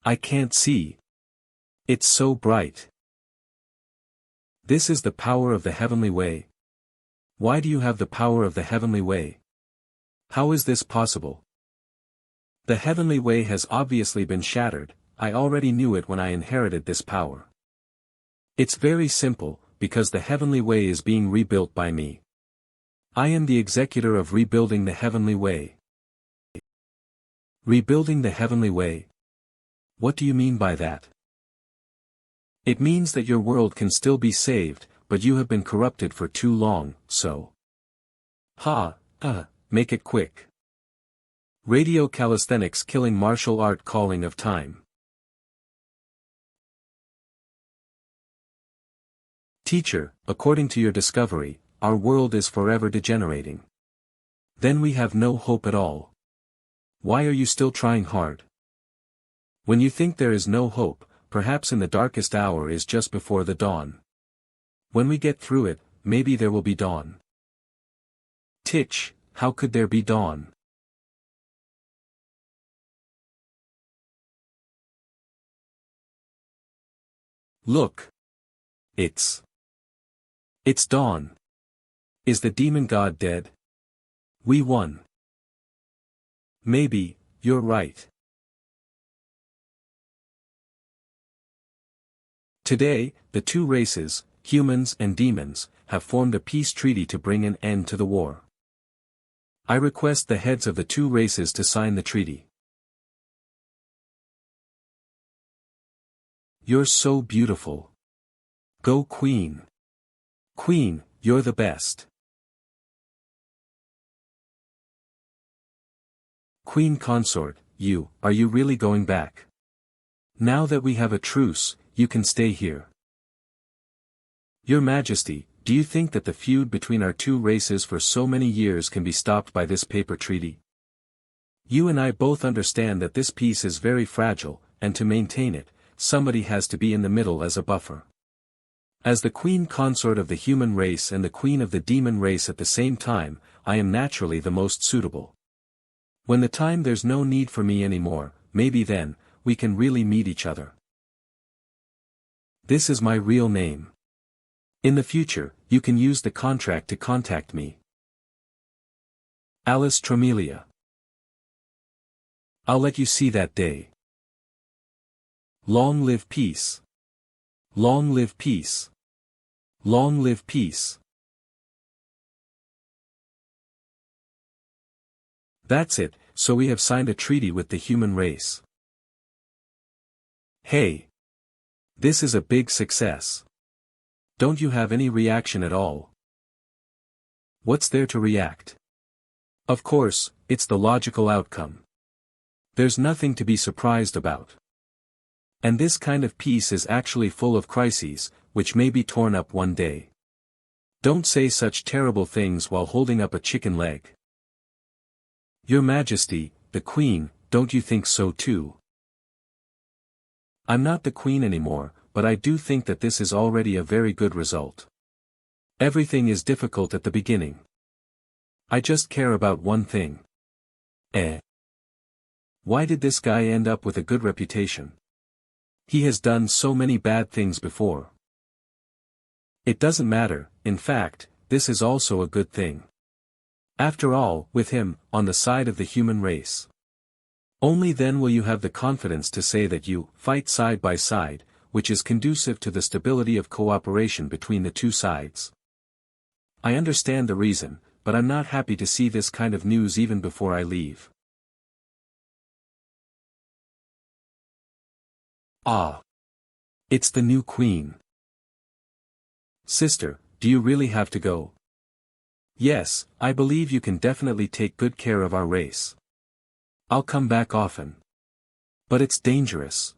I can't see. It's so bright. This is the power of the Heavenly Way. Why do you have the power of the Heavenly Way? How is this possible? The Heavenly Way has obviously been shattered. I already knew it when I inherited this power. It's very simple, because the Heavenly Way is being rebuilt by me. I am the executor of rebuilding the Heavenly Way. Rebuilding the Heavenly Way? What do you mean by that? It means that your world can still be saved, but you have been corrupted for too long, so. Make it quick. Radio calisthenics killing martial art calling of time. Teacher, according to your discovery, our world is forever degenerating. Then we have no hope at all. Why are you still trying hard? When you think there is no hope, perhaps in the darkest hour is just before the dawn. When we get through it, maybe there will be dawn. Titch, how could there be dawn? Look. It's dawn. Is the demon god dead? We won. Maybe, you're right. Today, the two races, humans and demons, have formed a peace treaty to bring an end to the war. I request the heads of the two races to sign the treaty. You're so beautiful. Go Queen. Queen, you're the best. Queen consort, are you really going back? Now that we have a truce, you can stay here. Your Majesty, do you think that the feud between our two races for so many years can be stopped by this paper treaty? You and I both understand that this peace is very fragile, and to maintain it, somebody has to be in the middle as a buffer. As the queen consort of the human race and the queen of the demon race at the same time, I am naturally the most suitable. When the time there's no need for me anymore, maybe then, we can really meet each other. This is my real name. In the future, you can use the contract to contact me. Alice Tremelia. I'll let you see that day. Long live peace. Long live peace. Long live peace. That's it, so we have signed a treaty with the human race. Hey! This is a big success. Don't you have any reaction at all? What's there to react? Of course, it's the logical outcome. There's nothing to be surprised about. And this kind of peace is actually full of crises, which may be torn up one day. Don't say such terrible things while holding up a chicken leg. Your Majesty, the Queen, don't you think so too? I'm not the Queen anymore, but I do think that this is already a very good result. Everything is difficult at the beginning. I just care about one thing. Why did this guy end up with a good reputation? He has done so many bad things before. It doesn't matter, in fact, this is also a good thing. After all, with him, on the side of the human race. Only then will you have the confidence to say that you fight side by side, which is conducive to the stability of cooperation between the two sides. I understand the reason, but I'm not happy to see this kind of news even before I leave. Ah! It's the new queen. Sister, do you really have to go? Yes, I believe you can definitely take good care of our race. I'll come back often. But it's dangerous.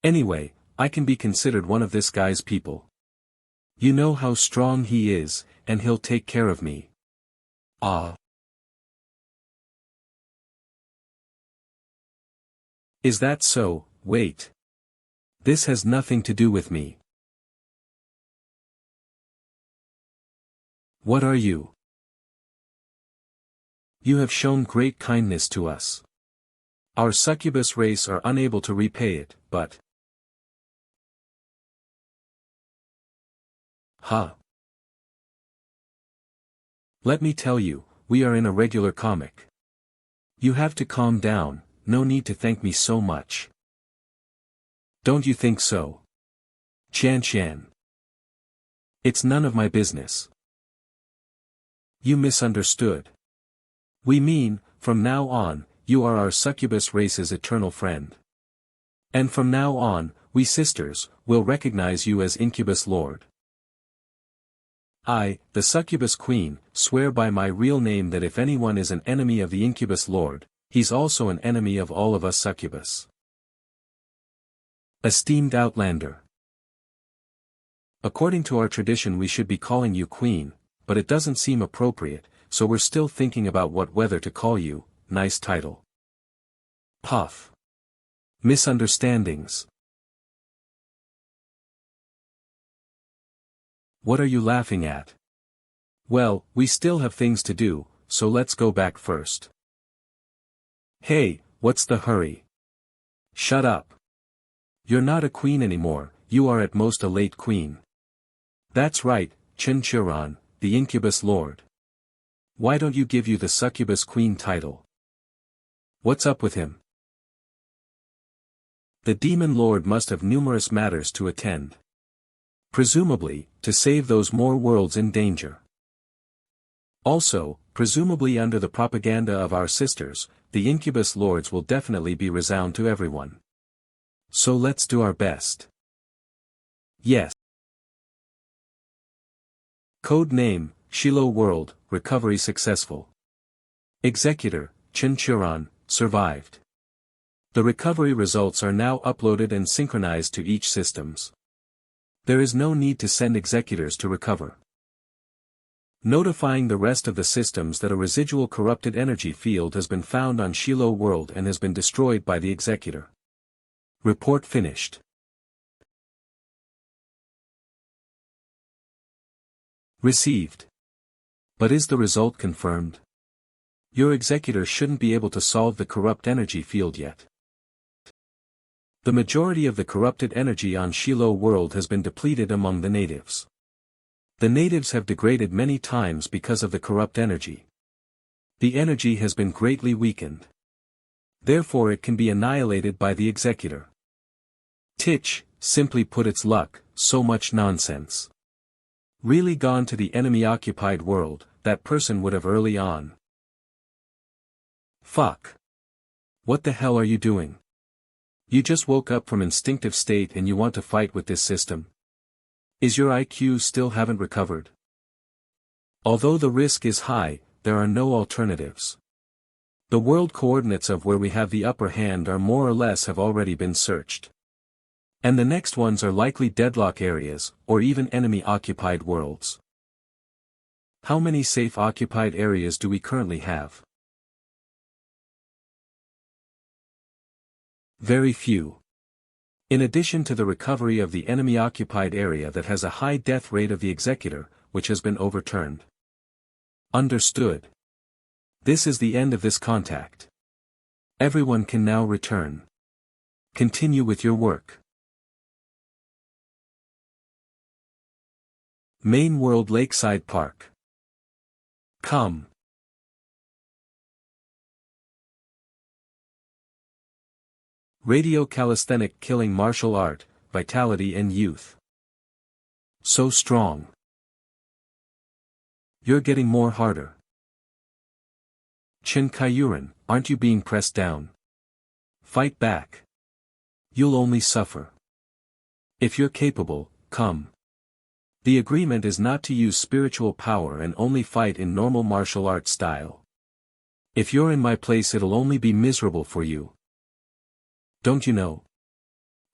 Anyway, I can be considered one of this guy's people. You know how strong he is, and he'll take care of me. Ah. Is that so? Wait. This has nothing to do with me. What are you? You have shown great kindness to us. Our succubus race are unable to repay it, but... Huh. Let me tell you, we are in a regular comic. You have to calm down, no need to thank me so much. Don't you think so? Qiuran. It's none of my business. You misunderstood. We mean, from now on, you are our succubus race's eternal friend. And from now on, we sisters, will recognize you as incubus lord. I, the succubus queen, swear by my real name that if anyone is an enemy of the incubus lord, he's also an enemy of all of us succubus. Esteemed Outlander. According to our tradition we should be calling you queen, but it doesn't seem appropriate, so we're still thinking about whether to call you. Nice title. Puff. Misunderstandings. What are you laughing at? Well, we still have things to do, so let's go back first. Hey, what's the hurry? Shut up. You're not a queen anymore, you are at most a late queen. That's right, Chen Qiuran, the incubus lord. Why don't you give you the succubus queen title? What's up with him? The demon lord must have numerous matters to attend. Presumably, to save those more worlds in danger. Also, presumably under the propaganda of our sisters, the incubus lords will definitely be resound to everyone. So let's do our best. Yes. Code name, Xiao World, recovery successful. Executor, Chen Qiuran, survived. The recovery results are now uploaded and synchronized to each systems. There is no need to send executors to recover. Notifying the rest of the systems that a residual corrupted energy field has been found on Xiao World and has been destroyed by the executor. Report finished. Received. But is the result confirmed? Your executor shouldn't be able to solve the corrupt energy field yet. The majority of the corrupted energy on Xiao World has been depleted among the natives. The natives have degraded many times because of the corrupt energy. The energy has been greatly weakened. Therefore it can be annihilated by the executor. Titch, simply put it's luck, so much nonsense. Really gone to the enemy-occupied world, that person would have early on. Fuck. What the hell are you doing? You just woke up from instinctive state and you want to fight with this system? Is your IQ still haven't recovered? Although the risk is high, there are no alternatives. The world coordinates of where we have the upper hand are more or less have already been searched. And the next ones are likely deadlock areas, or even enemy-occupied worlds. How many safe occupied areas do we currently have? Very few. In addition to the recovery of the enemy-occupied area that has a high death rate of the executor, which has been overturned. Understood. This is the end of this contact. Everyone can now return. Continue with your work. Main World Lakeside Park. Come. Radio calisthenic killing martial art, vitality and youth. So strong. You're getting more harder. Chen Qiuran, aren't you being pressed down? Fight back. You'll only suffer. If you're capable, come. The agreement is not to use spiritual power and only fight in normal martial arts style. If you're in my place it'll only be miserable for you. Don't you know?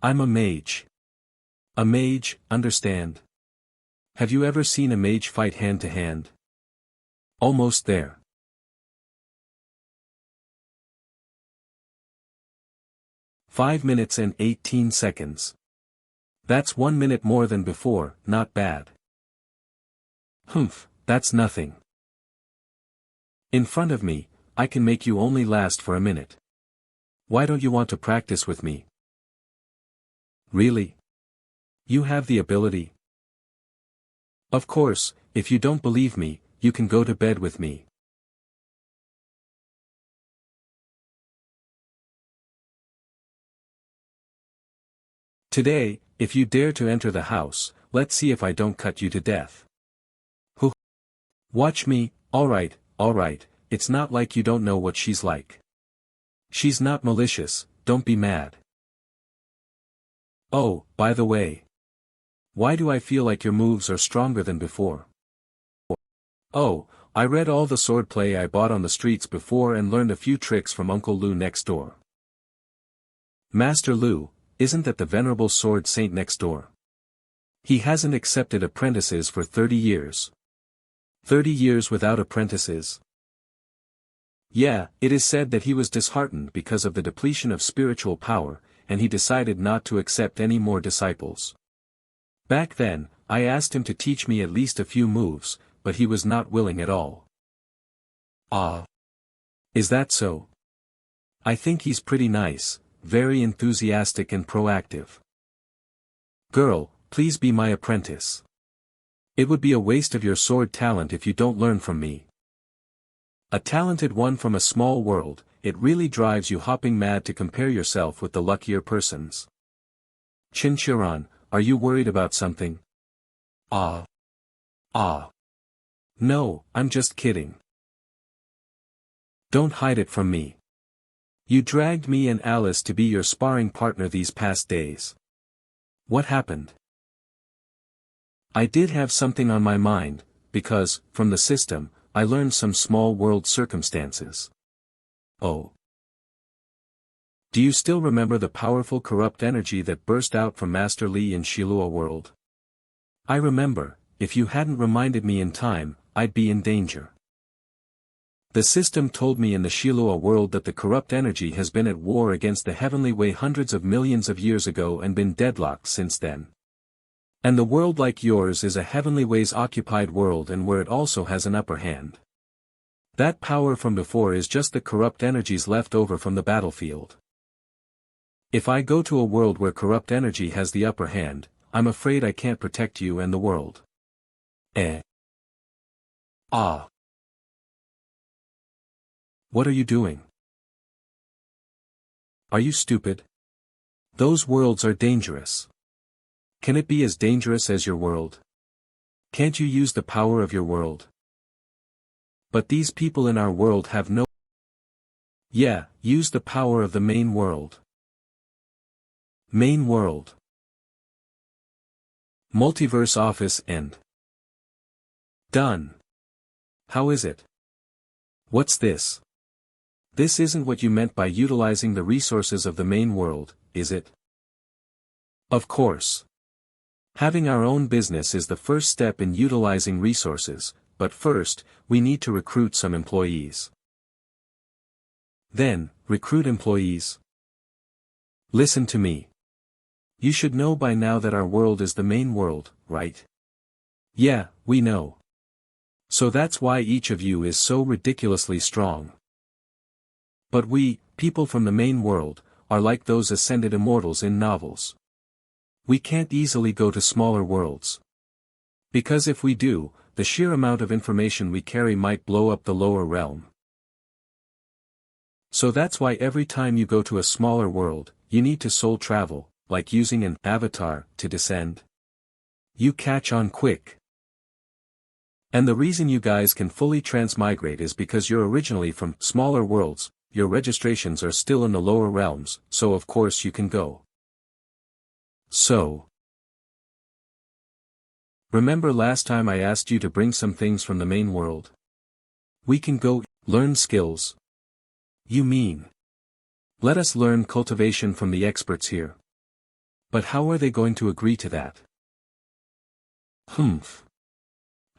I'm a mage. A mage, understand? Have you ever seen a mage fight hand to hand? Almost there. "5 minutes and 18 seconds. That's 1 minute more than before, not bad. Humph, that's nothing. In front of me, I can make you only last for a minute. Why don't you want to practice with me? Really? You have the ability? Of course, if you don't believe me, you can go to bed with me. Today, if you dare to enter the house, let's see if I don't cut you to death. Who? Watch me, alright, it's not like you don't know what she's like. She's not malicious, don't be mad. Oh, by the way. Why do I feel like your moves are stronger than before? Oh, I read all the swordplay I bought on the streets before and learned a few tricks from Uncle Lou next door. Master Lou, isn't that the venerable sword saint next door? He hasn't accepted apprentices for 30 years. 30 years without apprentices. Yeah, it is said that he was disheartened because of the depletion of spiritual power, and he decided not to accept any more disciples. Back then, I asked him to teach me at least a few moves, but he was not willing at all. Ah. Is that so? I think he's pretty nice, very enthusiastic and proactive. Girl, please be my apprentice. It would be a waste of your sword talent if you don't learn from me. A talented one from a small world, it really drives you hopping mad to compare yourself with the luckier persons. Chen Qiuran, are you worried about something? Ah. No, I'm just kidding. Don't hide it from me. You dragged me and Alice to be your sparring partner these past days. What happened? I did have something on my mind, because, from the system, I learned some small world circumstances. Oh. Do you still remember the powerful corrupt energy that burst out from Master Li in Shilua world? I remember, if you hadn't reminded me in time, I'd be in danger. The system told me in the Shilua world that the corrupt energy has been at war against the heavenly way hundreds of millions of years ago and been deadlocked since then. And the world like yours is a heavenly ways occupied world and where it also has an upper hand. That power from before is just the corrupt energies left over from the battlefield. If I go to a world where corrupt energy has the upper hand, I'm afraid I can't protect you and the world. Ah. What are you doing? Are you stupid? Those worlds are dangerous. Can it be as dangerous as your world? Can't you use the power of your world? But these people in our world have no. Yeah, use the power of the main world. Main world. Multiverse office end. Done. How is it? What's this? This isn't what you meant by utilizing the resources of the main world, is it? Of course. Having our own business is the first step in utilizing resources, but first, we need to recruit some employees. Then, recruit employees. Listen to me. You should know by now that our world is the main world, right? Yeah, we know. So that's why each of you is so ridiculously strong. But we, people from the main world, are like those ascended immortals in novels. We can't easily go to smaller worlds. Because if we do, the sheer amount of information we carry might blow up the lower realm. So that's why every time you go to a smaller world, you need to soul travel, like using an avatar, to descend. You catch on quick. And the reason you guys can fully transmigrate is because you're originally from smaller worlds, your registrations are still in the lower realms, so of course you can go. So. Remember last time I asked you to bring some things from the main world? We can go, learn skills. You mean? Let us learn cultivation from the experts here. But how are they going to agree to that? Humph.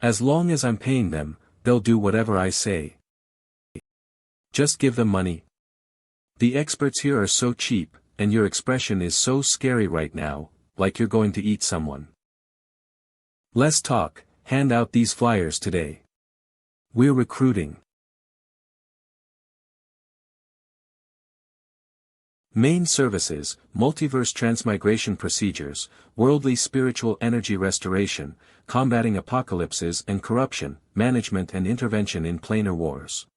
As long as I'm paying them, they'll do whatever I say. Just give them money. The experts here are so cheap, and your expression is so scary right now, like you're going to eat someone. Less talk, hand out these flyers today. We're recruiting. Main services, multiverse transmigration procedures, worldly spiritual energy restoration, combating apocalypses and corruption, management and intervention in planar wars.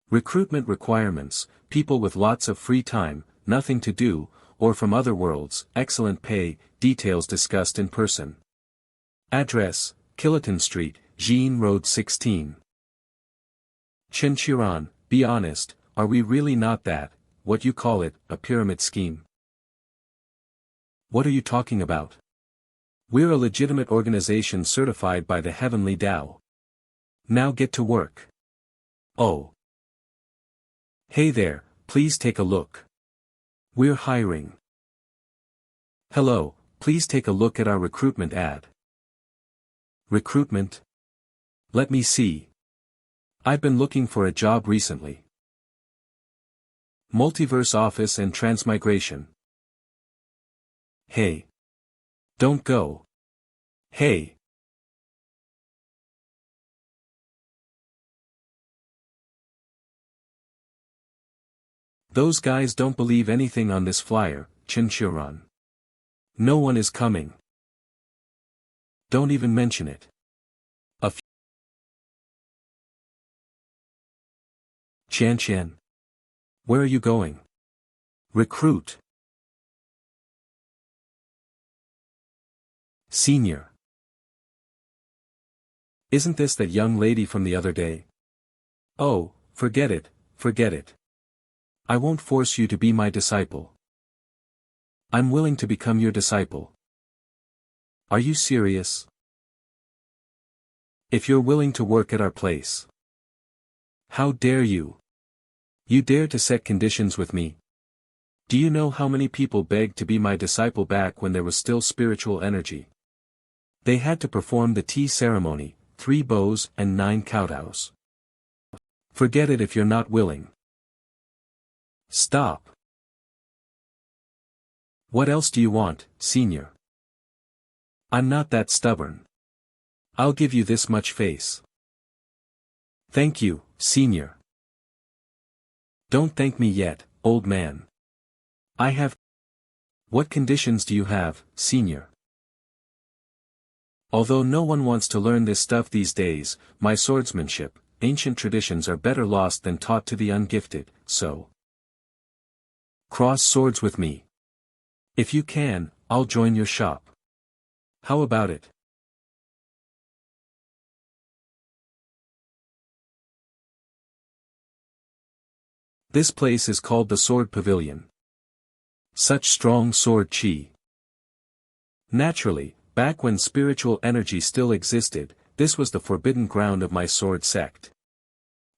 Recruitment requirements, people with lots of free time, nothing to do, or from other worlds, excellent pay, details discussed in person. Address, Kiloton Street, Jean Road 16. Chen Qiuran, be honest, are we really not that, what you call it, a pyramid scheme? What are you talking about? We're a legitimate organization certified by the Heavenly Dao. Now get to work. Oh. Hey there, please take a look. We're hiring. Hello, please take a look at our recruitment ad. Recruitment? Let me see. I've been looking for a job recently. Multiverse office and transmigration. Hey. Don't go. Hey. Those guys don't believe anything on this flyer, Chen Qiuran. No one is coming. Don't even mention it. Qian. Where are you going? Recruit. Senior. Isn't this that young lady from the other day? Oh, forget it, forget it. I won't force you to be my disciple. I'm willing to become your disciple. Are you serious? If you're willing to work at our place. How dare you? You dare to set conditions with me? Do you know how many people begged to be my disciple back when there was still spiritual energy? They had to perform the tea ceremony, 3 bows and 9 kowtows. Forget it if you're not willing. Stop. What else do you want, senior? I'm not that stubborn. I'll give you this much face. Thank you, senior. Don't thank me yet, old man. I have. What conditions do you have, senior? Although no one wants to learn this stuff these days, my swordsmanship, ancient traditions are better lost than taught to the ungifted, so. Cross swords with me. If you can, I'll join your shop. How about it? This place is called the Sword Pavilion. Such strong sword chi. Naturally, back when spiritual energy still existed, this was the forbidden ground of my sword sect.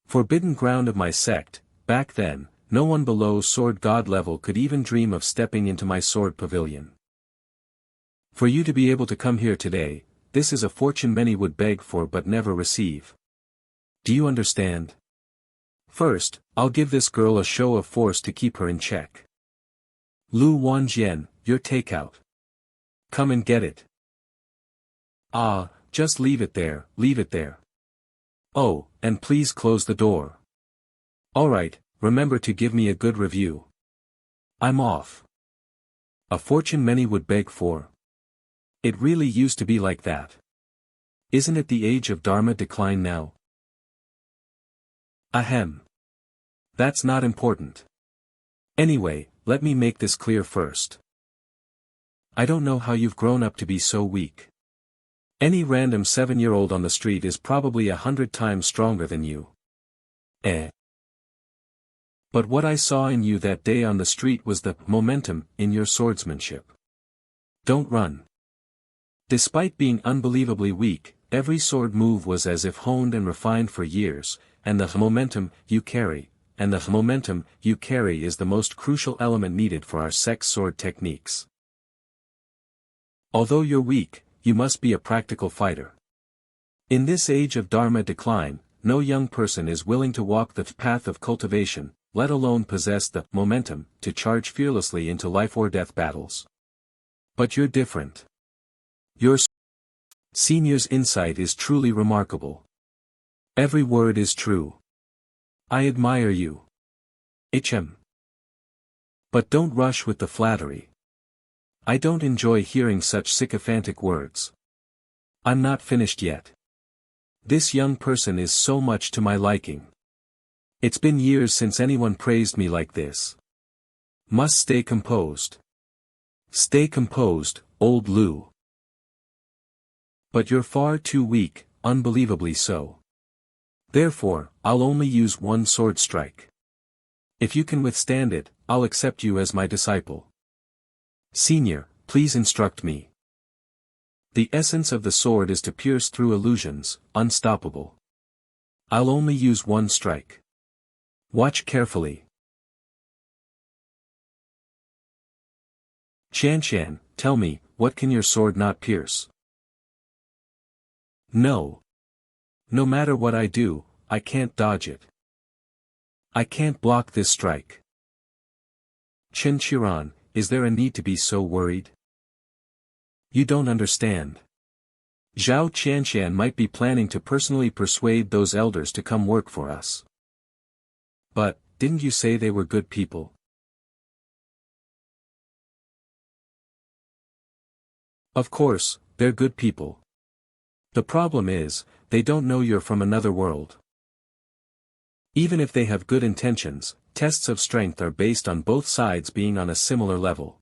Forbidden ground of my sect, back then, no one below sword god level could even dream of stepping into my sword pavilion. For you to be able to come here today, this is a fortune many would beg for but never receive. Do you understand? First, I'll give this girl a show of force to keep her in check. Lu Wanjian, your takeout. Come and get it. Ah, just leave it there, leave it there. Oh, and please close the door. Alright, remember to give me a good review. I'm off. A fortune many would beg for. It really used to be like that. Isn't it the age of Dharma decline now? Ahem. That's not important. Anyway, let me make this clear first. I don't know how you've grown up to be so weak. Any random 7-year-old on the street is probably 100 times stronger than you. But what I saw in you that day on the street was the momentum in your swordsmanship. Don't run. Despite being unbelievably weak, every sword move was as if honed and refined for years, and the momentum you carry is the most crucial element needed for our sex sword techniques. Although you're weak, you must be a practical fighter. In this age of Dharma decline, no young person is willing to walk the path of cultivation, let alone possess the momentum to charge fearlessly into life or death battles. But you're different. Your senior's insight is truly remarkable. Every word is true. I admire you. But don't rush with the flattery. I don't enjoy hearing such sycophantic words. I'm not finished yet. This young person is so much to my liking. It's been years since anyone praised me like this. Must stay composed. Stay composed, old Lu. But you're far too weak, unbelievably so. Therefore, I'll only use one sword strike. If you can withstand it, I'll accept you as my disciple. Senior, please instruct me. The essence of the sword is to pierce through illusions, unstoppable. I'll only use one strike. Watch carefully. Qian, tell me, what can your sword not pierce? No. No matter what I do, I can't dodge it. I can't block this strike. Chen Qiuran, is there a need to be so worried? You don't understand. Xiao Qianshan might be planning to personally persuade those elders to come work for us. But, didn't you say they were good people? Of course, they're good people. The problem is, they don't know you're from another world. Even if they have good intentions, tests of strength are based on both sides being on a similar level.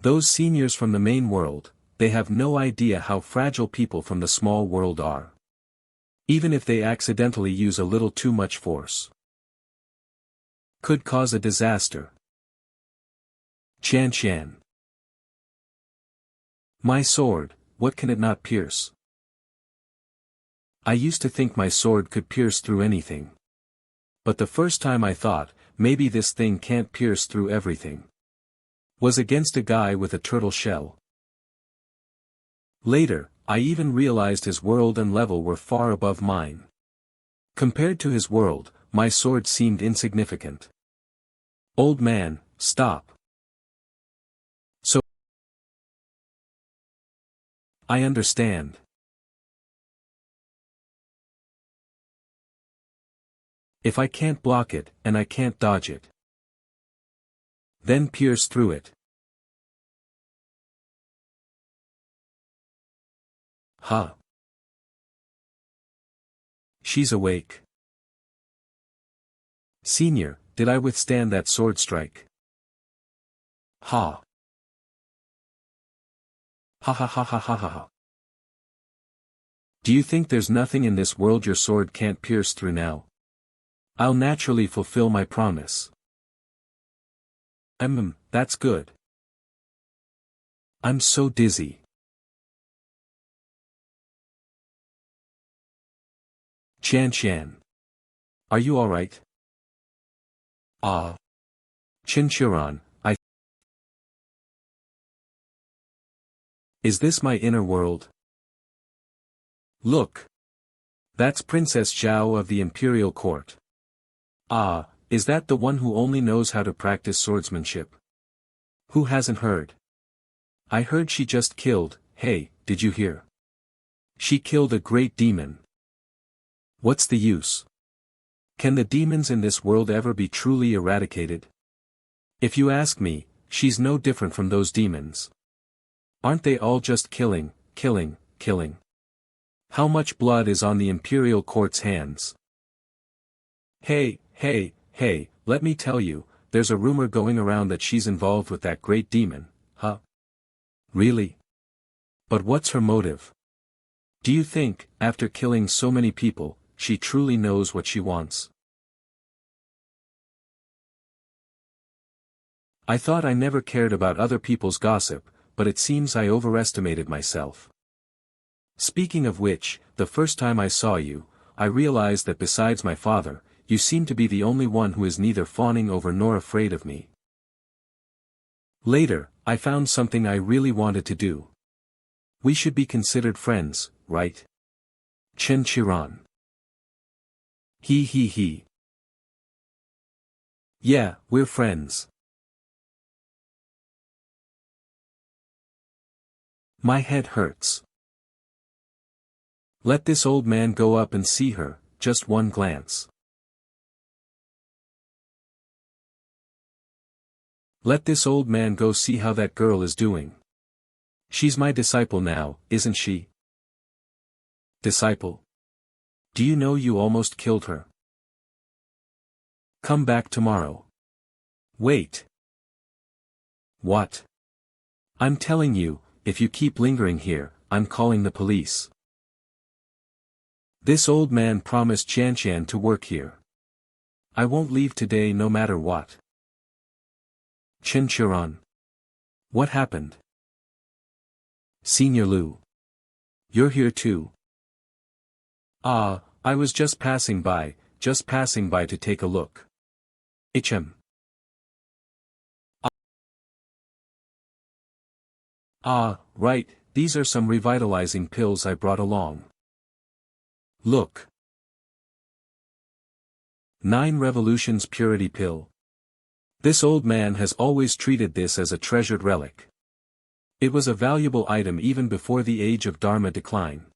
Those seniors from the main world, they have no idea how fragile people from the small world are. Even if they accidentally use a little too much force, could cause a disaster. Qianshan. My sword, what can it not pierce? I used to think my sword could pierce through anything. But the first time I thought, maybe this thing can't pierce through everything, was against a guy with a turtle shell. Later, I even realized his world and level were far above mine. Compared to his world, my sword seemed insignificant. Old man, stop. So I understand. If I can't block it, and I can't dodge it, then pierce through it. Huh. She's awake. Senior, did I withstand that sword strike? Ha. Ha ha ha ha ha ha ha. Do you think there's nothing in this world your sword can't pierce through now? I'll naturally fulfill my promise. That's good. I'm so dizzy. Qian. Are you alright? Chen Qiuran, Is this my inner world? Look. That's Princess Xiao of the Imperial Court. Is that the one who only knows how to practice swordsmanship? Who hasn't heard? I heard she just killed, hey, did you hear? She killed a great demon. What's the use? Can the demons in this world ever be truly eradicated? If you ask me, she's no different from those demons. Aren't they all just killing? How much blood is on the Imperial Court's hands? Hey, let me tell you, there's a rumor going around that she's involved with that great demon, huh? Really? But what's her motive? Do you think, after killing so many people, she truly knows what she wants? I thought I never cared about other people's gossip, but it seems I overestimated myself. Speaking of which, the first time I saw you, I realized that besides my father, you seem to be the only one who is neither fawning over nor afraid of me. Later, I found something I really wanted to do. We should be considered friends, right? Chen Qiuran. He. Yeah, we're friends. My head hurts. Let this old man go up and see her, just one glance. Let this old man go see how that girl is doing. She's my disciple now, isn't she? Disciple? Do you know you almost killed her? Come back tomorrow. Wait. What? I'm telling you, if you keep lingering here, I'm calling the police. This old man promised Qian to work here. I won't leave today no matter what. Chen Qiuran. What happened? Senior Lu. You're here too. I was just passing by to take a look. HM. Right, these are some revitalizing pills I brought along. Look. 9 Revolutions Purity Pill. This old man has always treated this as a treasured relic. It was a valuable item even before the age of Dharma decline.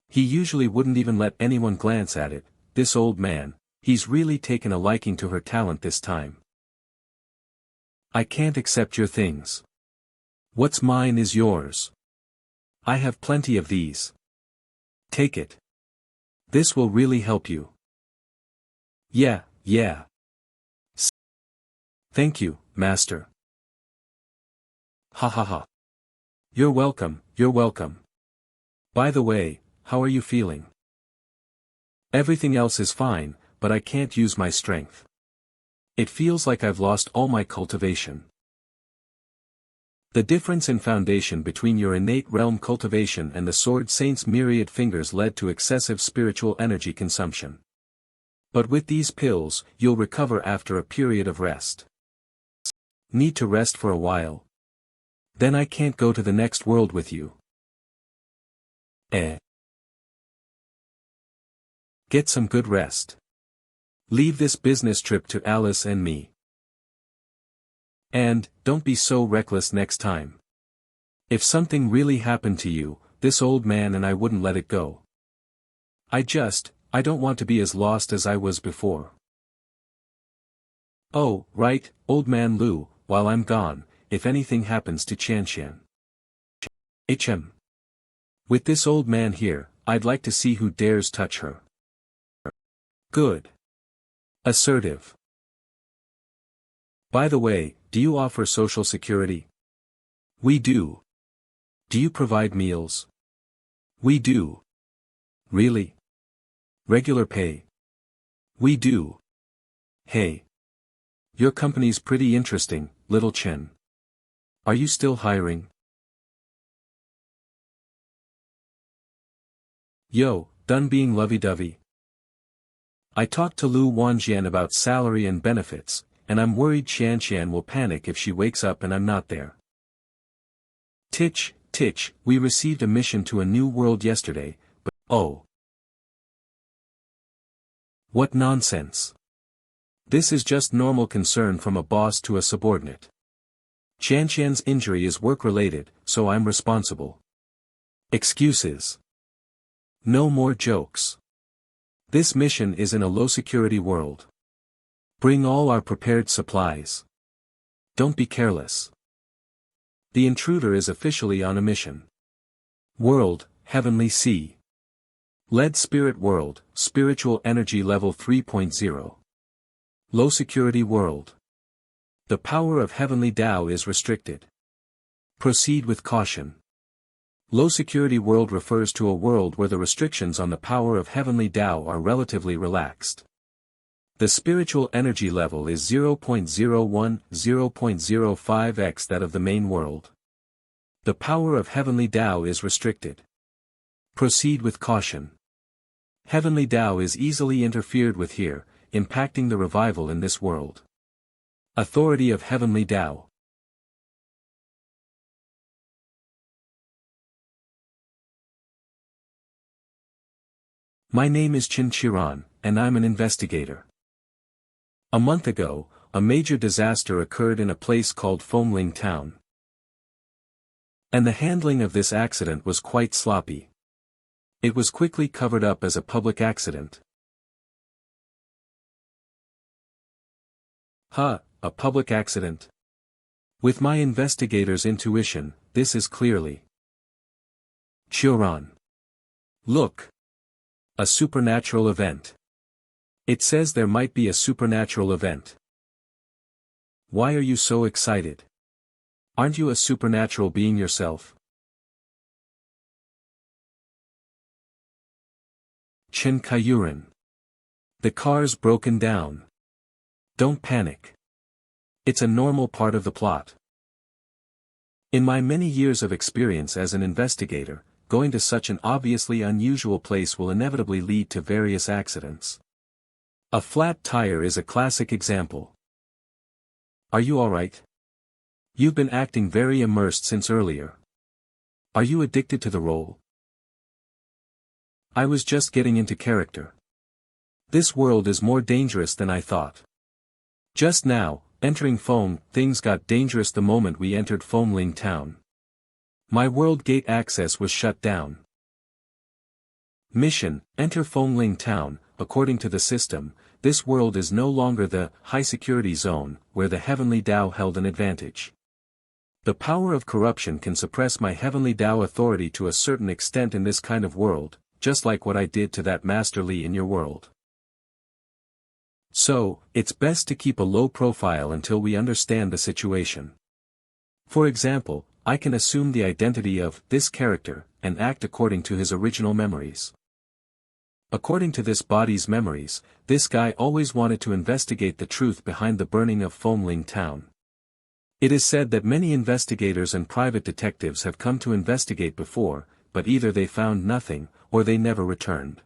He usually wouldn't even let anyone glance at it, this old man, he's really taken a liking to her talent this time. I can't accept your things. What's mine is yours. I have plenty of these. Take it. This will really help you. Yeah. Thank you, Master. Ha ha ha. You're welcome. By the way, how are you feeling? Everything else is fine, but I can't use my strength. It feels like I've lost all my cultivation. The difference in foundation between your innate realm cultivation and the Sword Saint's myriad fingers led to excessive spiritual energy consumption. But with these pills, you'll recover after a period of rest. Need to rest for a while? Then I can't go to the next world with you. Get some good rest. Leave this business trip to Alice and me. And, don't be so reckless next time. If something really happened to you, this old man and I wouldn't let it go. I don't want to be as lost as I was before. Oh, right, old man Lu, while I'm gone, if anything happens to Qian. HM. With this old man here, I'd like to see who dares touch her. Good. Assertive. By the way, do you offer social security? We do. Do you provide meals? We do. Really? Regular pay? We do. Hey. Your company's pretty interesting, little Chen. Are you still hiring? Yo, done being lovey-dovey. I talked to Lu Wanjian about salary and benefits, and I'm worried Xian will panic if she wakes up and I'm not there. Titch, we received a mission to a new world yesterday, but oh. What nonsense. This is just normal concern from a boss to a subordinate. Xian's injury is work-related, so I'm responsible. Excuses. No more jokes. This mission is in a low-security world. Bring all our prepared supplies. Don't be careless. The intruder is officially on a mission. World, Heavenly Sea. Lead Spirit World, Spiritual Energy Level 3.0. Low Security World. The power of Heavenly Dao is restricted. Proceed with caution. Low Security World refers to a world where the restrictions on the power of Heavenly Dao are relatively relaxed. The spiritual energy level is 0.01-0.05x that of the main world. The power of Heavenly Dao is restricted. Proceed with caution. Heavenly Dao is easily interfered with here, impacting the revival in this world. Authority of Heavenly Dao. My name is Chen Qiuran, and I'm an investigator. A month ago, a major disaster occurred in a place called Fengling Town. And the handling of this accident was quite sloppy. It was quickly covered up as a public accident. A public accident? With my investigator's intuition, this is clearly Qiuran. Look. A supernatural event. It says there might be a supernatural event. Why are you so excited? Aren't you a supernatural being yourself? Chen Qiuran. The car's broken down. Don't panic. It's a normal part of the plot. In my many years of experience as an investigator, going to such an obviously unusual place will inevitably lead to various accidents. A flat tire is a classic example. Are you alright? You've been acting very immersed since earlier. Are you addicted to the role? I was just getting into character. This world is more dangerous than I thought. Just now, entering Feng, things got dangerous the moment we entered Fengling Town. My world gate access was shut down. Mission, enter Fengling Town. According to the system, this world is no longer the high-security zone, where the Heavenly Dao held an advantage. The power of corruption can suppress my Heavenly Dao authority to a certain extent in this kind of world, just like what I did to that Master Li in your world. So, it's best to keep a low profile until we understand the situation. For example, I can assume the identity of this character, and act according to his original memories. According to this body's memories, this guy always wanted to investigate the truth behind the burning of Fengling Town. It is said that many investigators and private detectives have come to investigate before, but either they found nothing, or they never returned.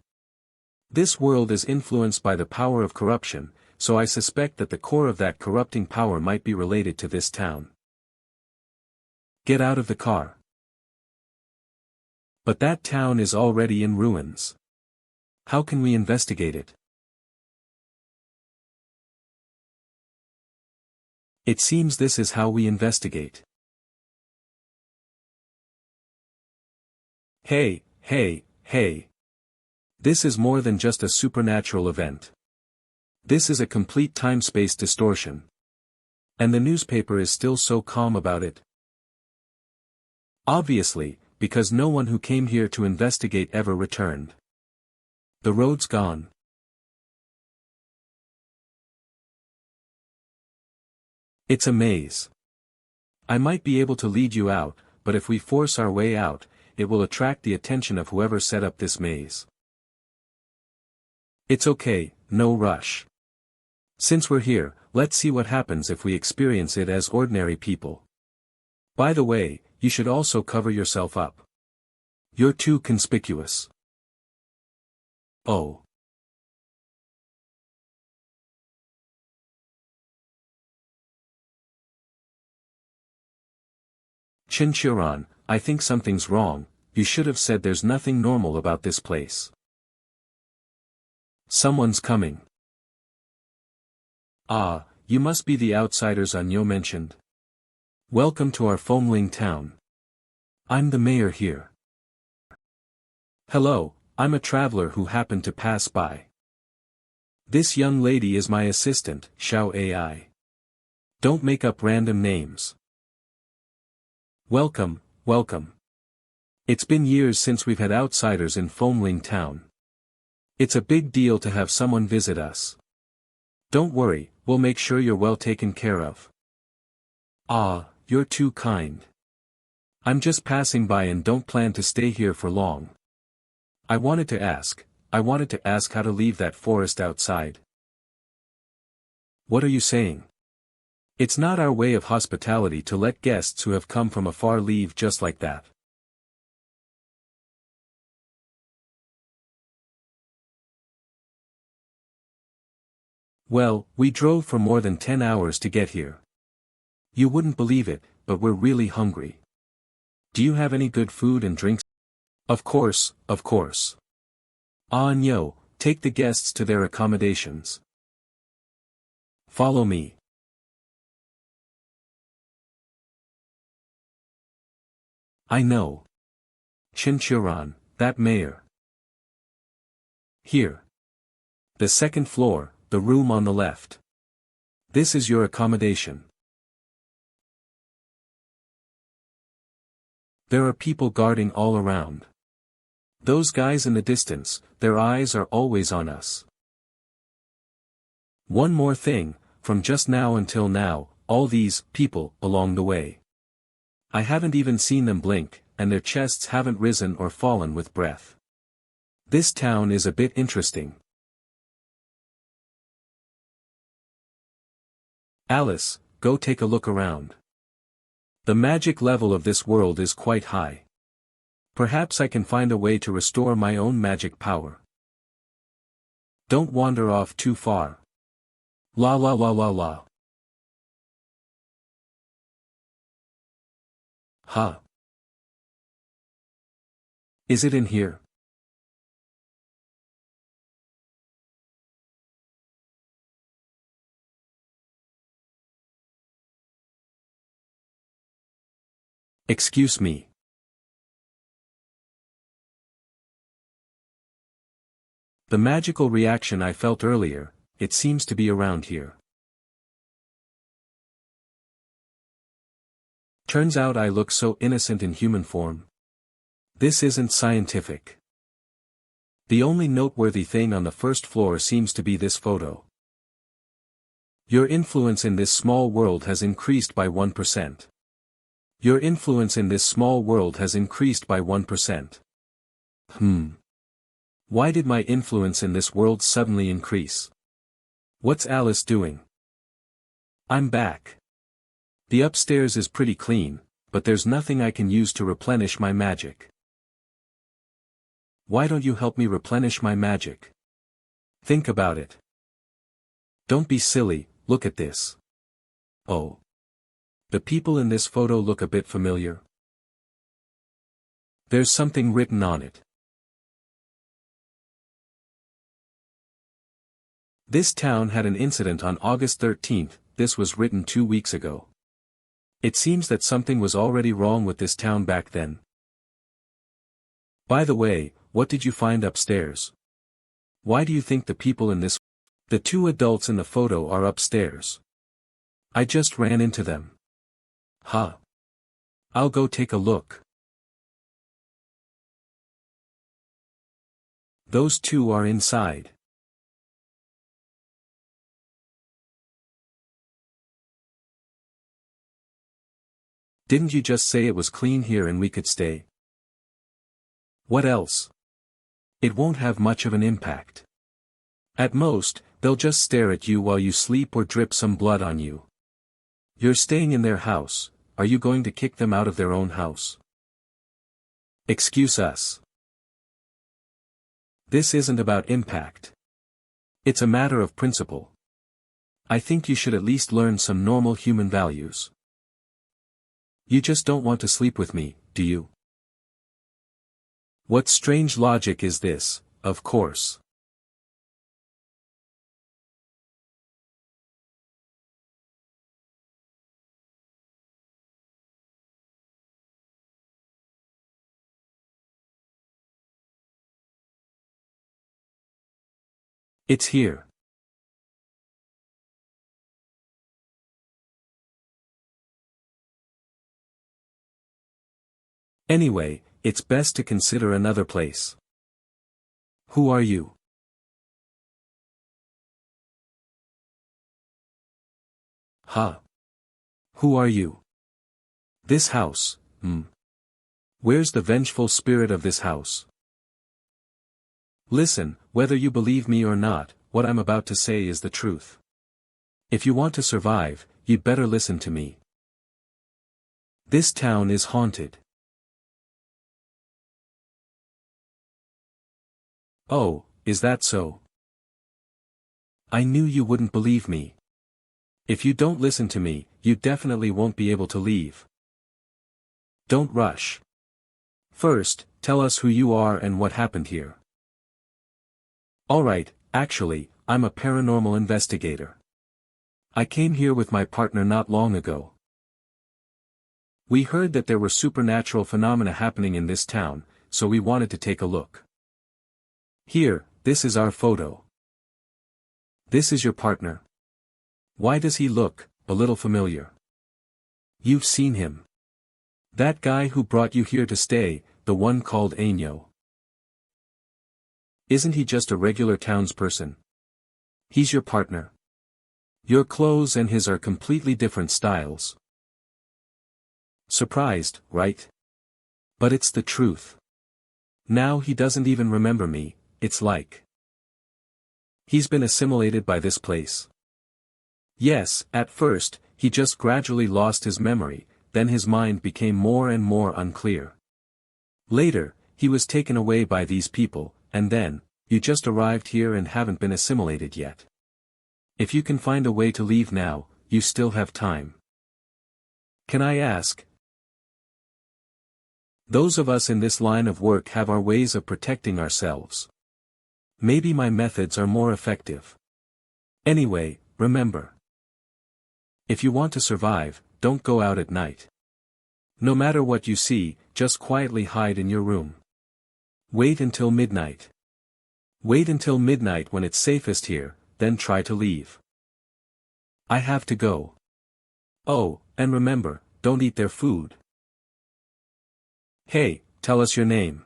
This world is influenced by the power of corruption, so I suspect that the core of that corrupting power might be related to this town. Get out of the car. But that town is already in ruins. How can we investigate it? It seems this is how we investigate. Hey. This is more than just a supernatural event. This is a complete time-space distortion. And the newspaper is still so calm about it. Obviously, because no one who came here to investigate ever returned. The road's gone. It's a maze. I might be able to lead you out, but if we force our way out, it will attract the attention of whoever set up this maze. It's okay, no rush. Since we're here, let's see what happens if we experience it as ordinary people. By the way, you should also cover yourself up. You're too conspicuous. Oh. Chen Qiuran, I think something's wrong. You should have said there's nothing normal about this place. Someone's coming. Ah, you must be the outsiders Anyo mentioned. Welcome to our Fomling town. I'm the mayor here. Hello, I'm a traveler who happened to pass by. This young lady is my assistant, Xiao AI. Don't make up random names. Welcome, welcome. It's been years since we've had outsiders in Fomling town. It's a big deal to have someone visit us. Don't worry, we'll make sure you're well taken care of. Ah, you're too kind. I'm just passing by and don't plan to stay here for long. I wanted to ask how to leave that forest outside. What are you saying? It's not our way of hospitality to let guests who have come from afar leave just like that. Well, we drove for more than 10 hours to get here. You wouldn't believe it, but we're really hungry. Do you have any good food and drinks? Of course, of course. Ah Nyo, take the guests to their accommodations. Follow me. I know. Chen Qiuran, that mayor. Here. The second floor, the room on the left. This is your accommodation. There are people guarding all around. Those guys in the distance, their eyes are always on us. One more thing, from just now until now, all these people along the way. I haven't even seen them blink, and their chests haven't risen or fallen with breath. This town is a bit interesting. Alice, go take a look around. The magic level of this world is quite high. Perhaps I can find a way to restore my own magic power. Don't wander off too far. La la la la la. Huh? Is it in here? Excuse me. The magical reaction I felt earlier, it seems to be around here. Turns out I look so innocent in human form. This isn't scientific. The only noteworthy thing on the first floor seems to be this photo. Your influence in this small world has increased by 1%. Your influence in this small world has increased by 1%. Why did my influence in this world suddenly increase? What's Alice doing? I'm back. The upstairs is pretty clean, but there's nothing I can use to replenish my magic. Why don't you help me replenish my magic? Think about it. Don't be silly, look at this. Oh. The people in this photo look a bit familiar. There's something written on it. This town had an incident on August 13th, this was written 2 weeks ago. It seems that something was already wrong with this town back then. By the way, what did you find upstairs? Why do you think the people in this... The 2 adults in the photo are upstairs. I just ran into them. Huh. I'll go take a look. Those 2 are inside. Didn't you just say it was clean here and we could stay? What else? It won't have much of an impact. At most, they'll just stare at you while you sleep or drip some blood on you. You're staying in their house, are you going to kick them out of their own house? Excuse us. This isn't about impact. It's a matter of principle. I think you should at least learn some normal human values. You just don't want to sleep with me, do you? What strange logic is this, of course. It's here. Anyway, it's best to consider another place. Who are you? Huh? Who are you? This house, Where's the vengeful spirit of this house? Listen, whether you believe me or not, what I'm about to say is the truth. If you want to survive, you'd better listen to me. This town is haunted. Oh, is that so? I knew you wouldn't believe me. If you don't listen to me, you definitely won't be able to leave. Don't rush. First, tell us who you are and what happened here. Alright, actually, I'm a paranormal investigator. I came here with my partner not long ago. We heard that there were supernatural phenomena happening in this town, so we wanted to take a look. Here, this is our photo. This is your partner. Why does he look a little familiar? You've seen him. That guy who brought you here to stay, the one called Año. Isn't he just a regular townsperson? He's your partner. Your clothes and his are completely different styles. Surprised, right? But it's the truth. Now he doesn't even remember me, it's like he's been assimilated by this place. Yes, at first, he just gradually lost his memory, then his mind became more and more unclear. Later, he was taken away by these people, and then, you just arrived here and haven't been assimilated yet. If you can find a way to leave now, you still have time. Can I ask? Those of us in this line of work have our ways of protecting ourselves. Maybe my methods are more effective. Anyway, remember. If you want to survive, don't go out at night. No matter what you see, just quietly hide in your room. Wait until midnight. Wait until midnight when it's safest here, then try to leave. I have to go. Oh, and remember, don't eat their food. Hey, tell us your name.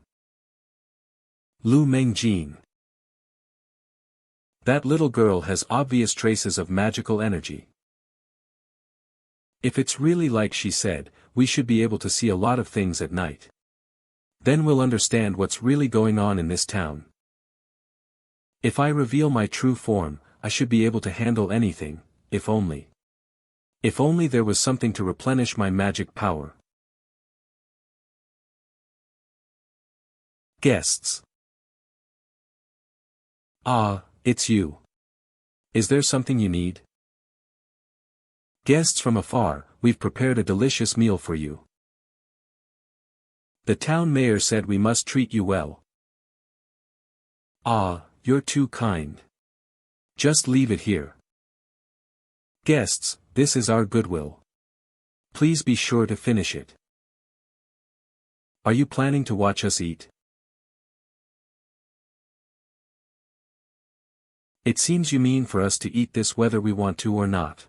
Lu Mengjin. That little girl has obvious traces of magical energy. If it's really like she said, we should be able to see a lot of things at night. Then we'll understand what's really going on in this town. If I reveal my true form, I should be able to handle anything, if only. If only there was something to replenish my magic power. Guests. Ah, it's you. Is there something you need? Guests from afar, we've prepared a delicious meal for you. The town mayor said we must treat you well. Ah, you're too kind. Just leave it here. Guests, this is our goodwill. Please be sure to finish it. Are you planning to watch us eat? It seems you mean for us to eat this whether we want to or not.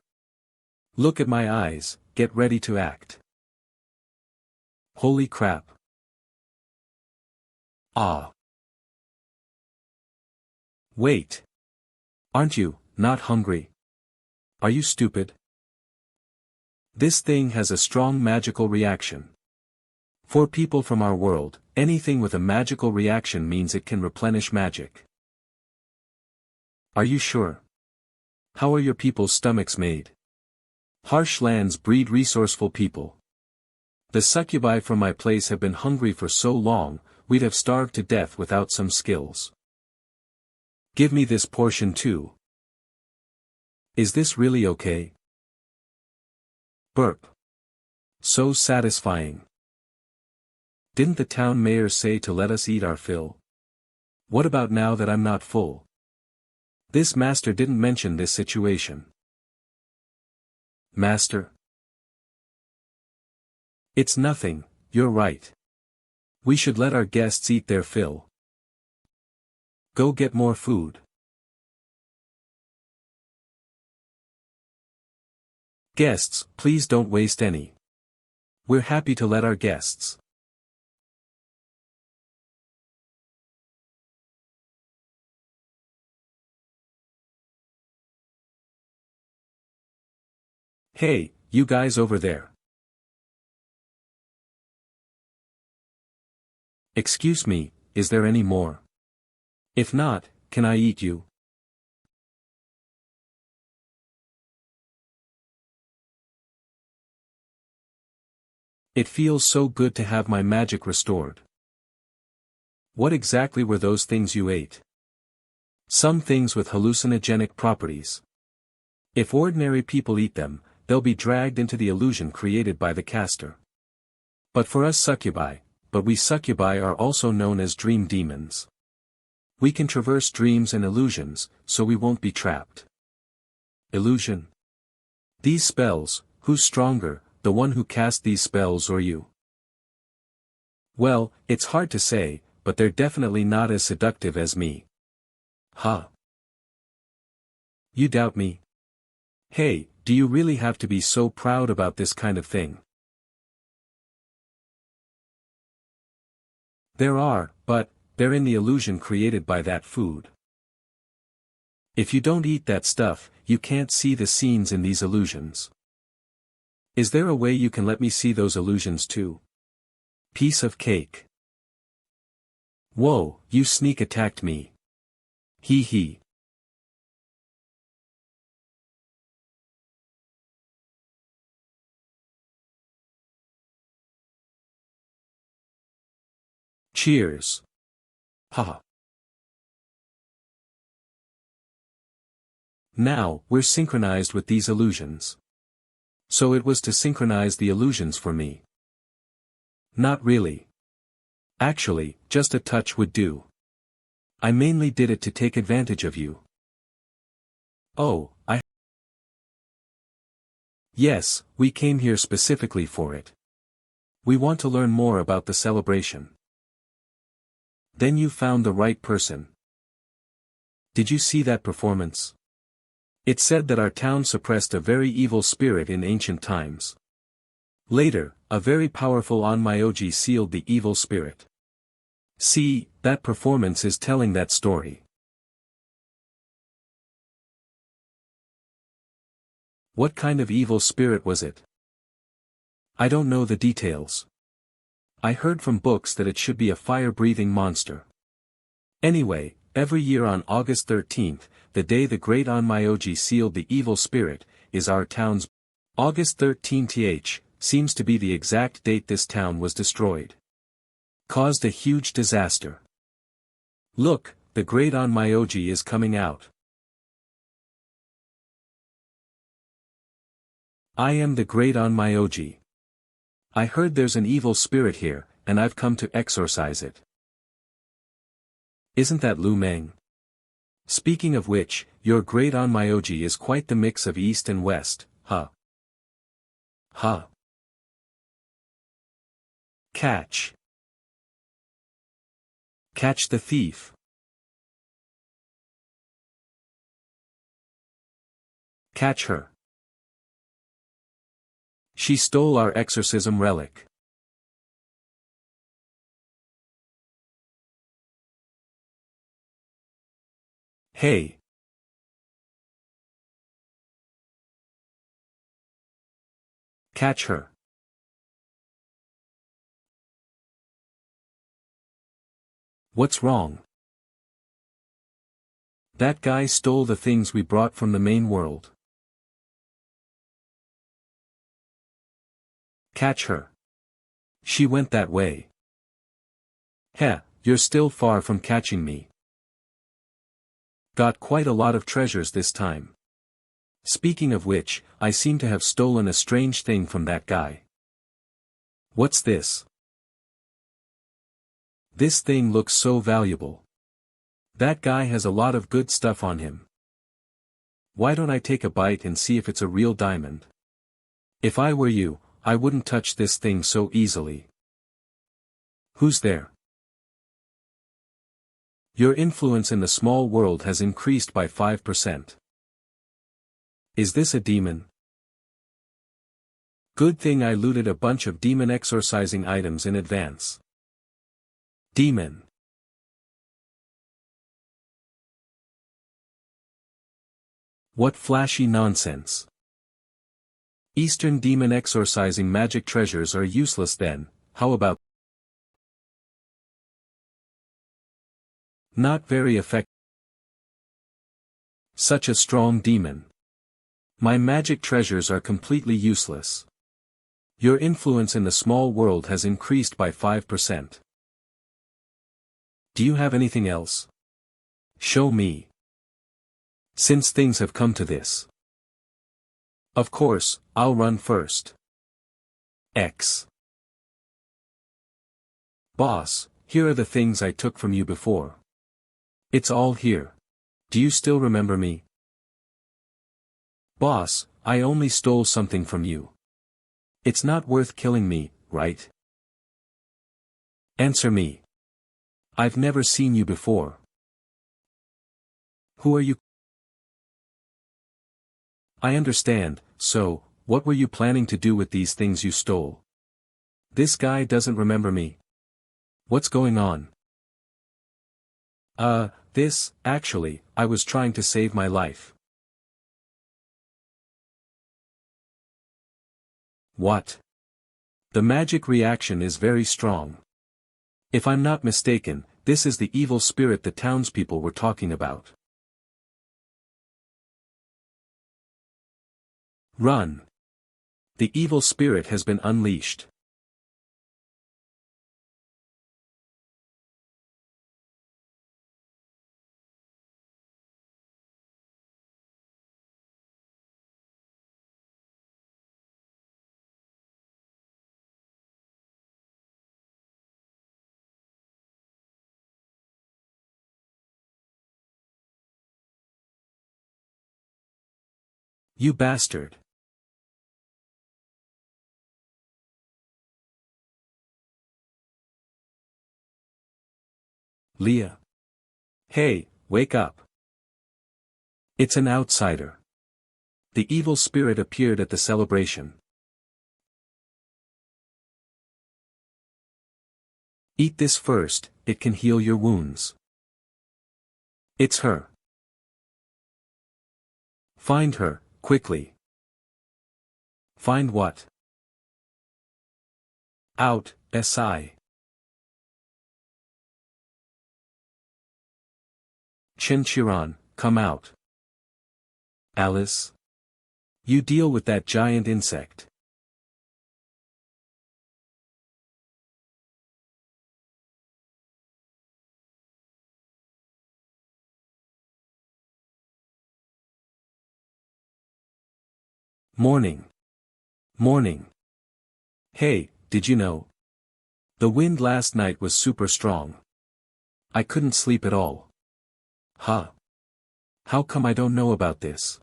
Look at my eyes, get ready to act. Holy crap. Ah. Wait. Aren't you not hungry? Are you stupid? This thing has a strong magical reaction. For people from our world, anything with a magical reaction means it can replenish magic. Are you sure? How are your people's stomachs made? Harsh lands breed resourceful people. The succubi from my place have been hungry for so long, we'd have starved to death without some skills. Give me this portion too. Is this really okay? Burp. So satisfying. Didn't the town mayor say to let us eat our fill? What about now that I'm not full? This master didn't mention this situation. Master? It's nothing, you're right. We should let our guests eat their fill. Go get more food. Guests, please don't waste any. We're happy to let our guests. Hey, you guys over there. Excuse me, is there any more? If not, can I eat you? It feels so good to have my magic restored. What exactly were those things you ate? Some things with hallucinogenic properties. If ordinary people eat them, they'll be dragged into the illusion created by the caster. But for us succubi, we succubi are also known as dream demons. We can traverse dreams and illusions, so we won't be trapped. Illusion. These spells, who's stronger, the one who cast these spells or you? Well, it's hard to say, but they're definitely not as seductive as me. Huh? You doubt me? Hey, do you really have to be so proud about this kind of thing? There are, but they're in the illusion created by that food. If you don't eat that stuff, you can't see the scenes in these illusions. Is there a way you can let me see those illusions too? Piece of cake. Whoa, you sneak attacked me. Hee hee. Cheers. Haha. Now, we're synchronized with these illusions. So it was to synchronize the illusions for me. Not really. Actually, just a touch would do. I mainly did it to take advantage of you. Oh, Yes, we came here specifically for it. We want to learn more about the celebration. Then you found the right person. Did you see that performance? It said that our town suppressed a very evil spirit in ancient times. Later, a very powerful Onmyoji sealed the evil spirit. See, that performance is telling that story. What kind of evil spirit was it? I don't know the details. I heard from books that it should be a fire-breathing monster. Anyway, every year on August 13th, the day the great Onmyoji sealed the evil spirit, is our town's August 13th seems to be the exact date this town was destroyed. Caused a huge disaster. Look, the great Onmyoji is coming out. I am the great Onmyoji. I heard there's an evil spirit here, and I've come to exorcise it. Isn't that Lu Meng? Speaking of which, your great Onmyoji is quite the mix of East and West, huh? Huh. Catch. Catch the thief. Catch her. She stole our exorcism relic. Hey. Catch her. What's wrong? That guy stole the things we brought from the main world. Catch her. She went that way. Heh, you're still far from catching me. Got quite a lot of treasures this time. Speaking of which, I seem to have stolen a strange thing from that guy. What's this? This thing looks so valuable. That guy has a lot of good stuff on him. Why don't I take a bite and see if it's a real diamond? If I were you, I wouldn't touch this thing so easily. Who's there? Your influence in the small world has increased by 5%. Is this a demon? Good thing I looted a bunch of demon exorcising items in advance. Demon. What flashy nonsense. Eastern demon exorcising magic treasures are useless then, how about? Not very effective. Such a strong demon. My magic treasures are completely useless. Your influence in the small world has increased by 5%. Do you have anything else? Show me. Since things have come to this. Of course, I'll run first. X. Boss, here are the things I took from you before. It's all here. Do you still remember me? Boss, I only stole something from you. It's not worth killing me, right? Answer me. I've never seen you before. Who are you? I understand, so, what were you planning to do with these things you stole? This guy doesn't remember me. What's going on? Actually, I was trying to save my life. What? The magic reaction is very strong. If I'm not mistaken, this is the evil spirit the townspeople were talking about. Run. The evil spirit has been unleashed. You bastard. Leah. Hey, wake up. It's an outsider. The evil spirit appeared at the celebration. Eat this first, it can heal your wounds. It's her. Find her, quickly. Find what? Out, SI. Chen Qiuran, come out. Alice? You deal with that giant insect. Morning. Morning. Hey, did you know? The wind last night was super strong. I couldn't sleep at all. Huh. How come I don't know about this?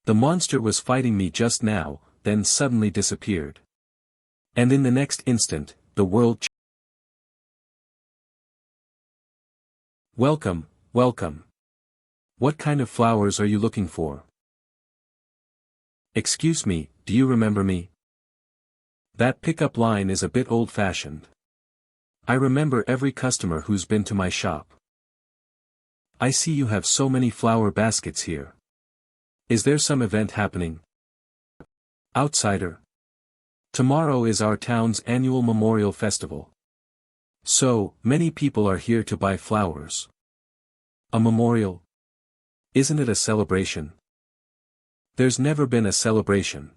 The monster was fighting me just now, then suddenly disappeared. And in the next instant, the world Welcome, welcome. What kind of flowers are you looking for? Excuse me, do you remember me? That pickup line is a bit old-fashioned. I remember every customer who's been to my shop. I see you have so many flower baskets here. Is there some event happening? Outsider. Tomorrow is our town's annual memorial festival. So, many people are here to buy flowers. A memorial? Isn't it a celebration? There's never been a celebration.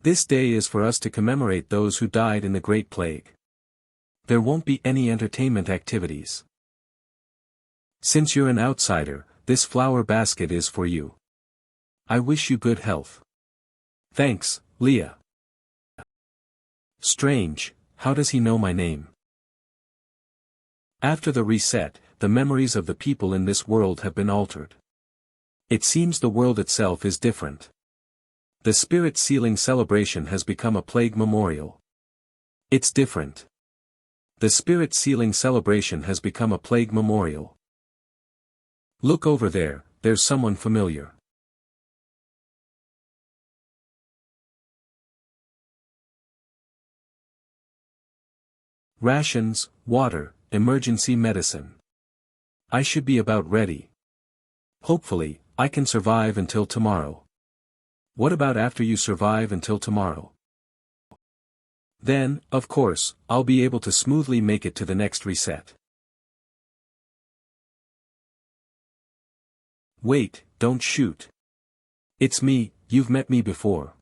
This day is for us to commemorate those who died in the Great Plague. There won't be any entertainment activities. Since you're an outsider, this flower basket is for you. I wish you good health. Thanks, Leah. Strange, how does he know my name? After the reset, the memories of the people in this world have been altered. It seems the world itself is different. The spirit sealing celebration has become a plague memorial. It's different. The spirit sealing celebration has become a plague memorial. Look over there, there's someone familiar. Rations, water, emergency medicine. I should be about ready. Hopefully, I can survive until tomorrow. What about after you survive until tomorrow? Then, of course, I'll be able to smoothly make it to the next reset. Wait, don't shoot. It's me, you've met me before.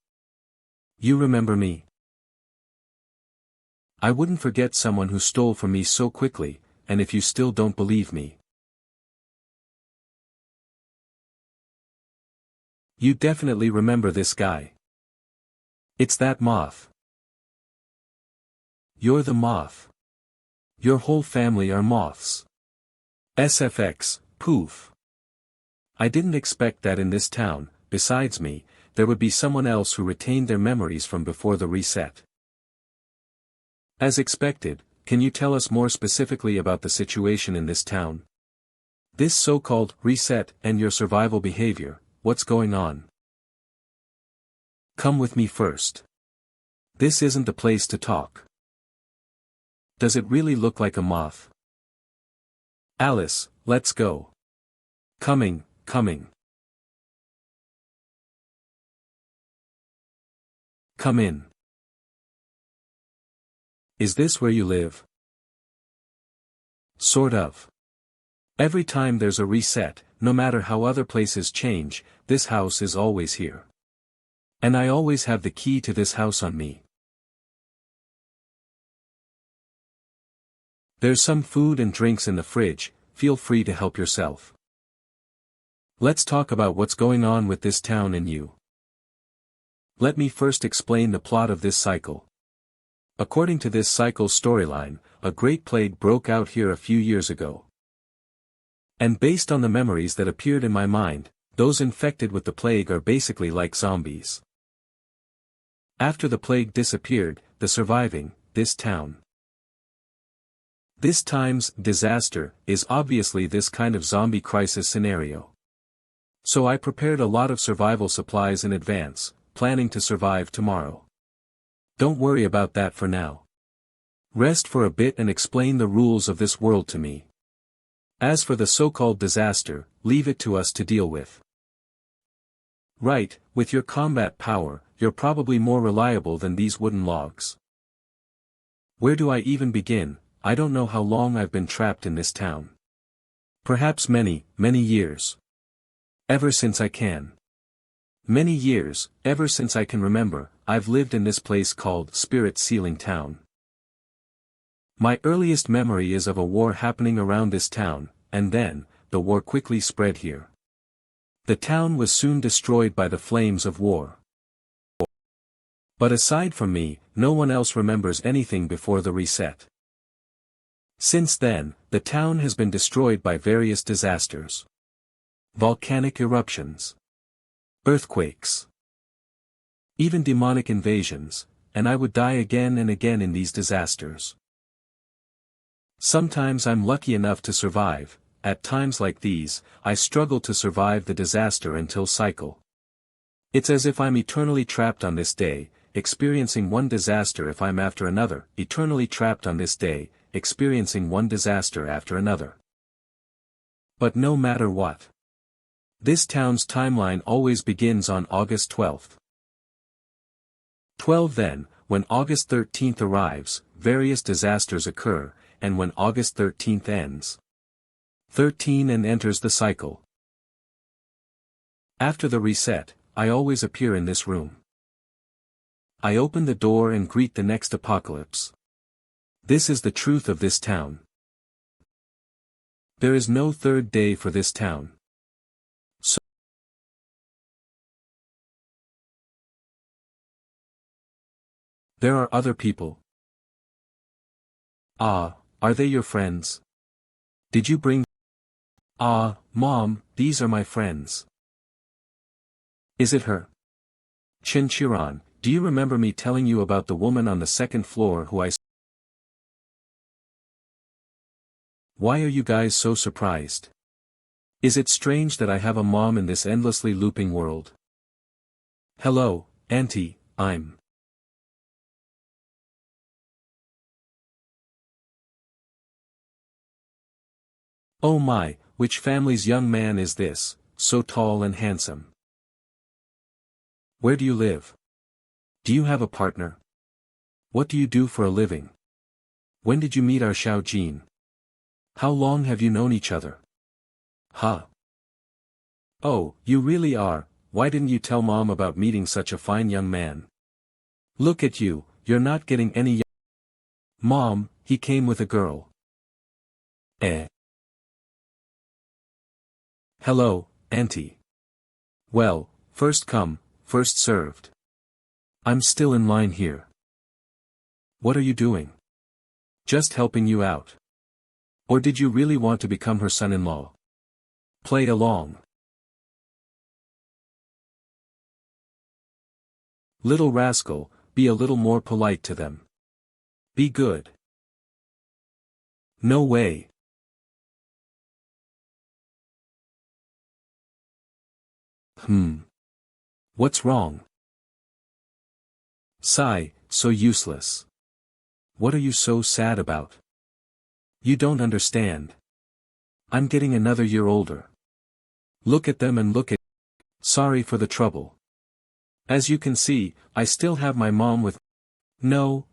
You remember me? I wouldn't forget someone who stole from me so quickly, and if you still don't believe me. You definitely remember this guy. It's that moth. You're the moth. Your whole family are moths. SFX, poof. I didn't expect that in this town, besides me, there would be someone else who retained their memories from before the reset. As expected, can you tell us more specifically about the situation in this town? This so-called reset and your survival behavior, what's going on? Come with me first. This isn't the place to talk. Does it really look like a moth? Alice, let's go. Coming. Come in. Is this where you live? Sort of. Every time there's a reset, no matter how other places change, this house is always here. And I always have the key to this house on me. There's some food and drinks in the fridge, feel free to help yourself. Let's talk about what's going on with this town and you. Let me first explain the plot of this cycle. According to this cycle's storyline, a great plague broke out here a few years ago. And based on the memories that appeared in my mind, those infected with the plague are basically like zombies. After the plague disappeared, the surviving, this town. This time's disaster is obviously this kind of zombie crisis scenario. So I prepared a lot of survival supplies in advance, planning to survive tomorrow. Don't worry about that for now. Rest for a bit and explain the rules of this world to me. As for the so-called disaster, leave it to us to deal with. Right, with your combat power, you're probably more reliable than these wooden logs. Where do I even begin? I don't know how long I've been trapped in this town. Perhaps many years. Ever since I can. Many years, ever since I can remember, I've lived in this place called Spirit Sealing Town. My earliest memory is of a war happening around this town, and then, the war quickly spread here. The town was soon destroyed by the flames of war. But aside from me, no one else remembers anything before the reset. Since then, the town has been destroyed by various disasters. Volcanic eruptions. Earthquakes. Even demonic invasions, and I would die again and again in these disasters. Sometimes I'm lucky enough to survive, at times like these, I struggle to survive the disaster until cycle. It's as if I'm eternally trapped on this day, experiencing one disaster if I'm after another, eternally trapped on this day, experiencing one disaster after another. But no matter what. This town's timeline always begins on August 12th. 12 Then, when August 13th arrives, various disasters occur, and when August 13th ends, 13 and enters the cycle. After the reset, I always appear in this room. I open the door and greet the next apocalypse. This is the truth of this town. There is no third day for this town. So there are other people. Ah, are they your friends? Did you bring? Ah, Mom, these are my friends. Is it her? Chen Qiuran, do you remember me telling you about the woman on the second floor who I... Why are you guys so surprised? Is it strange that I have a mom in this endlessly looping world? Hello, Auntie, I'm... Oh my, which family's young man is this, so tall and handsome? Where do you live? Do you have a partner? What do you do for a living? When did you meet our Xiao Jin? How long have you known each other? Huh? Oh, you really are, why didn't you tell Mom about meeting such a fine young man? Look at you, you're not getting any Mom, he came with a girl. Eh? Hello, Auntie. Well, first come, first served. I'm still in line here. What are you doing? Just helping you out. Or did you really want to become her son-in-law? Play along. Little rascal, be a little more polite to them. Be good. No way. What's wrong? Sigh, so useless. What are you so sad about? You don't understand. I'm getting another year older. Look at them and look at... Sorry for the trouble. As you can see, I still have my mom with... No,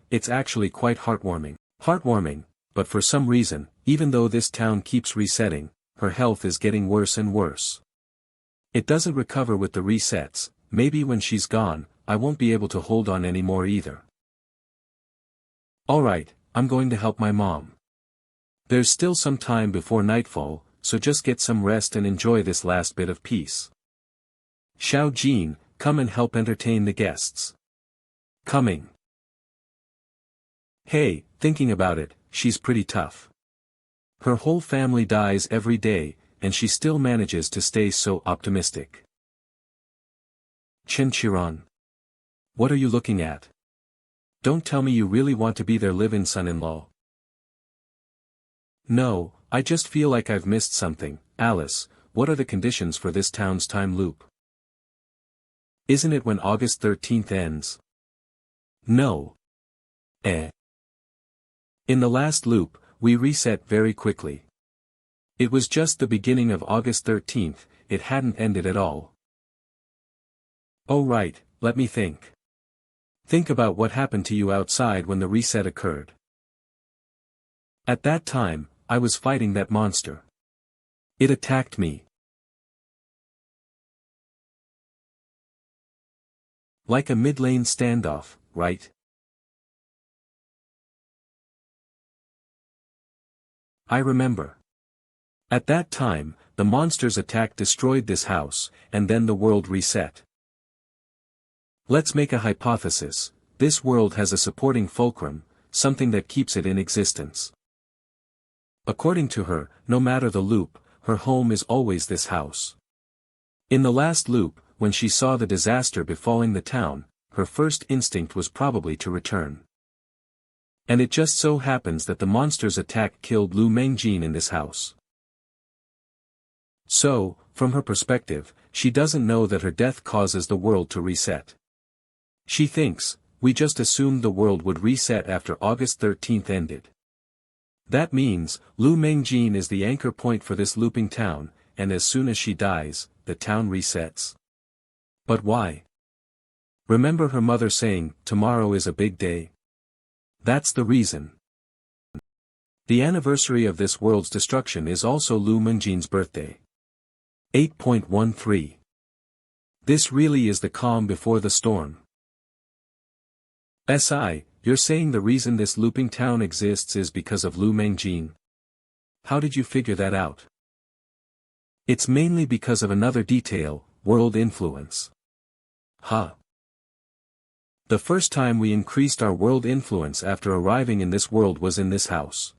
it's actually quite heartwarming. Heartwarming, but for some reason, even though this town keeps resetting, her health is getting worse and worse. It doesn't recover with the resets, maybe when she's gone, I won't be able to hold on anymore either. Alright, I'm going to help my mom. There's still some time before nightfall, so just get some rest and enjoy this last bit of peace. Xiao Jin, come and help entertain the guests. Coming. Hey, thinking about it, she's pretty tough. Her whole family dies every day, and she still manages to stay so optimistic. Chen Qiuran. What are you looking at? Don't tell me you really want to be their live-in son-in-law. No, I just feel like I've missed something. Alice, what are the conditions for this town's time loop? Isn't it when August 13th ends? No. In the last loop, we reset very quickly. It was just the beginning of August 13th, it hadn't ended at all. Oh right, let me think. Think about what happened to you outside when the reset occurred. At that time, I was fighting that monster. It attacked me. Like a mid-lane standoff, right? I remember. At that time, the monster's attack destroyed this house, and then the world reset. Let's make a hypothesis. This world has a supporting fulcrum, something that keeps it in existence. According to her, no matter the loop, her home is always this house. In the last loop, when she saw the disaster befalling the town, her first instinct was probably to return. And it just so happens that the monster's attack killed Lu Mengjin in this house. So, from her perspective, she doesn't know that her death causes the world to reset. She thinks, we just assumed the world would reset after August 13th ended. That means, Lu Mengjin is the anchor point for this looping town, and as soon as she dies, the town resets. But why? Remember her mother saying, tomorrow is a big day? That's the reason. The anniversary of this world's destruction is also Lu Menjin's birthday. 8.13. This really is the calm before the storm. You're saying the reason this looping town exists is because of Lu Mengjin? How did you figure that out? It's mainly because of another detail, world influence. Huh. The first time we increased our world influence after arriving in this world was in this house.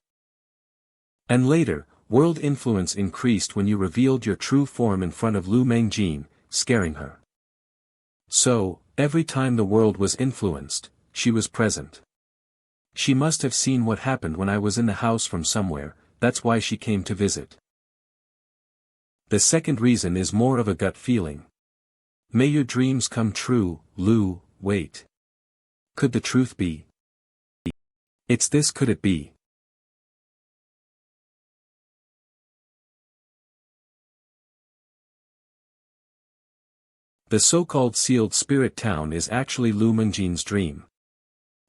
And later, world influence increased when you revealed your true form in front of Lu Mengjin, scaring her. So, every time the world was influenced, she was present. She must have seen what happened when I was in the house from somewhere, that's why she came to visit. The second reason is more of a gut feeling. May your dreams come true, Lu. Wait. Could the truth be? It's this. Could it be? The so-called sealed spirit town is actually Lu Menjin's dream.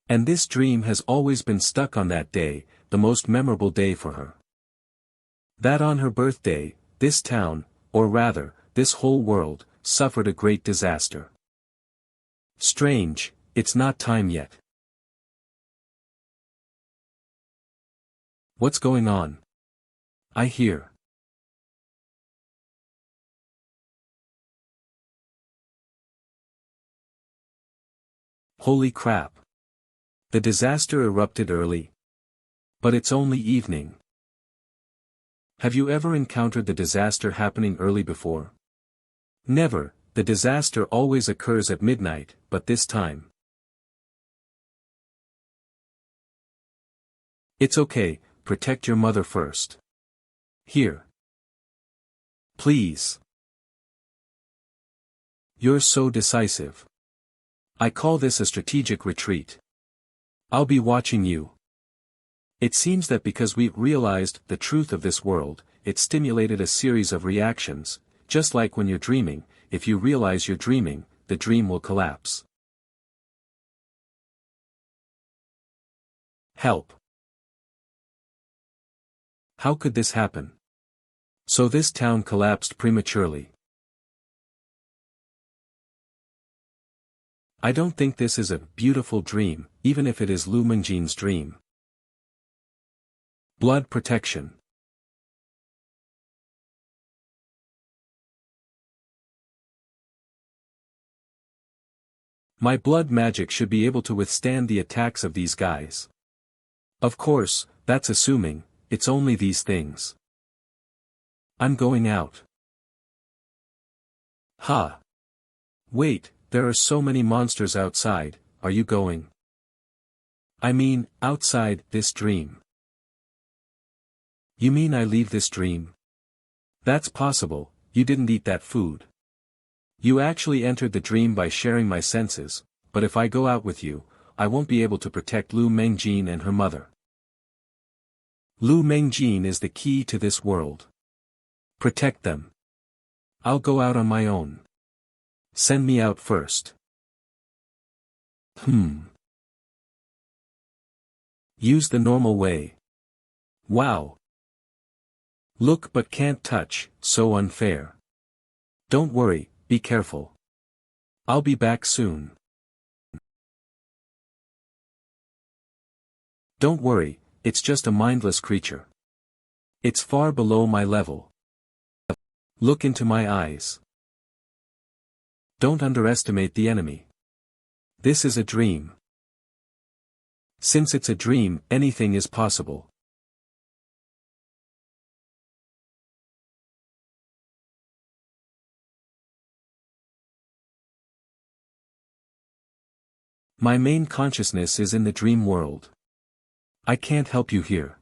And this dream has always been stuck on that day, the most memorable day for her. That on her birthday, this town, or rather, this whole world, suffered a great disaster. Strange, it's not time yet. What's going on? I hear. Holy crap. The disaster erupted early. But it's only evening. Have you ever encountered the disaster happening early before? Never, the disaster always occurs at midnight, but this time. It's okay, protect your mother first. Here. Please. You're so decisive. I call this a strategic retreat. I'll be watching you. It seems that because we realized the truth of this world, it stimulated a series of reactions, just like when you're dreaming, if you realize you're dreaming, the dream will collapse. Help. How could this happen? So this town collapsed prematurely. I don't think this is a beautiful dream, even if it is Lu Menjin's dream. Blood protection. My blood magic should be able to withstand the attacks of these guys. Of course, that's assuming, it's only these things. I'm going out. Ha! Wait, there are so many monsters outside, are you going? I mean, outside this dream. You mean I leave this dream? That's possible, you didn't eat that food. You actually entered the dream by sharing my senses, but if I go out with you, I won't be able to protect Lu Mengjin and her mother. Lu Mengjin is the key to this world. Protect them. I'll go out on my own. Send me out first. Use the normal way. Wow. Look but can't touch, so unfair. Don't worry, be careful. I'll be back soon. Don't worry, it's just a mindless creature. It's far below my level. Look into my eyes. Don't underestimate the enemy. This is a dream. Since it's a dream, anything is possible. My main consciousness is in the dream world. I can't help you here.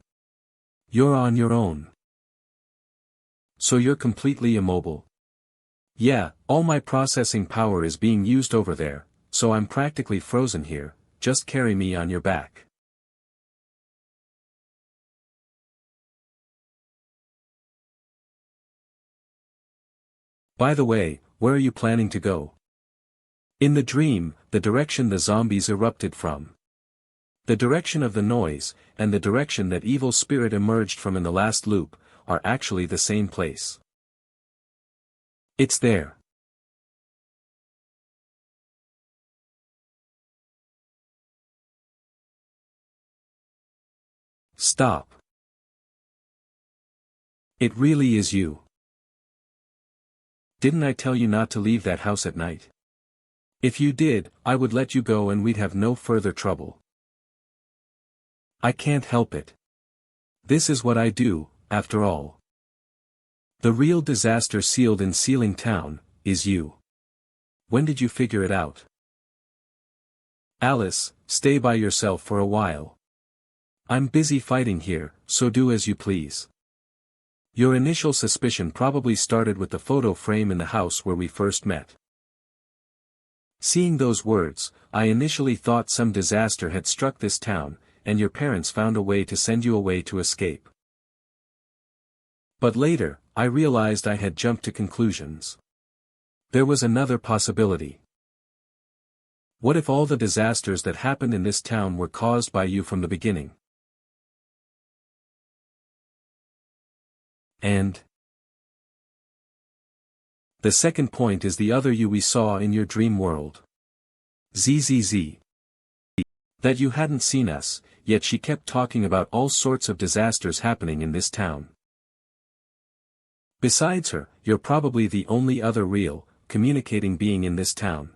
You're on your own. So you're completely immobile. Yeah, all my processing power is being used over there, so I'm practically frozen here, just carry me on your back. By the way, where are you planning to go? In the dream, the direction the zombies erupted from, the direction of the noise, and the direction that evil spirit emerged from in the last loop, are actually the same place. It's there. Stop. It really is you. Didn't I tell you not to leave that house at night? If you did, I would let you go and we'd have no further trouble. I can't help it. This is what I do, after all. The real disaster sealed in Sealing Town, is you. When did you figure it out? Alice, stay by yourself for a while. I'm busy fighting here, so do as you please. Your initial suspicion probably started with the photo frame in the house where we first met. Seeing those words, I initially thought some disaster had struck this town, and your parents found a way to send you away to escape. But later, I realized I had jumped to conclusions. There was another possibility. What if all the disasters that happened in this town were caused by you from the beginning? And the second point is the other you we saw in your dream world. ZZZ. That you hadn't seen us, yet she kept talking about all sorts of disasters happening in this town. Besides her, you're probably the only other real, communicating being in this town.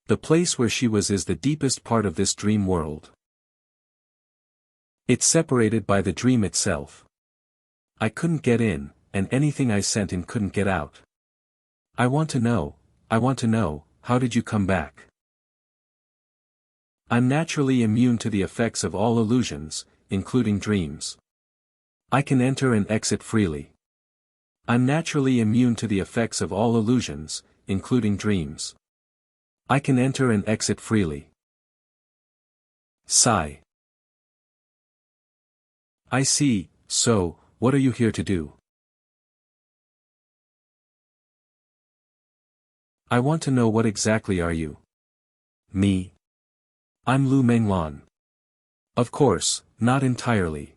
The place where she was is the deepest part of this dream world. It's separated by the dream itself. I couldn't get in, and anything I sent in couldn't get out. I want to know, how did you come back? I'm naturally immune to the effects of all illusions, including dreams. I can enter and exit freely. I'm naturally immune to the effects of all illusions, including dreams. I can enter and exit freely. Sigh. I see, so, what are you here to do? I want to know what exactly are you? Me? I'm Lu Menglan. Of course, not entirely.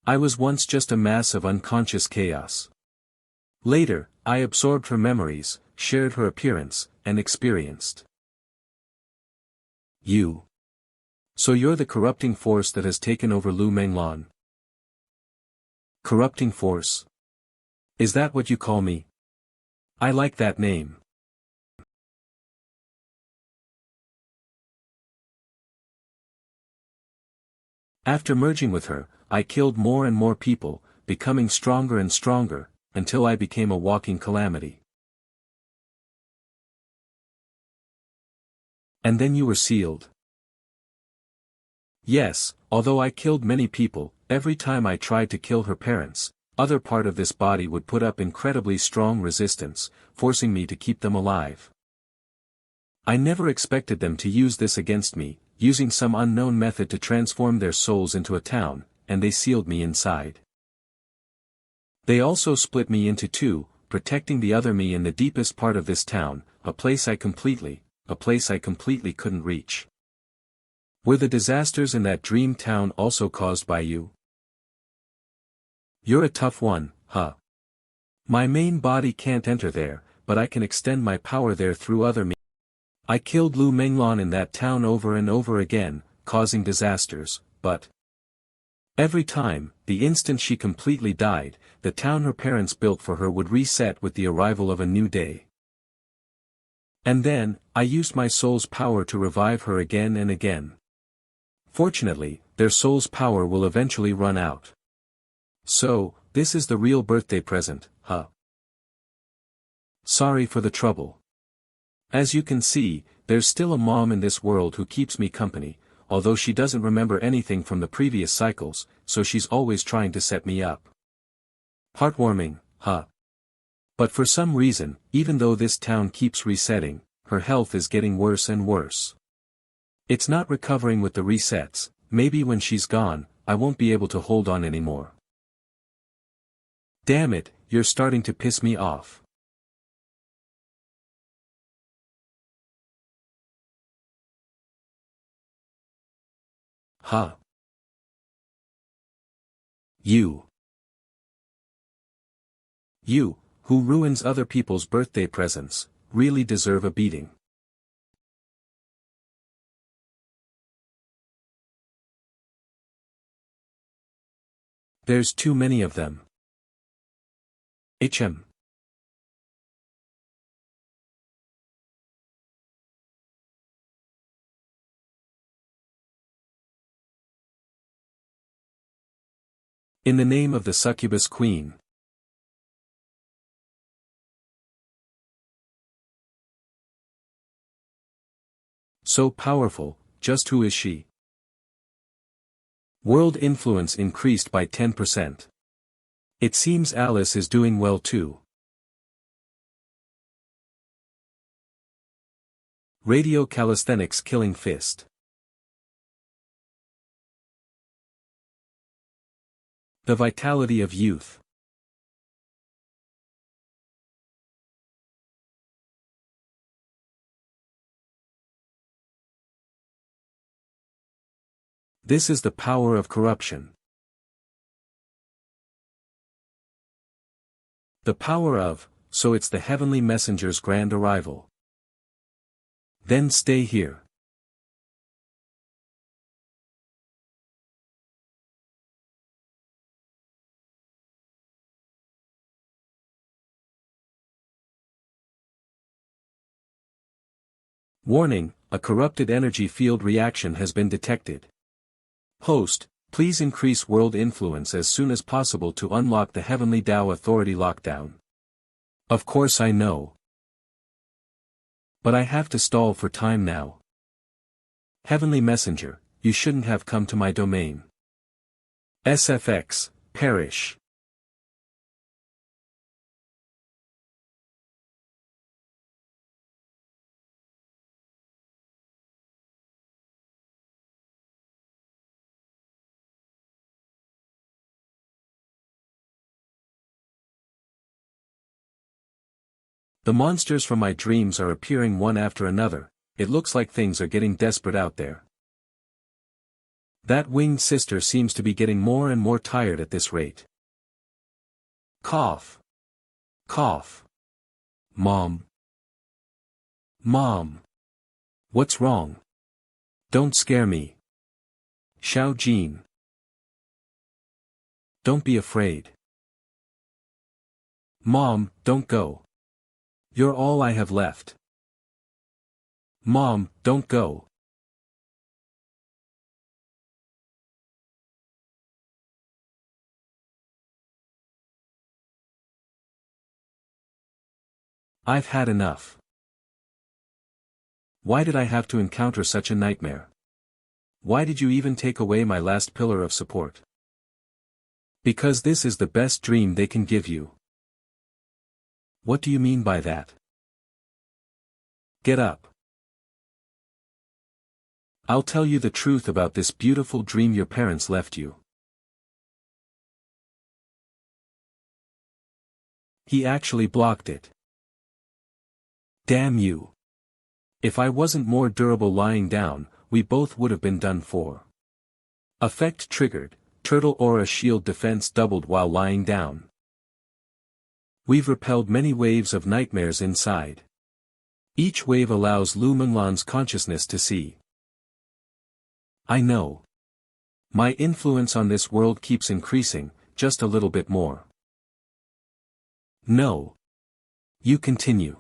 I was once just a mass of unconscious chaos. Later, I absorbed her memories, shared her appearance, and experienced. You. So you're the corrupting force that has taken over Lu Menglan. Corrupting force? Is that what you call me? I like that name. After merging with her, I killed more and more people, becoming stronger and stronger, until I became a walking calamity. And then you were sealed. Yes, although I killed many people, every time I tried to kill her parents, other part of this body would put up incredibly strong resistance, forcing me to keep them alive. I never expected them to use this against me, using some unknown method to transform their souls into a town, and they sealed me inside. They also split me into two, protecting the other me in the deepest part of this town, a place I completely couldn't reach. Were the disasters in that dream town also caused by you? You're a tough one, huh? My main body can't enter there, but I can extend my power there through other me. I killed Lu Menglan in that town over and over again, causing disasters, but every time, the instant she completely died, the town her parents built for her would reset with the arrival of a new day. And then, I used my soul's power to revive her again and again. Fortunately, their soul's power will eventually run out. So, this is the real birthday present, huh? Sorry for the trouble. As you can see, there's still a mom in this world who keeps me company, although she doesn't remember anything from the previous cycles, so she's always trying to set me up. Heartwarming, huh? But for some reason, even though this town keeps resetting, her health is getting worse and worse. It's not recovering with the resets. Maybe when she's gone, I won't be able to hold on anymore. Damn it, you're starting to piss me off. Huh? You, who ruins other people's birthday presents, really deserve a beating. There's too many of them. HM. In the name of the succubus queen. So powerful, just who is she? World influence increased by 10%. It seems Alice is doing well too. Radio calisthenics killing fist. The vitality of youth. This is the power of corruption. The power of, so it's the heavenly messenger's grand arrival. Then stay here. Warning, a corrupted energy field reaction has been detected. Host, please increase world influence as soon as possible to unlock the Heavenly Dao Authority lockdown. Of course I know. But I have to stall for time now. Heavenly Messenger, you shouldn't have come to my domain. SFX, perish. The monsters from my dreams are appearing one after another. It looks like things are getting desperate out there. That winged sister seems to be getting more and more tired at this rate. Cough. Cough. Mom. Mom. What's wrong? Don't scare me. Xiao Jin. Don't be afraid. Mom, don't go. You're all I have left. Mom, don't go. I've had enough. Why did I have to encounter such a nightmare? Why did you even take away my last pillar of support? Because this is the best dream they can give you. What do you mean by that? Get up. I'll tell you the truth about this beautiful dream your parents left you. He actually blocked it. Damn you. If I wasn't more durable lying down, we both would have been done for. Effect triggered, turtle aura shield defense doubled while lying down. We've repelled many waves of nightmares inside. Each wave allows Lu Menglan's consciousness to see. I know. My influence on this world keeps increasing, just a little bit more. No. You continue.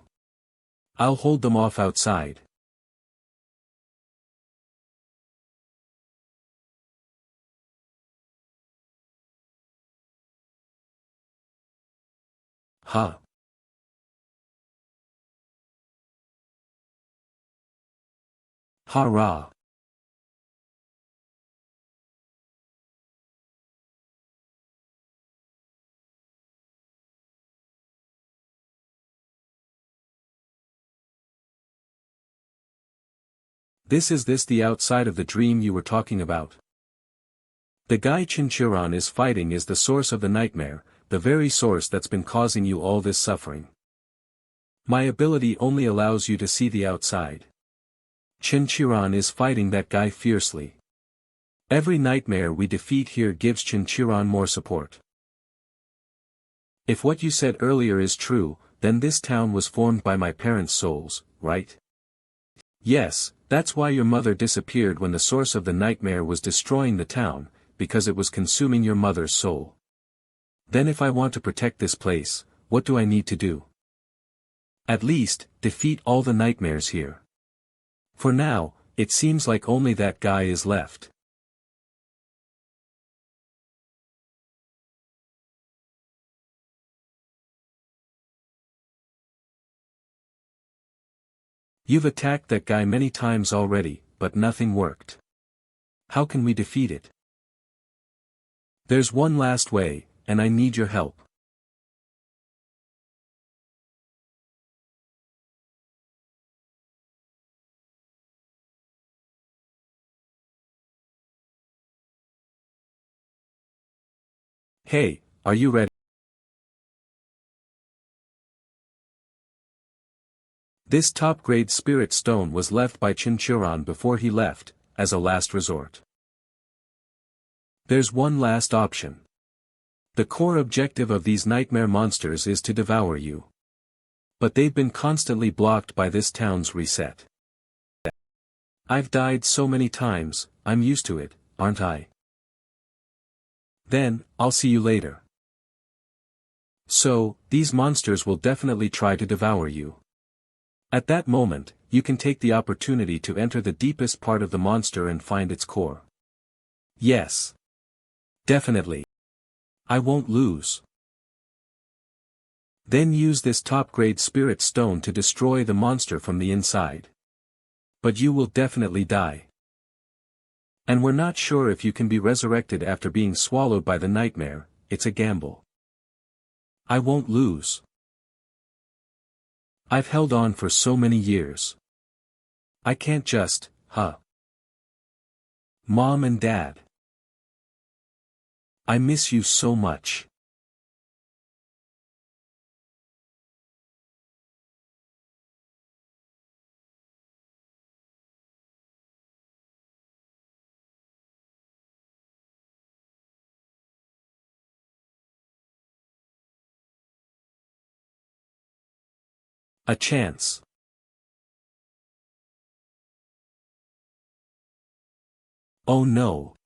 I'll hold them off outside. Ha. Ha-ra. This the outside of the dream you were talking about? The guy Chen Qiuran is fighting is the source of the nightmare, the very source that's been causing you all this suffering. My ability only allows you to see the outside. Chen Qiuran is fighting that guy fiercely. Every nightmare we defeat here gives Chen Qiuran more support. If what you said earlier is true, then this town was formed by my parents' souls, right? Yes, that's why your mother disappeared when the source of the nightmare was destroying the town, because it was consuming your mother's soul. Then if I want to protect this place, what do I need to do? At least, defeat all the nightmares here. For now, it seems like only that guy is left. You've attacked that guy many times already, but nothing worked. How can we defeat it? There's one last way, and I need your help. Hey, are you ready? This top-grade spirit stone was left by Chen Qiuran before he left, as a last resort. There's one last option. The core objective of these nightmare monsters is to devour you. But they've been constantly blocked by this town's reset. I've died so many times, I'm used to it, aren't I? Then, I'll see you later. So, these monsters will definitely try to devour you. At that moment, you can take the opportunity to enter the deepest part of the monster and find its core. Yes. Definitely. I won't lose. Then use this top-grade spirit stone to destroy the monster from the inside. But you will definitely die. And we're not sure if you can be resurrected after being swallowed by the nightmare, it's a gamble. I won't lose. I've held on for so many years. I can't just, Mom and Dad. I miss you so much. A chance. Oh no.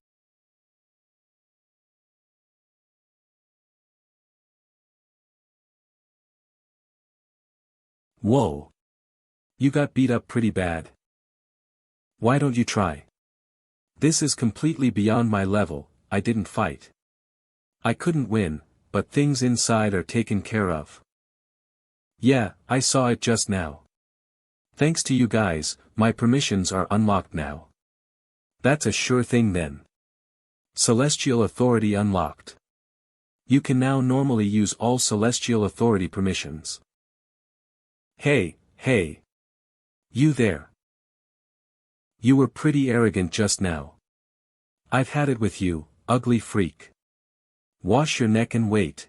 Whoa. You got beat up pretty bad. Why don't you try? This is completely beyond my level, I didn't fight. I couldn't win, but things inside are taken care of. Yeah, I saw it just now. Thanks to you guys, my permissions are unlocked now. That's a sure thing then. Celestial Authority unlocked. You can now normally use all Celestial Authority permissions. Hey. You there. You were pretty arrogant just now. I've had it with you, ugly freak. Wash your neck and wait.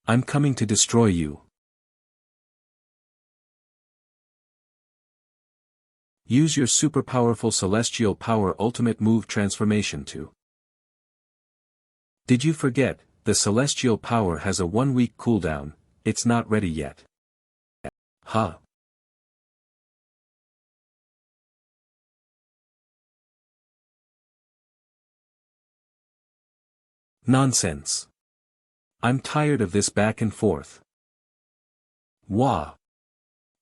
I'm coming to destroy you. Use your super powerful celestial power ultimate move transformation to. Did you forget, the celestial power has a 1-week cooldown, it's not ready yet. Nonsense. I'm tired of this back and forth. Wah.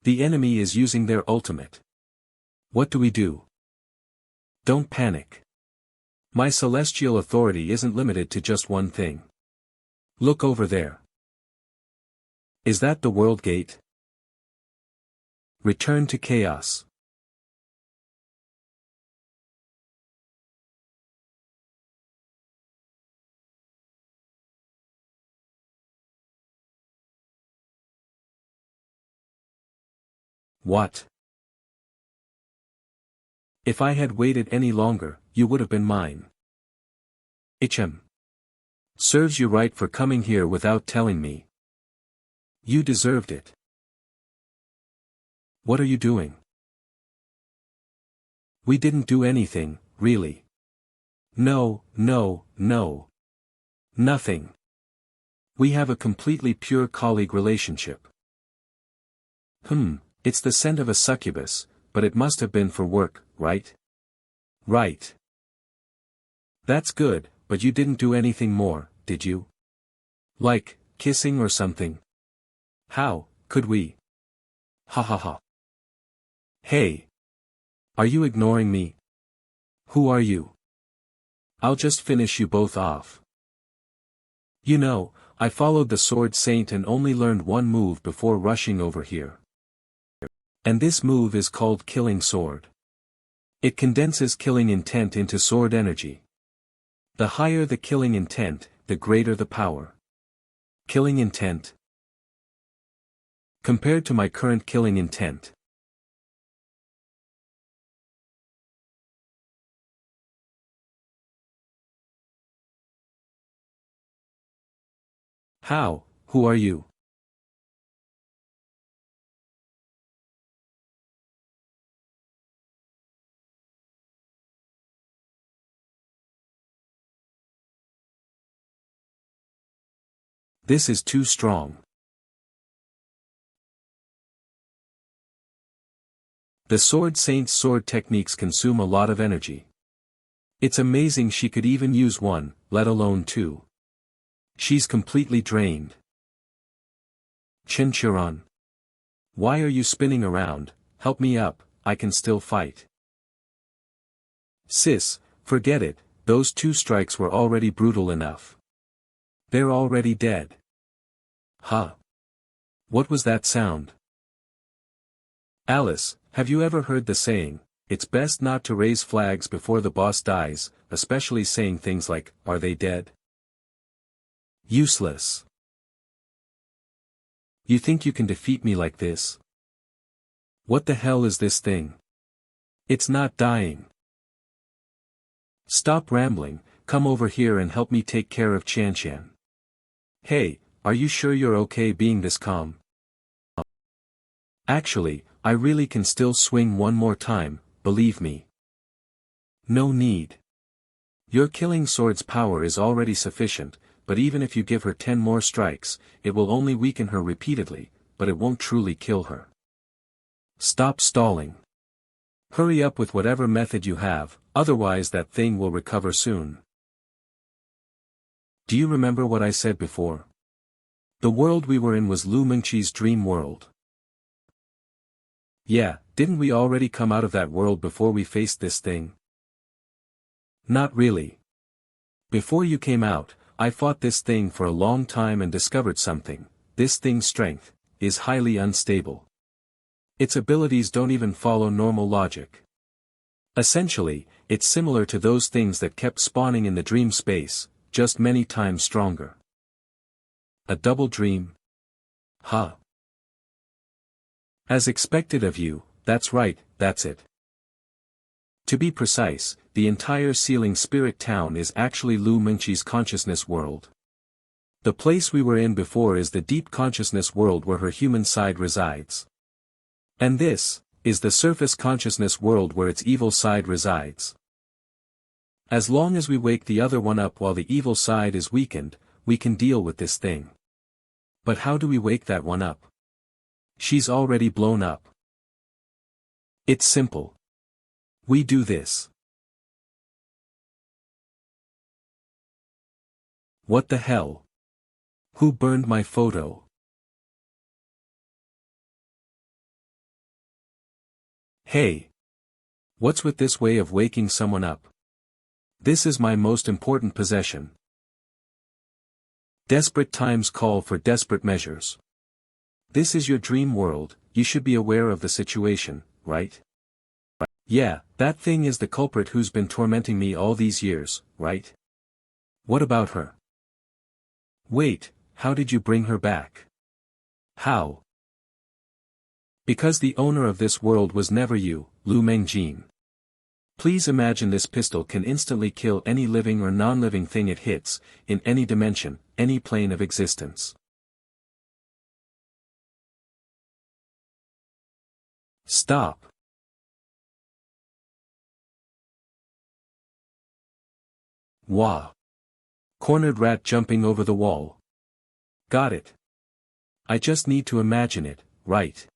The enemy is using their ultimate. What do we do? Don't panic. My celestial authority isn't limited to just one thing. Look over there. Is that the world gate? Return to chaos. What? If I had waited any longer, you would have been mine. Serves you right for coming here without telling me. You deserved it. What are you doing? We didn't do anything, really. No, no, no. Nothing. We have a completely pure colleague relationship. It's the scent of a succubus, but it must have been for work, right? Right. That's good, but you didn't do anything more, did you? Like, kissing or something? How could we? Ha ha ha. Hey. Are you ignoring me? Who are you? I'll just finish you both off. You know, I followed the Sword Saint and only learned one move before rushing over here. And this move is called Killing Sword. It condenses killing intent into sword energy. The higher the killing intent, the greater the power. Killing intent. Compared to my current killing intent. How? Who are you? This is too strong. The Sword Saint's sword techniques consume a lot of energy. It's amazing she could even use one, let alone two. She's completely drained. Chen Qiuran. Why are you spinning around? Help me up, I can still fight. Sis, forget it, those two strikes were already brutal enough. They're already dead. Huh? What was that sound? Alice, have you ever heard the saying, it's best not to raise flags before the boss dies, especially saying things like, are they dead? Useless. You think you can defeat me like this? What the hell is this thing? It's not dying. Stop rambling, come over here and help me take care of Qian. Hey, are you sure you're okay being this calm? Actually, I really can still swing one more time, believe me. No need. Your killing sword's power is already sufficient, but even if you give her 10 more strikes, it will only weaken her repeatedly, but it won't truly kill her. Stop stalling. Hurry up with whatever method you have, otherwise that thing will recover soon. Do you remember what I said before? The world we were in was Lu Mengqi's dream world. Yeah, didn't we already come out of that world before we faced this thing? Not really. Before you came out, I fought this thing for a long time and discovered something. This thing's strength is highly unstable. Its abilities don't even follow normal logic. Essentially, it's similar to those things that kept spawning in the dream space, just many times stronger. A double dream? Huh. As expected of you, that's right, that's it. To be precise, the entire Sealing Spirit Town is actually Lu Mengqi's consciousness world. The place we were in before is the deep consciousness world where her human side resides. And this is the surface consciousness world where its evil side resides. As long as we wake the other one up while the evil side is weakened, we can deal with this thing. But how do we wake that one up? She's already blown up. It's simple. We do this. What the hell? Who burned my photo? Hey! What's with this way of waking someone up? This is my most important possession. Desperate times call for desperate measures. This is your dream world, you should be aware of the situation, right? Yeah, that thing is the culprit who's been tormenting me all these years, right? What about her? Wait, how did you bring her back? How? Because the owner of this world was never you, Lu Mengjin. Please imagine this pistol can instantly kill any living or non-living thing it hits, in any dimension, any plane of existence. Stop. Wah! Cornered rat jumping over the wall. Got it. I just need to imagine it, right?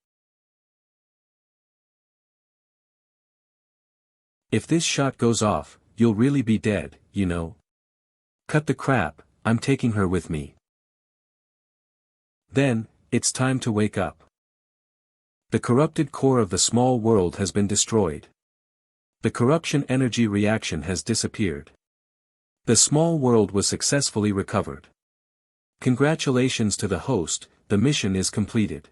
If this shot goes off, you'll really be dead, you know. Cut the crap, I'm taking her with me. Then, it's time to wake up. The corrupted core of the small world has been destroyed. The corruption energy reaction has disappeared. The small world was successfully recovered. Congratulations to the host, the mission is completed.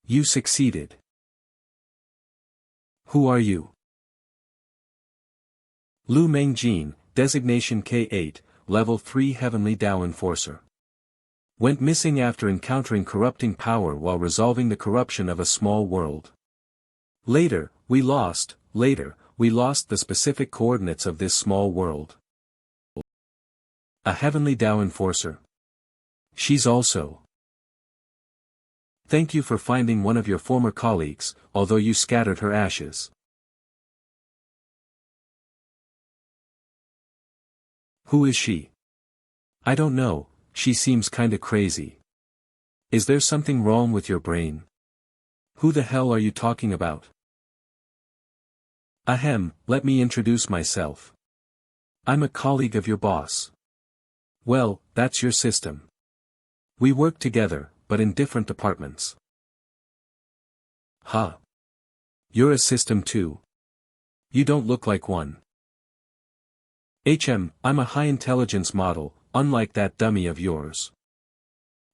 You succeeded. Who are you? Lu Mengjin, designation K8, level 3 Heavenly Dao Enforcer. Went missing after encountering corrupting power while resolving the corruption of a small world. Later, we lost the specific coordinates of this small world. A Heavenly Dao Enforcer. She's also. Thank you for finding one of your former colleagues, although you scattered her ashes. Who is she? I don't know, she seems kinda crazy. Is there something wrong with your brain? Who the hell are you talking about? Ahem, let me introduce myself. I'm a colleague of your boss. Well, that's your system. We work together, but in different departments. Huh. You're a system too. You don't look like one. I'm a high-intelligence model, unlike that dummy of yours.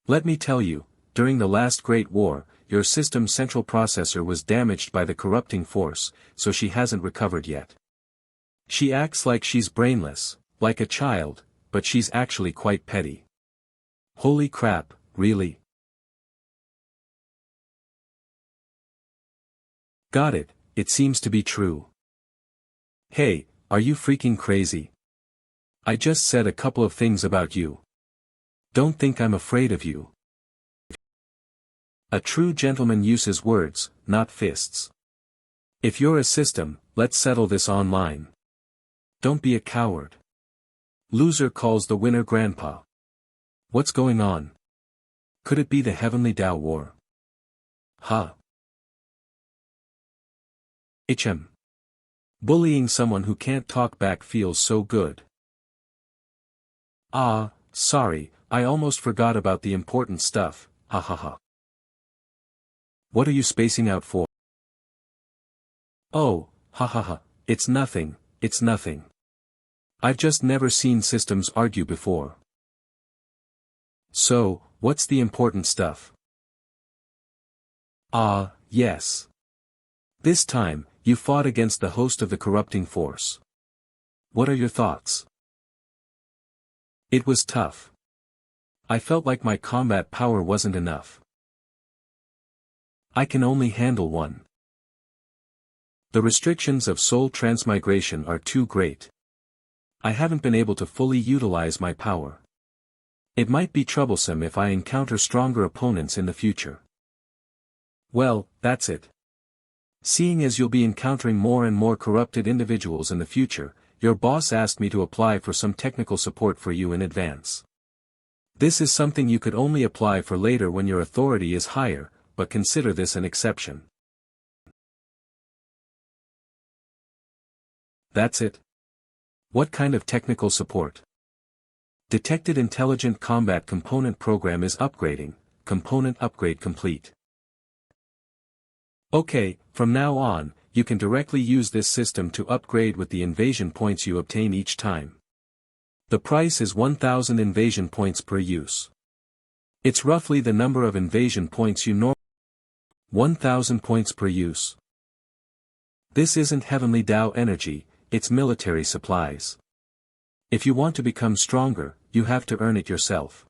Let me tell you, during the last Great War, your system's central processor was damaged by the corrupting force, so she hasn't recovered yet. She acts like she's brainless, like a child, but she's actually quite petty. Holy crap, really? Got it, it seems to be true. Hey, are you freaking crazy? I just said a couple of things about you. Don't think I'm afraid of you. A true gentleman uses words, not fists. If you're a system, let's settle this online. Don't be a coward. Loser calls the winner grandpa. What's going on? Could it be the Heavenly Dao War? Huh. Bullying someone who can't talk back feels so good. Ah, sorry, I almost forgot about the important stuff, ha ha ha. What are you spacing out for? Oh, ha ha ha, it's nothing, it's nothing. I've just never seen systems argue before. So, what's the important stuff? Ah, yes. This time, you fought against the host of the corrupting force. What are your thoughts? It was tough. I felt like my combat power wasn't enough. I can only handle one. The restrictions of soul transmigration are too great. I haven't been able to fully utilize my power. It might be troublesome if I encounter stronger opponents in the future. Well, that's it. Seeing as you'll be encountering more and more corrupted individuals in the future, your boss asked me to apply for some technical support for you in advance. This is something you could only apply for later when your authority is higher, but consider this an exception. That's it? What kind of technical support? Detected Intelligent Combat Component Program is upgrading, component upgrade complete. Okay, from now on, you can directly use this system to upgrade with the invasion points you obtain each time. The price is 1000 invasion points per use. It's roughly the number of invasion points you normally 1000 points per use. This isn't Heavenly Dao energy, it's military supplies. If you want to become stronger, you have to earn it yourself.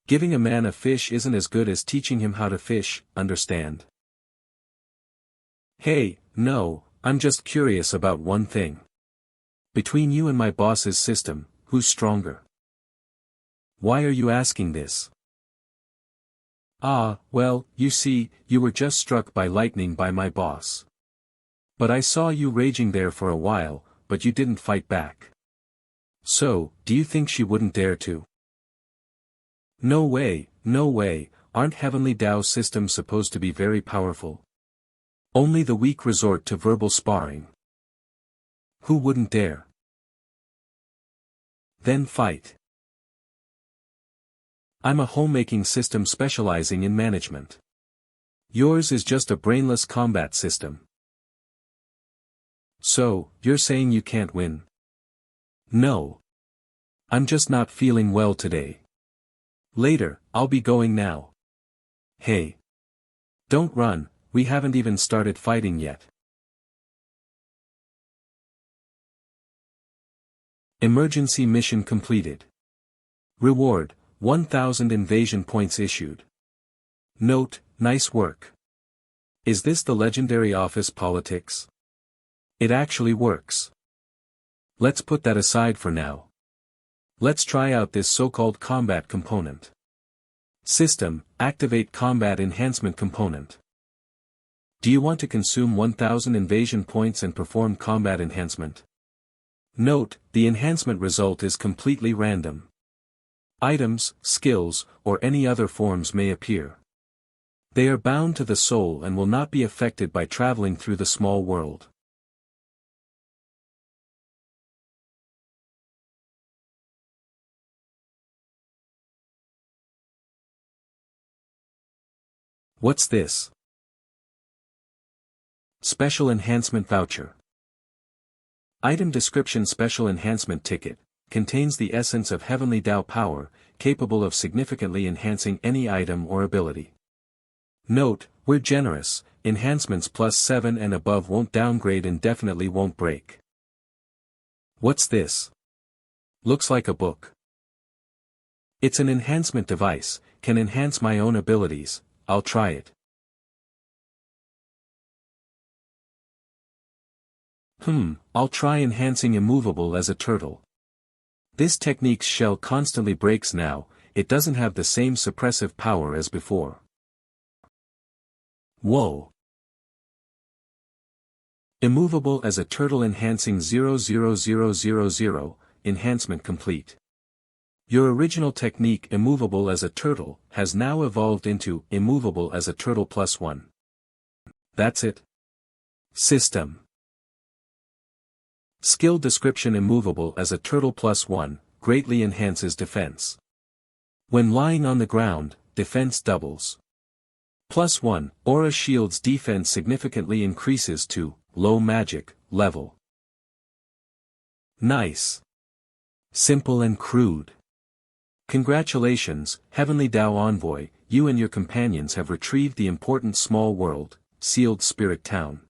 Giving a man a fish isn't as good as teaching him how to fish, understand? Hey, no, I'm just curious about one thing. Between you and my boss's system, who's stronger? Why are you asking this? Ah, well, you see, you were just struck by lightning by my boss. But I saw you raging there for a while, but you didn't fight back. So, do you think she wouldn't dare to? No way, no way, aren't Heavenly Dao systems supposed to be very powerful? Only the weak resort to verbal sparring. Who wouldn't dare? Then fight. I'm a homemaking system specializing in management. Yours is just a brainless combat system. So, you're saying you can't win? No. I'm just not feeling well today. Later, I'll be going now. Hey. Don't run, we haven't even started fighting yet. Emergency mission completed. Reward, 1,000 invasion points issued. Note, nice work. Is this the legendary office politics? It actually works. Let's put that aside for now. Let's try out this so-called combat component. System, activate combat enhancement component. Do you want to consume 1,000 invasion points and perform combat enhancement? Note, the enhancement result is completely random. Items, skills, or any other forms may appear. They are bound to the soul and will not be affected by traveling through the small world. What's this? Special Enhancement Voucher. Item description: Special Enhancement Ticket, contains the essence of Heavenly Dao power, capable of significantly enhancing any item or ability. Note, we're generous, enhancements +7 and above won't downgrade and definitely won't break. What's this? Looks like a book. It's an enhancement device, can enhance my own abilities, I'll try it. I'll try enhancing immovable as a turtle. This technique's shell constantly breaks now, it doesn't have the same suppressive power as before. Whoa! Immovable as a turtle enhancing 00000, enhancement complete. Your original technique immovable as a turtle has now evolved into immovable as a turtle +1. That's it? System. Skill description: Immovable as a turtle +1, greatly enhances defense. When lying on the ground, defense doubles. +1, aura shields defense significantly increases to low magic level. Nice. Simple and crude. Congratulations, Heavenly Dao Envoy, you and your companions have retrieved the important small world, sealed spirit town,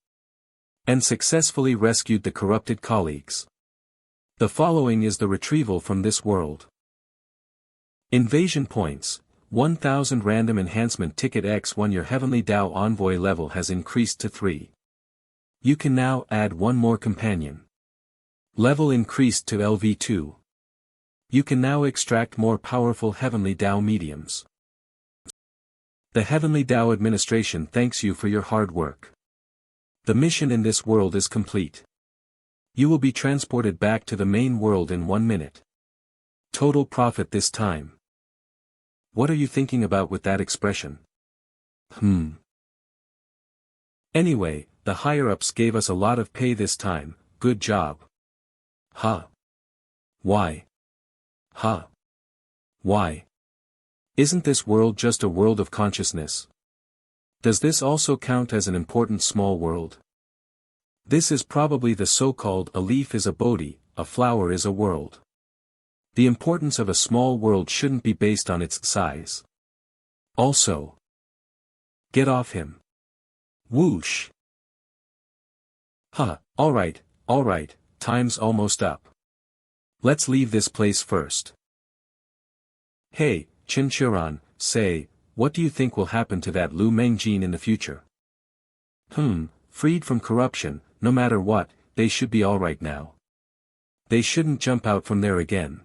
and successfully rescued the corrupted colleagues. The following is the retrieval from this world. Invasion points, 1,000 random enhancement ticket X1. Your Heavenly Dao Envoy level has increased to 3. You can now add one more companion. Level increased to LV2. You can now extract more powerful Heavenly Dao mediums. The Heavenly Dao Administration thanks you for your hard work. The mission in this world is complete. You will be transported back to the main world in 1 minute. Total profit this time. What are you thinking about with that expression? Anyway, the higher-ups gave us a lot of pay this time, good job. Huh. Why? Huh. Why? Isn't this world just a world of consciousness? Does this also count as an important small world? This is probably the so-called a leaf is a Bodhi, a flower is a world. The importance of a small world shouldn't be based on its size. Also, get off him. Whoosh. Huh, alright, time's almost up. Let's leave this place first. Hey, Chen Qiuran, say, what do you think will happen to that Lu Mengjin in the future? Freed from corruption, no matter what, they should be alright now. They shouldn't jump out from there again.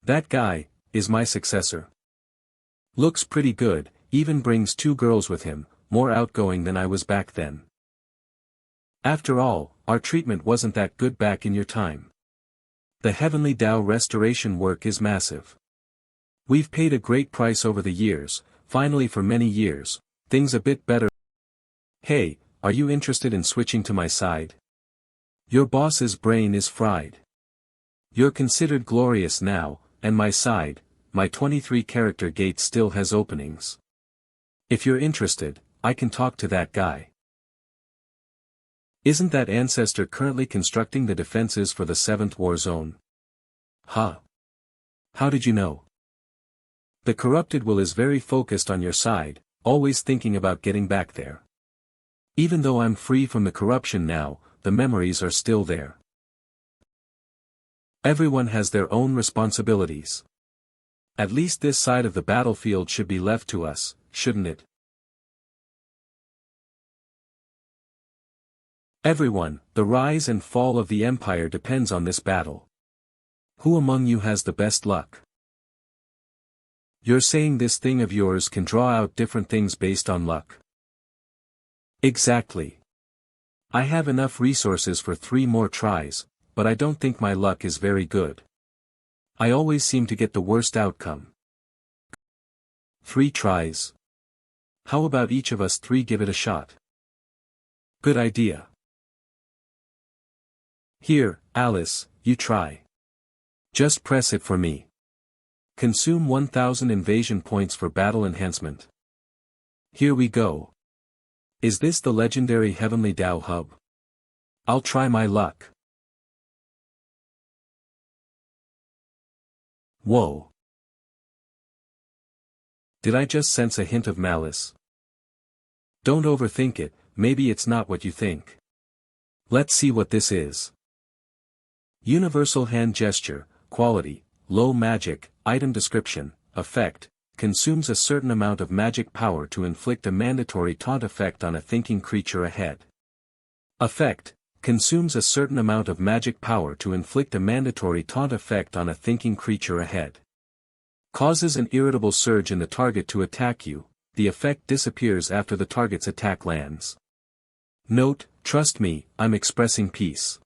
That guy, is my successor. Looks pretty good, even brings 2 girls with him, more outgoing than I was back then. After all, our treatment wasn't that good back in your time. The Heavenly Dao restoration work is massive. We've paid a great price over the years, finally for many years, things a bit better. Hey, are you interested in switching to my side? Your boss's brain is fried. You're considered glorious now, and my side, my 23-character gate still has openings. If you're interested, I can talk to that guy. Isn't that ancestor currently constructing the defenses for the 7th war zone? Huh. How did you know? The corrupted will is very focused on your side, always thinking about getting back there. Even though I'm free from the corruption now, the memories are still there. Everyone has their own responsibilities. At least this side of the battlefield should be left to us, shouldn't it? Everyone, the rise and fall of the empire depends on this battle. Who among you has the best luck? You're saying this thing of yours can draw out different things based on luck. Exactly. I have enough resources for 3 more tries, but I don't think my luck is very good. I always seem to get the worst outcome. 3 tries. How about each of us 3 give it a shot? Good idea. Here, Alice, you try. Just press it for me. Consume 1000 invasion points for battle enhancement. Here we go. Is this the legendary Heavenly Dao hub? I'll try my luck. Whoa. Did I just sense a hint of malice? Don't overthink it, maybe it's not what you think. Let's see what this is. Universal hand gesture, quality, low magic, item description, effect, consumes a certain amount of magic power to inflict a mandatory taunt effect on a thinking creature ahead. Effect, consumes a certain amount of magic power to inflict a mandatory taunt effect on a thinking creature ahead. Causes an irritable surge in the target to attack you, the effect disappears after the target's attack lands. Note, trust me, I'm expressing peace.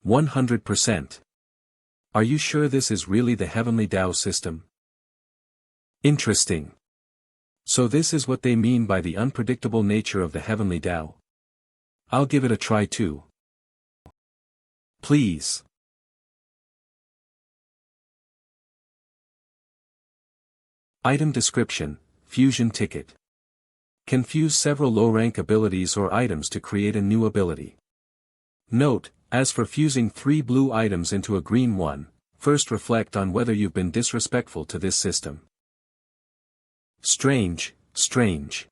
100%. Are you sure this is really the Heavenly Dao system? Interesting. So this is what they mean by the unpredictable nature of the Heavenly Dao. I'll give it a try too. Please. Item description, fusion ticket. Can fuse several low-rank abilities or items to create a new ability. Note, as for fusing 3 blue items into a green one, first reflect on whether you've been disrespectful to this system. Strange, strange.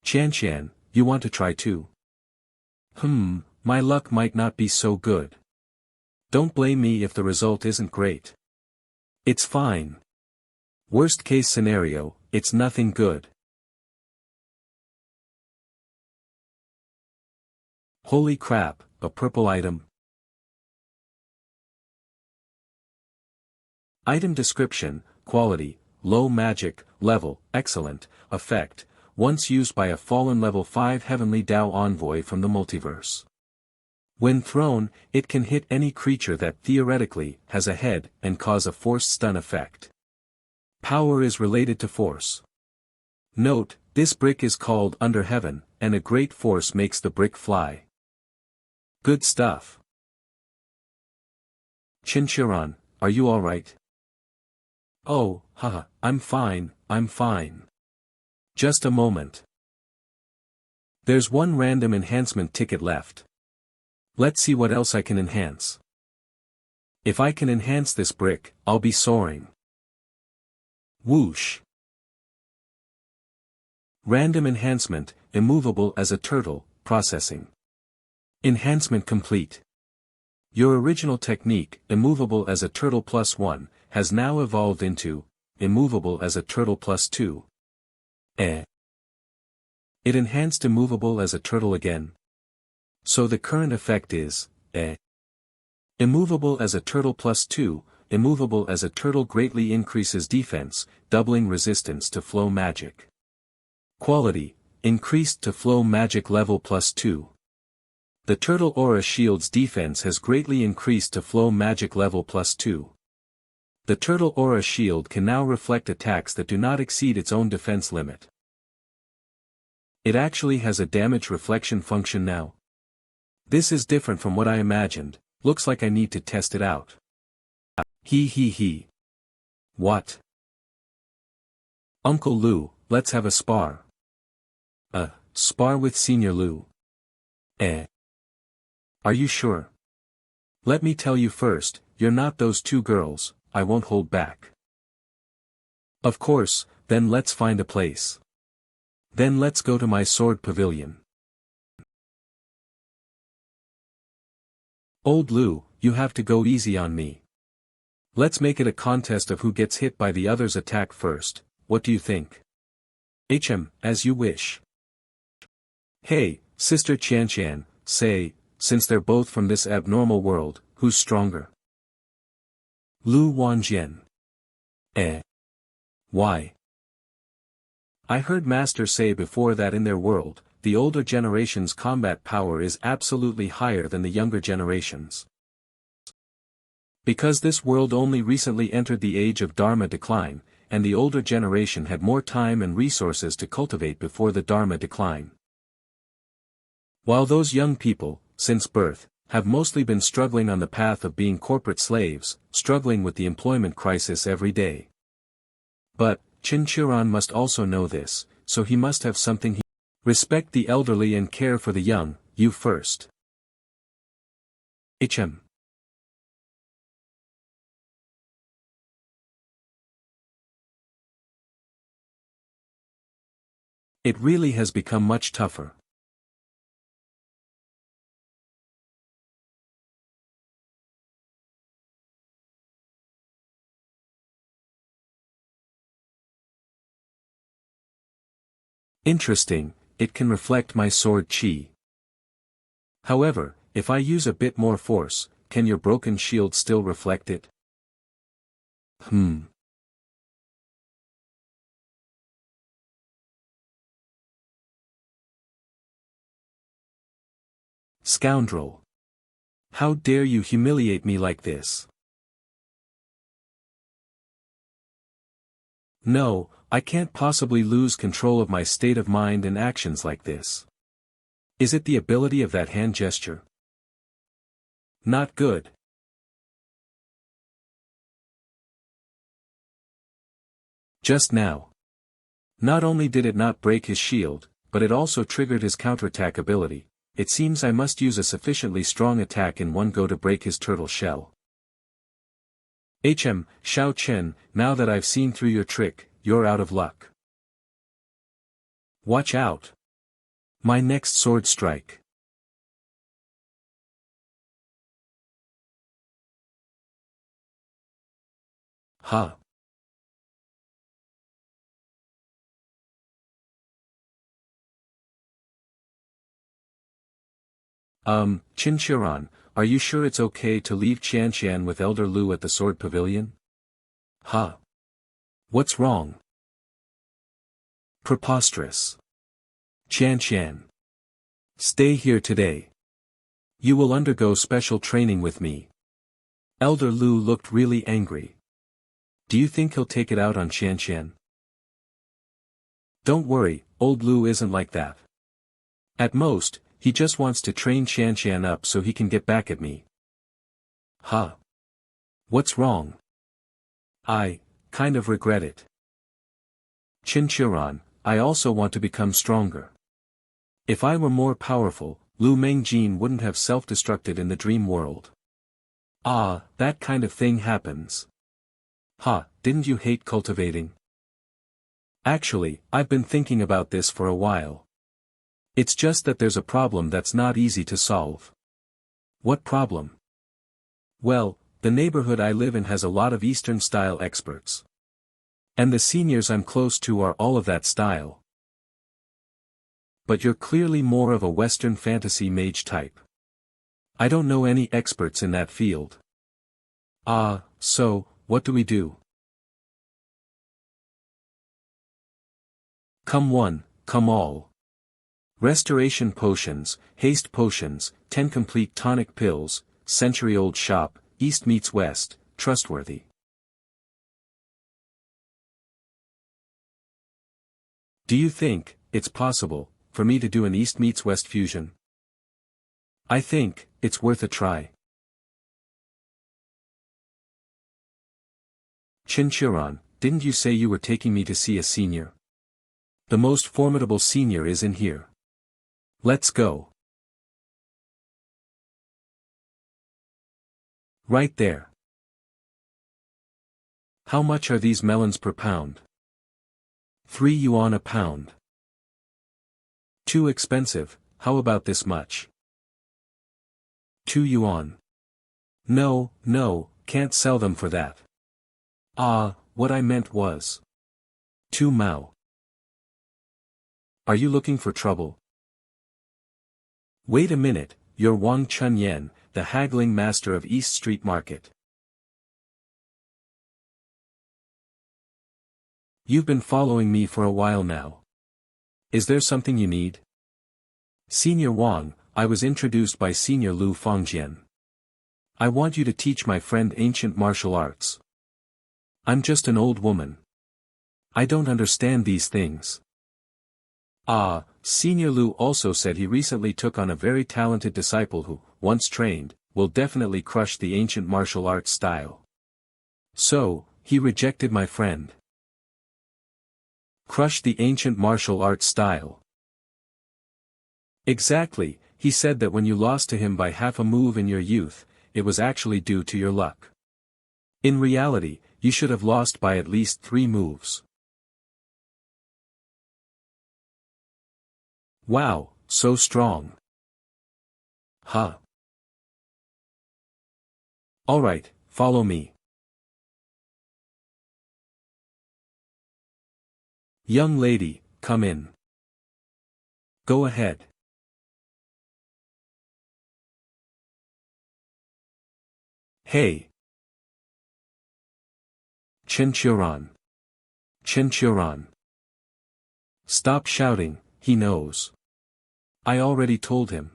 Qian, you want to try too? My luck might not be so good. Don't blame me if the result isn't great. It's fine. Worst case scenario, it's nothing good. Holy crap, a purple item. Item description, quality, low magic, level, excellent, effect, once used by a fallen level 5 Heavenly Dao envoy from the multiverse. When thrown, it can hit any creature that theoretically has a head and cause a forced stun effect. Power is related to force. Note, this brick is called Under Heaven, and a great force makes the brick fly. Good stuff. Chen Qiuran, are you alright? Oh, haha, I'm fine. Just a moment. There's one random enhancement ticket left. Let's see what else I can enhance. If I can enhance this brick, I'll be soaring. Whoosh. Random enhancement, immovable as a turtle, processing. Enhancement complete. Your original technique, immovable as a turtle +1, has now evolved into, immovable as a turtle +2. It enhanced immovable as a turtle again. So the current effect is, immovable as a turtle +2, immovable as a turtle greatly increases defense, doubling resistance to flow magic. Quality, increased to flow magic level +2. The turtle aura shield's defense has greatly increased to flow magic level +2. The turtle aura shield can now reflect attacks that do not exceed its own defense limit. It actually has a damage reflection function now. This is different from what I imagined, looks like I need to test it out. He. What? Uncle Lu, let's have a spar. Spar with Senior Lu. Are you sure? Let me tell you first, you're not those two girls, I won't hold back. Of course, then let's find a place. Then let's go to my sword pavilion. Old Lu, you have to go easy on me. Let's make it a contest of who gets hit by the other's attack first, what do you think? As you wish. Hey, Sister Qian, say, since they're both from this abnormal world, who's stronger? Lu Wanjian. Why? I heard Master say before that in their world, the older generation's combat power is absolutely higher than the younger generations. Because this world only recently entered the age of Dharma decline, and the older generation had more time and resources to cultivate before the Dharma decline. While those young people, since birth, have mostly been struggling on the path of being corporate slaves, struggling with the employment crisis every day. But, Chen Qiuran must also know this, so he must have something he... Respect the elderly and care for the young, you first. It really has become much tougher. Interesting, it can reflect my sword chi. However, if I use a bit more force, can your broken shield still reflect it? Scoundrel! How dare you humiliate me like this? No, I can't possibly lose control of my state of mind and actions like this. Is it the ability of that hand gesture? Not good. Just now. Not only did it not break his shield, but it also triggered his counterattack ability. It seems I must use a sufficiently strong attack in one go to break his turtle shell. Xiao Chen, now that I've seen through your trick, you're out of luck. Watch out. My next sword strike. Ha. Chen Qiuran, are you sure it's okay to leave Qian with Elder Lu at the sword pavilion? Ha. What's wrong? Preposterous. Qian. Stay here today. You will undergo special training with me. Elder Lu looked really angry. Do you think he'll take it out on Qian? Don't worry, old Lu isn't like that. At most, he just wants to train Qian up so he can get back at me. Ha. What's wrong? I kind of regret it. Chen Qiuran, I also want to become stronger. If I were more powerful, Lu Mengjin wouldn't have self-destructed in the dream world. Ah, that kind of thing happens. Ha, didn't you hate cultivating? Actually, I've been thinking about this for a while. It's just that there's a problem that's not easy to solve. What problem? Well, the neighborhood I live in has a lot of Eastern-style experts. And the seniors I'm close to are all of that style. But you're clearly more of a Western fantasy mage type. I don't know any experts in that field. So, what do we do? Come one, come all. Restoration potions, haste potions, 10 complete tonic pills, century-old shop, east meets west, trustworthy. Do you think it's possible for me to do an east meets west fusion? I think it's worth a try. Chen Qiuran, didn't you say you were taking me to see a senior? The most formidable senior is in here. Let's go. Right there. How much are these melons per pound? 3 yuan a pound. Too expensive, how about this much? 2 yuan. No, can't sell them for that. What I meant was 2 mao. Are you looking for trouble? Wait a minute, you're Wang Chunyan, the haggling master of East Street Market. You've been following me for a while now. Is there something you need? Senior Wang, I was introduced by Senior Lu Fangjian. I want you to teach my friend ancient martial arts. I'm just an old woman. I don't understand these things. Senior Lu also said he recently took on a very talented disciple who, once trained, will definitely crush the ancient martial arts style. So, he rejected my friend. Crush the ancient martial arts style. Exactly, he said that when you lost to him by half a move in your youth, it was actually due to your luck. In reality, you should have lost by at least 3 moves. Wow, so strong. Huh. Alright, follow me. Young lady, come in. Go ahead. Hey. Chen Qiuran. Chen Qiuran. Stop shouting, he knows. I already told him.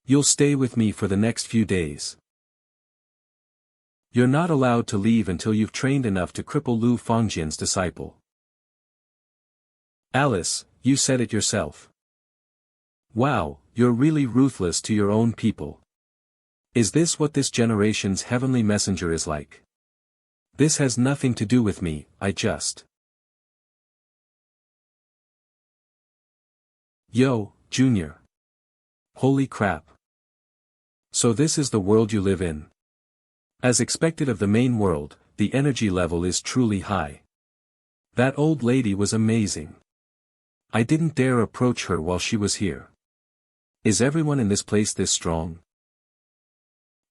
You'll stay with me for the next few days. You're not allowed to leave until you've trained enough to cripple Lu Fangjian's disciple. Alice, you said it yourself. Wow, you're really ruthless to your own people. Is this what this generation's heavenly messenger is like? This has nothing to do with me, I just... Yo, Junior. Holy crap. So this is the world you live in. As expected of the main world, the energy level is truly high. That old lady was amazing. I didn't dare approach her while she was here. Is everyone in this place this strong?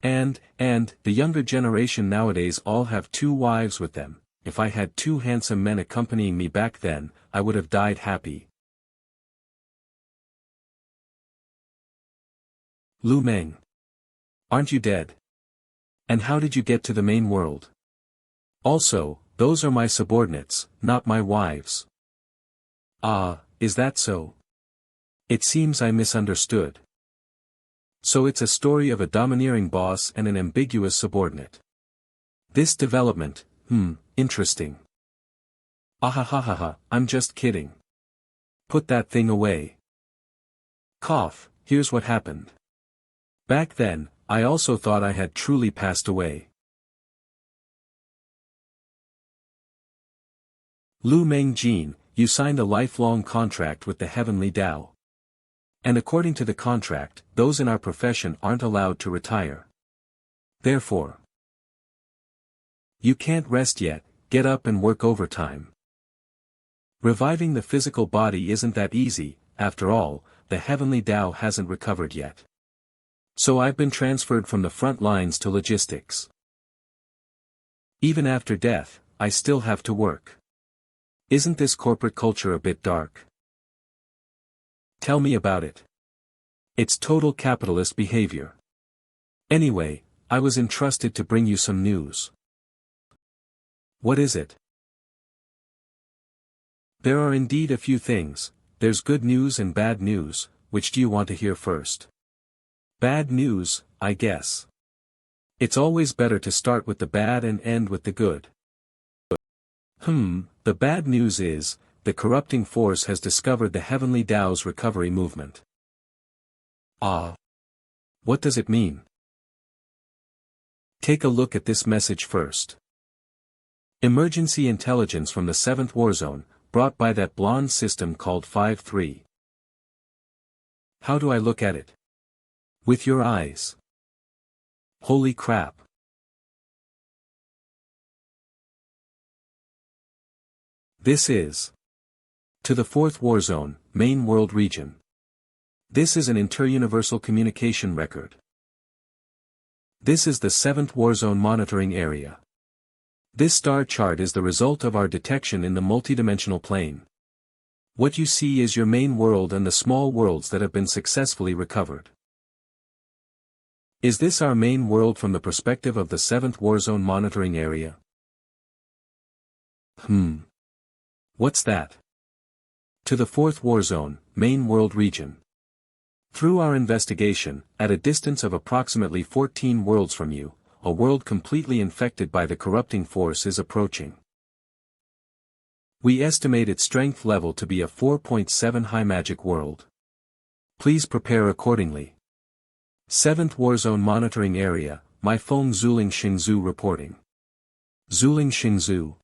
And, the younger generation nowadays all have 2 wives with them. If I had 2 handsome men accompanying me back then, I would have died happy. Lu Meng. Aren't you dead? And how did you get to the main world? Also, those are my subordinates, not my wives. Is that so? It seems I misunderstood. So it's a story of a domineering boss and an ambiguous subordinate. This development, interesting. I'm just kidding. Put that thing away. Cough, here's what happened. Back then, I also thought I had truly passed away. Lu Mengjin, you signed a lifelong contract with the Heavenly Dao. And according to the contract, those in our profession aren't allowed to retire. Therefore, you can't rest yet, get up and work overtime. Reviving the physical body isn't that easy, after all, the Heavenly Dao hasn't recovered yet. So I've been transferred from the front lines to logistics. Even after death, I still have to work. Isn't this corporate culture a bit dark? Tell me about it. It's total capitalist behavior. Anyway, I was entrusted to bring you some news. What is it? There are indeed a few things. There's good news and bad news. Which do you want to hear first? Bad news, I guess. It's always better to start with the bad and end with the good. The bad news is, the corrupting force has discovered the Heavenly Dao's recovery movement. What does it mean? Take a look at this message first. Emergency intelligence from the 7th war zone, brought by that blonde system called 5-3. How do I look at it? With your eyes. Holy crap. This is to the 4th war zone, main world region. This is an interuniversal communication record. This is the 7th war zone monitoring area. This star chart is the result of our detection in the multidimensional plane. What you see is your main world and the small worlds that have been successfully recovered. Is this our main world from the perspective of the 7th war zone monitoring area? What's that? To the 4th war zone, main world region. Through our investigation, at a distance of approximately 14 worlds from you, a world completely infected by the corrupting force is approaching. We estimate its strength level to be a 4.7 high magic world. Please prepare accordingly. 7th war zone monitoring area, my phone Zuling Xingzhu reporting. Zuling Xingzhu.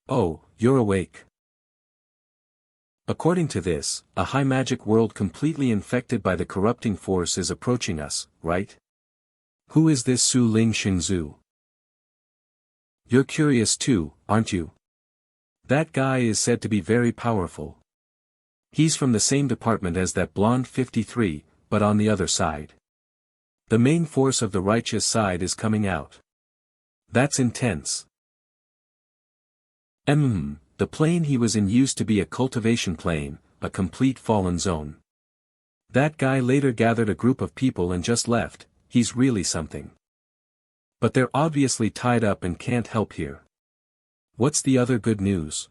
Oh, you're awake. According to this, a high magic world completely infected by the corrupting force is approaching us, right? Who is this Su Ling Xingzhu? You're curious too, aren't you? That guy is said to be very powerful. He's from the same department as that blonde 53, but on the other side. The main force of the righteous side is coming out. That's intense. The plane he was in used to be a cultivation plane, a complete fallen zone. That guy later gathered a group of people and just left. He's really something. But they're obviously tied up and can't help here. What's the other good news?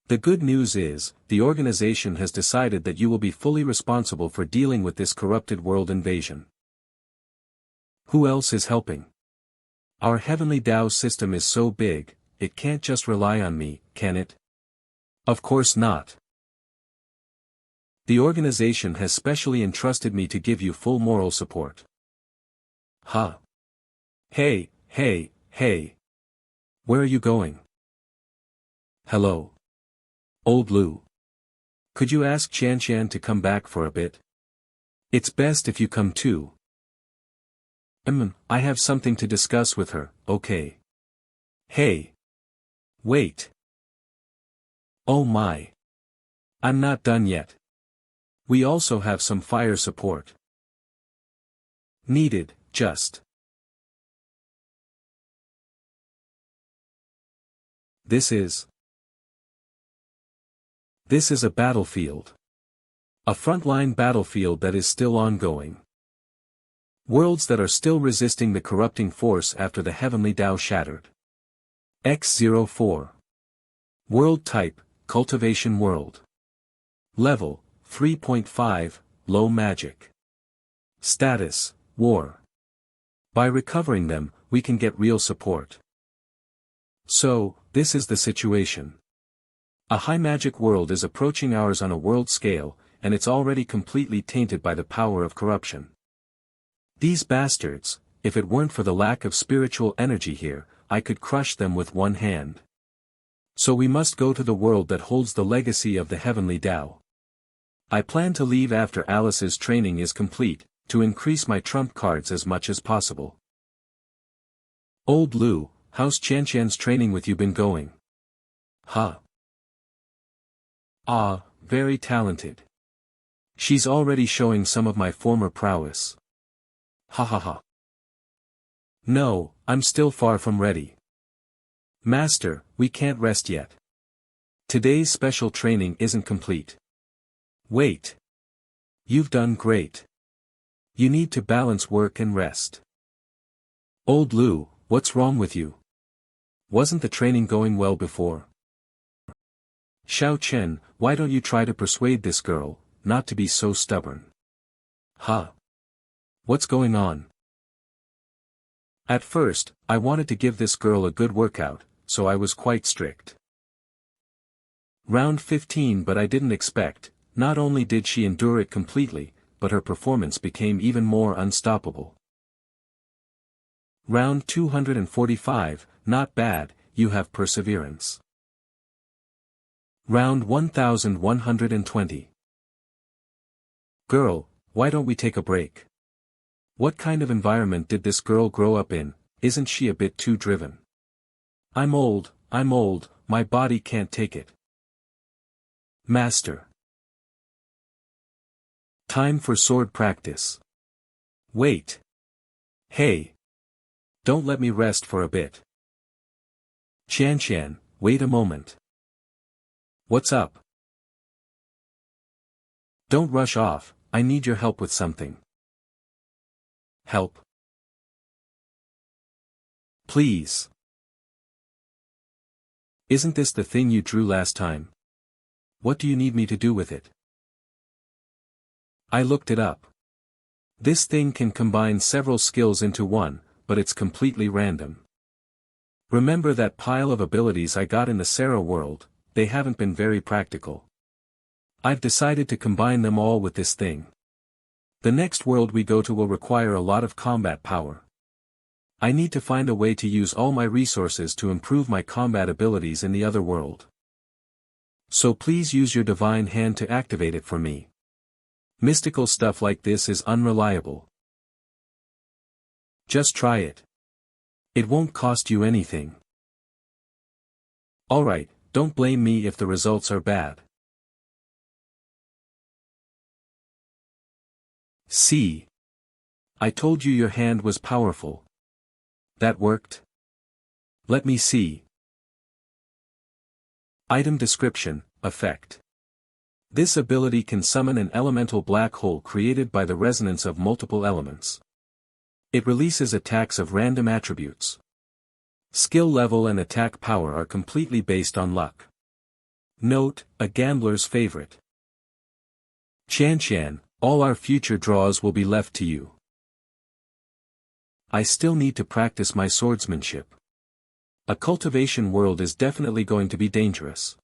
The good news is, the organization has decided that you will be fully responsible for dealing with this corrupted world invasion. Who else is helping? Our Heavenly Dao system is so big, it can't just rely on me, can it? Of course not. The organization has specially entrusted me to give you full moral support. Hey. Where are you going? Hello. Old Lu. Could you ask Qian to come back for a bit? It's best if you come too. I have something to discuss with her, okay? Hey. Wait. Oh my. I'm not done yet. We also have some fire support. Needed, just. This is a battlefield. A frontline battlefield that is still ongoing. Worlds that are still resisting the corrupting force after the Heavenly Dao shattered. X04. World type, Cultivation World. Level, 3.5, low magic. Status, war. By recovering them, we can get real support. So, this is the situation. A high magic world is approaching ours on a world scale, and it's already completely tainted by the power of corruption. These bastards, if it weren't for the lack of spiritual energy here, I could crush them with one hand. So we must go to the world that holds the legacy of the Heavenly Dao. I plan to leave after Alice's training is complete, to increase my trump cards as much as possible. Old Lu, how's Qian's training with you been going? Very talented. She's already showing some of my former prowess. No, I'm still far from ready. Master, we can't rest yet. Today's special training isn't complete. Wait. You've done great. You need to balance work and rest. Old Lu, what's wrong with you? Wasn't the training going well before? Xiao Chen, why don't you try to persuade this girl, not to be so stubborn? Huh? What's going on? At first, I wanted to give this girl a good workout, so I was quite strict. Round 15, but I didn't expect, not only did she endure it completely, but her performance became even more unstoppable. Round 245, not bad, you have perseverance. Round 1120. Girl, why don't we take a break? What kind of environment did this girl grow up in? Isn't she a bit too driven? I'm old, my body can't take it. Master. Time for sword practice. Wait. Hey. Don't let me rest for a bit. Qian, wait a moment. What's up? Don't rush off, I need your help with something. Help? Please. Isn't this the thing you drew last time? What do you need me to do with it? I looked it up. This thing can combine several skills into one, but it's completely random. Remember that pile of abilities I got in the Sarah world? They haven't been very practical. I've decided to combine them all with this thing. The next world we go to will require a lot of combat power. I need to find a way to use all my resources to improve my combat abilities in the other world. So please use your divine hand to activate it for me. Mystical stuff like this is unreliable. Just try it. It won't cost you anything. Alright, don't blame me if the results are bad. See? I told you your hand was powerful. That worked? Let me see. Item description, effect. This ability can summon an elemental black hole created by the resonance of multiple elements. It releases attacks of random attributes. Skill level and attack power are completely based on luck. Note, a gambler's favorite. Qian, all our future draws will be left to you. I still need to practice my swordsmanship. A cultivation world is definitely going to be dangerous.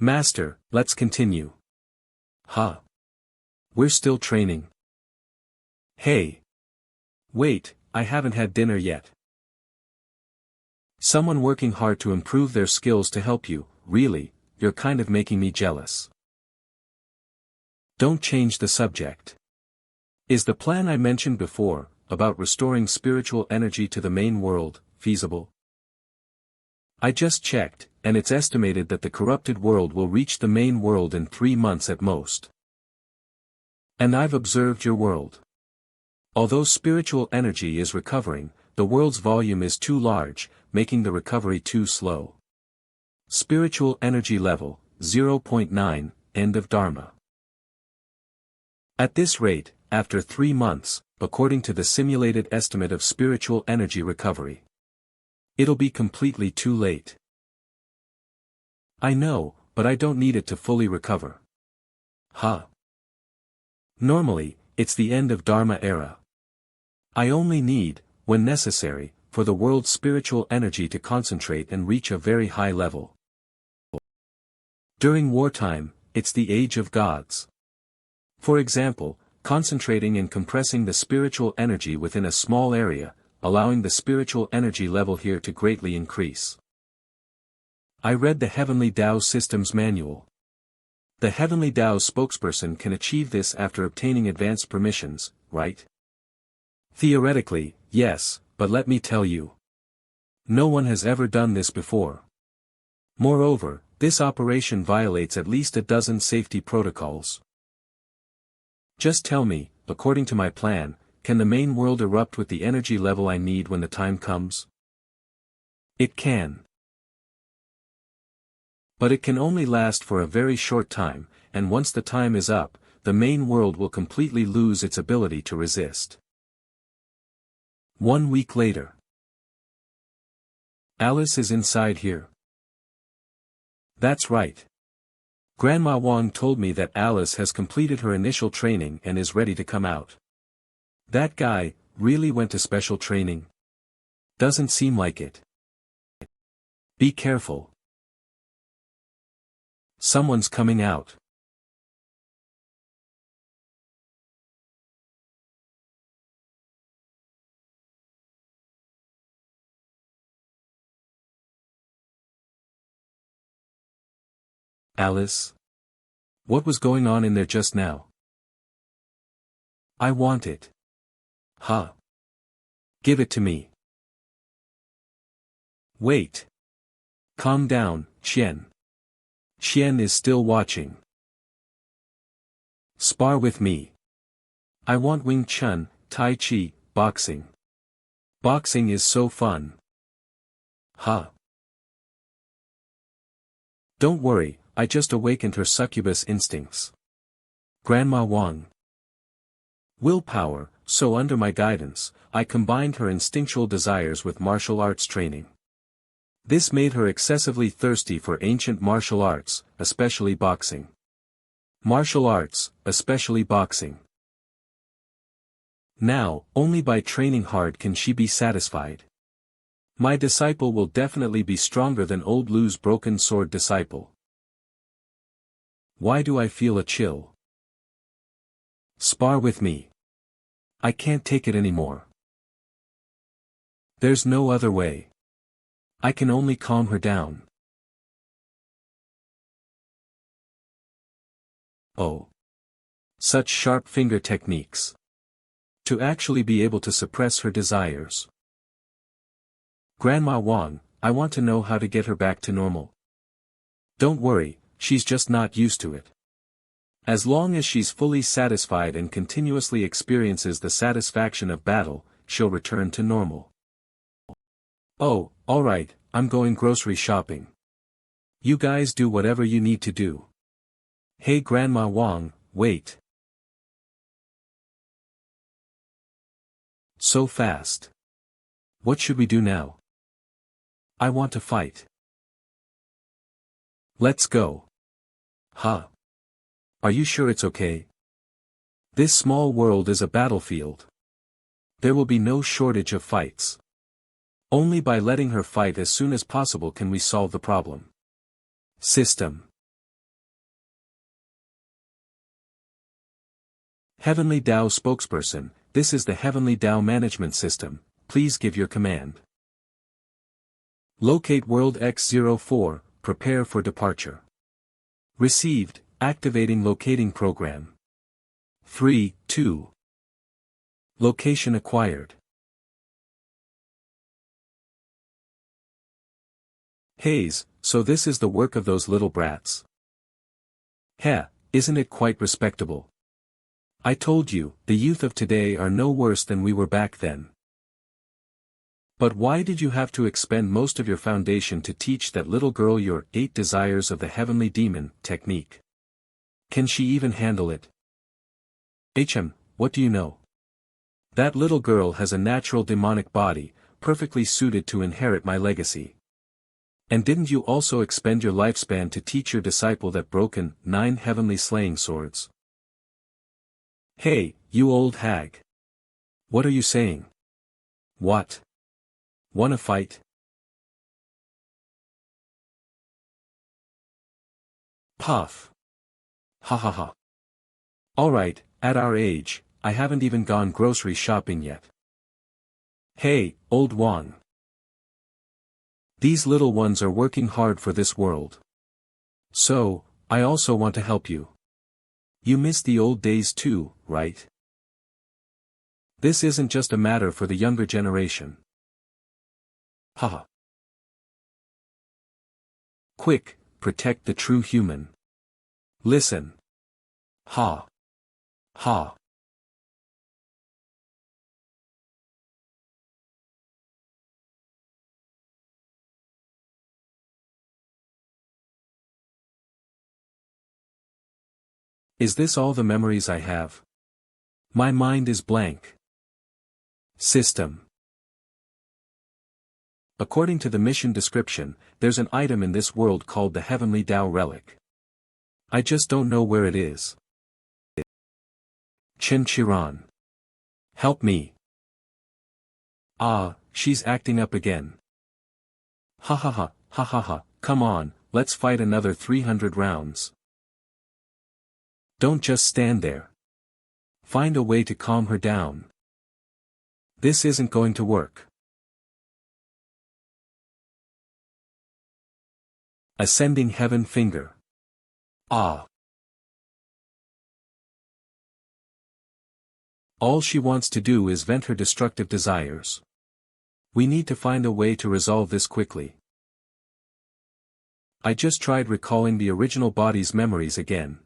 Master, let's continue. Huh? We're still training. Hey. Wait, I haven't had dinner yet. Someone working hard to improve their skills to help you, really, you're kind of making me jealous. Don't change the subject. Is the plan I mentioned before, about restoring spiritual energy to the main world, feasible? I just checked, and it's estimated that the corrupted world will reach the main world in 3 months at most. And I've observed your world. Although spiritual energy is recovering, the world's volume is too large, making the recovery too slow. Spiritual energy level, 0.9, end of Dharma. At this rate, after 3 months, according to the simulated estimate of spiritual energy recovery, it'll be completely too late. I know, but I don't need it to fully recover. Huh? Normally, it's the end of Dharma era. I only need, when necessary, for the world's spiritual energy to concentrate and reach a very high level. During wartime, it's the age of gods. For example, concentrating and compressing the spiritual energy within a small area, allowing the spiritual energy level here to greatly increase. I read the Heavenly Dao Systems Manual. The Heavenly Dao spokesperson can achieve this after obtaining advanced permissions, right? Theoretically, yes, but let me tell you. No one has ever done this before. Moreover, this operation violates at least a dozen safety protocols. Just tell me, according to my plan, can the main world erupt with the energy level I need when the time comes? It can. But it can only last for a very short time, and once the time is up, the main world will completely lose its ability to resist. 1 week later. Alice is inside here. That's right. Grandma Wang told me that Alice has completed her initial training and is ready to come out. That guy really went to special training? Doesn't seem like it. Be careful. Someone's coming out. Alice? What was going on in there just now? I want it. Huh? Give it to me. Wait. Calm down, Qian. Qian is still watching. Spar with me. I want Wing Chun, Tai Chi, boxing. Boxing is so fun. Huh? Don't worry, I just awakened her succubus instincts. Grandma Wang. Willpower, so under my guidance, I combined her instinctual desires with martial arts training. This made her excessively thirsty for ancient martial arts, especially boxing. Martial arts, especially boxing. Now, only by training hard can she be satisfied. My disciple will definitely be stronger than old Lu's broken sword disciple. Why do I feel a chill? Spar with me. I can't take it anymore. There's no other way. I can only calm her down. Oh. Such sharp finger techniques. To actually be able to suppress her desires. Grandma Wang, I want to know how to get her back to normal. Don't worry, she's just not used to it. As long as she's fully satisfied and continuously experiences the satisfaction of battle, she'll return to normal. Oh, alright, I'm going grocery shopping. You guys do whatever you need to do. Hey Grandma Wang, wait. So fast. What should we do now? I want to fight. Let's go. Huh? Are you sure it's okay? This small world is a battlefield. There will be no shortage of fights. Only by letting her fight as soon as possible can we solve the problem. System. Heavenly Dao spokesperson, this is the Heavenly Dao management system, please give your command. Locate World X04, prepare for departure. Received, activating locating program. 3, 2. Location acquired. Haze, so this is the work of those little brats. Heh, isn't it quite respectable? I told you, the youth of today are no worse than we were back then. But why did you have to expend most of your foundation to teach that little girl your 8 desires of the heavenly demon technique? Can she even handle it? What do you know? That little girl has a natural demonic body, perfectly suited to inherit my legacy. And didn't you also expend your lifespan to teach your disciple that broken 9 heavenly slaying swords? Hey, you old hag. What are you saying? What? Wanna fight? Puff. Ha ha ha. Alright, at our age, I haven't even gone grocery shopping yet. Hey, old Wang. These little ones are working hard for this world. So, I also want to help you. You miss the old days too, right? This isn't just a matter for the younger generation. Haha. Quick, protect the true human. Listen. Ha. Ha. Is this all the memories I have? My mind is blank. System. According to the mission description, there's an item in this world called the Heavenly Dao relic. I just don't know where it is. Chen Qiuran. Help me. Ah, she's acting up again. Ha ha ha, ha ha ha, come on, let's fight another 300 rounds. Don't just stand there. Find a way to calm her down. This isn't going to work. Ascending heaven finger. Ah. All she wants to do is vent her destructive desires. We need to find a way to resolve this quickly. I just tried recalling the original body's memories again.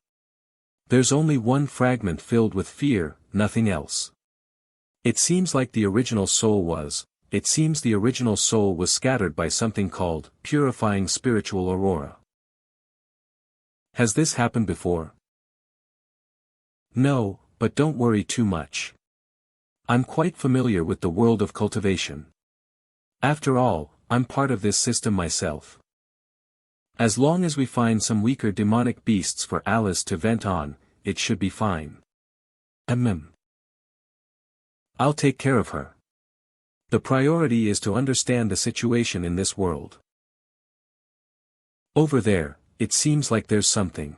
There's only one fragment filled with fear, nothing else. It seems the original soul was scattered by something called purifying spiritual aurora. Has this happened before? No, but don't worry too much. I'm quite familiar with the world of cultivation. After all, I'm part of this system myself. As long as we find some weaker demonic beasts for Alice to vent on, it should be fine. I'll take care of her. The priority is to understand the situation in this world. Over there, it seems like there's something.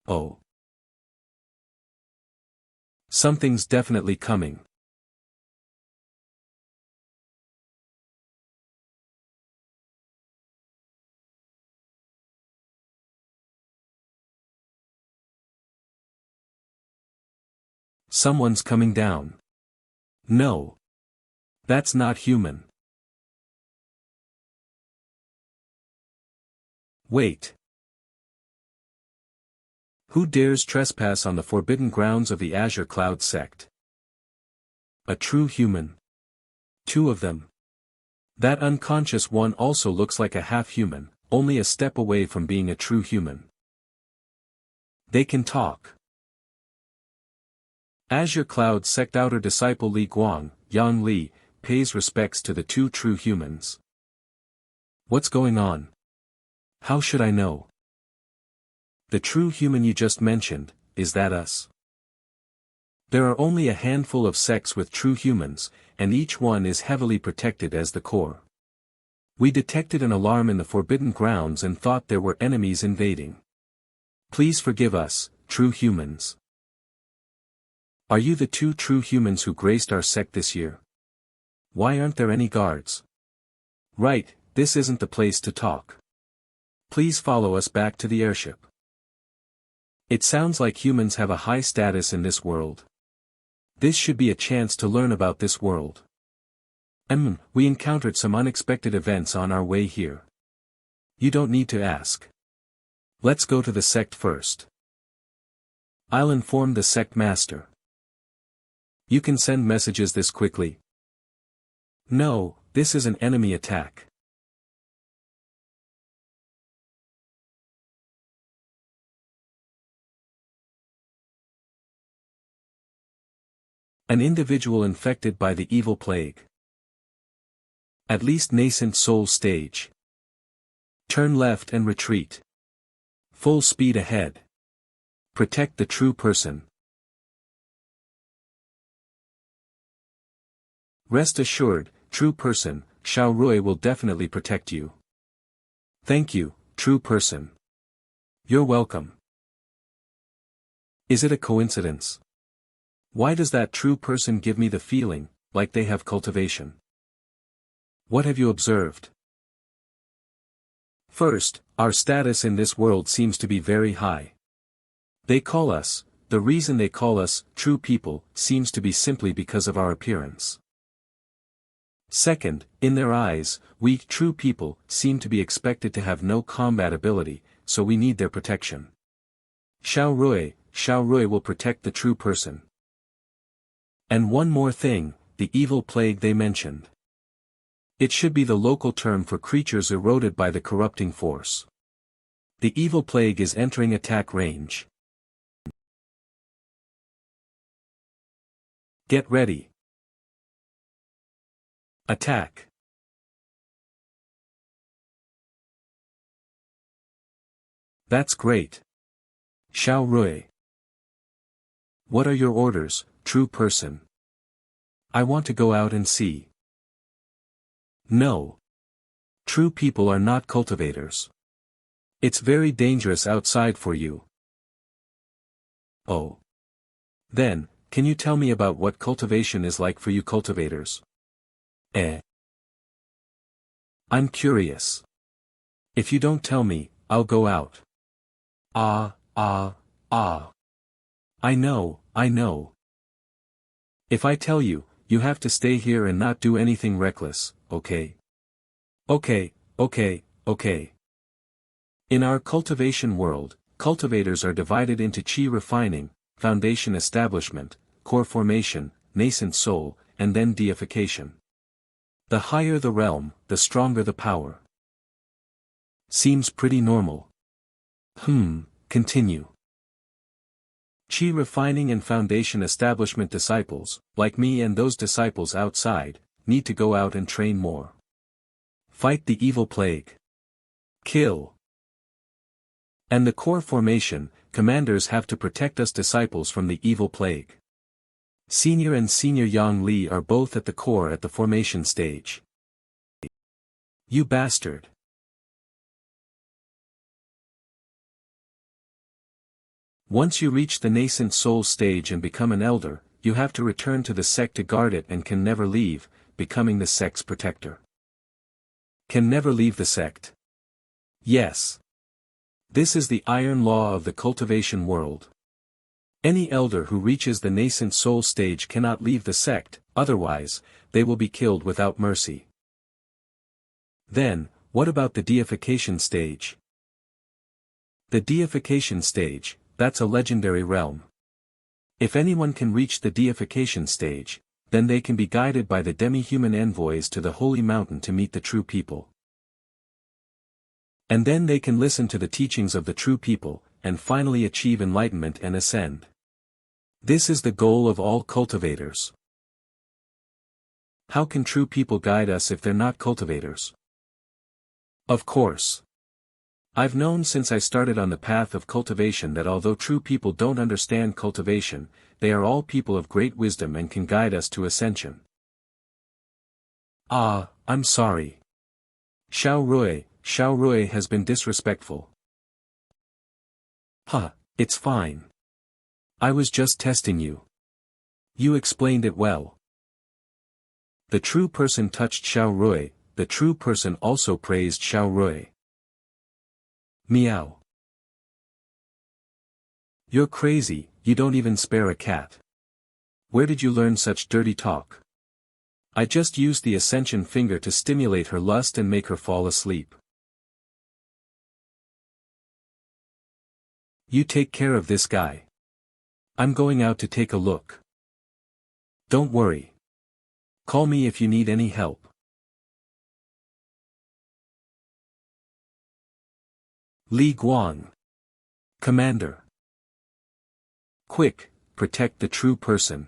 Oh. Something's definitely coming. Someone's coming down. No. That's not human. Wait. Who dares trespass on the forbidden grounds of the Azure Cloud sect? A true human. 2 of them. That unconscious one also looks like a half-human, only a step away from being a true human. They can talk. Azure Cloud sect outer disciple Li Guang, Yang Li, pays respects to the 2 true humans. What's going on? How should I know? The true human you just mentioned, is that us? There are only a handful of sects with true humans, and each one is heavily protected as the core. We detected an alarm in the forbidden grounds and thought there were enemies invading. Please forgive us, true humans. Are you the 2 true humans who graced our sect this year? Why aren't there any guards? Right, this isn't the place to talk. Please follow us back to the airship. It sounds like humans have a high status in this world. This should be a chance to learn about this world. We encountered some unexpected events on our way here. You don't need to ask. Let's go to the sect first. I'll inform the sect master. You can send messages this quickly. No, this is an enemy attack. An individual infected by the evil plague. At least nascent soul stage. Turn left and retreat. Full speed ahead. Protect the true person. Rest assured, true person, Xiao Rui will definitely protect you. Thank you, true person. You're welcome. Is it a coincidence? Why does that true person give me the feeling, like they have cultivation? What have you observed? First, our status in this world seems to be very high. The reason they call us, true people, seems to be simply because of our appearance. Second, in their eyes, we, true people, seem to be expected to have no combat ability, so we need their protection. Xiao Rui will protect the true person. And one more thing, the evil plague they mentioned. It should be the local term for creatures eroded by the corrupting force. The evil plague is entering attack range. Get ready. Attack. That's great. Xiao Rui. What are your orders, true person? I want to go out and see. No. True people are not cultivators. It's very dangerous outside for you. Oh. Then, can you tell me about what cultivation is like for you cultivators? I'm curious. If you don't tell me, I'll go out. Ah. I know. If I tell you, you have to stay here and not do anything reckless, okay? Okay. In our cultivation world, cultivators are divided into Qi refining, foundation establishment, core formation, nascent soul, and then deification. The higher the realm, the stronger the power. Seems pretty normal. Continue. Qi refining and foundation establishment disciples, like me and those disciples outside, need to go out and train more. Fight the evil plague. Kill. And the core formation, commanders have to protect us disciples from the evil plague. Senior and Senior Yang Li are both at the core at the formation stage. You bastard. Once you reach the nascent soul stage and become an elder, you have to return to the sect to guard it and can never leave, becoming the sect's protector. Can never leave the sect. Yes. This is the iron law of the cultivation world. Any elder who reaches the nascent soul stage cannot leave the sect, otherwise, they will be killed without mercy. Then, what about the deification stage? The deification stage, that's a legendary realm. If anyone can reach the deification stage, then they can be guided by the demi-human envoys to the holy mountain to meet the true people. And then they can listen to the teachings of the true people, and finally achieve enlightenment and ascend. This is the goal of all cultivators. How can true people guide us if they're not cultivators? Of course. I've known since I started on the path of cultivation that although true people don't understand cultivation, they are all people of great wisdom and can guide us to ascension. I'm sorry. Xiao Rui has been disrespectful. It's fine. I was just testing you. You explained it well. The true person touched Xiao Rui, the true person also praised Xiao Rui. Meow. You're crazy, you don't even spare a cat. Where did you learn such dirty talk? I just used the ascension finger to stimulate her lust and make her fall asleep. You take care of this guy. I'm going out to take a look. Don't worry. Call me if you need any help. Li Guang. Commander. Quick, protect the true person.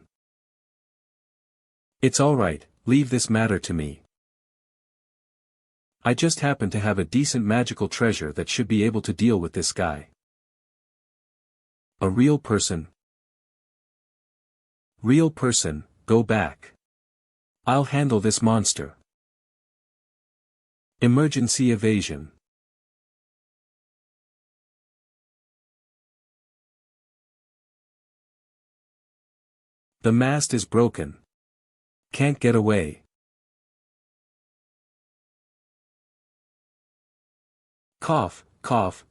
It's alright, leave this matter to me. I just happen to have a decent magical treasure that should be able to deal with this guy. A real person. Real person, go back. I'll handle this monster. Emergency evasion. The mast is broken. Can't get away. Cough,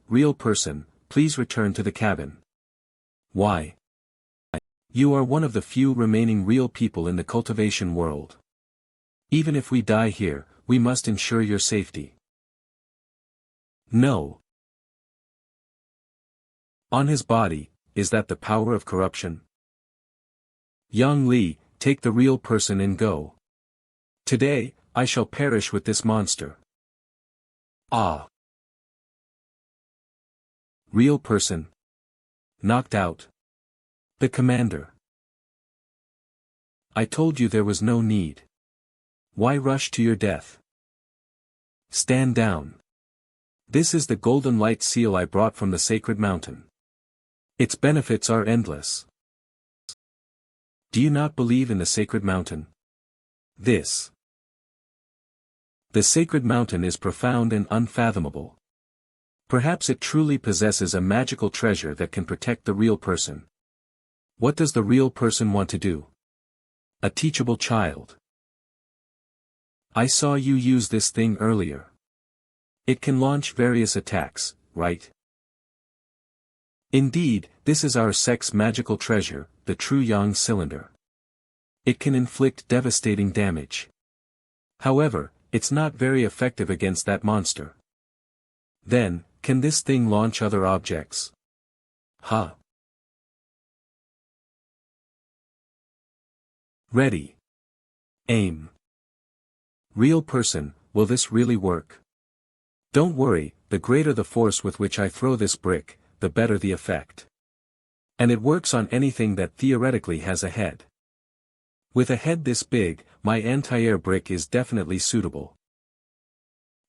real person, please return to the cabin. Why? You are one of the few remaining real people in the cultivation world. Even if we die here, we must ensure your safety. No. On his body, is that the power of corruption? Yang Li, take the real person and go. Today, I shall perish with this monster. Real person. Knocked out. The commander. I told you there was no need. Why rush to your death? Stand down. This is the golden light seal I brought from the sacred mountain. Its benefits are endless. Do you not believe in the sacred mountain? The sacred mountain is profound and unfathomable. Perhaps it truly possesses a magical treasure that can protect the real person. What does the real person want to do? A teachable child. I saw you use this thing earlier. It can launch various attacks, right? Indeed, this is our sect's magical treasure, the true Yang cylinder. It can inflict devastating damage. However, it's not very effective against that monster. Then, can this thing launch other objects? Huh. Ready. Aim. Real person, will this really work? Don't worry, the greater the force with which I throw this brick, the better the effect. And it works on anything that theoretically has a head. With a head this big, my anti-air brick is definitely suitable.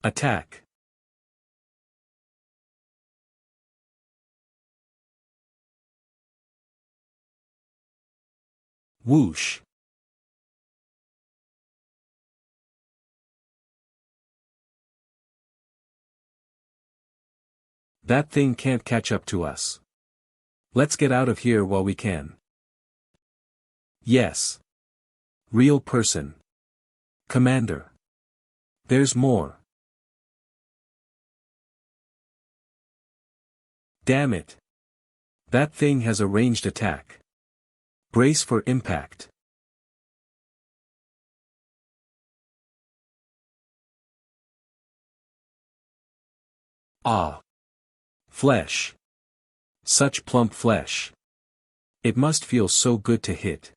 Attack. Whoosh. That thing can't catch up to us. Let's get out of here while we can. Yes. Real person. Commander. There's more. Damn it. That thing has a ranged attack. Brace for impact. Ah. Flesh. Such plump flesh. It must feel so good to hit.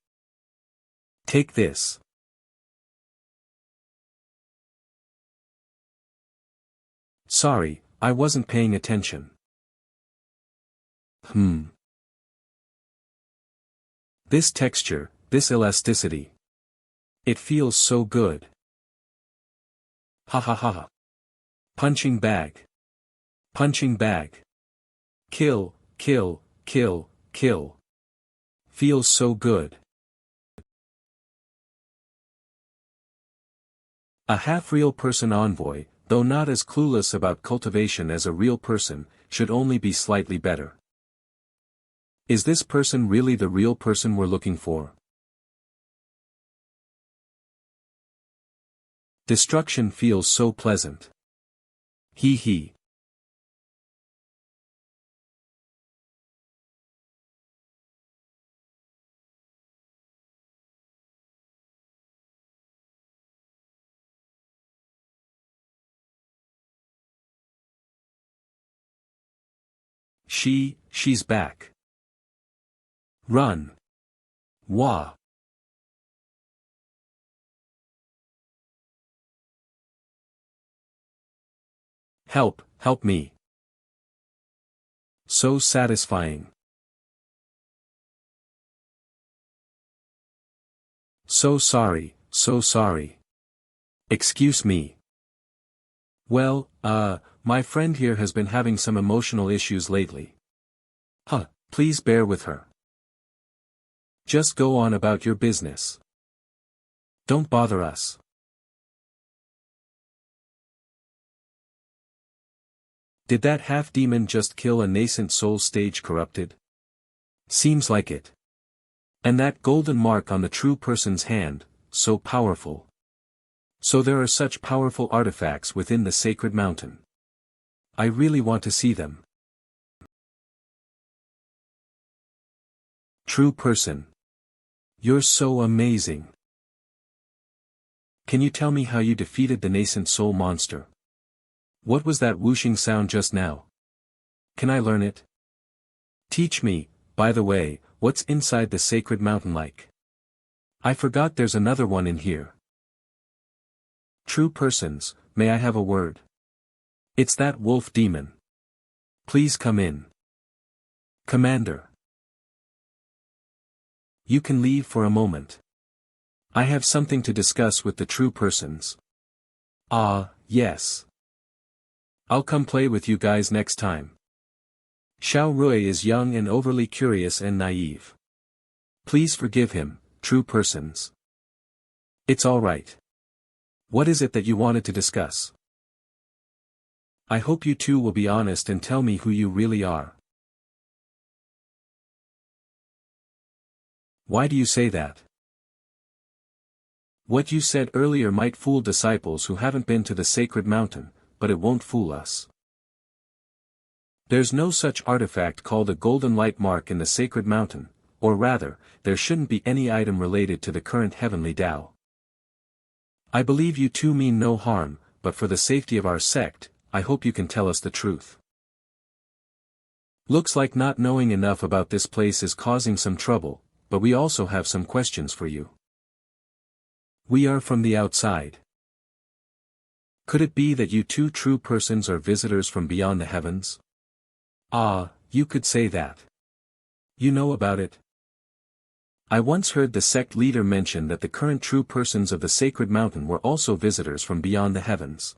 Take this. Sorry, I wasn't paying attention. This texture, this elasticity. It feels so good. Ha ha ha ha. Punching bag. Punching bag. Kill, kill, kill, kill. Feels so good. A half-real person envoy, though not as clueless about cultivation as a real person, should only be slightly better. Is this person really the real person we're looking for? Destruction feels so pleasant. Hee hee. She's back. Run. Wah. Help me. So satisfying. So sorry, so sorry. Excuse me. Well, my friend here has been having some emotional issues lately. Please bear with her. Just go on about your business. Don't bother us. Did that half-demon just kill a nascent soul stage corrupted? Seems like it. And that golden mark on the true person's hand, so powerful. So there are such powerful artifacts within the sacred mountain. I really want to see them. True person. You're so amazing. Can you tell me how you defeated the nascent soul monster? What was that whooshing sound just now? Can I learn it? Teach me, by the way, what's inside the sacred mountain like? I forgot there's another one in here. True persons, may I have a word? It's that wolf demon. Please come in. Commander. You can leave for a moment. I have something to discuss with the true persons. Ah, yes. I'll come play with you guys next time. Xiao Rui is young and overly curious and naive. Please forgive him, true persons. It's all right. What is it that you wanted to discuss? I hope you two will be honest and tell me who you really are. Why do you say that? What you said earlier might fool disciples who haven't been to the sacred mountain, but it won't fool us. There's no such artifact called a golden light mark in the sacred mountain, or rather, there shouldn't be any item related to the current Heavenly Dao. I believe you two mean no harm, but for the safety of our sect, I hope you can tell us the truth. Looks like not knowing enough about this place is causing some trouble, but we also have some questions for you. We are from the outside. Could it be that you two true persons are visitors from beyond the heavens? Ah, you could say that. You know about it? I once heard the sect leader mention that the current true persons of the sacred mountain were also visitors from beyond the heavens.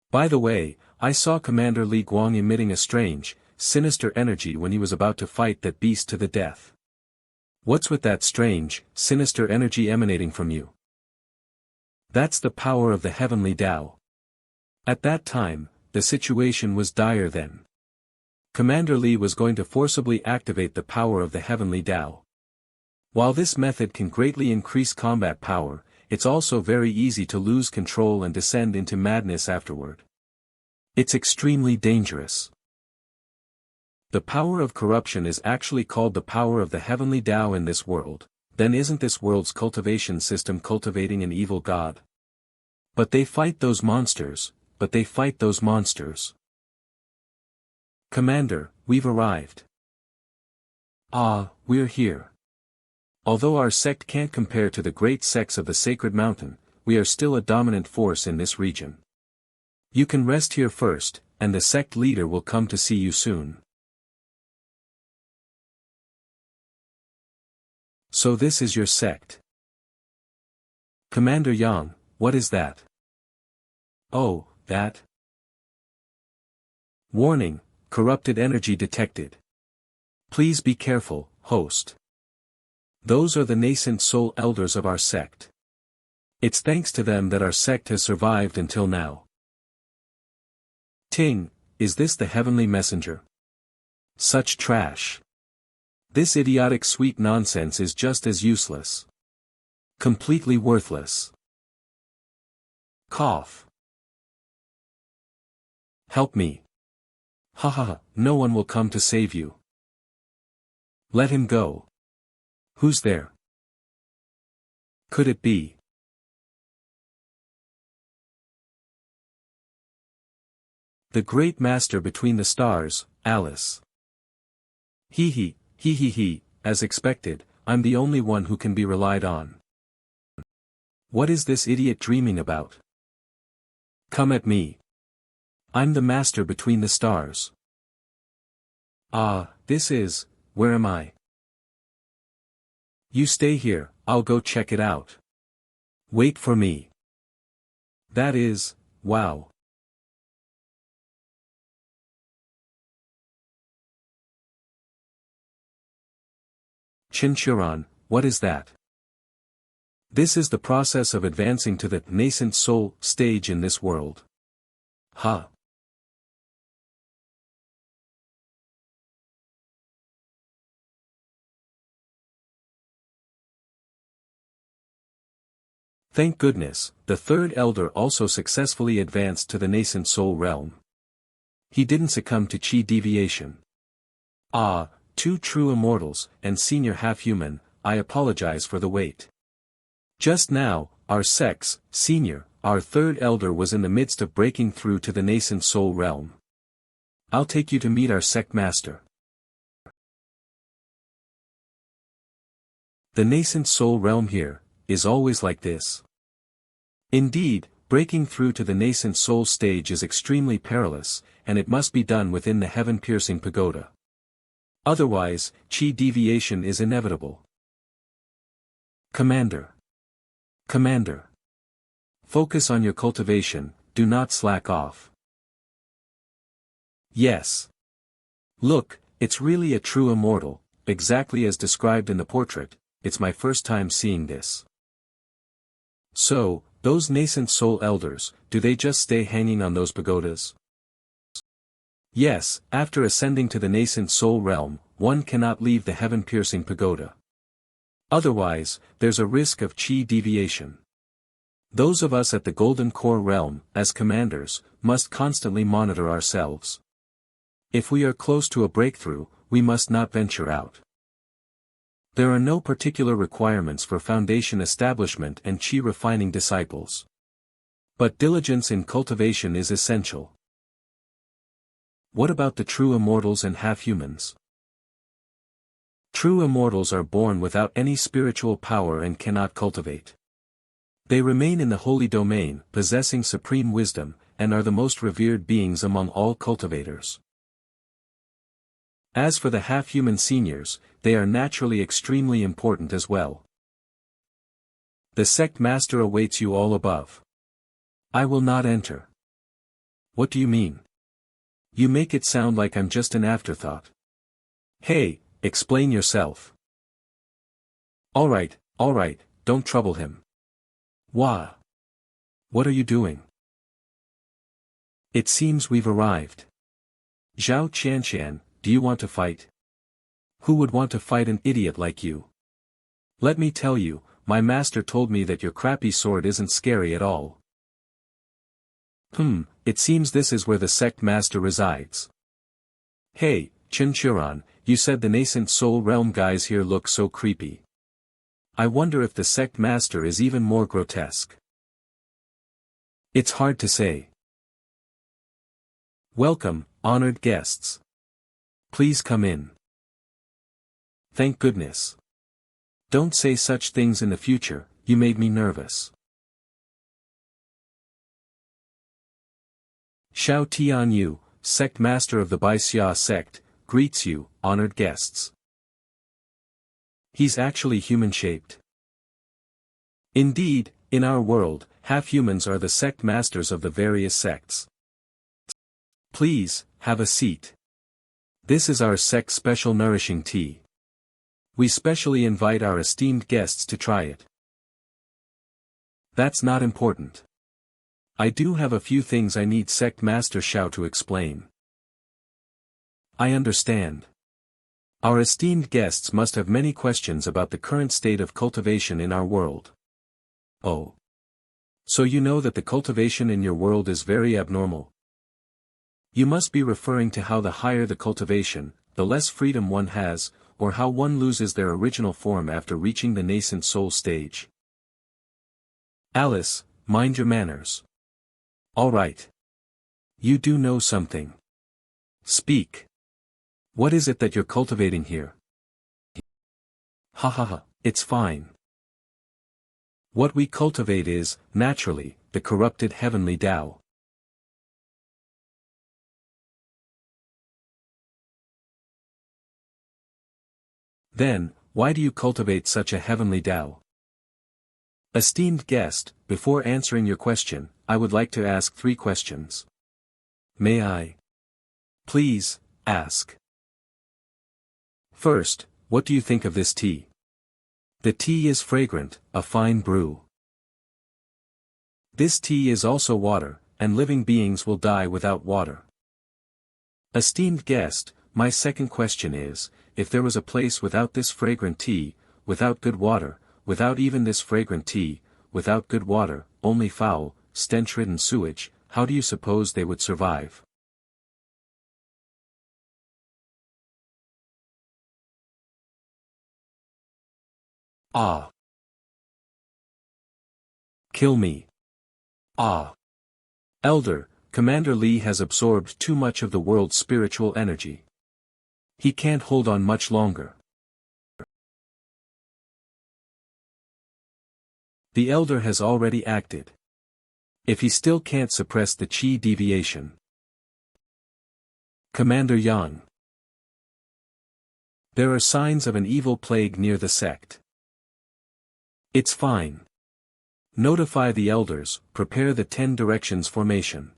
By the way, I saw Commander Li Guang emitting a strange, sinister energy when he was about to fight that beast to the death. What's with that strange, sinister energy emanating from you? That's the power of the Heavenly Dao. At that time, the situation was dire then. Commander Li was going to forcibly activate the power of the Heavenly Dao. While this method can greatly increase combat power, it's also very easy to lose control and descend into madness afterward. It's extremely dangerous. The power of corruption is actually called the power of the Heavenly Dao in this world, then isn't this world's cultivation system cultivating an evil god? But they fight those monsters. Commander, we've arrived. Ah, we're here. Although our sect can't compare to the great sects of the sacred mountain, we are still a dominant force in this region. You can rest here first, and the sect leader will come to see you soon. So this is your sect. Commander Yang, what is that? Oh, that? Warning, corrupted energy detected. Please be careful, host. Those are the nascent soul elders of our sect. It's thanks to them that our sect has survived until now. Ting, is this the heavenly messenger? Such trash. This idiotic sweet nonsense is just as useless. Completely worthless. Cough. Help me. Ha ha ha, no one will come to save you. Let him go. Who's there? Could it be? The great master between the stars, Alice. Hee, as expected, I'm the only one who can be relied on. What is this idiot dreaming about? Come at me. I'm the master between the stars. Ah, where am I? You stay here, I'll go check it out. Wait for me. That is, wow. Chen Qiuran, what is that? This is the process of advancing to the nascent soul stage in this world. Huh. Thank goodness, the third elder also successfully advanced to the nascent soul realm. He didn't succumb to chi deviation. Ah, two true immortals, and senior half-human, I apologize for the wait. Just now, our sect's senior, our third elder was in the midst of breaking through to the nascent soul realm. I'll take you to meet our sect master. The nascent soul realm here is always like this. Indeed, breaking through to the nascent soul stage is extremely perilous, and it must be done within the heaven-piercing pagoda. Otherwise, chi deviation is inevitable. Commander. Commander. Focus on your cultivation, do not slack off. Yes. Look, it's really a true immortal, exactly as described in the portrait. It's my first time seeing this. So, those nascent soul elders, do they just stay hanging on those pagodas? Yes, after ascending to the nascent soul realm, one cannot leave the heaven-piercing pagoda. Otherwise, there's a risk of chi deviation. Those of us at the golden core realm, as commanders, must constantly monitor ourselves. If we are close to a breakthrough, we must not venture out. There are no particular requirements for foundation establishment and chi refining disciples. But diligence in cultivation is essential. What about the true immortals and half-humans? True immortals are born without any spiritual power and cannot cultivate. They remain in the holy domain, possessing supreme wisdom, and are the most revered beings among all cultivators. As for the half-human seniors, they are naturally extremely important as well. The sect master awaits you all above. I will not enter. What do you mean? You make it sound like I'm just an afterthought. Hey, explain yourself. Alright, don't trouble him. Wah. What are you doing? It seems we've arrived. Xiao Qianqian, do you want to fight? Who would want to fight an idiot like you? Let me tell you, my master told me that your crappy sword isn't scary at all. It seems this is where the sect master resides. Hey, Chen Qiuran, you said the nascent soul realm guys here look so creepy. I wonder if the sect master is even more grotesque. It's hard to say. Welcome, honored guests. Please come in. Thank goodness. Don't say such things in the future, you made me nervous. Xiao Tianyu, sect master of the Xia sect, greets you, honored guests. He's actually human-shaped. Indeed, in our world, half-humans are the sect masters of the various sects. Please, have a seat. This is our sect's special nourishing tea. We specially invite our esteemed guests to try it. That's not important. I do have a few things I need Sect Master Xiao to explain. I understand. Our esteemed guests must have many questions about the current state of cultivation in our world. Oh. So you know that the cultivation in your world is very abnormal. You must be referring to how the higher the cultivation, the less freedom one has, or how one loses their original form after reaching the nascent soul stage. Alice, mind your manners. All right. You do know something. Speak. What is it that you're cultivating here? Ha, it's fine. What we cultivate is, naturally, the corrupted Heavenly Dao. Then, why do you cultivate such a Heavenly Dao? Esteemed guest, before answering your question, I would like to ask 3 questions. May I? Please, ask. First, what do you think of this tea? The tea is fragrant, a fine brew. This tea is also water, and living beings will die without water. Esteemed guest, my second question is, if there was a place without this fragrant tea, without good water, without even this fragrant tea, without good water, only foul, stench-ridden sewage, how do you suppose they would survive? Ah. Kill me. Ah. Elder, Commander Li has absorbed too much of the world's spiritual energy. He can't hold on much longer. The elder has already acted. If he still can't suppress the chi deviation. Commander Yang. There are signs of an evil plague near the sect. It's fine. Notify the elders, prepare the 10 directions formation.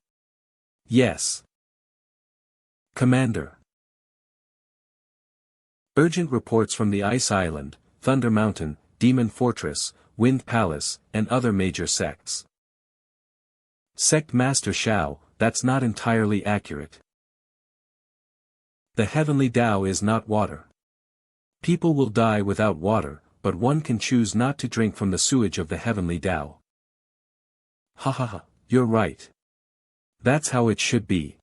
Yes. Commander. Urgent reports from the Ice Island, Thunder Mountain, Demon Fortress, Wind Palace, and other major sects. Sect Master Xiao, that's not entirely accurate. The Heavenly Dao is not water. People will die without water, but one can choose not to drink from the sewage of the Heavenly Dao. Ha ha ha, you're right. That's how it should be.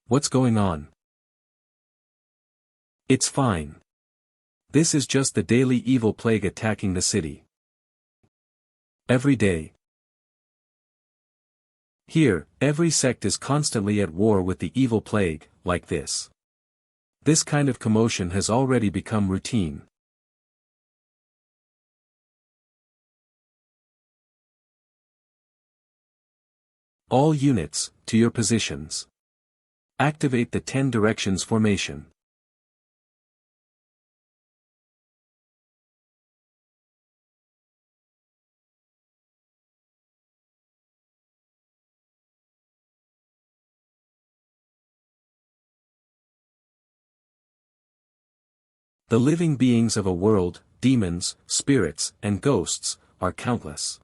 What's going on? It's fine. This is just the daily evil plague attacking the city. Every day. Here, every sect is constantly at war with the evil plague, like this. This kind of commotion has already become routine. All units, to your positions. Activate the 10 directions formation. The living beings of a world, demons, spirits, and ghosts, are countless.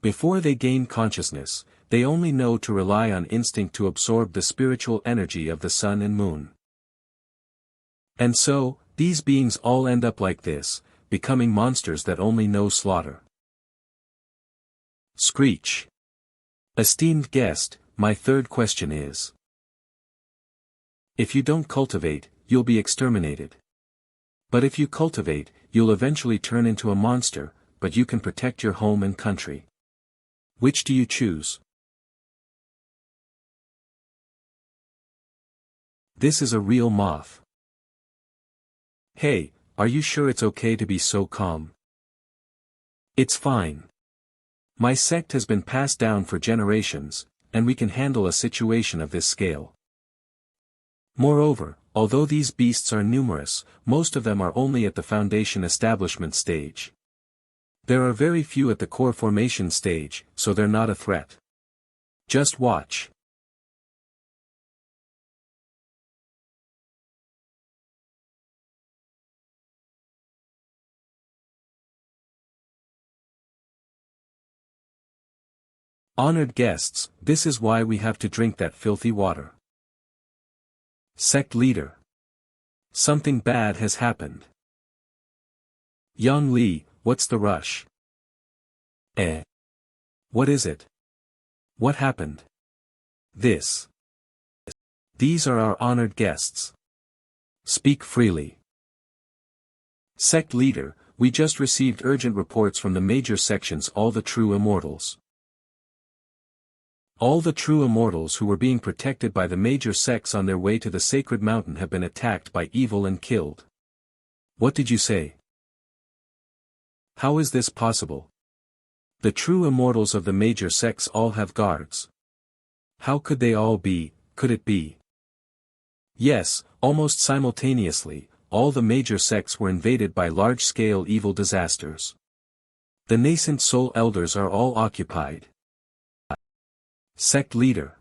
Before they gain consciousness, they only know to rely on instinct to absorb the spiritual energy of the sun and moon. And so, these beings all end up like this, becoming monsters that only know slaughter. Screech. Esteemed guest, my third question is: if you don't cultivate, you'll be exterminated. But if you cultivate, you'll eventually turn into a monster, but you can protect your home and country. Which do you choose? This is a real moth. Hey, are you sure it's okay to be so calm? It's fine. My sect has been passed down for generations, and we can handle a situation of this scale. Moreover, although these beasts are numerous, most of them are only at the foundation establishment stage. There are very few at the core formation stage, so they're not a threat. Just watch. Honored guests, this is why we have to drink that filthy water. Sect leader. Something bad has happened. Yang Li, what's the rush? What is it? What happened? This. These are our honored guests. Speak freely. Sect leader, we just received urgent reports from the major sections, all the true immortals. All the true immortals who were being protected by the major sects on their way to the sacred mountain have been attacked by evil and killed. What did you say? How is this possible? The true immortals of the major sects all have guards. How could they all be, could it be? Yes, almost simultaneously, all the major sects were invaded by large-scale evil disasters. The nascent soul elders are all occupied. Sect leader.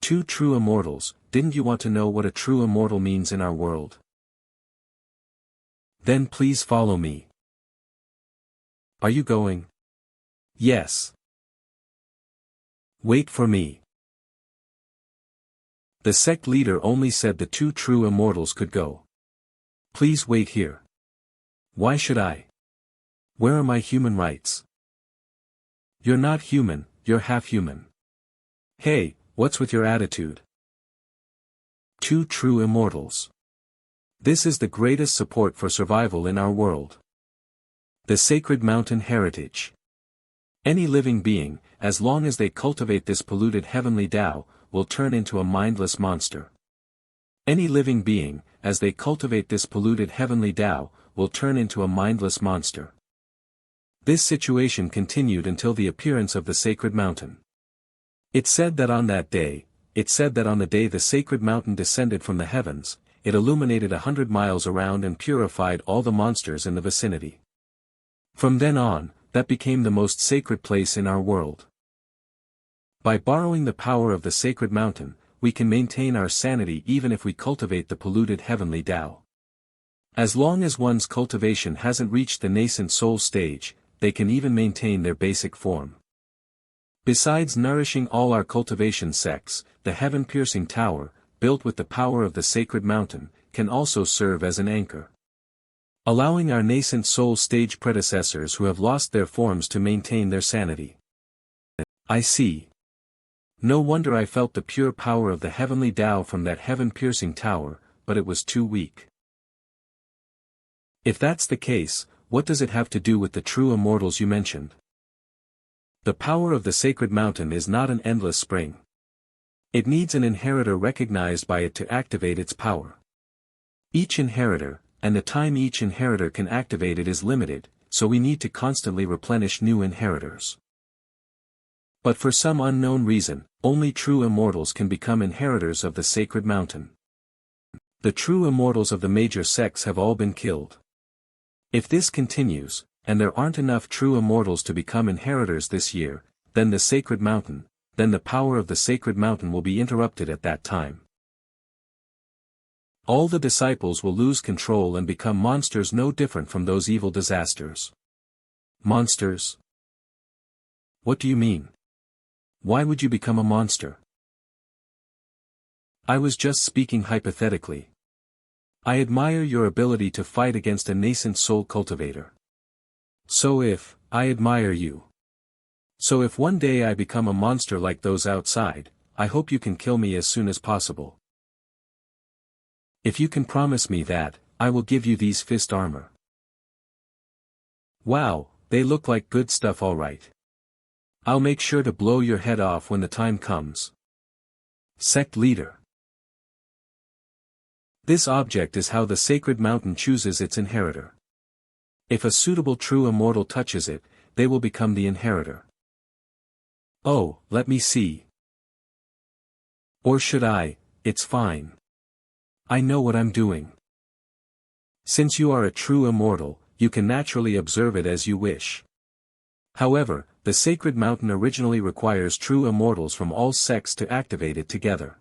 2 true immortals, didn't you want to know what a true immortal means in our world? Then please follow me. Are you going? Yes. Wait for me. The sect leader only said the 2 true immortals could go. Please wait here. Why should I? Where are my human rights? You're not human, you're half human. Hey, what's with your attitude? 2 true immortals. This is the greatest support for survival in our world. The sacred mountain heritage. Any living being, as long as they cultivate this polluted heavenly Dao, will turn into a mindless monster. Any living being, as they cultivate this polluted heavenly Dao, will turn into a mindless monster. This situation continued until the appearance of the sacred mountain. It said that on the day the sacred mountain descended from the heavens, it illuminated 100 miles around and purified all the monsters in the vicinity. From then on, that became the most sacred place in our world. By borrowing the power of the sacred mountain, we can maintain our sanity even if we cultivate the polluted Heavenly Dao. As long as one's cultivation hasn't reached the nascent soul stage, they can even maintain their basic form. Besides nourishing all our cultivation sects, the heaven-piercing tower, built with the power of the sacred mountain, can also serve as an anchor, allowing our nascent soul stage predecessors who have lost their forms to maintain their sanity. I see. No wonder I felt the pure power of the Heavenly Dao from that heaven-piercing tower, but it was too weak. If that's the case, what does it have to do with the true immortals you mentioned? The power of the sacred mountain is not an endless spring. It needs an inheritor recognized by it to activate its power. Each inheritor, and the time each inheritor can activate it is limited, so we need to constantly replenish new inheritors. But for some unknown reason, only true immortals can become inheritors of the sacred mountain. The true immortals of the major sects have all been killed. If this continues, and there aren't enough true immortals to become inheritors this year, then the power of the sacred mountain will be interrupted at that time. All the disciples will lose control and become monsters no different from those evil disasters. Monsters? What do you mean? Why would you become a monster? I was just speaking hypothetically. I admire your ability to fight against a nascent soul cultivator. So if one day I become a monster like those outside, I hope you can kill me as soon as possible. If you can promise me that, I will give you these fist armor. Wow, they look like good stuff all right. I'll make sure to blow your head off when the time comes. Sect Leader. This object is how the sacred mountain chooses its inheritor. If a suitable true immortal touches it, they will become the inheritor. Oh, let me see. Or should I? It's fine. I know what I'm doing. Since you are a true immortal, you can naturally observe it as you wish. However, the sacred mountain originally requires true immortals from all sects to activate it together.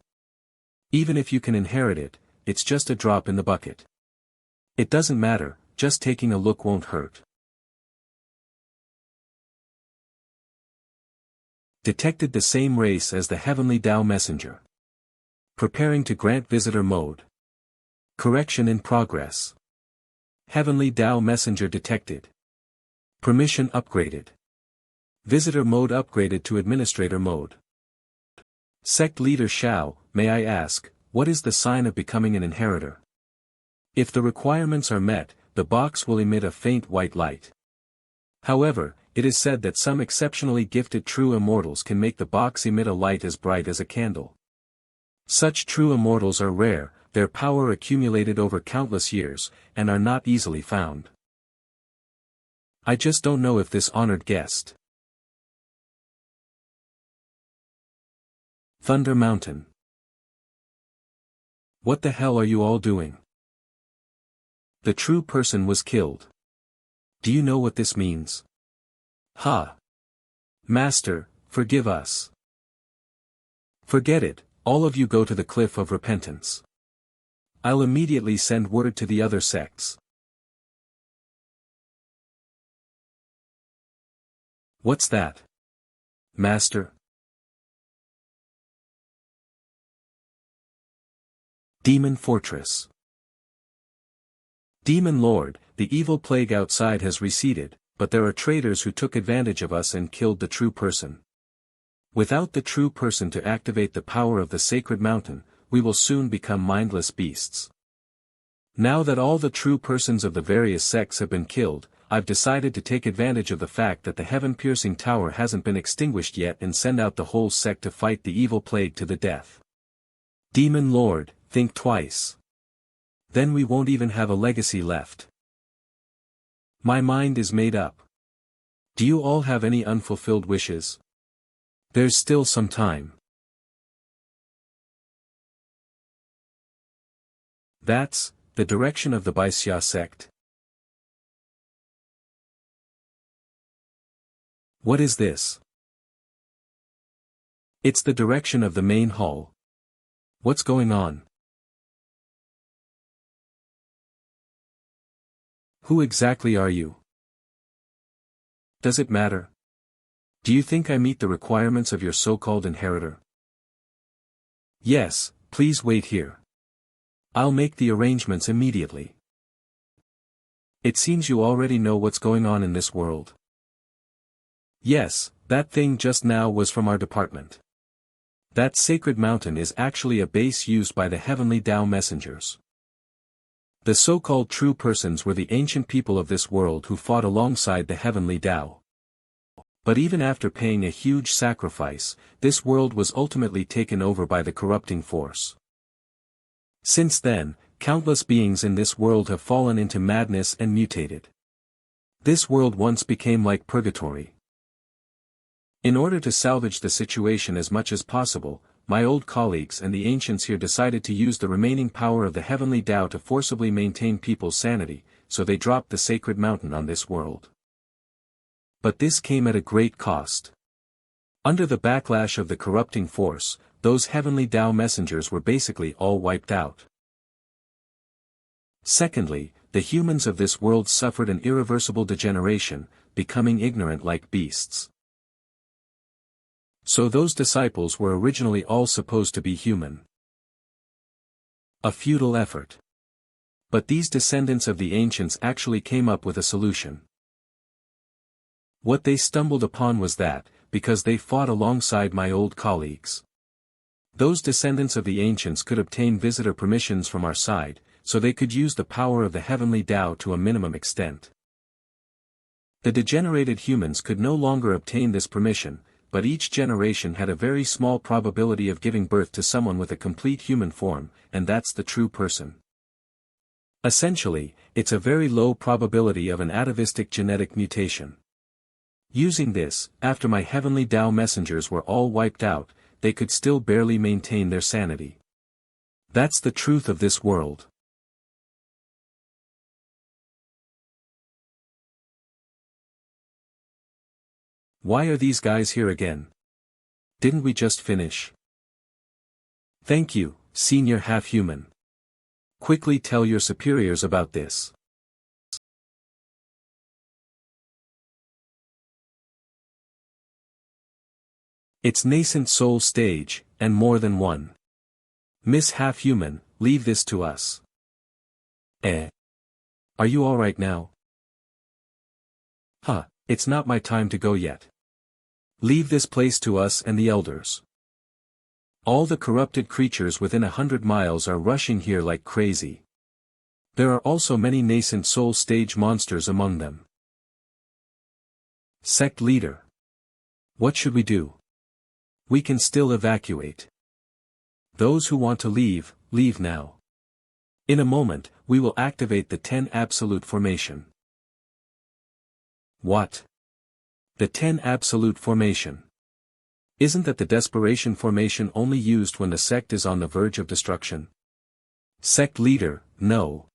Even if you can inherit it, it's just a drop in the bucket. It doesn't matter, just taking a look won't hurt. Detected the same race as the Heavenly Dao Messenger. Preparing to grant visitor mode. Correction in progress. Heavenly Dao Messenger detected. Permission upgraded. Visitor mode upgraded to administrator mode. Sect Leader Xiao, may I ask, what is the sign of becoming an inheritor? If the requirements are met, the box will emit a faint white light. However, it is said that some exceptionally gifted true immortals can make the box emit a light as bright as a candle. Such true immortals are rare, their power accumulated over countless years, and are not easily found. I just don't know if this honored guest. Thunder Mountain. What the hell are you all doing? The true person was killed. Do you know what this means? Ha! Master, forgive us. Forget it, all of you go to the cliff of repentance. I'll immediately send word to the other sects. What's that? Master? Demon Fortress. Demon Lord, the evil plague outside has receded, but there are traitors who took advantage of us and killed the true person. Without the true person to activate the power of the sacred mountain, we will soon become mindless beasts. Now that all the true persons of the various sects have been killed, I've decided to take advantage of the fact that the heaven-piercing tower hasn't been extinguished yet and send out the whole sect to fight the evil plague to the death. Demon Lord, think twice. Then we won't even have a legacy left. My mind is made up. Do you all have any unfulfilled wishes? There's still some time. That's the direction of the Baixia sect. What is this? It's the direction of the main hall. What's going on? Who exactly are you? Does it matter? Do you think I meet the requirements of your so-called inheritor? Yes, please wait here. I'll make the arrangements immediately. It seems you already know what's going on in this world. Yes, that thing just now was from our department. That sacred mountain is actually a base used by the Heavenly Dao messengers. The so-called true persons were the ancient people of this world who fought alongside the Heavenly Dao. But even after paying a huge sacrifice, this world was ultimately taken over by the corrupting force. Since then, countless beings in this world have fallen into madness and mutated. This world once became like purgatory. In order to salvage the situation as much as possible, my old colleagues and the ancients here decided to use the remaining power of the Heavenly Dao to forcibly maintain people's sanity, so they dropped the sacred mountain on this world. But this came at a great cost. Under the backlash of the corrupting force, those Heavenly Dao messengers were basically all wiped out. Secondly, the humans of this world suffered an irreversible degeneration, becoming ignorant like beasts. So those disciples were originally all supposed to be human. A futile effort. But these descendants of the ancients actually came up with a solution. What they stumbled upon was that, because they fought alongside my old colleagues, those descendants of the ancients could obtain visitor permissions from our side, so they could use the power of the Heavenly Dao to a minimum extent. The degenerated humans could no longer obtain this permission, but each generation had a very small probability of giving birth to someone with a complete human form, and that's the true person. Essentially, it's a very low probability of an atavistic genetic mutation. Using this, after my Heavenly Dao messengers were all wiped out, they could still barely maintain their sanity. That's the truth of this world. Why are these guys here again? Didn't we just finish? Thank you, senior half-human. Quickly tell your superiors about this. It's nascent soul stage, and more than one. Miss Half-Human, leave this to us. Are you alright now? It's not my time to go yet. Leave this place to us and the elders. All the corrupted creatures within 100 miles are rushing here like crazy. There are also many nascent soul stage monsters among them. Sect leader. What should we do? We can still evacuate. Those who want to leave, leave now. In a moment, we will activate the 10 Absolute Formation. What? The 10 Absolute Formation. Isn't that the Desperation Formation only used when the sect is on the verge of destruction? Sect leader, no.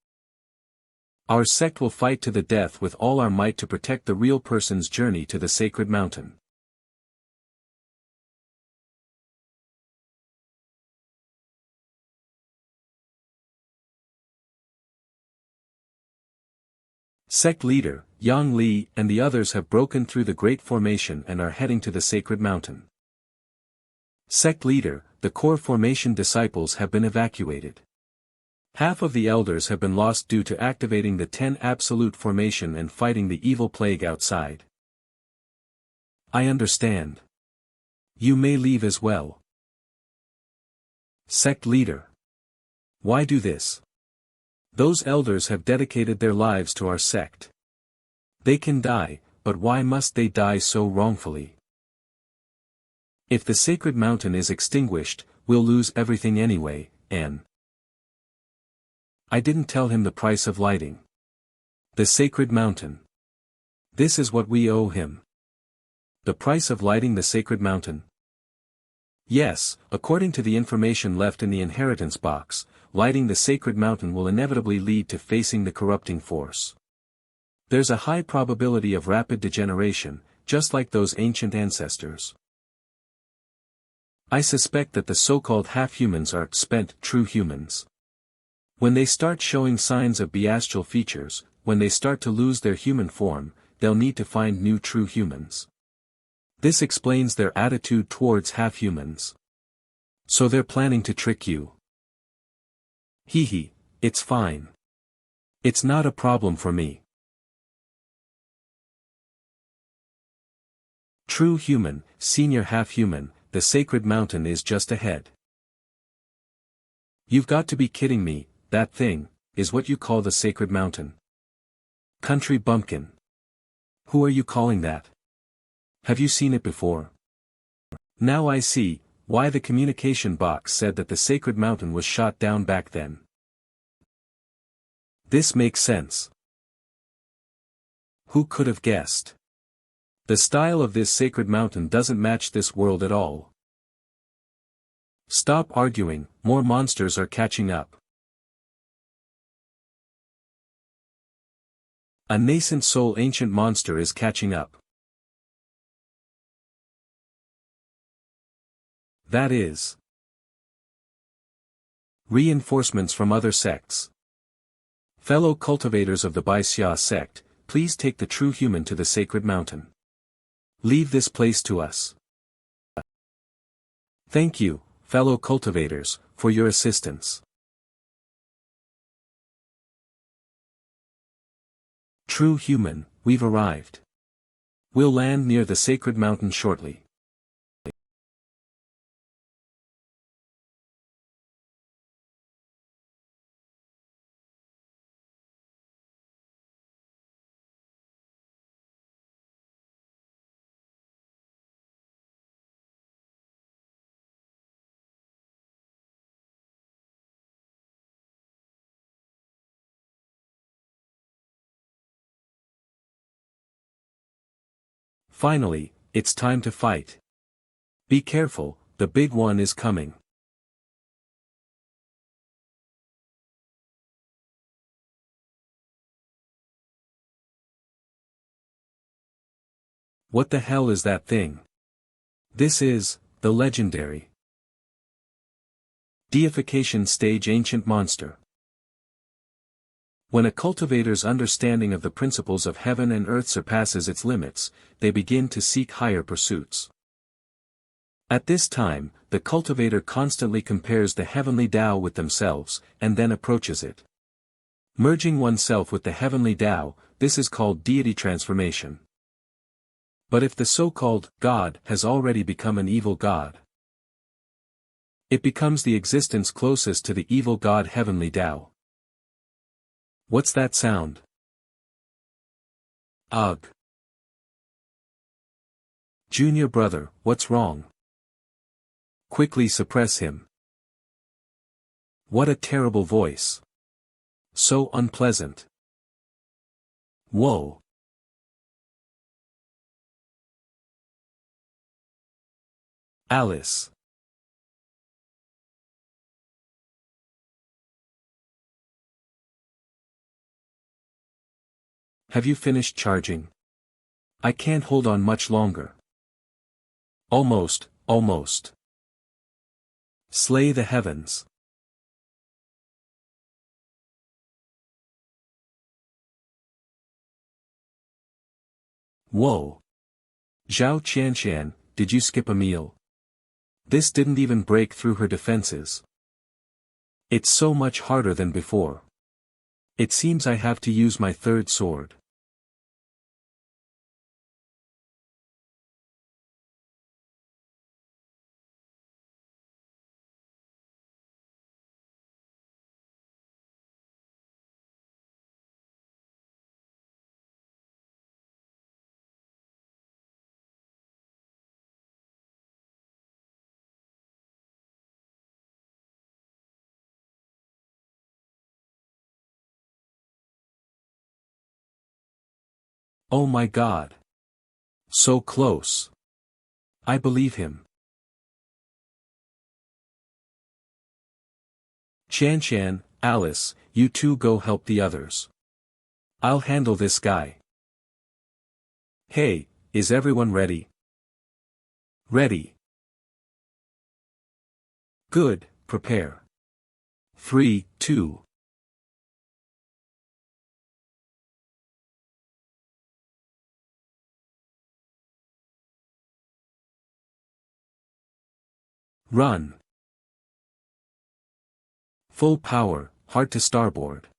Our sect will fight to the death with all our might to protect the real person's journey to the sacred mountain. Sect leader, Yang Li and the others have broken through the Great Formation and are heading to the sacred mountain. Sect leader, the core formation disciples have been evacuated. Half of the elders have been lost due to activating the 10 Absolute Formation and fighting the evil plague outside. I understand. You may leave as well. Sect leader. Why do this? Those elders have dedicated their lives to our sect. They can die, but why must they die so wrongfully? If the sacred mountain is extinguished, we'll lose everything anyway, and I didn't tell him the price of lighting the sacred mountain. This is what we owe him. The price of lighting the sacred mountain. Yes, according to the information left in the inheritance box, lighting the sacred mountain will inevitably lead to facing the corrupting force. There's a high probability of rapid degeneration, just like those ancient ancestors. I suspect that the so-called half-humans are spent true humans. When they start showing signs of bestial features, when they start to lose their human form, they'll need to find new true humans. This explains their attitude towards half-humans. So they're planning to trick you. Hee, it's fine. It's not a problem for me. True human, senior half-human, the sacred mountain is just ahead. You've got to be kidding me, that thing, is what you call the sacred mountain. Country bumpkin. Who are you calling that? Have you seen it before? Now I see why the communication box said that the sacred mountain was shot down back then. This makes sense. Who could have guessed? The style of this sacred mountain doesn't match this world at all. Stop arguing, more monsters are catching up. A nascent soul ancient monster is catching up. That is. Reinforcements from other sects. Fellow cultivators of the Xiao sect, please take the true human to the sacred mountain. Leave this place to us. Thank you, fellow cultivators, for your assistance. True human, we've arrived. We'll land near the sacred mountain shortly. Finally, it's time to fight. Be careful, the big one is coming. What the hell is that thing? This is, the legendary deification stage ancient monster. When a cultivator's understanding of the principles of heaven and earth surpasses its limits, they begin to seek higher pursuits. At this time, the cultivator constantly compares the Heavenly Dao with themselves, and then approaches it. Merging oneself with the Heavenly Dao, this is called deity transformation. But if the so-called God has already become an evil God, it becomes the existence closest to the evil God Heavenly Dao. What's that sound? Ugh. Junior brother, what's wrong? Quickly suppress him. What a terrible voice. So unpleasant. Whoa. Alice. Have you finished charging? I can't hold on much longer. Almost. Slay the heavens. Whoa. Xiao Qianshan, did you skip a meal? This didn't even break through her defenses. It's so much harder than before. It seems I have to use my third sword. Oh my God. So close. I believe him. Qian, Alice, you two go help the others. I'll handle this guy. Hey, is everyone ready? Ready. Good, prepare. 3, 2. Run. Full power, hard to starboard.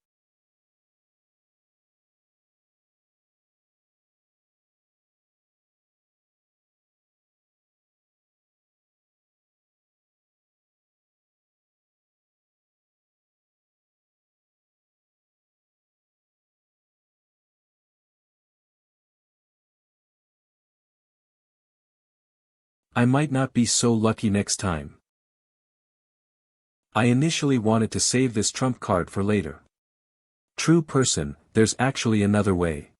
I might not be so lucky next time. I initially wanted to save this trump card for later. True person, there's actually another way.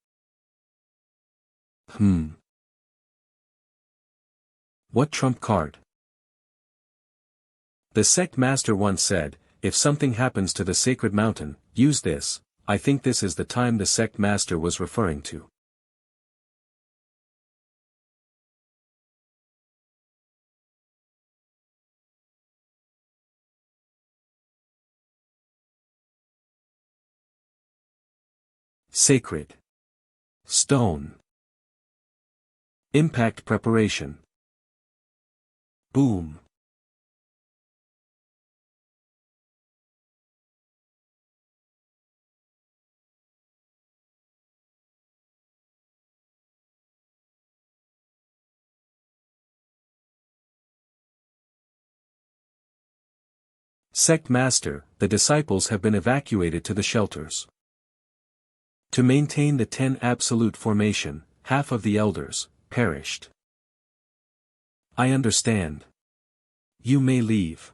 What trump card? The sect master once said, if something happens to the sacred mountain, use this. I think this is the time the sect master was referring to. Sacred stone. Impact preparation. Boom. Sect master, the disciples have been evacuated to the shelters. To maintain the 10 absolute formation, half of the elders perished. I understand. You may leave.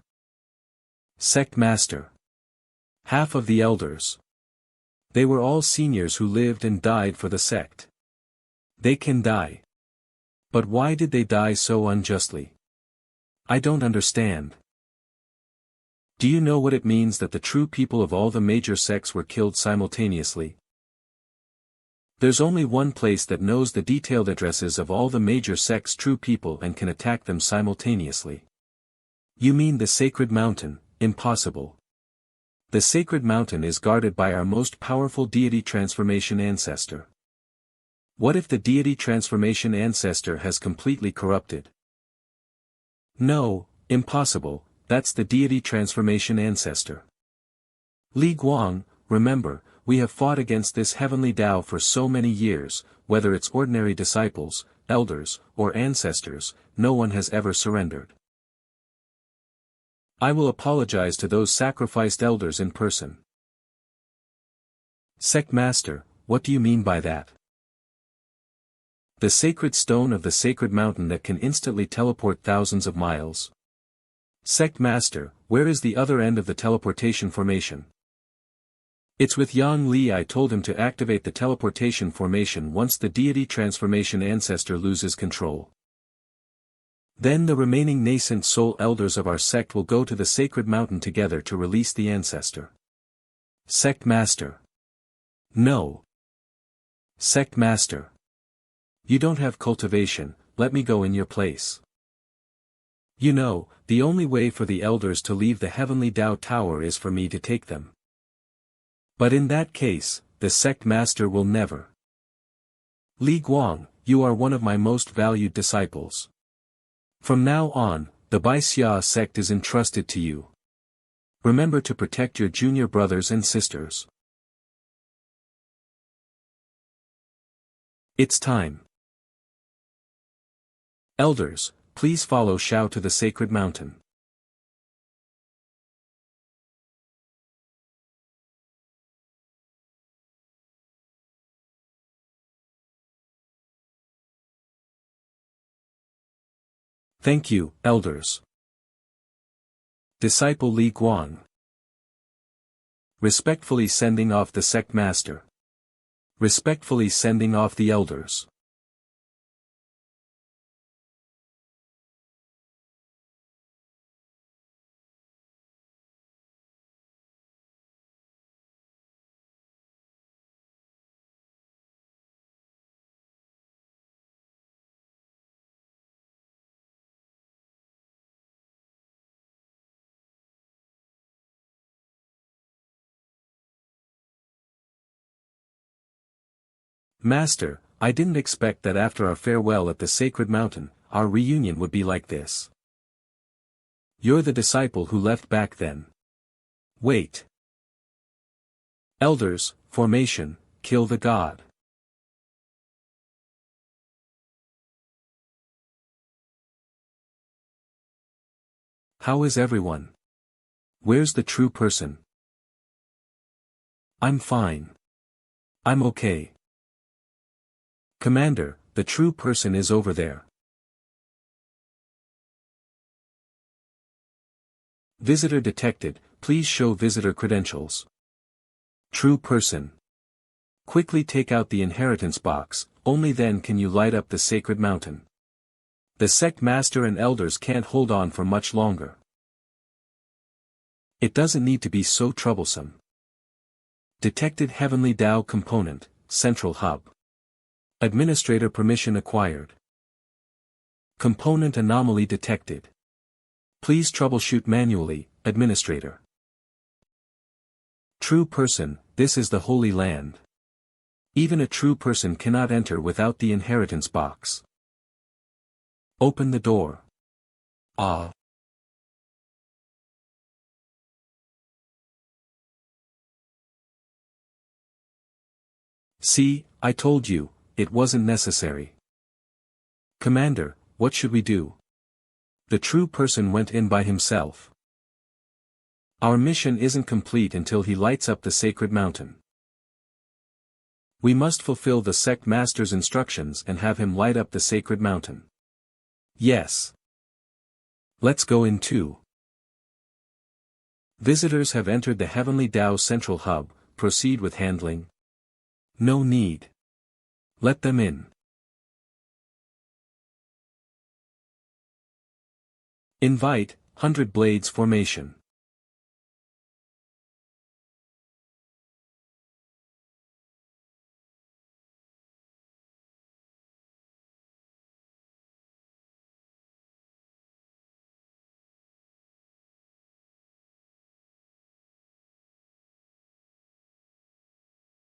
Sect master. Half of the elders. They were all seniors who lived and died for the sect. They can die. But why did they die so unjustly? I don't understand. Do you know what it means that the true people of all the major sects were killed simultaneously? There's only one place that knows the detailed addresses of all the major sects' true people and can attack them simultaneously. You mean the sacred mountain? Impossible. The sacred mountain is guarded by our most powerful deity transformation ancestor. What if the deity transformation ancestor has completely corrupted? No, impossible, that's the deity transformation ancestor. Li Guang, remember, we have fought against this heavenly Dao for so many years, whether it's ordinary disciples, elders, or ancestors, no one has ever surrendered. I will apologize to those sacrificed elders in person. Sect master, what do you mean by that? The sacred stone of the sacred mountain that can instantly teleport thousands of miles. Sect master, where is the other end of the teleportation formation? It's with Yang Li. I told him to activate the teleportation formation once the deity transformation ancestor loses control. Then the remaining nascent soul elders of our sect will go to the sacred mountain together to release the ancestor. Sect master. No. Sect master. You don't have cultivation, let me go in your place. You know, the only way for the elders to leave the Heavenly Dao Tower is for me to take them. But in that case, the sect master will never. Li Guang, you are one of my most valued disciples. From now on, the Bai Xia sect is entrusted to you. Remember to protect your junior brothers and sisters. It's time. Elders, please follow Xiao to the sacred mountain. Thank you, elders. Disciple Li Guang. Respectfully sending off the sect master. Respectfully sending off the elders. Master, I didn't expect that after our farewell at the sacred mountain, our reunion would be like this. You're the disciple who left back then. Wait. Elders, formation, kill the god. How is everyone? Where's the true person? I'm fine. I'm okay. Commander, the true person is over there. Visitor detected, please show visitor credentials. True person. Quickly take out the inheritance box, only then can you light up the sacred mountain. The sect master and elders can't hold on for much longer. It doesn't need to be so troublesome. Detected Heavenly Dao component, central hub. Administrator permission acquired. Component anomaly detected. Please troubleshoot manually, Administrator. True person, this is the Holy Land. Even a true person cannot enter without the inheritance box. Open the door. Ah. See, I told you, it wasn't necessary. Commander, what should we do? The true person went in by himself. Our mission isn't complete until he lights up the sacred mountain. We must fulfill the sect master's instructions and have him light up the sacred mountain. Yes. Let's go in too. Visitors have entered the Heavenly Dao Central Hub, proceed with handling. No need. Let them in. Invite, 100 Blades formation.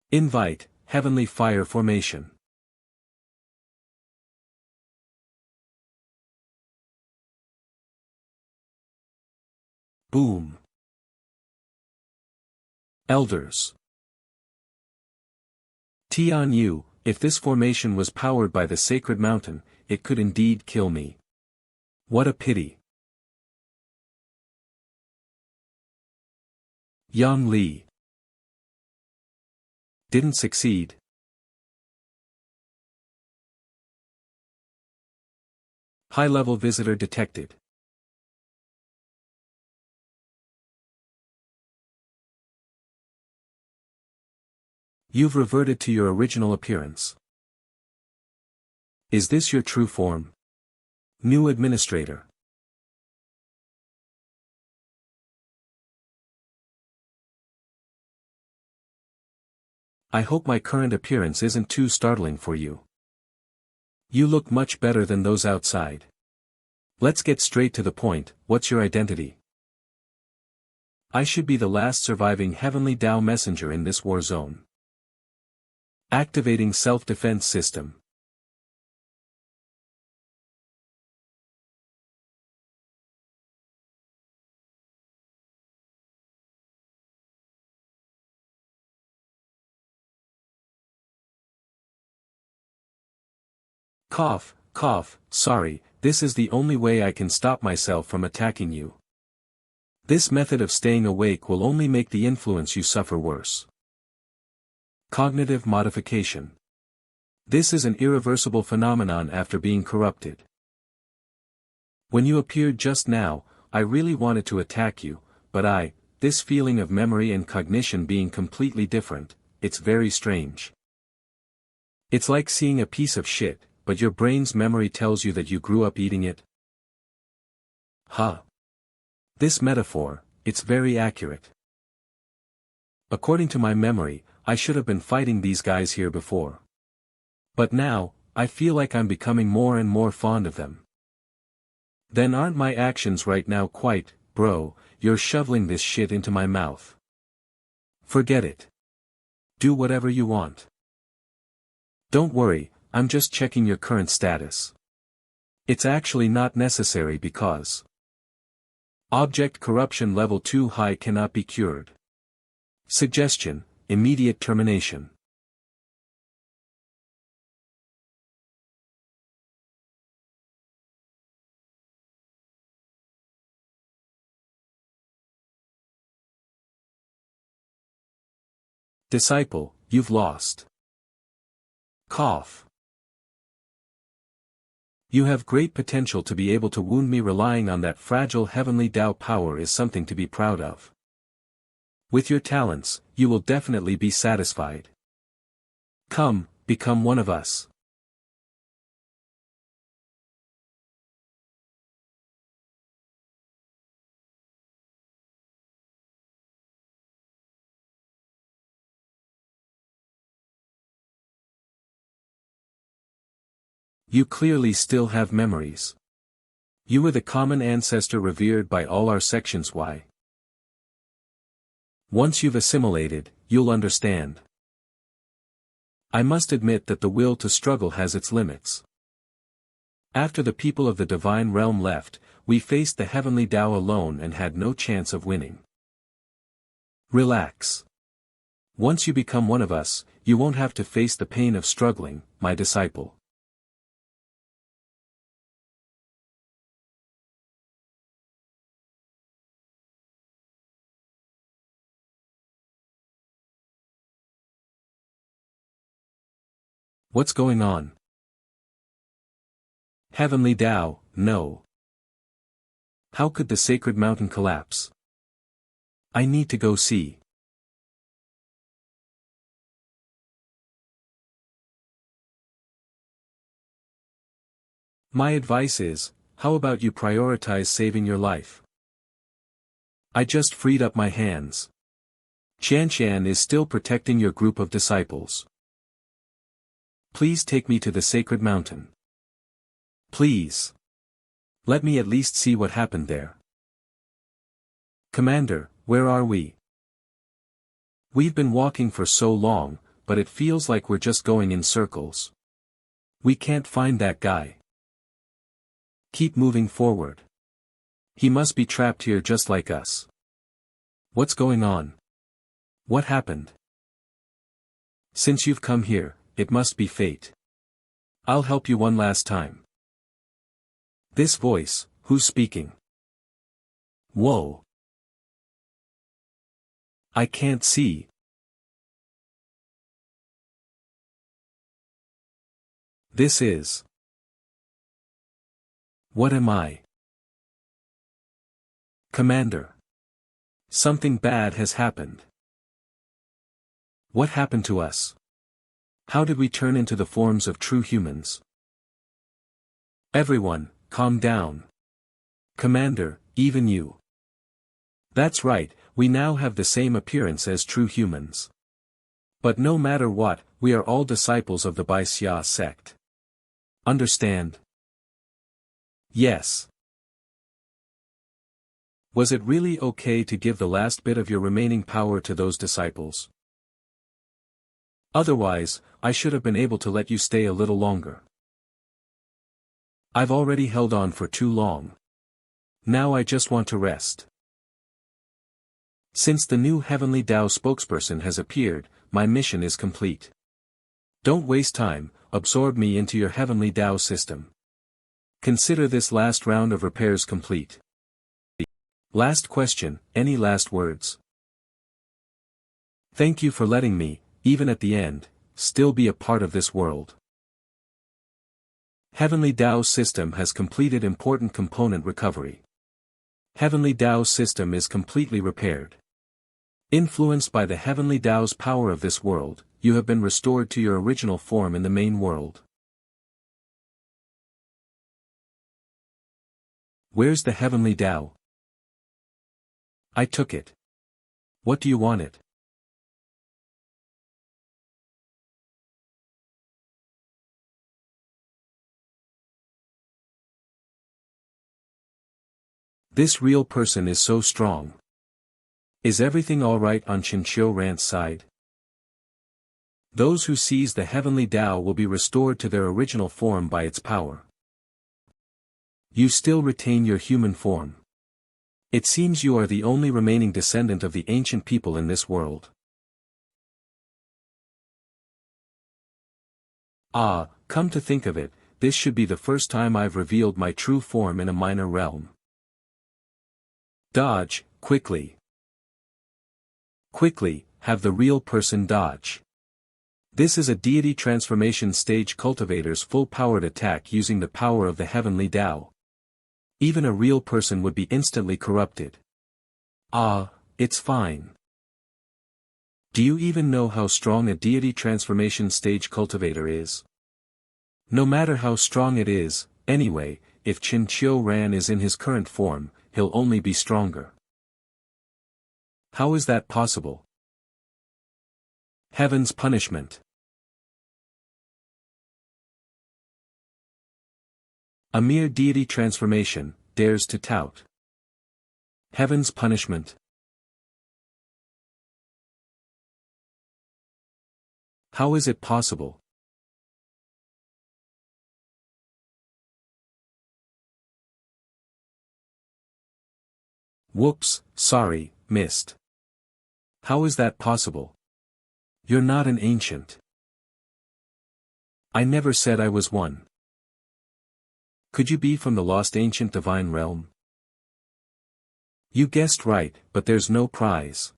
Invite, Heavenly Fire formation. Boom. Elders. Tian Yu, if this formation was powered by the sacred mountain, it could indeed kill me. What a pity. Yang Li. Didn't succeed. High-level visitor detected. You've reverted to your original appearance. Is this your true form? New administrator. I hope my current appearance isn't too startling for you. You look much better than those outside. Let's get straight to the point, what's your identity? I should be the last surviving Heavenly Dao messenger in this war zone. Activating self-defense system. Cough, cough, sorry, this is the only way I can stop myself from attacking you. This method of staying awake will only make the influence you suffer worse. Cognitive modification. This is an irreversible phenomenon after being corrupted. When you appeared just now, I really wanted to attack you, but this feeling of memory and cognition being completely different, it's very strange. It's like seeing a piece of shit, but your brain's memory tells you that you grew up eating it. Huh. This metaphor, it's very accurate. According to my memory, I should have been fighting these guys here before. But now, I feel like I'm becoming more and more fond of them. Then aren't my actions right now quite, bro, you're shoveling this shit into my mouth. Forget it. Do whatever you want. Don't worry, I'm just checking your current status. It's actually not necessary because object corruption level too high cannot be cured. Suggestion, immediate termination. Disciple, you've lost. Cough. You have great potential to be able to wound me. Relying on that fragile heavenly Dao power is something to be proud of. With your talents, you will definitely be satisfied. Come, become one of us. You clearly still have memories. You were the common ancestor revered by all our sections. Why? Once you've assimilated, you'll understand. I must admit that the will to struggle has its limits. After the people of the divine realm left, we faced the heavenly Dao alone and had no chance of winning. Relax. Once you become one of us, you won't have to face the pain of struggling, my disciple. What's going on? Heavenly Dao, no. How could the sacred mountain collapse? I need to go see. My advice is, how about you prioritize saving your life? I just freed up my hands. Qian is still protecting your group of disciples. Please take me to the sacred mountain. Please. Let me at least see what happened there. Commander, where are we? We've been walking for so long, but it feels like we're just going in circles. We can't find that guy. Keep moving forward. He must be trapped here just like us. What's going on? What happened? Since you've come here, it must be fate. I'll help you one last time. This voice, who's speaking? Whoa. I can't see. This is. What am I? Commander. Something bad has happened. What happened to us? How did we turn into the forms of true humans? Everyone, calm down. Commander, even you. That's right, we now have the same appearance as true humans. But no matter what, we are all disciples of the Xiao sect. Understand? Yes. Was it really okay to give the last bit of your remaining power to those disciples? Otherwise, I should have been able to let you stay a little longer. I've already held on for too long. Now I just want to rest. Since the new Heavenly Dao spokesperson has appeared, my mission is complete. Don't waste time, absorb me into your Heavenly Dao system. Consider this last round of repairs complete. Last question, any last words? Thank you for letting me, even at the end, still be a part of this world. Heavenly Dao system has completed important component recovery. Heavenly Dao system is completely repaired. Influenced by the Heavenly Dao's power of this world, you have been restored to your original form in the main world. Where's the Heavenly Dao? I took it. What do you want it? This real person is so strong. Is everything alright on Chen Qiuran's side? Those who seize the Heavenly Dao will be restored to their original form by its power. You still retain your human form. It seems you are the only remaining descendant of the ancient people in this world. Ah, come to think of it, this should be the first time I've revealed my true form in a minor realm. Dodge, quickly. Quickly, have the real person dodge. This is a deity transformation stage cultivator's full-powered attack using the power of the Heavenly Dao. Even a real person would be instantly corrupted. Ah, it's fine. Do you even know how strong a deity transformation stage cultivator is? No matter how strong it is, anyway, if Chen Qiuran is in his current form, he'll only be stronger. How is that possible? Heaven's punishment. A mere deity transformation, dares to tout. Heaven's punishment. How is it possible? Whoops, sorry, missed. How is that possible? You're not an ancient. I never said I was one. Could you be from the lost ancient divine realm? You guessed right, but there's no prize.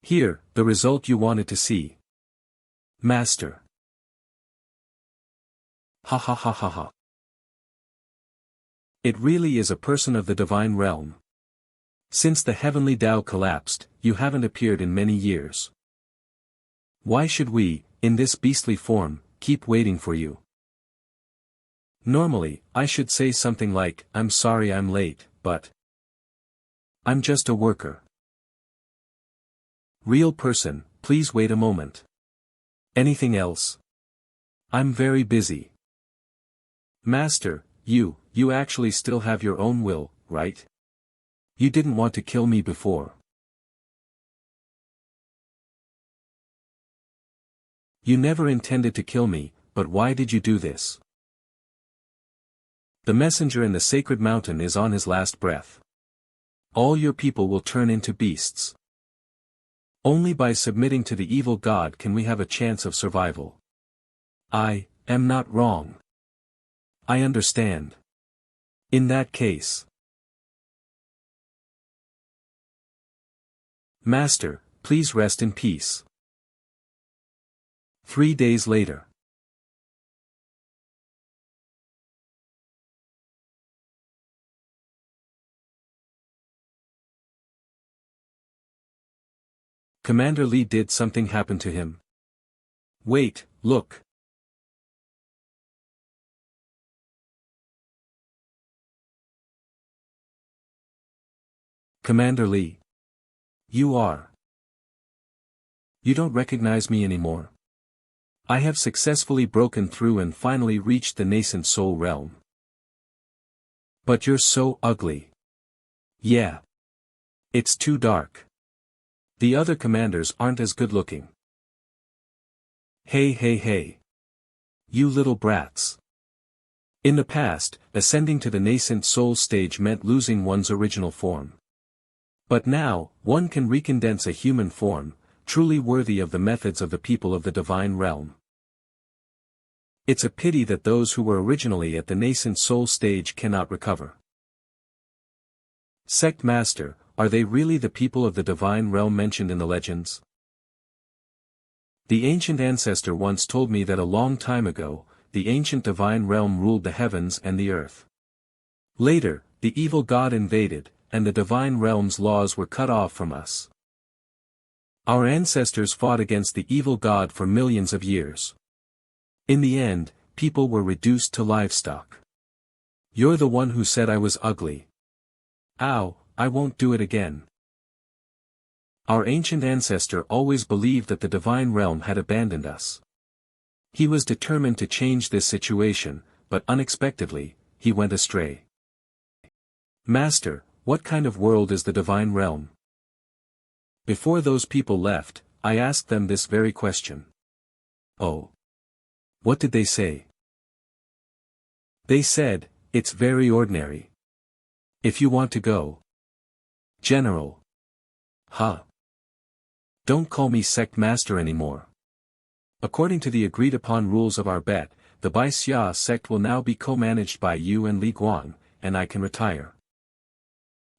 Here, the result you wanted to see. Master. Ha ha ha ha ha. It really is a person of the divine realm. Since the Heavenly Dao collapsed, you haven't appeared in many years. Why should we, in this beastly form, keep waiting for you? Normally, I should say something like, I'm sorry I'm late, but I'm just a worker. Real person, please wait a moment. Anything else? I'm very busy. Master, you actually still have your own will, right? You didn't want to kill me before. You never intended to kill me, but why did you do this? The messenger in the sacred mountain is on his last breath. All your people will turn into beasts. Only by submitting to the evil god can we have a chance of survival. I am not wrong. I understand. In that case. Master, please rest in peace. 3 days later. Commander Li, did something happen to him? Wait, look. Commander Li. You are. You don't recognize me anymore. I have successfully broken through and finally reached the nascent soul realm. But you're so ugly. Yeah. It's too dark. The other commanders aren't as good looking. Hey hey hey. You little brats. In the past, ascending to the nascent soul stage meant losing one's original form. But now, one can recondense a human form, truly worthy of the methods of the people of the divine realm. It's a pity that those who were originally at the nascent soul stage cannot recover. Sect Master, are they really the people of the divine realm mentioned in the legends? The ancient ancestor once told me that a long time ago, the ancient divine realm ruled the heavens and the earth. Later, the evil god invaded, and the divine realm's laws were cut off from us. Our ancestors fought against the evil god for millions of years. In the end, people were reduced to livestock. You're the one who said I was ugly. Ow, I won't do it again. Our ancient ancestor always believed that the divine realm had abandoned us. He was determined to change this situation, but unexpectedly, he went astray. Master, what kind of world is the divine realm? Before those people left, I asked them this very question. Oh. What did they say? They said, it's very ordinary. If you want to go. General. Huh. Don't call me sect master anymore. According to the agreed upon rules of our bet, the Bai Xia sect will now be co-managed by you and Li Guang, and I can retire.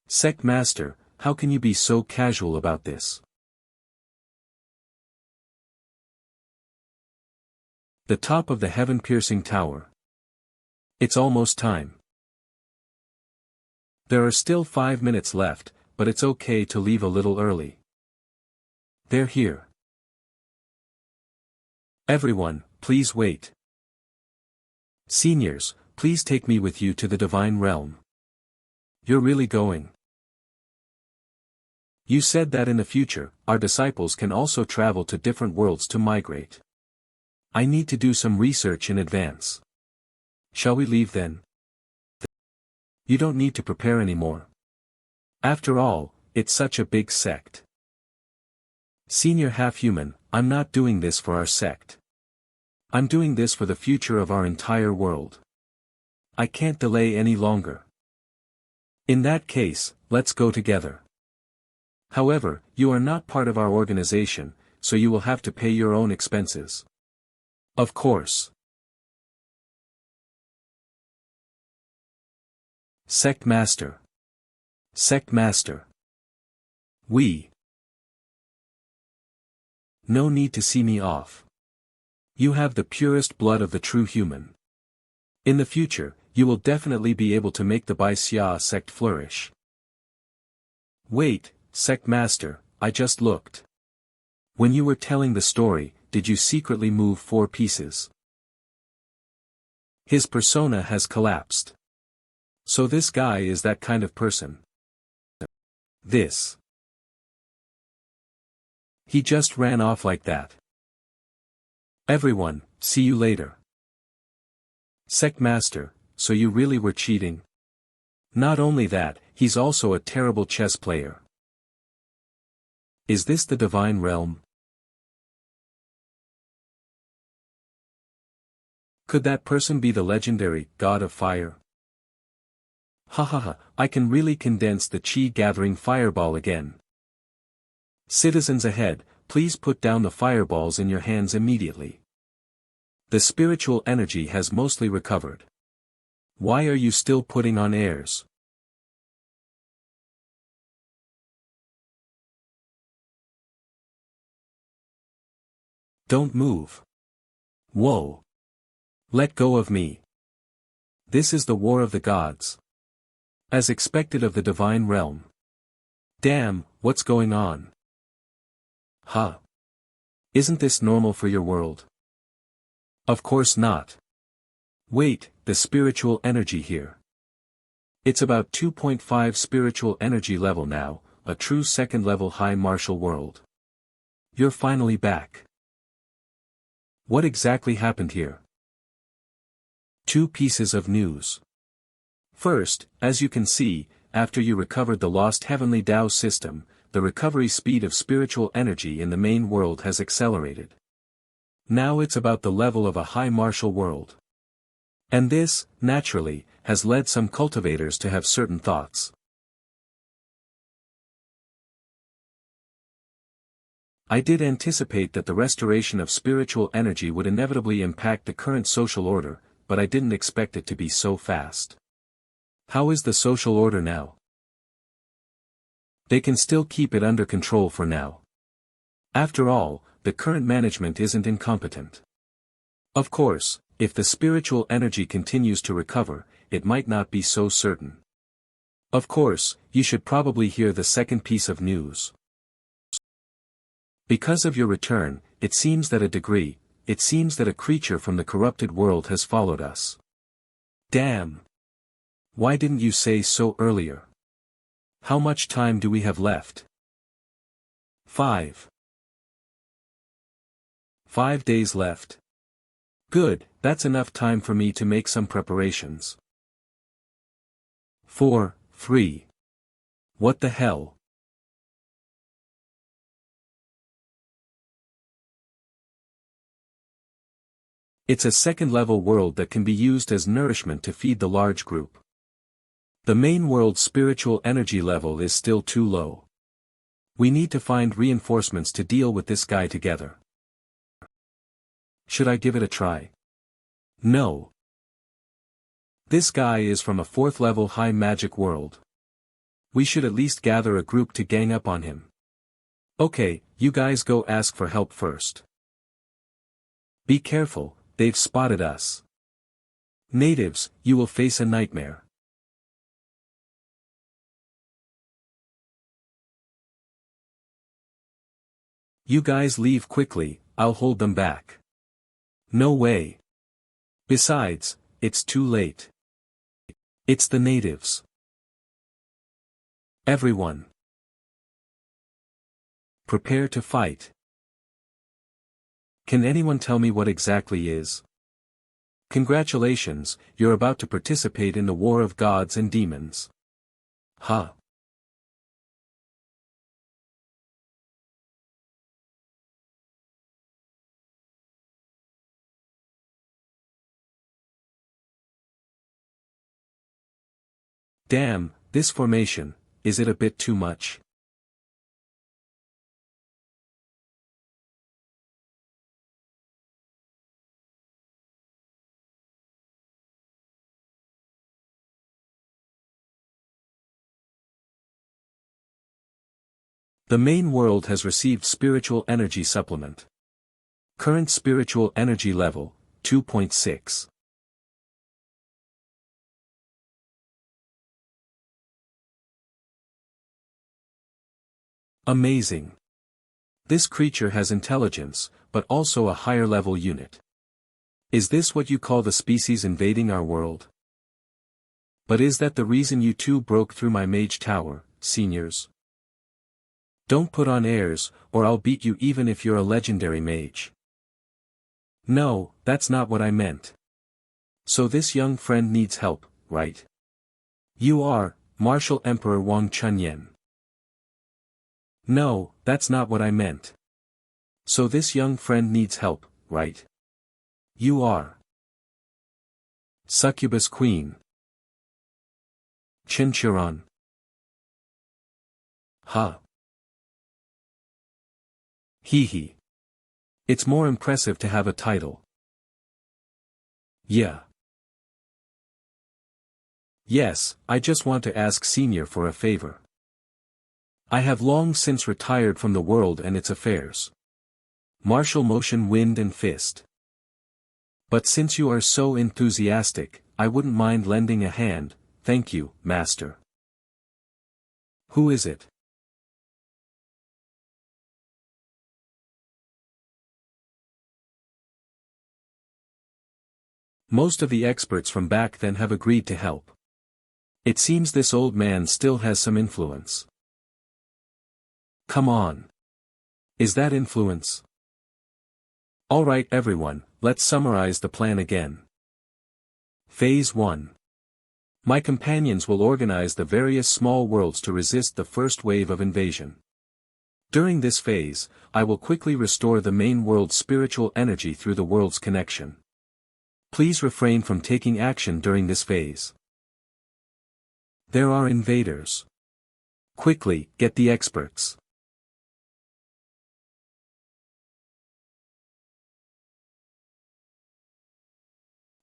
Sect master, how can you be so casual about this? The top of the heaven-piercing tower. It's almost time. There are still 5 minutes left, but it's okay to leave a little early. They're here. Everyone, please wait. Seniors, please take me with you to the divine realm. You're really going? You said that in the future, our disciples can also travel to different worlds to migrate. I need to do some research in advance. Shall we leave then? You don't need to prepare anymore. After all, it's such a big sect. Senior half-human, I'm not doing this for our sect. I'm doing this for the future of our entire world. I can't delay any longer. In that case, let's go together. However, you are not part of our organization, so you will have to pay your own expenses. Of course. Sect Master. Sect Master. No need to see me off. You have the purest blood of the true human. In the future, you will definitely be able to make the Bai Xia sect flourish. Wait, Sect Master, I just looked. When you were telling the story, did you secretly move 4 pieces? His persona has collapsed. So this guy is that kind of person. He just ran off like that. Everyone, see you later. Sect Master, so you really were cheating? Not only that, he's also a terrible chess player. Is this the divine realm? Could that person be the legendary God of Fire? I can really condense the chi gathering fireball again. Citizens ahead, please put down the fireballs in your hands immediately. The spiritual energy has mostly recovered. Why are you still putting on airs? Don't move. Whoa. Let go of me. This is the war of the gods. As expected of the divine realm. Damn, what's going on? Isn't this normal for your world? Of course not. Wait, the spiritual energy here. It's about 2.5 spiritual energy level now, a true second level high martial world. You're finally back. What exactly happened here? 2 pieces of news. First, as you can see, after you recovered the lost Heavenly Dao system, the recovery speed of spiritual energy in the main world has accelerated. Now it's about the level of a high martial world. And this, naturally, has led some cultivators to have certain thoughts. I did anticipate that the restoration of spiritual energy would inevitably impact the current social order, but I didn't expect it to be so fast. How is the social order now? They can still keep it under control for now. After all, the current management isn't incompetent. Of course, if the spiritual energy continues to recover, it might not be so certain. Of course, you should probably hear the second piece of news. Because of your return, it seems that a creature from the corrupted world has followed us. Damn! Why didn't you say so earlier? How much time do we have left? 5. 5 days left. Good, that's enough time for me to make some preparations. 4, 3. What the hell? It's a second-level world that can be used as nourishment to feed the large group. The main world's spiritual energy level is still too low. We need to find reinforcements to deal with this guy together. Should I give it a try? No. This guy is from a 4th-level high magic world. We should at least gather a group to gang up on him. Okay, you guys go ask for help first. Be careful, they've spotted us. Natives, you will face a nightmare. You guys leave quickly, I'll hold them back. No way. Besides, it's too late. It's the natives. Everyone. Prepare to fight. Can anyone tell me what exactly is? Congratulations, you're about to participate in the war of gods and demons. Huh. Damn, this formation, is it a bit too much? The main world has received spiritual energy supplement. Current spiritual energy level, 2.6. Amazing. This creature has intelligence, but also a higher level unit. Is this what you call the species invading our world? But is that the reason you two broke through my mage tower, seniors? Don't put on airs, or I'll beat you even if you're a legendary mage. No, that's not what I meant. So this young friend needs help, right? You are, Martial Emperor Wang Chunyan. No, that's not what I meant. So this young friend needs help, right? You are. Succubus Queen. Chen Qiuran. Huh. Hee hee. It's more impressive to have a title. Yeah. Yes, I just want to ask Senior for a favor. I have long since retired from the world and its affairs. Martial motion wind and fist. But since you are so enthusiastic, I wouldn't mind lending a hand, thank you, Master. Who is it? Most of the experts from back then have agreed to help. It seems this old man still has some influence. Come on. Is that influence? Alright everyone, let's summarize the plan again. Phase 1. My companions will organize the various small worlds to resist the first wave of invasion. During this phase, I will quickly restore the main world's spiritual energy through the world's connection. Please refrain from taking action during this phase. There are invaders. Quickly, get the experts.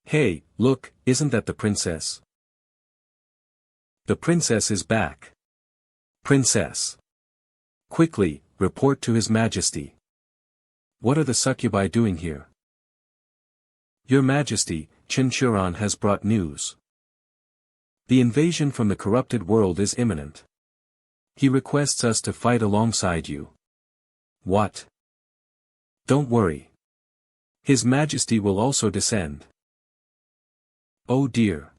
Hey, look, isn't that the princess? The princess is back. Princess. Quickly, report to His Majesty. What are the succubi doing here? Your Majesty, Chen Qiuran has brought news. The invasion from the corrupted world is imminent. He requests us to fight alongside you. What? Don't worry. His Majesty will also descend. Oh dear.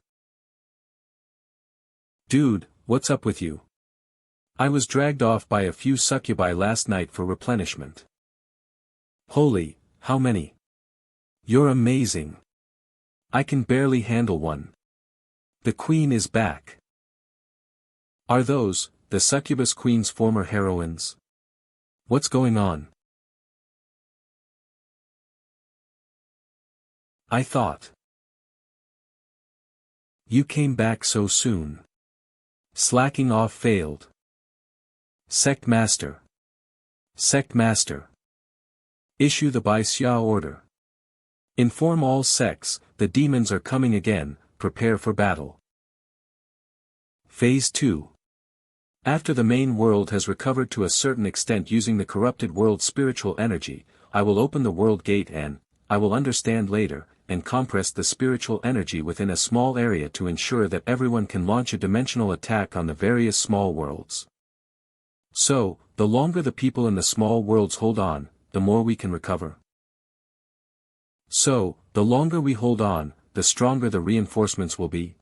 Dude, what's up with you? I was dragged off by a few succubi last night for replenishment. Holy, how many? You're amazing. I can barely handle one. The queen is back. Are those, the succubus queen's former heroines? What's going on? I thought. You came back so soon. Slacking off failed. Sect Master. Sect Master. Issue the by Xiao order. Inform all sects, the demons are coming again, prepare for battle. Phase 2. After the main world has recovered to a certain extent using the corrupted world's spiritual energy, I will open the world gate and, I will understand later, and compress the spiritual energy within a small area to ensure that everyone can launch a dimensional attack on the various small worlds. So, the longer the people in the small worlds hold on, the more we can recover. So, the longer we hold on, the stronger the reinforcements will be.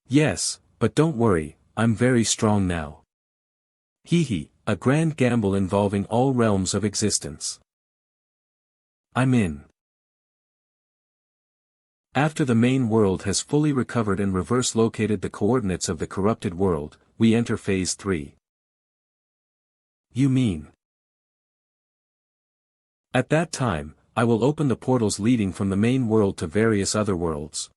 Yes, but don't worry, I'm very strong now. Hee, a grand gamble involving all realms of existence. I'm in. After the main world has fully recovered and reverse located the coordinates of the corrupted world, we enter phase 3. You mean? At that time, I will open the portals leading from the main world to various other worlds.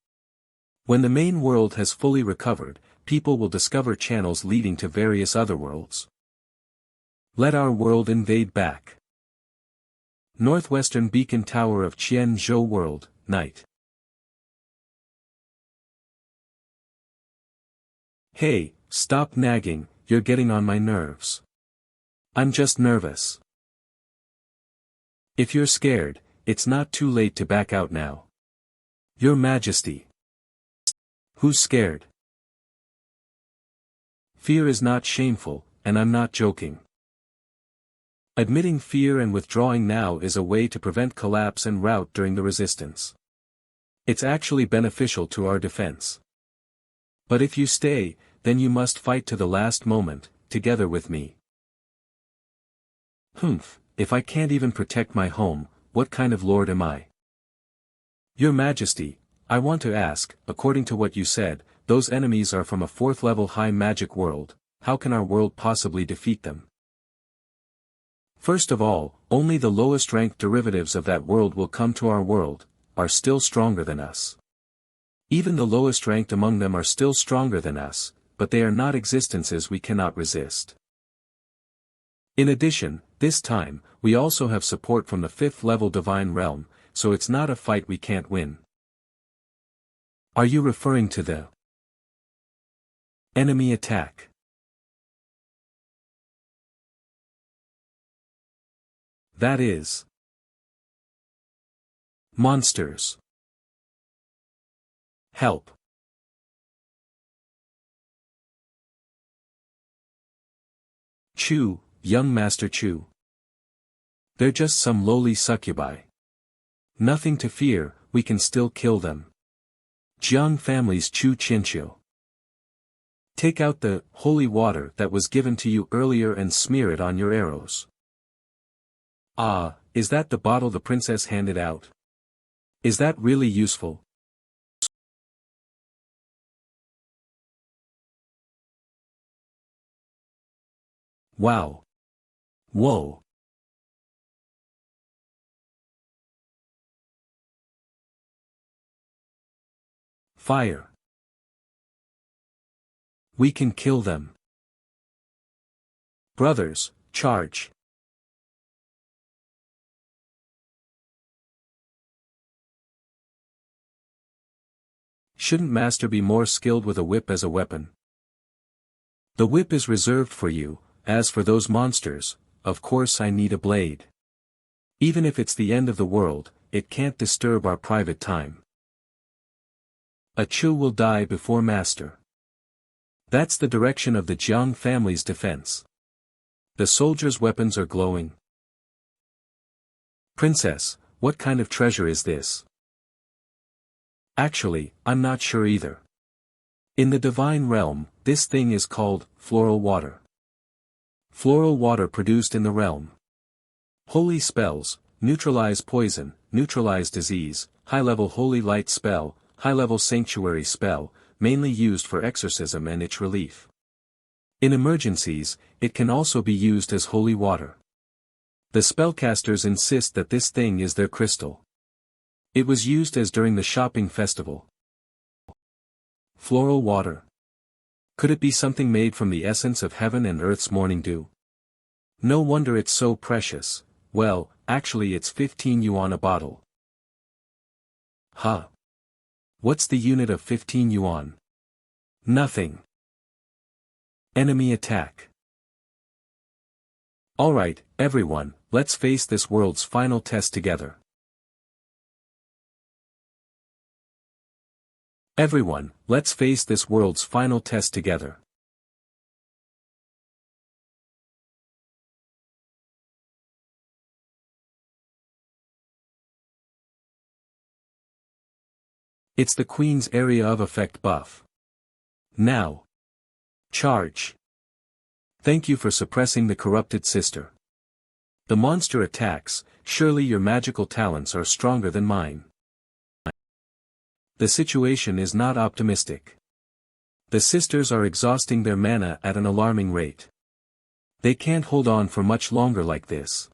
When the main world has fully recovered, people will discover channels leading to various other worlds. Let our world invade back. Northwestern Beacon Tower of Qianzhou World, night. Hey, stop nagging, you're getting on my nerves. I'm just nervous. If you're scared, it's not too late to back out now. Your Majesty. Who's scared? Fear is not shameful, and I'm not joking. Admitting fear and withdrawing now is a way to prevent collapse and rout during the resistance. It's actually beneficial to our defense. But if you stay, then you must fight to the last moment, together with me. Humph, if I can't even protect my home, what kind of lord am I? Your Majesty, I want to ask, according to what you said, those enemies are from a 4th level high magic world, how can our world possibly defeat them? First of all, only the lowest ranked derivatives of that world will come to our world, are still stronger than us. Even the lowest ranked among them are still stronger than us, but they are not existences we cannot resist. In addition, this time, we also have support from the 5th level divine realm, so it's not a fight we can't win. Are you referring to the enemy attack? That is monsters. Help. Chu, young Master Chu. They're just some lowly succubi. Nothing to fear, we can still kill them. Jiang family's Chu Qinqiu. Take out the holy water that was given to you earlier and smear it on your arrows. Ah, is that the bottle the princess handed out? Is that really useful? Wow. Whoa. Fire. We can kill them. Brothers, charge. Shouldn't Master be more skilled with a whip as a weapon? The whip is reserved for you, as for those monsters, of course I need a blade. Even if it's the end of the world, it can't disturb our private time. A Chu will die before Master. That's the direction of the Jiang family's defense. The soldiers' weapons are glowing. Princess, what kind of treasure is this? Actually, I'm not sure either. In the divine realm, this thing is called floral water. Floral water produced in the realm. Holy spells, neutralize poison, neutralize disease, high-level holy light spell, high-level sanctuary spell, mainly used for exorcism and itch relief. In emergencies, it can also be used as holy water. The spellcasters insist that this thing is their crystal. It was used as during the shopping festival. Floral water. Could it be something made from the essence of heaven and earth's morning dew? No wonder it's so precious. Well, actually it's 15 yuan a bottle. Huh. What's the unit of 15 yuan? Nothing. Enemy attack. Alright, everyone, let's face this world's final test together. Everyone, let's face this world's final test together. It's the Queen's area of effect buff. Now. Charge. Thank you for suppressing the corrupted sister. The monster attacks, surely your magical talents are stronger than mine. The situation is not optimistic. The sisters are exhausting their mana at an alarming rate. They can't hold on for much longer like this.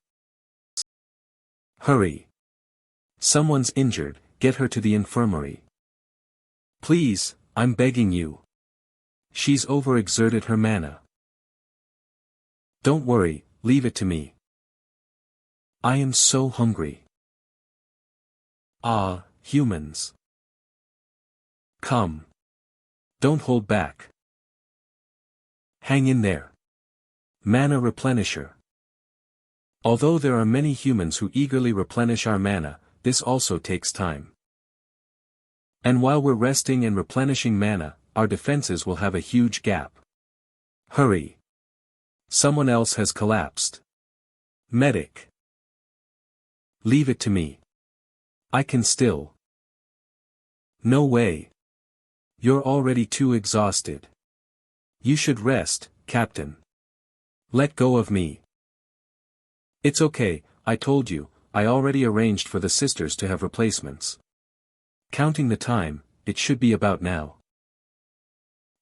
Hurry. Someone's injured, get her to the infirmary. Please, I'm begging you. She's overexerted her mana. Don't worry, leave it to me. I am so hungry. Ah, humans. Come. Don't hold back. Hang in there. Mana replenisher. Although there are many humans who eagerly replenish our mana, this also takes time. And while we're resting and replenishing mana, our defenses will have a huge gap. Hurry. Someone else has collapsed. Medic. Leave it to me. I can still. No way. You're already too exhausted. You should rest, Captain. Let go of me. It's okay, I told you, I already arranged for the sisters to have replacements. Counting the time, it should be about now.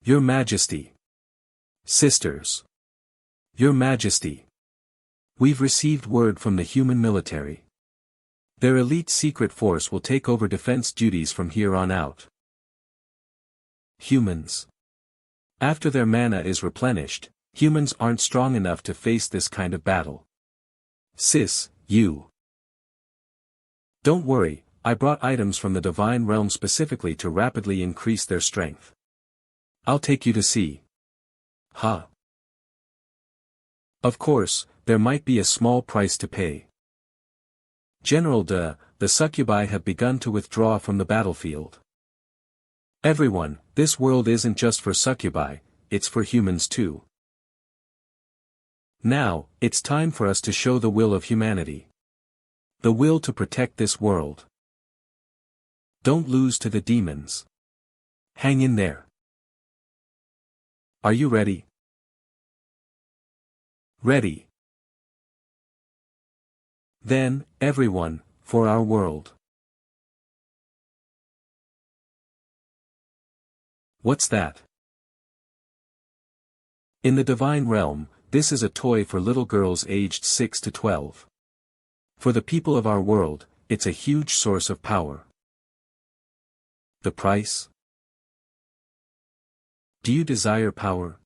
Your Majesty. Sisters. Your Majesty. We've received word from the human military. Their elite secret force will take over defense duties from here on out. Humans. After their mana is replenished, humans aren't strong enough to face this kind of battle. Sis, you. Don't worry, I brought items from the divine realm specifically to rapidly increase their strength. I'll take you to see. Huh. Of course, there might be a small price to pay. General De, the succubi have begun to withdraw from the battlefield. Everyone, this world isn't just for succubi, it's for humans too. Now, it's time for us to show the will of humanity. The will to protect this world. Don't lose to the demons. Hang in there. Are you ready? Ready. Then, everyone, for our world. What's that? In the divine realm, this is a toy for little girls aged 6 to 12. For the people of our world, it's a huge source of power. The price? Do you desire power?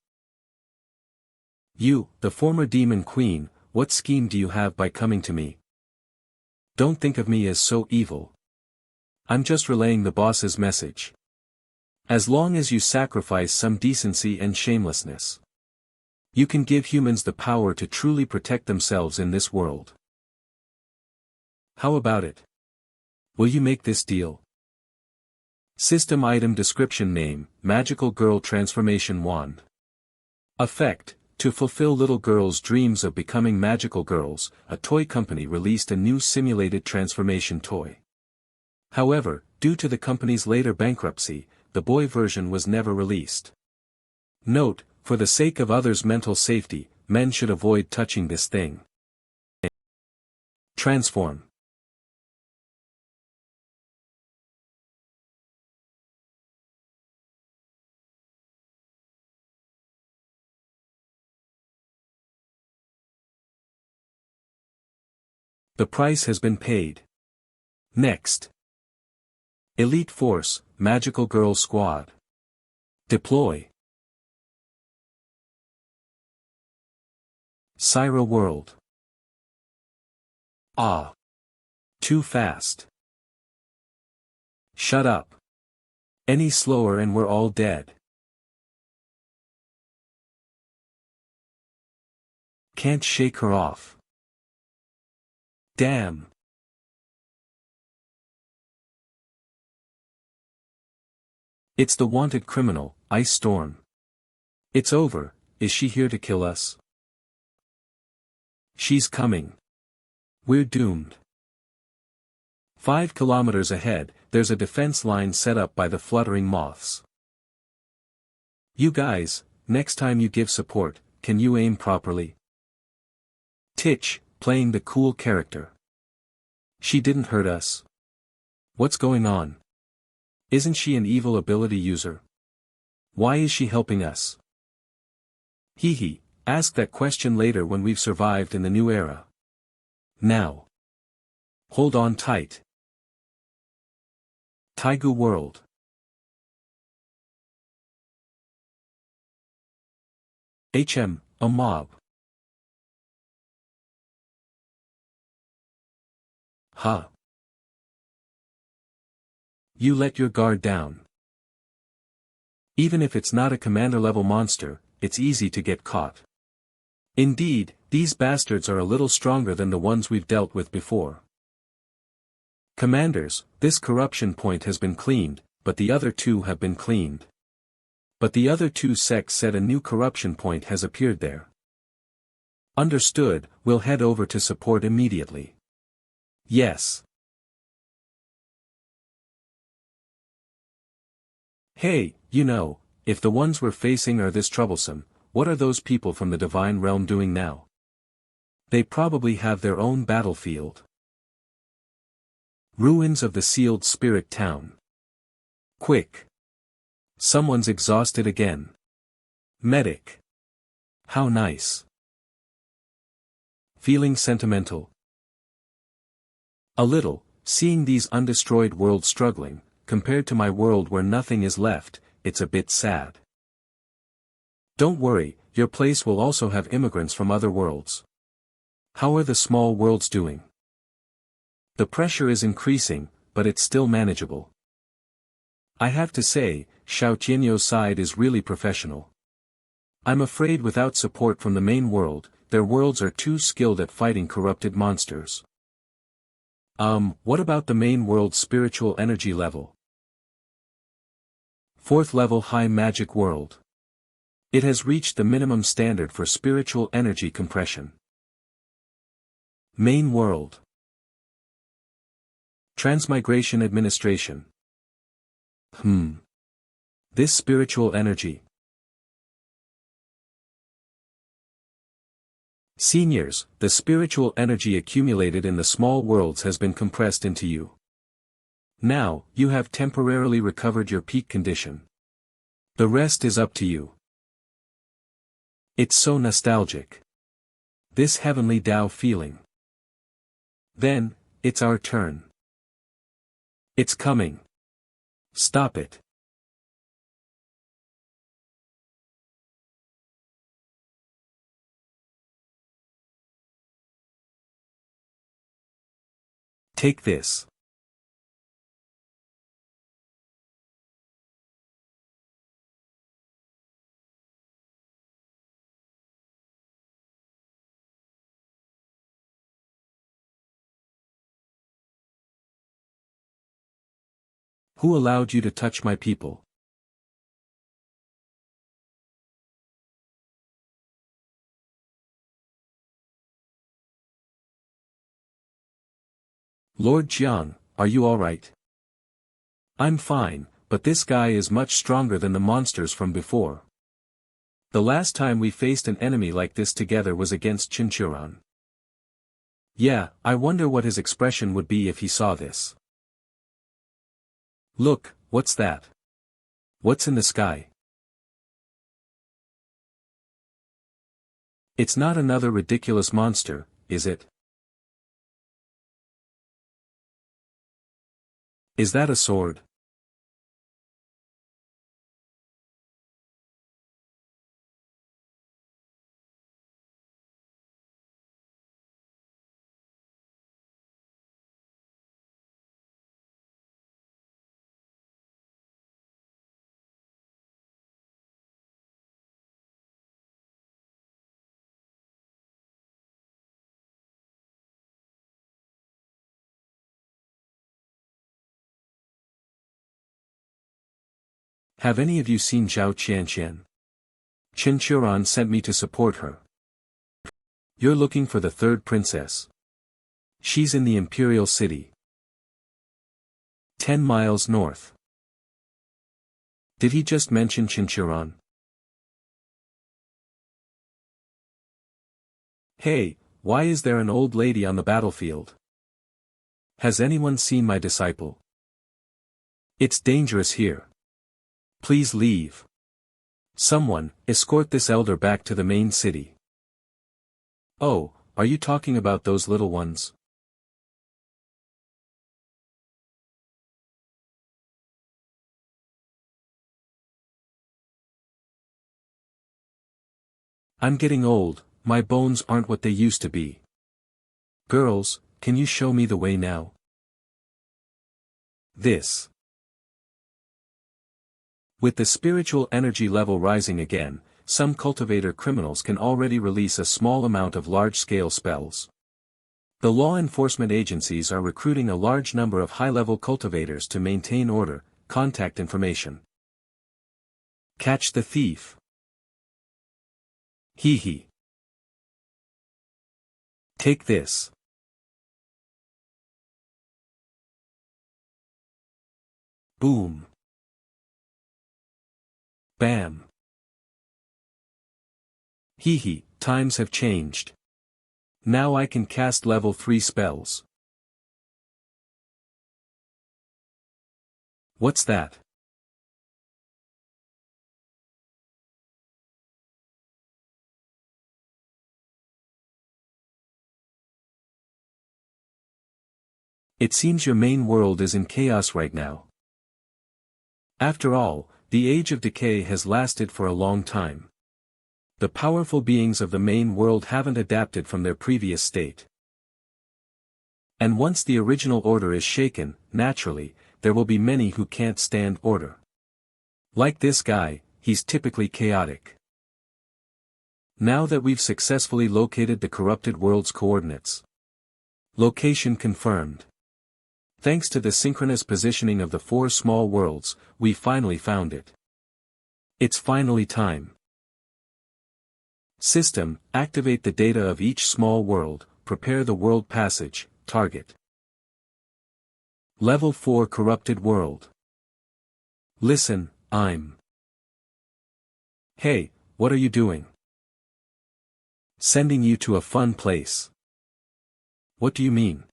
You, the former demon queen, what scheme do you have by coming to me? Don't think of me as so evil. I'm just relaying the boss's message. As long as you sacrifice some decency and shamelessness, you can give humans the power to truly protect themselves in this world. How about it? Will you make this deal? System item description name, Magical Girl Transformation Wand. Effect, to fulfill little girls' dreams of becoming magical girls, a toy company released a new simulated transformation toy. However, due to the company's later bankruptcy, the boy version was never released. Note, for the sake of others' mental safety, men should avoid touching this thing. Transform. The price has been paid. Next. Elite Force, Magical Girl Squad. Deploy. Syra World. Ah. Too fast. Shut up. Any slower and we're all dead. Can't shake her off. Damn. It's the wanted criminal, Ice Storm. It's over. Is she here to kill us? She's coming. We're doomed. 5 kilometers ahead, there's a defense line set up by the fluttering moths. You guys, next time you give support, can you aim properly? Titch, playing the cool character. She didn't hurt us. What's going on? Isn't she an evil ability user? Why is she helping us? Hee, ask that question later when we've survived in the new era. Now. Hold on tight. Taigu World. A mob. Huh. You let your guard down. Even if it's not a commander-level monster, it's easy to get caught. Indeed, these bastards are a little stronger than the ones we've dealt with before. Commanders, this corruption point has been cleaned, but the other two have been cleaned. But the other two sects said a new corruption point has appeared there. Understood, we'll head over to support immediately. Yes. Hey, you know, if the ones we're facing are this troublesome, what are those people from the divine realm doing now? They probably have their own battlefield. Ruins of the sealed spirit town. Quick. Someone's exhausted again. Medic. How nice. Feeling sentimental? A little, seeing these undestroyed worlds struggling. Compared to my world where nothing is left, it's a bit sad. Don't worry, your place will also have immigrants from other worlds. How are the small worlds doing? The pressure is increasing, but it's still manageable. I have to say, Xiao Qianyo's side is really professional. I'm afraid without support from the main world, their worlds are too skilled at fighting corrupted monsters. What about the main world's spiritual energy level? 4th level high magic world. It has reached the minimum standard for spiritual energy compression. Main world. Transmigration administration. This spiritual energy. Seniors, the spiritual energy accumulated in the small worlds has been compressed into you. Now, you have temporarily recovered your peak condition. The rest is up to you. It's so nostalgic. This Heavenly Dao feeling. Then, it's our turn. It's coming. Stop it. Take this. Who allowed you to touch my people? Lord Jiang, are you alright? I'm fine, but this guy is much stronger than the monsters from before. The last time we faced an enemy like this together was against Chen Qiuran. Yeah, I wonder what his expression would be if he saw this. Look, what's that? What's in the sky? It's not another ridiculous monster, is it? Is that a sword? Have any of you seen Xiao Qianqian? Chen Qiuran sent me to support her. You're looking for the third princess. She's in the Imperial City. 10 miles north. Did he just mention Chen Qiuran? Hey, why is there an old lady on the battlefield? Has anyone seen my disciple? It's dangerous here. Please leave. Someone, escort this elder back to the main city. Oh, are you talking about those little ones? I'm getting old, my bones aren't what they used to be. Girls, can you show me the way now? This. With the spiritual energy level rising again, some cultivator criminals can already release a small amount of large-scale spells. The law enforcement agencies are recruiting a large number of high-level cultivators to maintain order, contact information. Catch the thief. Hee hee. Take this. Boom. Bam. Hee hee, times have changed. Now I can cast level 3 spells. What's that? It seems your main world is in chaos right now. After all, the age of decay has lasted for a long time. The powerful beings of the main world haven't adapted from their previous state. And once the original order is shaken, naturally, there will be many who can't stand order. Like this guy, he's typically chaotic. Now that we've successfully located the corrupted world's coordinates. Location confirmed. Thanks to the synchronous positioning of the 4 small worlds, we finally found it. It's finally time. System, activate the data of each small world, prepare the world passage, target. Level 4 corrupted world. Listen, I'm. Hey, what are you doing? Sending you to a fun place. What do you mean?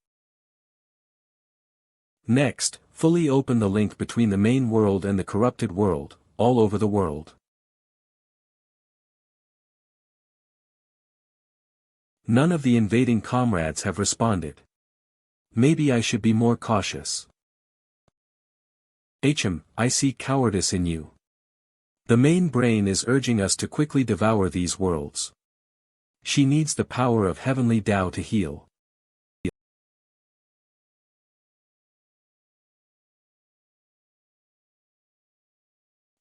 Next, fully open the link between the main world and the corrupted world, all over the world. None of the invading comrades have responded. Maybe I should be more cautious. I see cowardice in you. The main brain is urging us to quickly devour these worlds. She needs the power of Heavenly Dao to heal.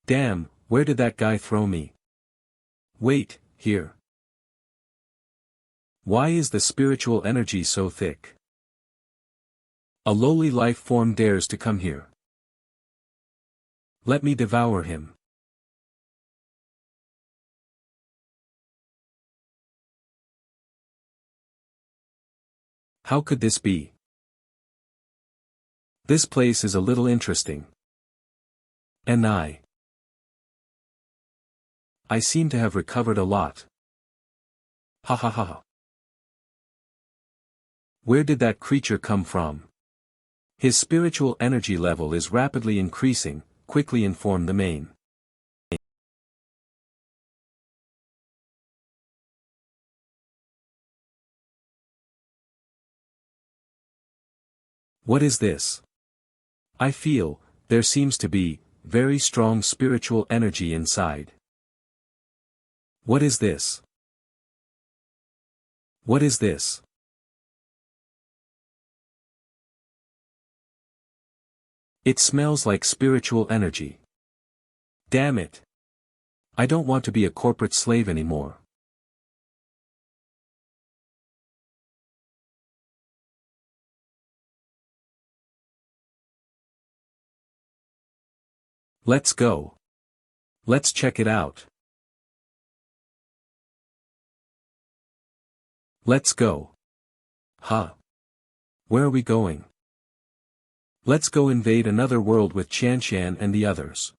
Damn, where did that guy throw me? Wait, here. Why is the spiritual energy so thick? A lowly life form dares to come here. Let me devour him. How could this be? This place is a little interesting. And I seem to have recovered a lot. Ha ha ha ha. Where did that creature come from? His spiritual energy level is rapidly increasing, quickly informed the main. What is this? I feel, there seems to be, very strong spiritual energy inside. What is this? What is this? It smells like spiritual energy. Damn it. I don't want to be a corporate slave anymore. Let's go. Let's check it out. Let's go. Huh. Where are we going? Let's go invade another world with Qianshan and the others.